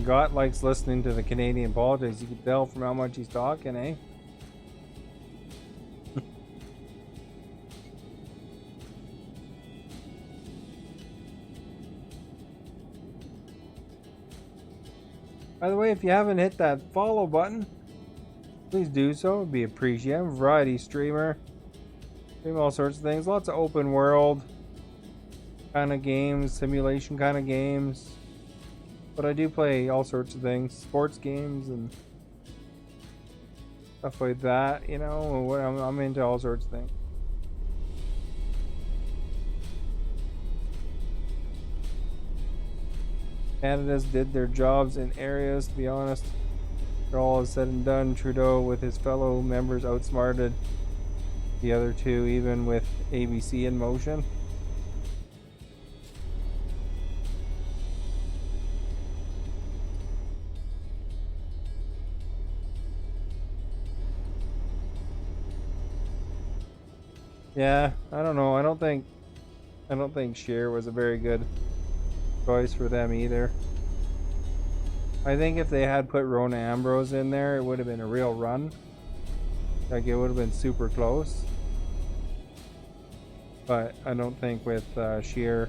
Gott likes listening to the Canadian politics. You can tell from how much he's talking, eh? By the way, if you haven't hit that follow button, please do so. It'd be appreciated. I'm a variety streamer. Stream all sorts of things. Lots of open world kind of games, simulation kind of games. But I do play all sorts of things, sports games and stuff like that, you know. I'm into all sorts of things. Canada's did their jobs in areas, to be honest. For all is said and done, Trudeau with his fellow members outsmarted the other two, even with ABC in motion. Yeah, I don't know. I don't think Scheer was a very good choice for them either. I think if they had put Rona Ambrose in there, it would have been a real run. Like, it would have been super close. But I don't think with Scheer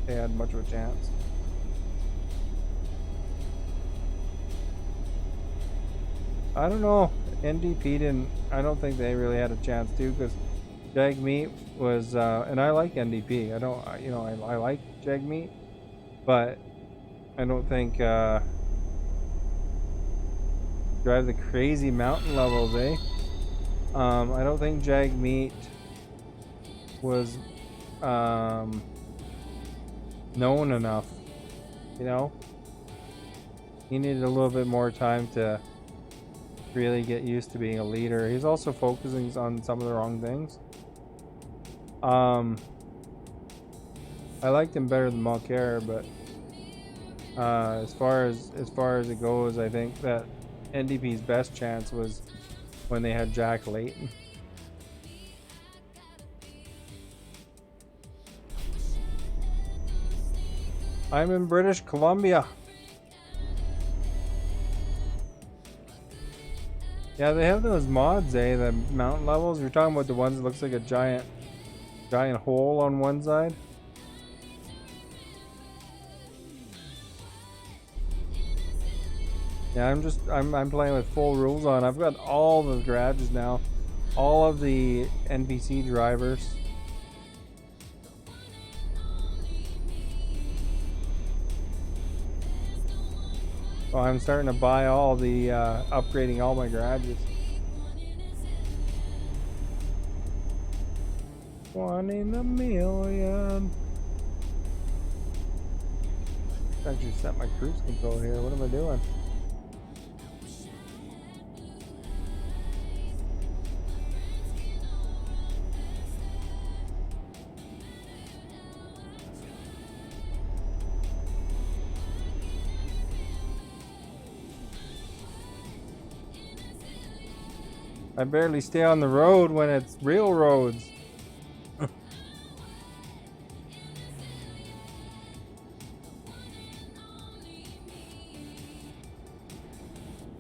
they had much of a chance. I don't know. NDP didn't. I don't think they really had a chance too, because Jagmeet was, and I like NDP. I like Jagmeet, but I don't think drive the crazy mountain levels, eh? I don't think Jagmeet was known enough. You know, he needed a little bit more time to really get used to being a leader. He's also focusing on some of the wrong things. I liked him better than Mulcair, but as far as it goes, I think that NDP's best chance was when they had Jack Layton. I'm in British Columbia. Yeah, they have those mods, eh? The mountain levels. You're talking about the ones that looks like a giant hole on one side. Yeah, I'm playing with full rules on. I've got all the garages now, all of the NPC drivers. So I'm starting to buy all the upgrading all my garages. One in a million. Actually set my cruise control here. What am I doing? I barely stay on the road when it's real roads.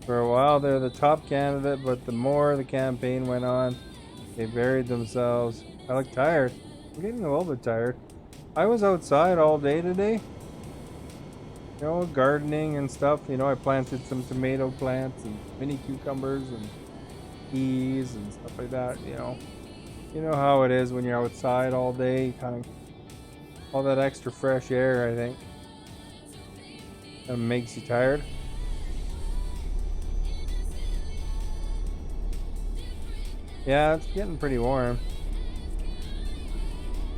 For a while they're the top candidate, but the more the campaign went on, they buried themselves. I look tired. I'm getting a little bit tired. I was outside all day today. You know, gardening and stuff. You know, I planted some tomato plants and mini cucumbers and peas and stuff like that. You know how it is when you're outside all day. Kind of all that extra fresh air. I think that makes you tired. Yeah, it's getting pretty warm.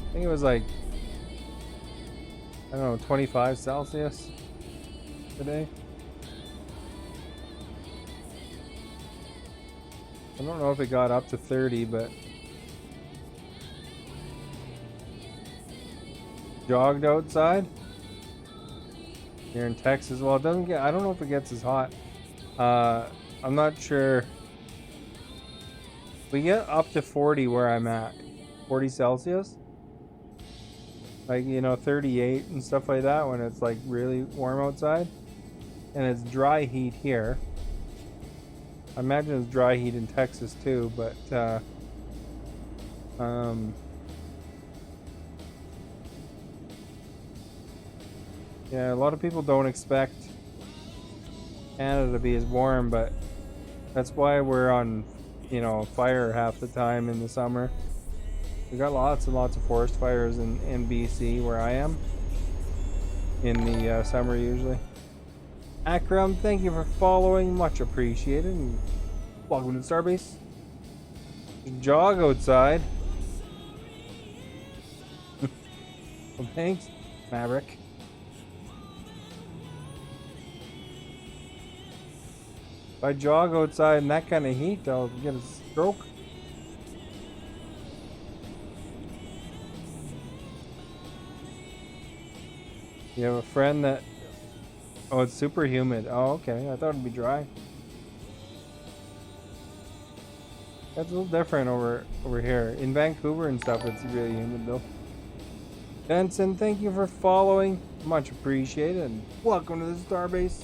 I think it was like, I don't know, 25 Celsius today. I don't know if it got up to 30, but jogged outside here in Texas. Well, it doesn't get, I don't know if it gets as hot. I'm not sure. We get up to 40 where I'm at. 40 Celsius. Like, you know, 38 and stuff like that when it's like really warm outside. And it's dry heat here. I imagine it's dry heat in Texas too, but yeah, a lot of people don't expect Canada to be as warm, but that's why we're on, you know, fire half the time in the summer. We got lots and lots of forest fires in BC where I am in the summer usually. Akram, thank you for following, much appreciated, and welcome to Starbase. Jog outside. Well, thanks, Maverick. If I jog outside in that kind of heat, I'll get a stroke. You have a friend that... Oh, it's super humid. Oh, okay. I thought it'd be dry. That's a little different over here. In Vancouver and stuff, it's really humid though. Benson, thank you for following. Much appreciated. And welcome to the Starbase.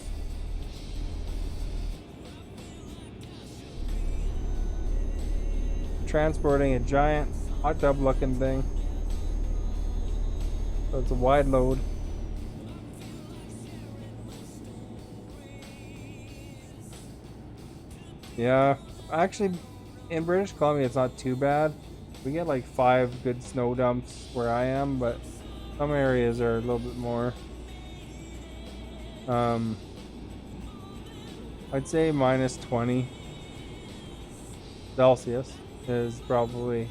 Transporting a giant hot tub looking thing. So it's a wide load. Yeah, actually, in British Columbia, it's not too bad. We get like 5 good snow dumps where I am, but some areas are a little bit more. I'd say minus 20 Celsius is probably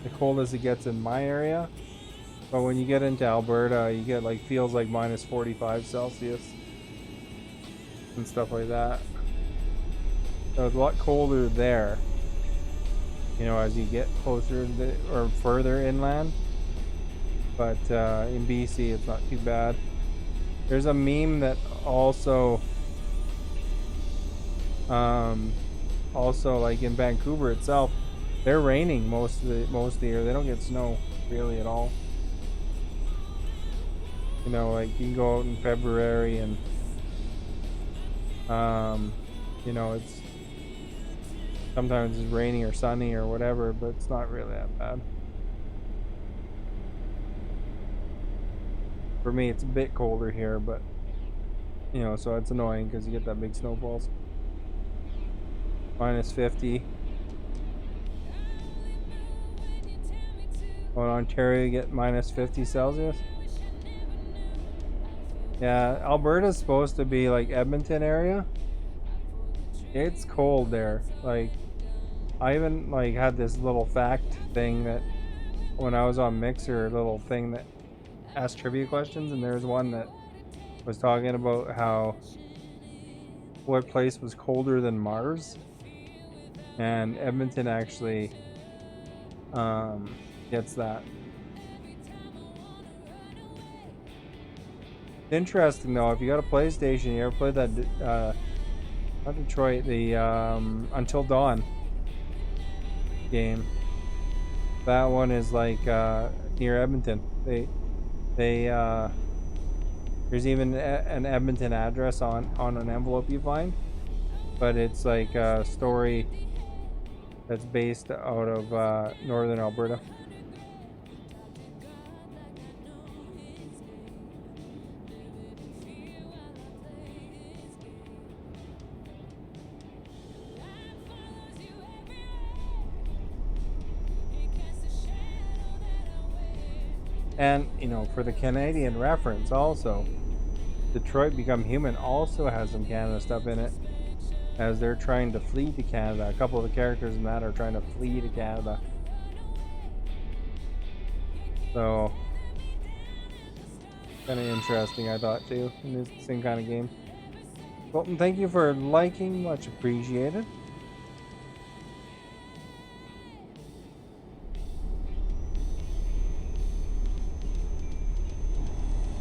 the coldest it gets in my area. But when you get into Alberta, you get like, feels like minus 45 Celsius. And stuff like that. So it's a lot colder there, you know, as you get closer or further inland. But in BC, it's not too bad. There's a meme that also like in Vancouver itself, they're raining most of the year. They don't get snow really at all. You know, like you can go out in February and you know, it's sometimes it's rainy or sunny or whatever, but it's not really that bad. For me, it's a bit colder here, but You know, so it's annoying because you get that big snowfalls. Minus 50. Oh, in Ontario, you get minus 50 Celsius. Yeah, Alberta's supposed to be like Edmonton area. It's cold there. Like, I even like had this little fact thing that when I was on Mixer, little thing that asked trivia questions, and there's one that was talking about how what place was colder than Mars, and Edmonton actually gets that. Interesting though, if you got a PlayStation, you ever played that not Detroit, the Until Dawn game? That one is like near Edmonton. They there's even an Edmonton address on an envelope you find, but it's like a story that's based out of northern Alberta. And, you know, for the Canadian reference also, Detroit Become Human also has some Canada stuff in it, as they're trying to flee to Canada. A couple of the characters in that are trying to flee to Canada. So, kind of interesting, I thought, too, in this same kind of game. Colton, thank you for liking, much appreciated.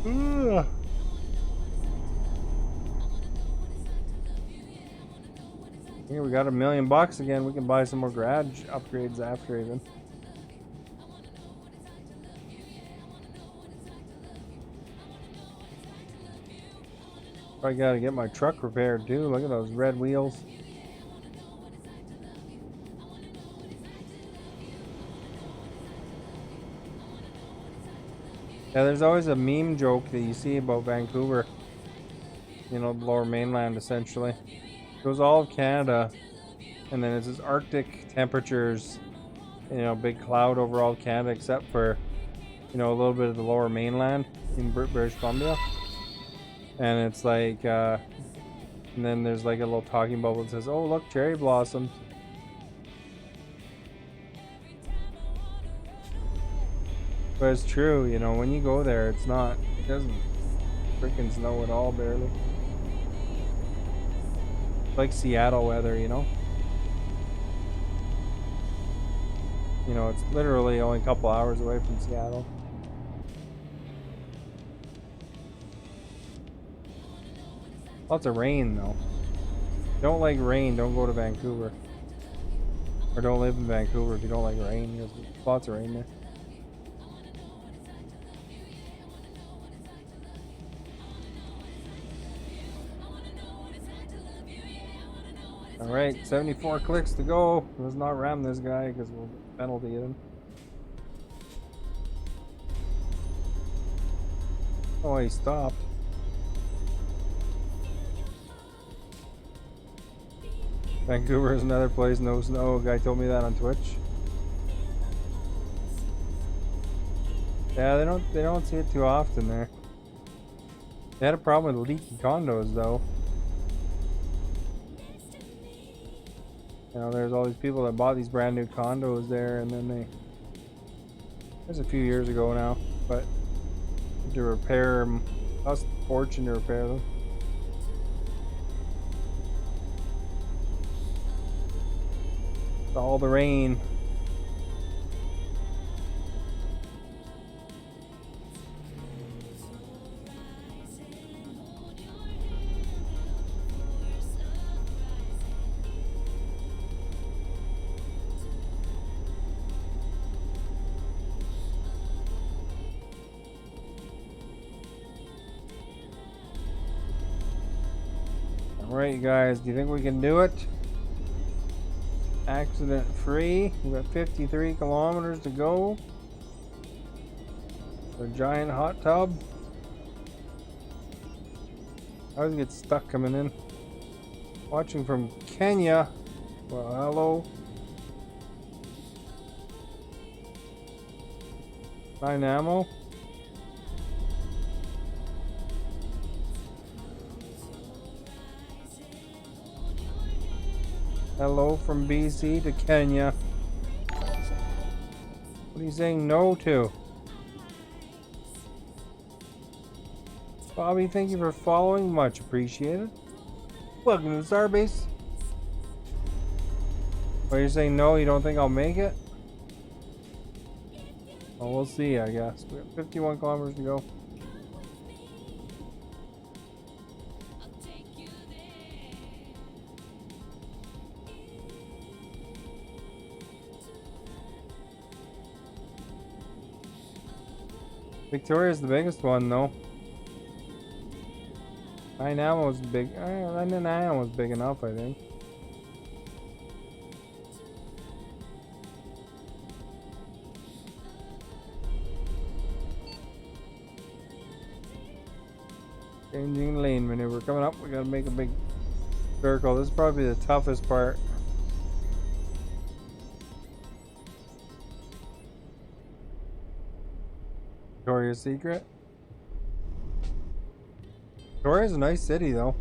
Ugh. Here we got $1 million again. We can buy some more garage upgrades after even. I gotta get my truck repaired too. Look at those red wheels. Yeah, there's always a meme joke that you see about Vancouver. You know, the lower mainland essentially. It goes all of Canada, and then it's this Arctic temperatures, you know, big cloud over all of Canada except for, you know, a little bit of the lower mainland in British Columbia. And it's like, and then there's like a little talking bubble that says, oh, look, cherry blossoms. But it's true, you know, when you go there, it doesn't freaking snow at all, barely. It's like Seattle weather, you know? You know, it's literally only a couple hours away from Seattle. Lots of rain, though. Don't like rain, don't go to Vancouver. Or don't live in Vancouver if you don't like rain, because there's lots of rain there. Alright, 74 clicks to go. Let's not ram this guy because we'll penalty him. Oh, he stopped. Vancouver is another place, no snow. A guy told me that on Twitch. Yeah, they don't see it too often there. They had a problem with leaky condos though. You know, there's all these people that bought these brand new condos there, and then it was a few years ago now, but to repair them, cost a fortune to repair them. All the rain. Alright, you guys, do you think we can do it? Accident free. We've got 53 kilometers to go. A giant hot tub. I always get stuck coming in. Watching from Kenya. Well, hello. 9 ammo. Hello from BC to Kenya. What are you saying no to? Bobby, thank you for following. Much appreciated. Welcome to the Starbase. What, you're saying no? You don't think I'll make it? Well, we'll see, I guess. We have 51 kilometers to go. Victoria's the biggest one, though. 9 ammo was big. 9 ammo was big enough, I think. Changing lane maneuver. Coming up, we gotta make a big circle. This is probably the toughest part. Victoria's Secret. Victoria's a nice city, though.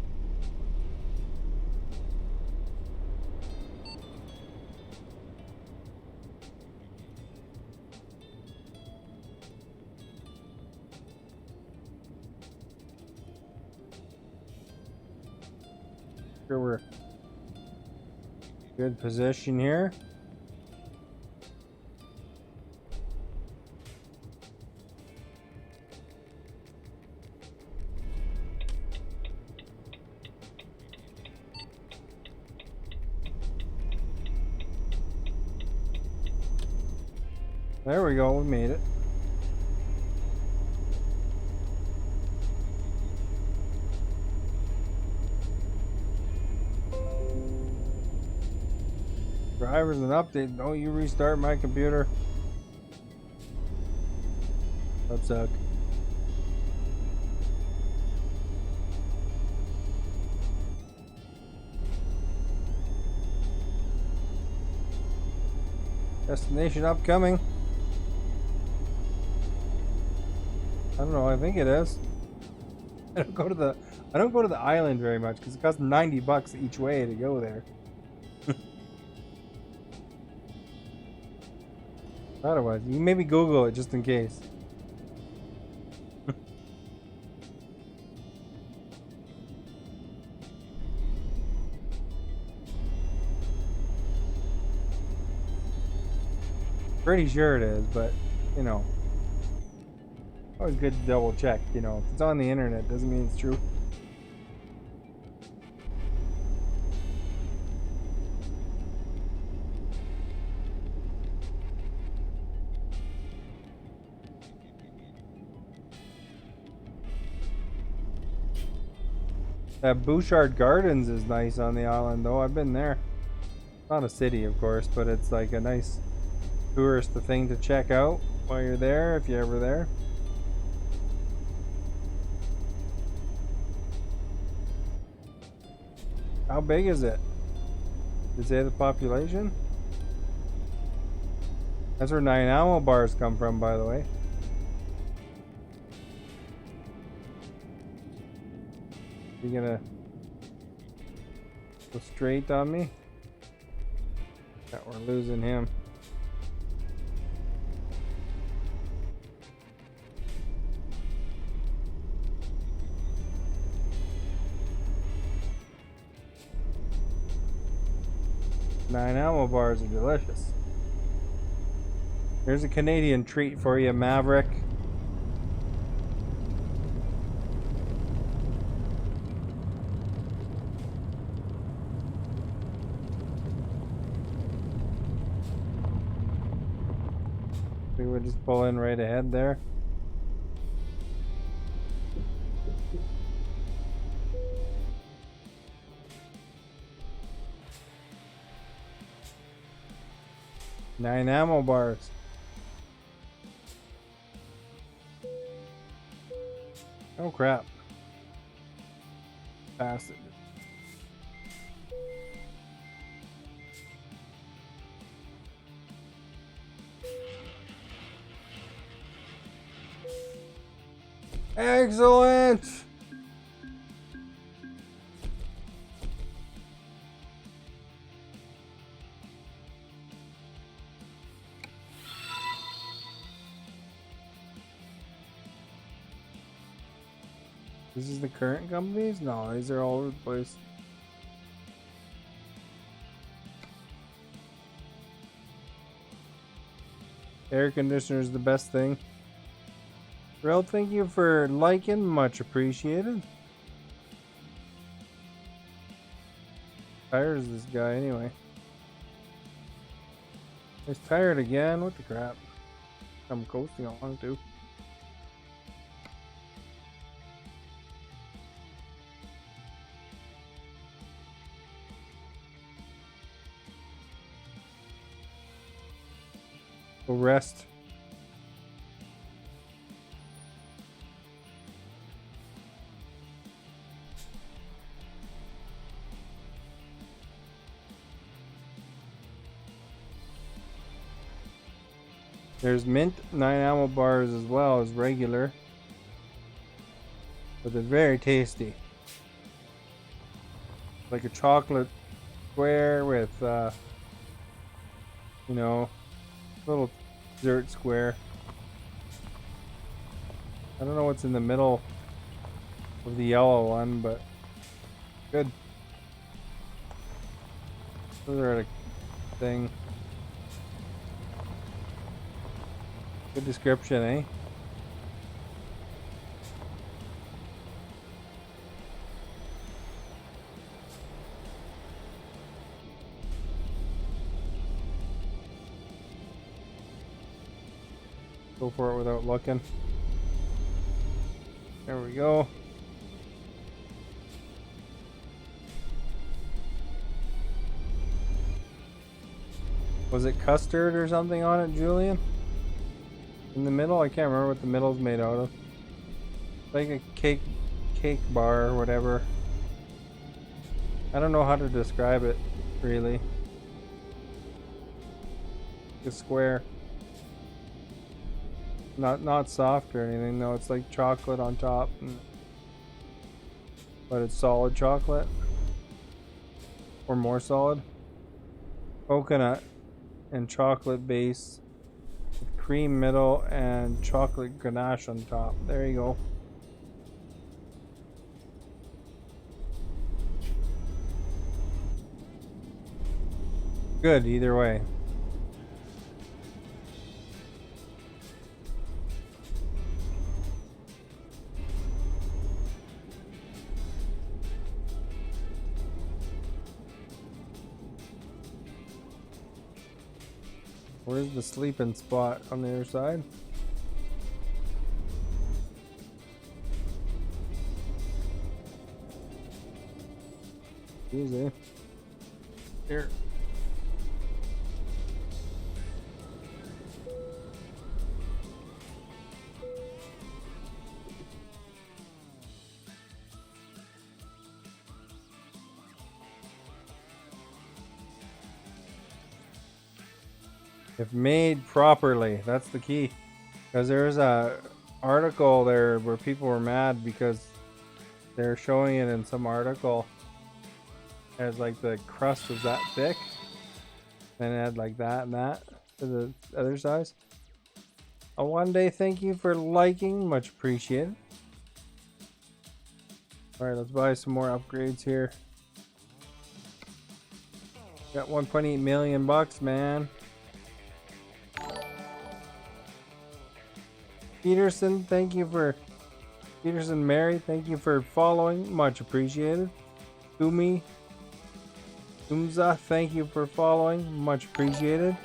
Sure, we're good position here. There we go, we made it. Drivers an update. Don't you restart my computer. That suck. Destination upcoming. I don't know, I think it is. I don't go to the island very much because it costs $90 each way to go there. Otherwise, you maybe Google it just in case. Pretty sure it is, but you know, always good to double check. You know, if it's on the internet, doesn't mean it's true. That Bouchard Gardens is nice on the island, though. I've been there. Not a city, of course, but it's like a nice tourist thing to check out while you're there, if you're ever there. How big is it? Did it say the population? That's where 9 ammo bars come from, by the way. You gonna go straight on me? Yeah, we're losing him. Nine ammo bars are delicious. Here's a Canadian treat for you, Maverick. We would just pull in right ahead there. Nine ammo bars. Oh crap. past it. Excellent! This is the current companies? No, these are all over the place. Air conditioner is the best thing. Rel, thank you for liking, much appreciated. Tires this guy anyway. He's tired again. What the crap? I'm coasting along too. Go rest. There's mint 9 ammo bars as well as regular, but they're very tasty. Like a chocolate square with, you know, little dessert square. I don't know what's in the middle of the yellow one, but good. Those are a thing. Good description, eh? Go for it without looking. There we go. Was it custard or something on it, Julian? In the middle? I can't remember what the middle's made out of. Like a cake bar or whatever. I don't know how to describe it, really. A square. Not soft or anything, no, it's like chocolate on top. But it's solid chocolate. Or more solid. Coconut and chocolate base. Cream middle and chocolate ganache on top. There you go. Good either way. Where's the sleeping spot on the other side? Easy. Here. If made properly, that's the key. Because there's a article there where people were mad because they're showing it in some article as like the crust was that thick, and it had like that and that to the other size. One day, thank you for liking, much appreciated. All right, let's buy some more upgrades here. Got 1.8 million bucks, man. Peterson, thank you for Peterson Mary, thank you for following, much appreciated. Umza, thank you for following, much appreciated.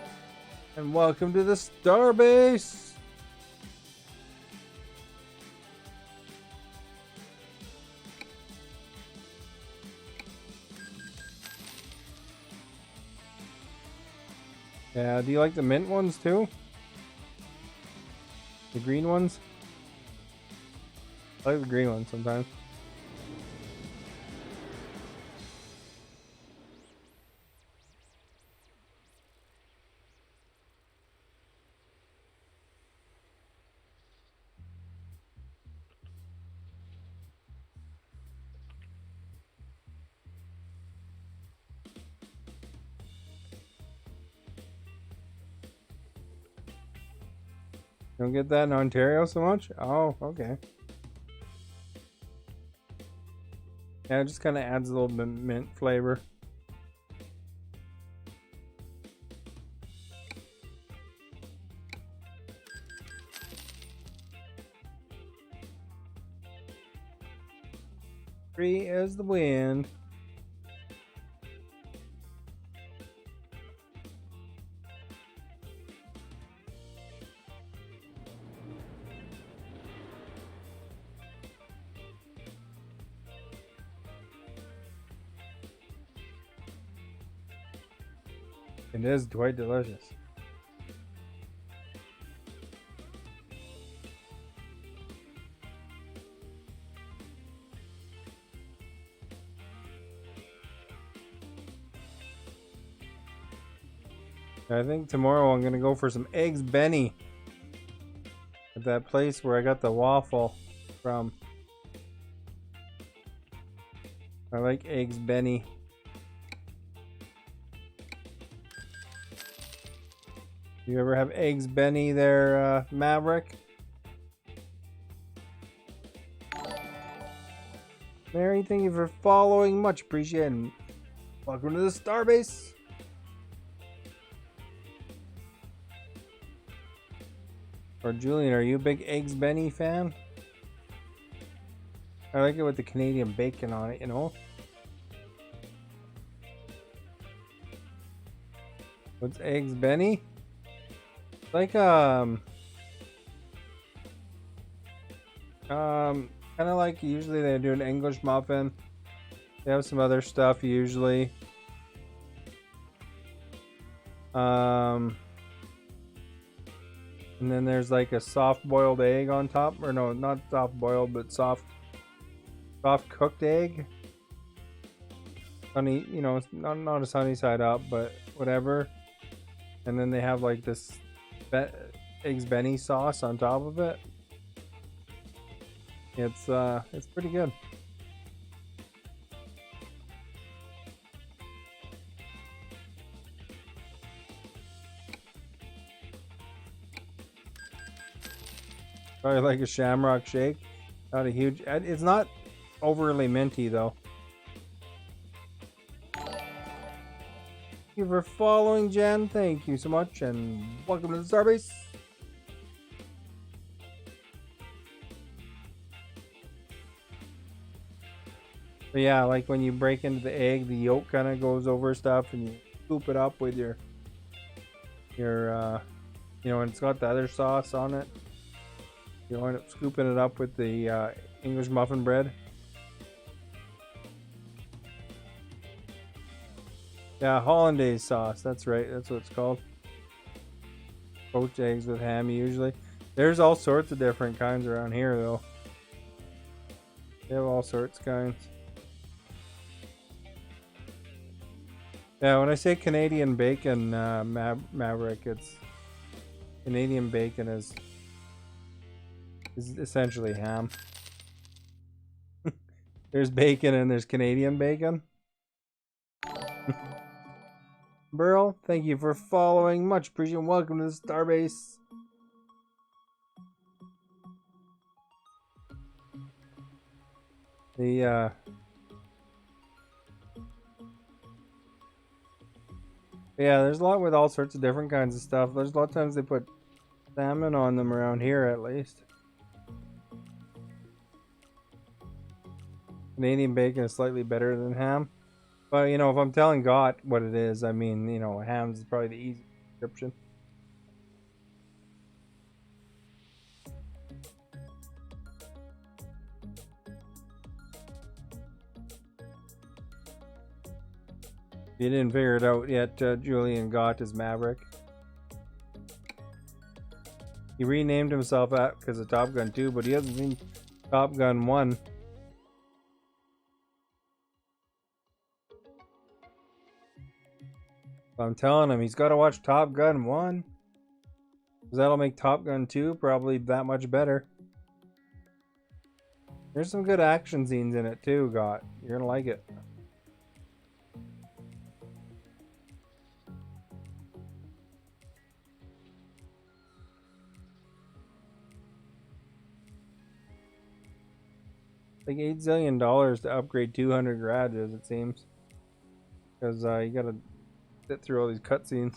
And welcome to the Starbase. Yeah, do you like the mint ones too? The green ones? I like the green ones sometimes. Don't get that in Ontario so much? Oh, okay. Yeah, it just kind of adds a little bit mint flavor. Free as the wind. It is quite delicious. I think tomorrow I'm gonna go for some eggs Benny at that place where I got the waffle from. I like eggs Benny. You ever have eggs Benny there, Maverick? Mary, thank you for following. Much appreciated. Welcome to the Starbase. Or Julian, are you a big Eggs Benny fan? I like it with the Canadian bacon on it, you know? What's Eggs Benny? Like, kind of like usually they do an English muffin. They have some other stuff usually. And then there's like a soft boiled egg on top, or no, not soft boiled, but soft cooked egg. Sunny, you know, it's not a sunny side up, but whatever. And then they have like this Eggs Benny sauce on top of it. It's pretty good. Probably like a shamrock shake. Not a huge. It's not overly minty though. Thank you for following, Jen. Thank you so much, and welcome to the Starbase. But yeah, like when you break into the egg, the yolk kind of goes over stuff, and you scoop it up with your you know, and it's got the other sauce on it. You end up scooping it up with the English muffin bread. Yeah, hollandaise sauce. That's right. That's what it's called. Poached eggs with ham usually. There's all sorts of different kinds around here though. They have all sorts of kinds. Yeah, when I say Canadian bacon, Maverick, it's Canadian bacon is essentially ham. There's bacon and there's Canadian bacon. Burl, thank you for following. Much appreciated. Welcome to the Starbase. Yeah, there's a lot with all sorts of different kinds of stuff. There's a lot of times they put salmon on them around here at least. Canadian bacon is slightly better than ham. But, you know, if I'm telling Gott what it is, I mean, you know, ham's is probably the easy description. You didn't figure it out yet, Julian Gott is Maverick. He renamed himself that because of Top Gun 2, but he hasn't seen Top Gun 1. I'm telling him he's got to watch Top Gun 1. Because that'll make Top Gun 2 probably that much better. There's some good action scenes in it too, Gott. You're gonna like it. Like $8 zillion to upgrade 200 garages, it seems. Because you gotta sit through all these cutscenes.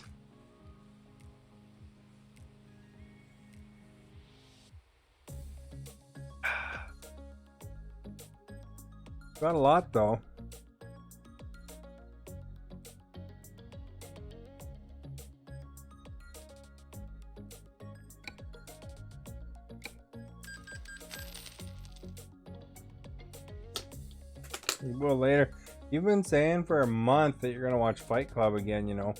Got a lot though. We will later. You've been saying for a month that you're gonna watch Fight Club again, you know.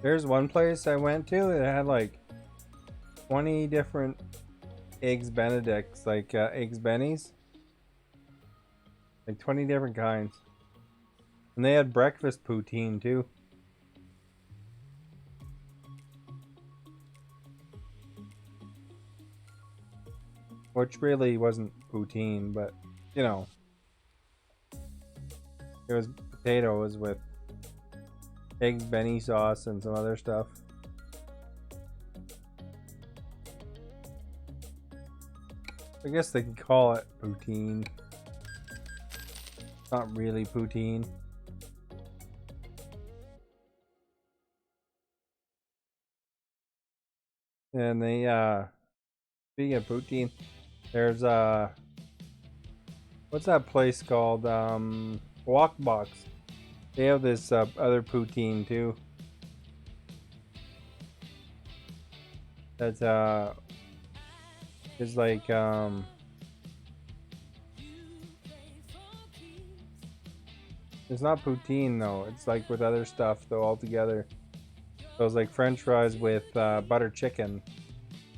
There's one place I went to that had like 20 different eggs Benedicts, like eggs Bennies. Like 20 different kinds. And they had breakfast poutine too. Which really wasn't poutine, but you know. It was potatoes with eggs Benny sauce and some other stuff. I guess they could call it poutine. It's not really poutine. And they speaking of poutine, there's what's that place called? Walk Box. They have this other poutine too. That's is like it's not poutine though. It's like with other stuff though altogether. So it's like French fries with butter chicken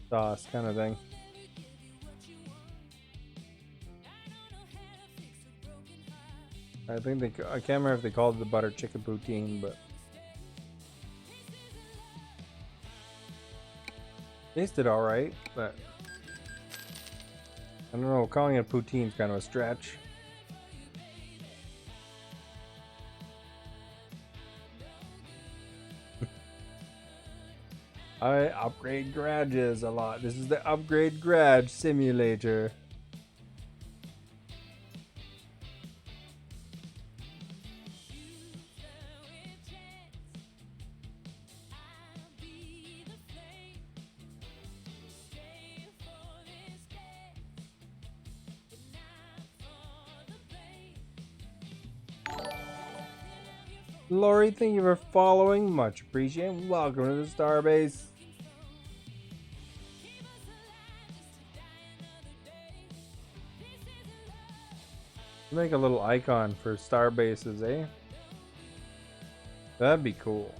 sauce kind of thing. I think I can't remember if they called it the butter chicken poutine, but tasted all right. But I don't know, calling it poutine is kind of a stretch. I upgrade garages a lot. This is the upgrade garage simulator. Lori, thank you for following. Much appreciated. Welcome to the Starbase. Make a little icon for Starbases, eh? That'd be cool.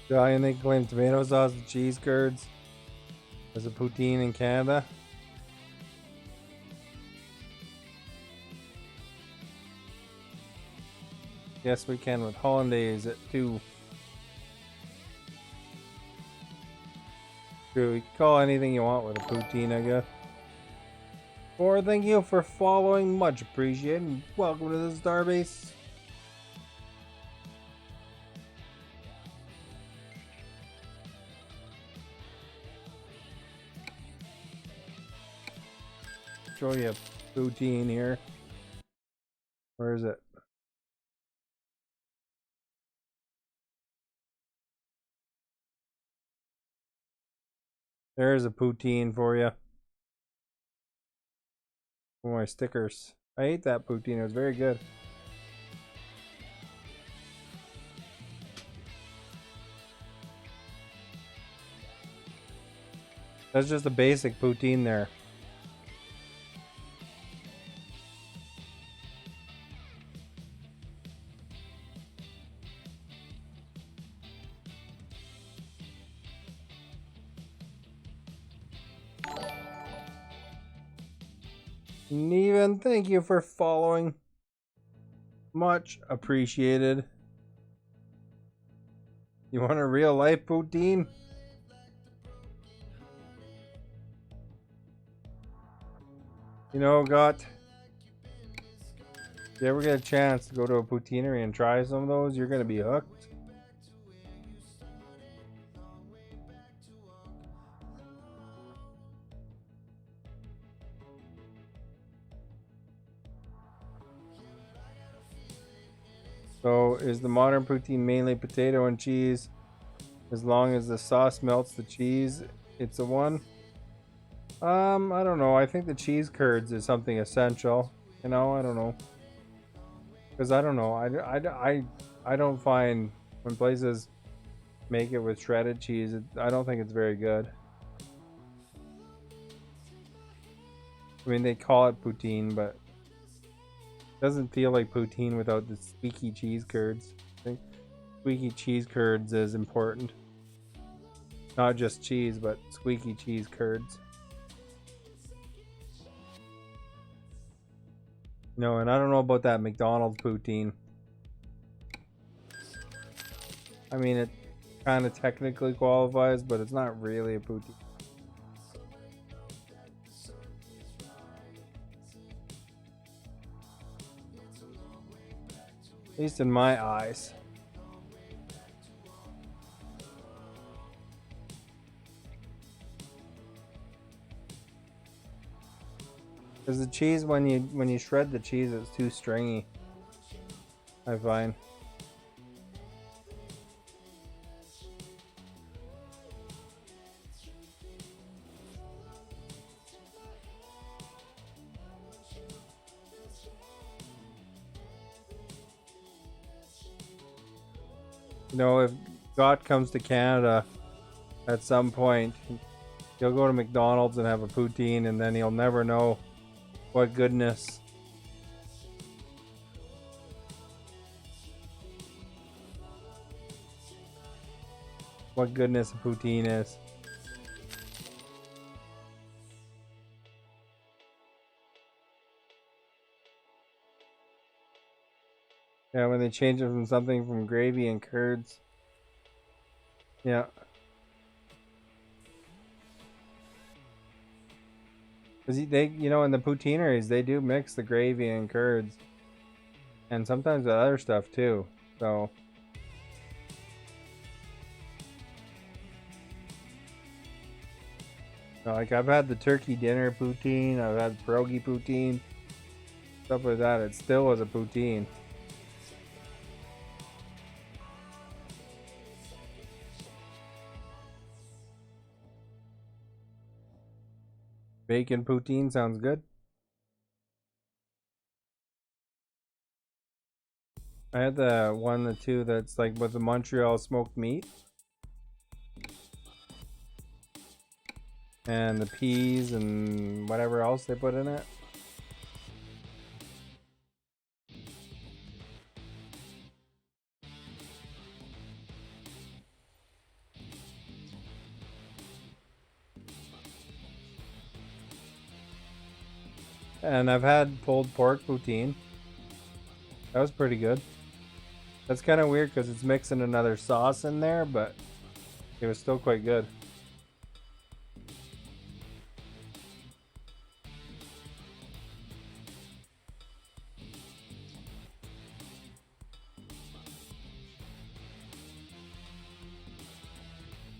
And they claim tomato sauce and cheese curds as a poutine in Canada. Yes, we can with hollandaise at 2. True, you can call anything you want with a poutine, I guess. Or thank you for following, much appreciated. Welcome to the Starbase. Show you a poutine here. Where is it? There's a poutine for you. For my stickers. I ate that poutine. It was very good. That's just a basic poutine there. Neven, thank you for following. Much appreciated. You want a real life poutine? You know, if you ever get a chance to go to a poutineery and try some of those, you're gonna be hooked. So, is the modern poutine mainly potato and cheese? As long as the sauce melts the cheese, it's a one. I don't know. I think the cheese curds is something essential. You know, I don't know. Because I don't know. I don't find when places make it with shredded cheese, I don't think it's very good. I mean, they call it poutine, but it doesn't feel like poutine without the squeaky cheese curds. I think squeaky cheese curds is important. Not just cheese, but squeaky cheese curds. No, and I don't know about that McDonald's poutine. I mean, it kind of technically qualifies, but it's not really a poutine. At least in my eyes. Because the cheese, when you shred the cheese, it's too stringy, I find. You know, if God comes to Canada at some point, he'll go to McDonald's and have a poutine, and then he'll never know what goodness. What goodness a poutine is. Yeah, when they change it from something from gravy and curds. Yeah. Because they, you know, in the poutineries, they do mix the gravy and curds. And sometimes the other stuff too. So. Like, I've had the turkey dinner poutine, I've had pierogi poutine, stuff like that. It still was a poutine. Bacon poutine sounds good. I had the one, the two that's like with the Montreal smoked meat. And the peas and whatever else they put in it. And I've had pulled pork poutine. That was pretty good. That's kind of weird because it's mixing another sauce in there, but it was still quite good.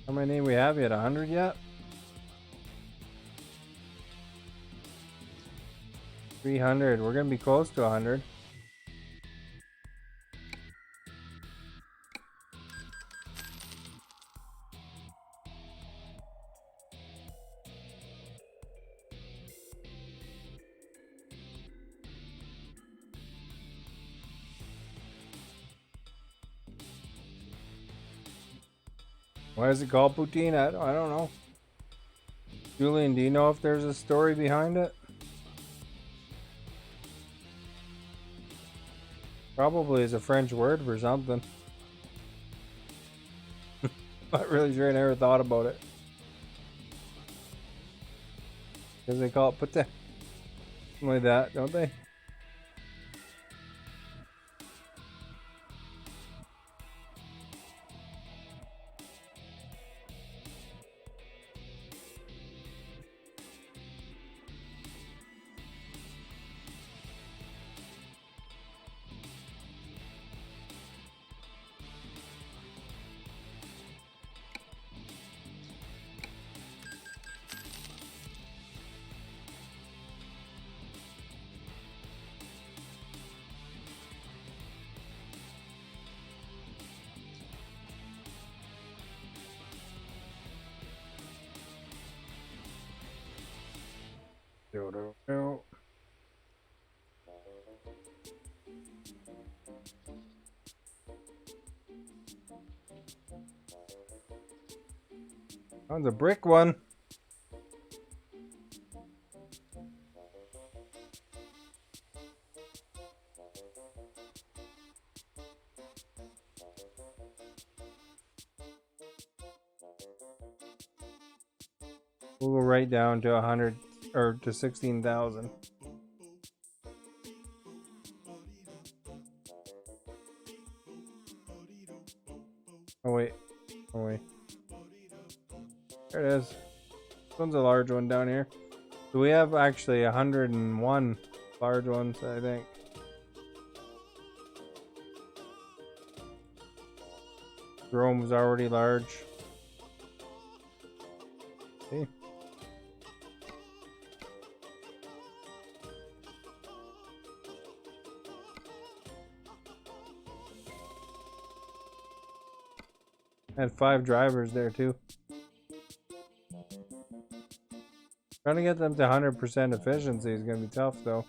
How many we have yet? 100 yet? 300. We're gonna be close to 100. Why is it called poutine? I don't know. Julian, do you know if there's a story behind it? Probably is a French word for something. Not really sure. I never thought about it. Because they call it poutine. Something like that, don't they? No. Found a brick one. We'll go right down to 100 or to 16,000. Oh wait. Oh wait. There it is. This one's a large one down here. So we have actually 101 large ones, I think. Rome was already large. See? Had 5 drivers there too. Trying to get them to 100% efficiency is going to be tough though.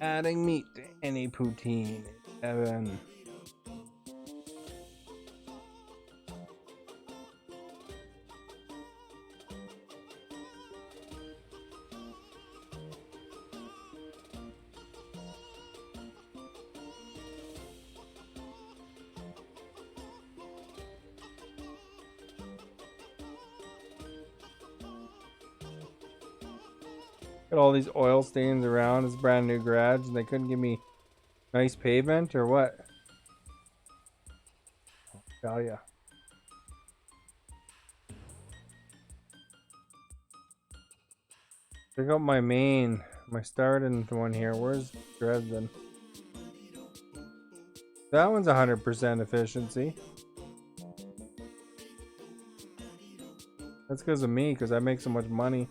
Adding meat to any poutine. Evan. Got all these oil stains around this brand new garage and they couldn't give me nice pavement or what? Tell ya. Check out my starting one here. Where's Dresden? That one's 100% efficiency. That's because of me, because I make so much money.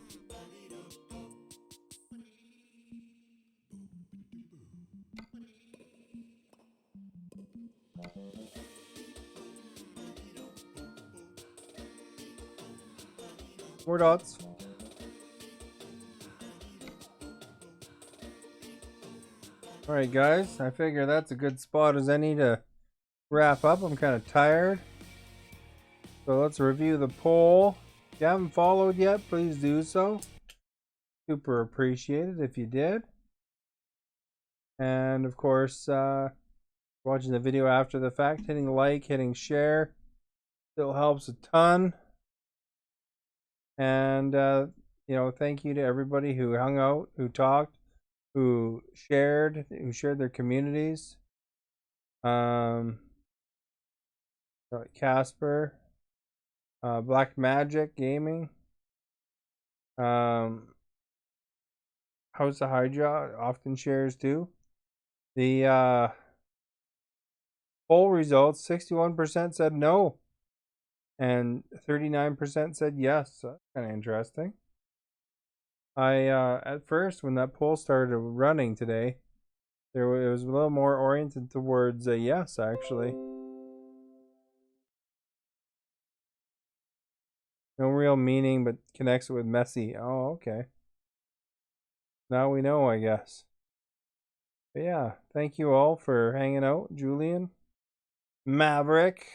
More dots. Alright guys, I figure that's a good spot as any to wrap up. I'm kind of tired. So let's review the poll. If you haven't followed yet, please do so. Super appreciated if you did. And of course, watching the video after the fact, hitting like, hitting share still helps a ton. And you know, thank you to everybody who hung out, who talked, who shared their communities. Casper, Black Magic Gaming, House of Hydra often shares too. The poll results: 61% said no, and 39% said yes. So that's kind of interesting. I at first, when that poll started running today, it was a little more oriented towards a yes, actually. No real meaning, but connects it with messy. Oh, okay. Now we know, I guess. But yeah, thank you all for hanging out. Julian, Maverick,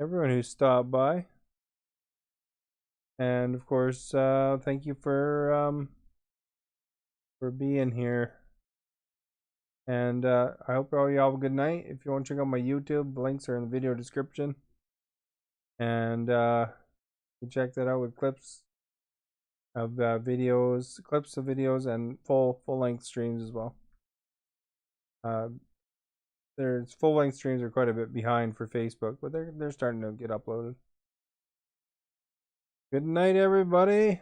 everyone who stopped by. And of course, thank you for being here. And I hope all y'all have a good night. If you want to check out my YouTube, the links are in the video description. And you check that out with clips of videos, and full length streams as well. There's full length streams are quite a bit behind for Facebook, but they're starting to get uploaded. Good night, everybody.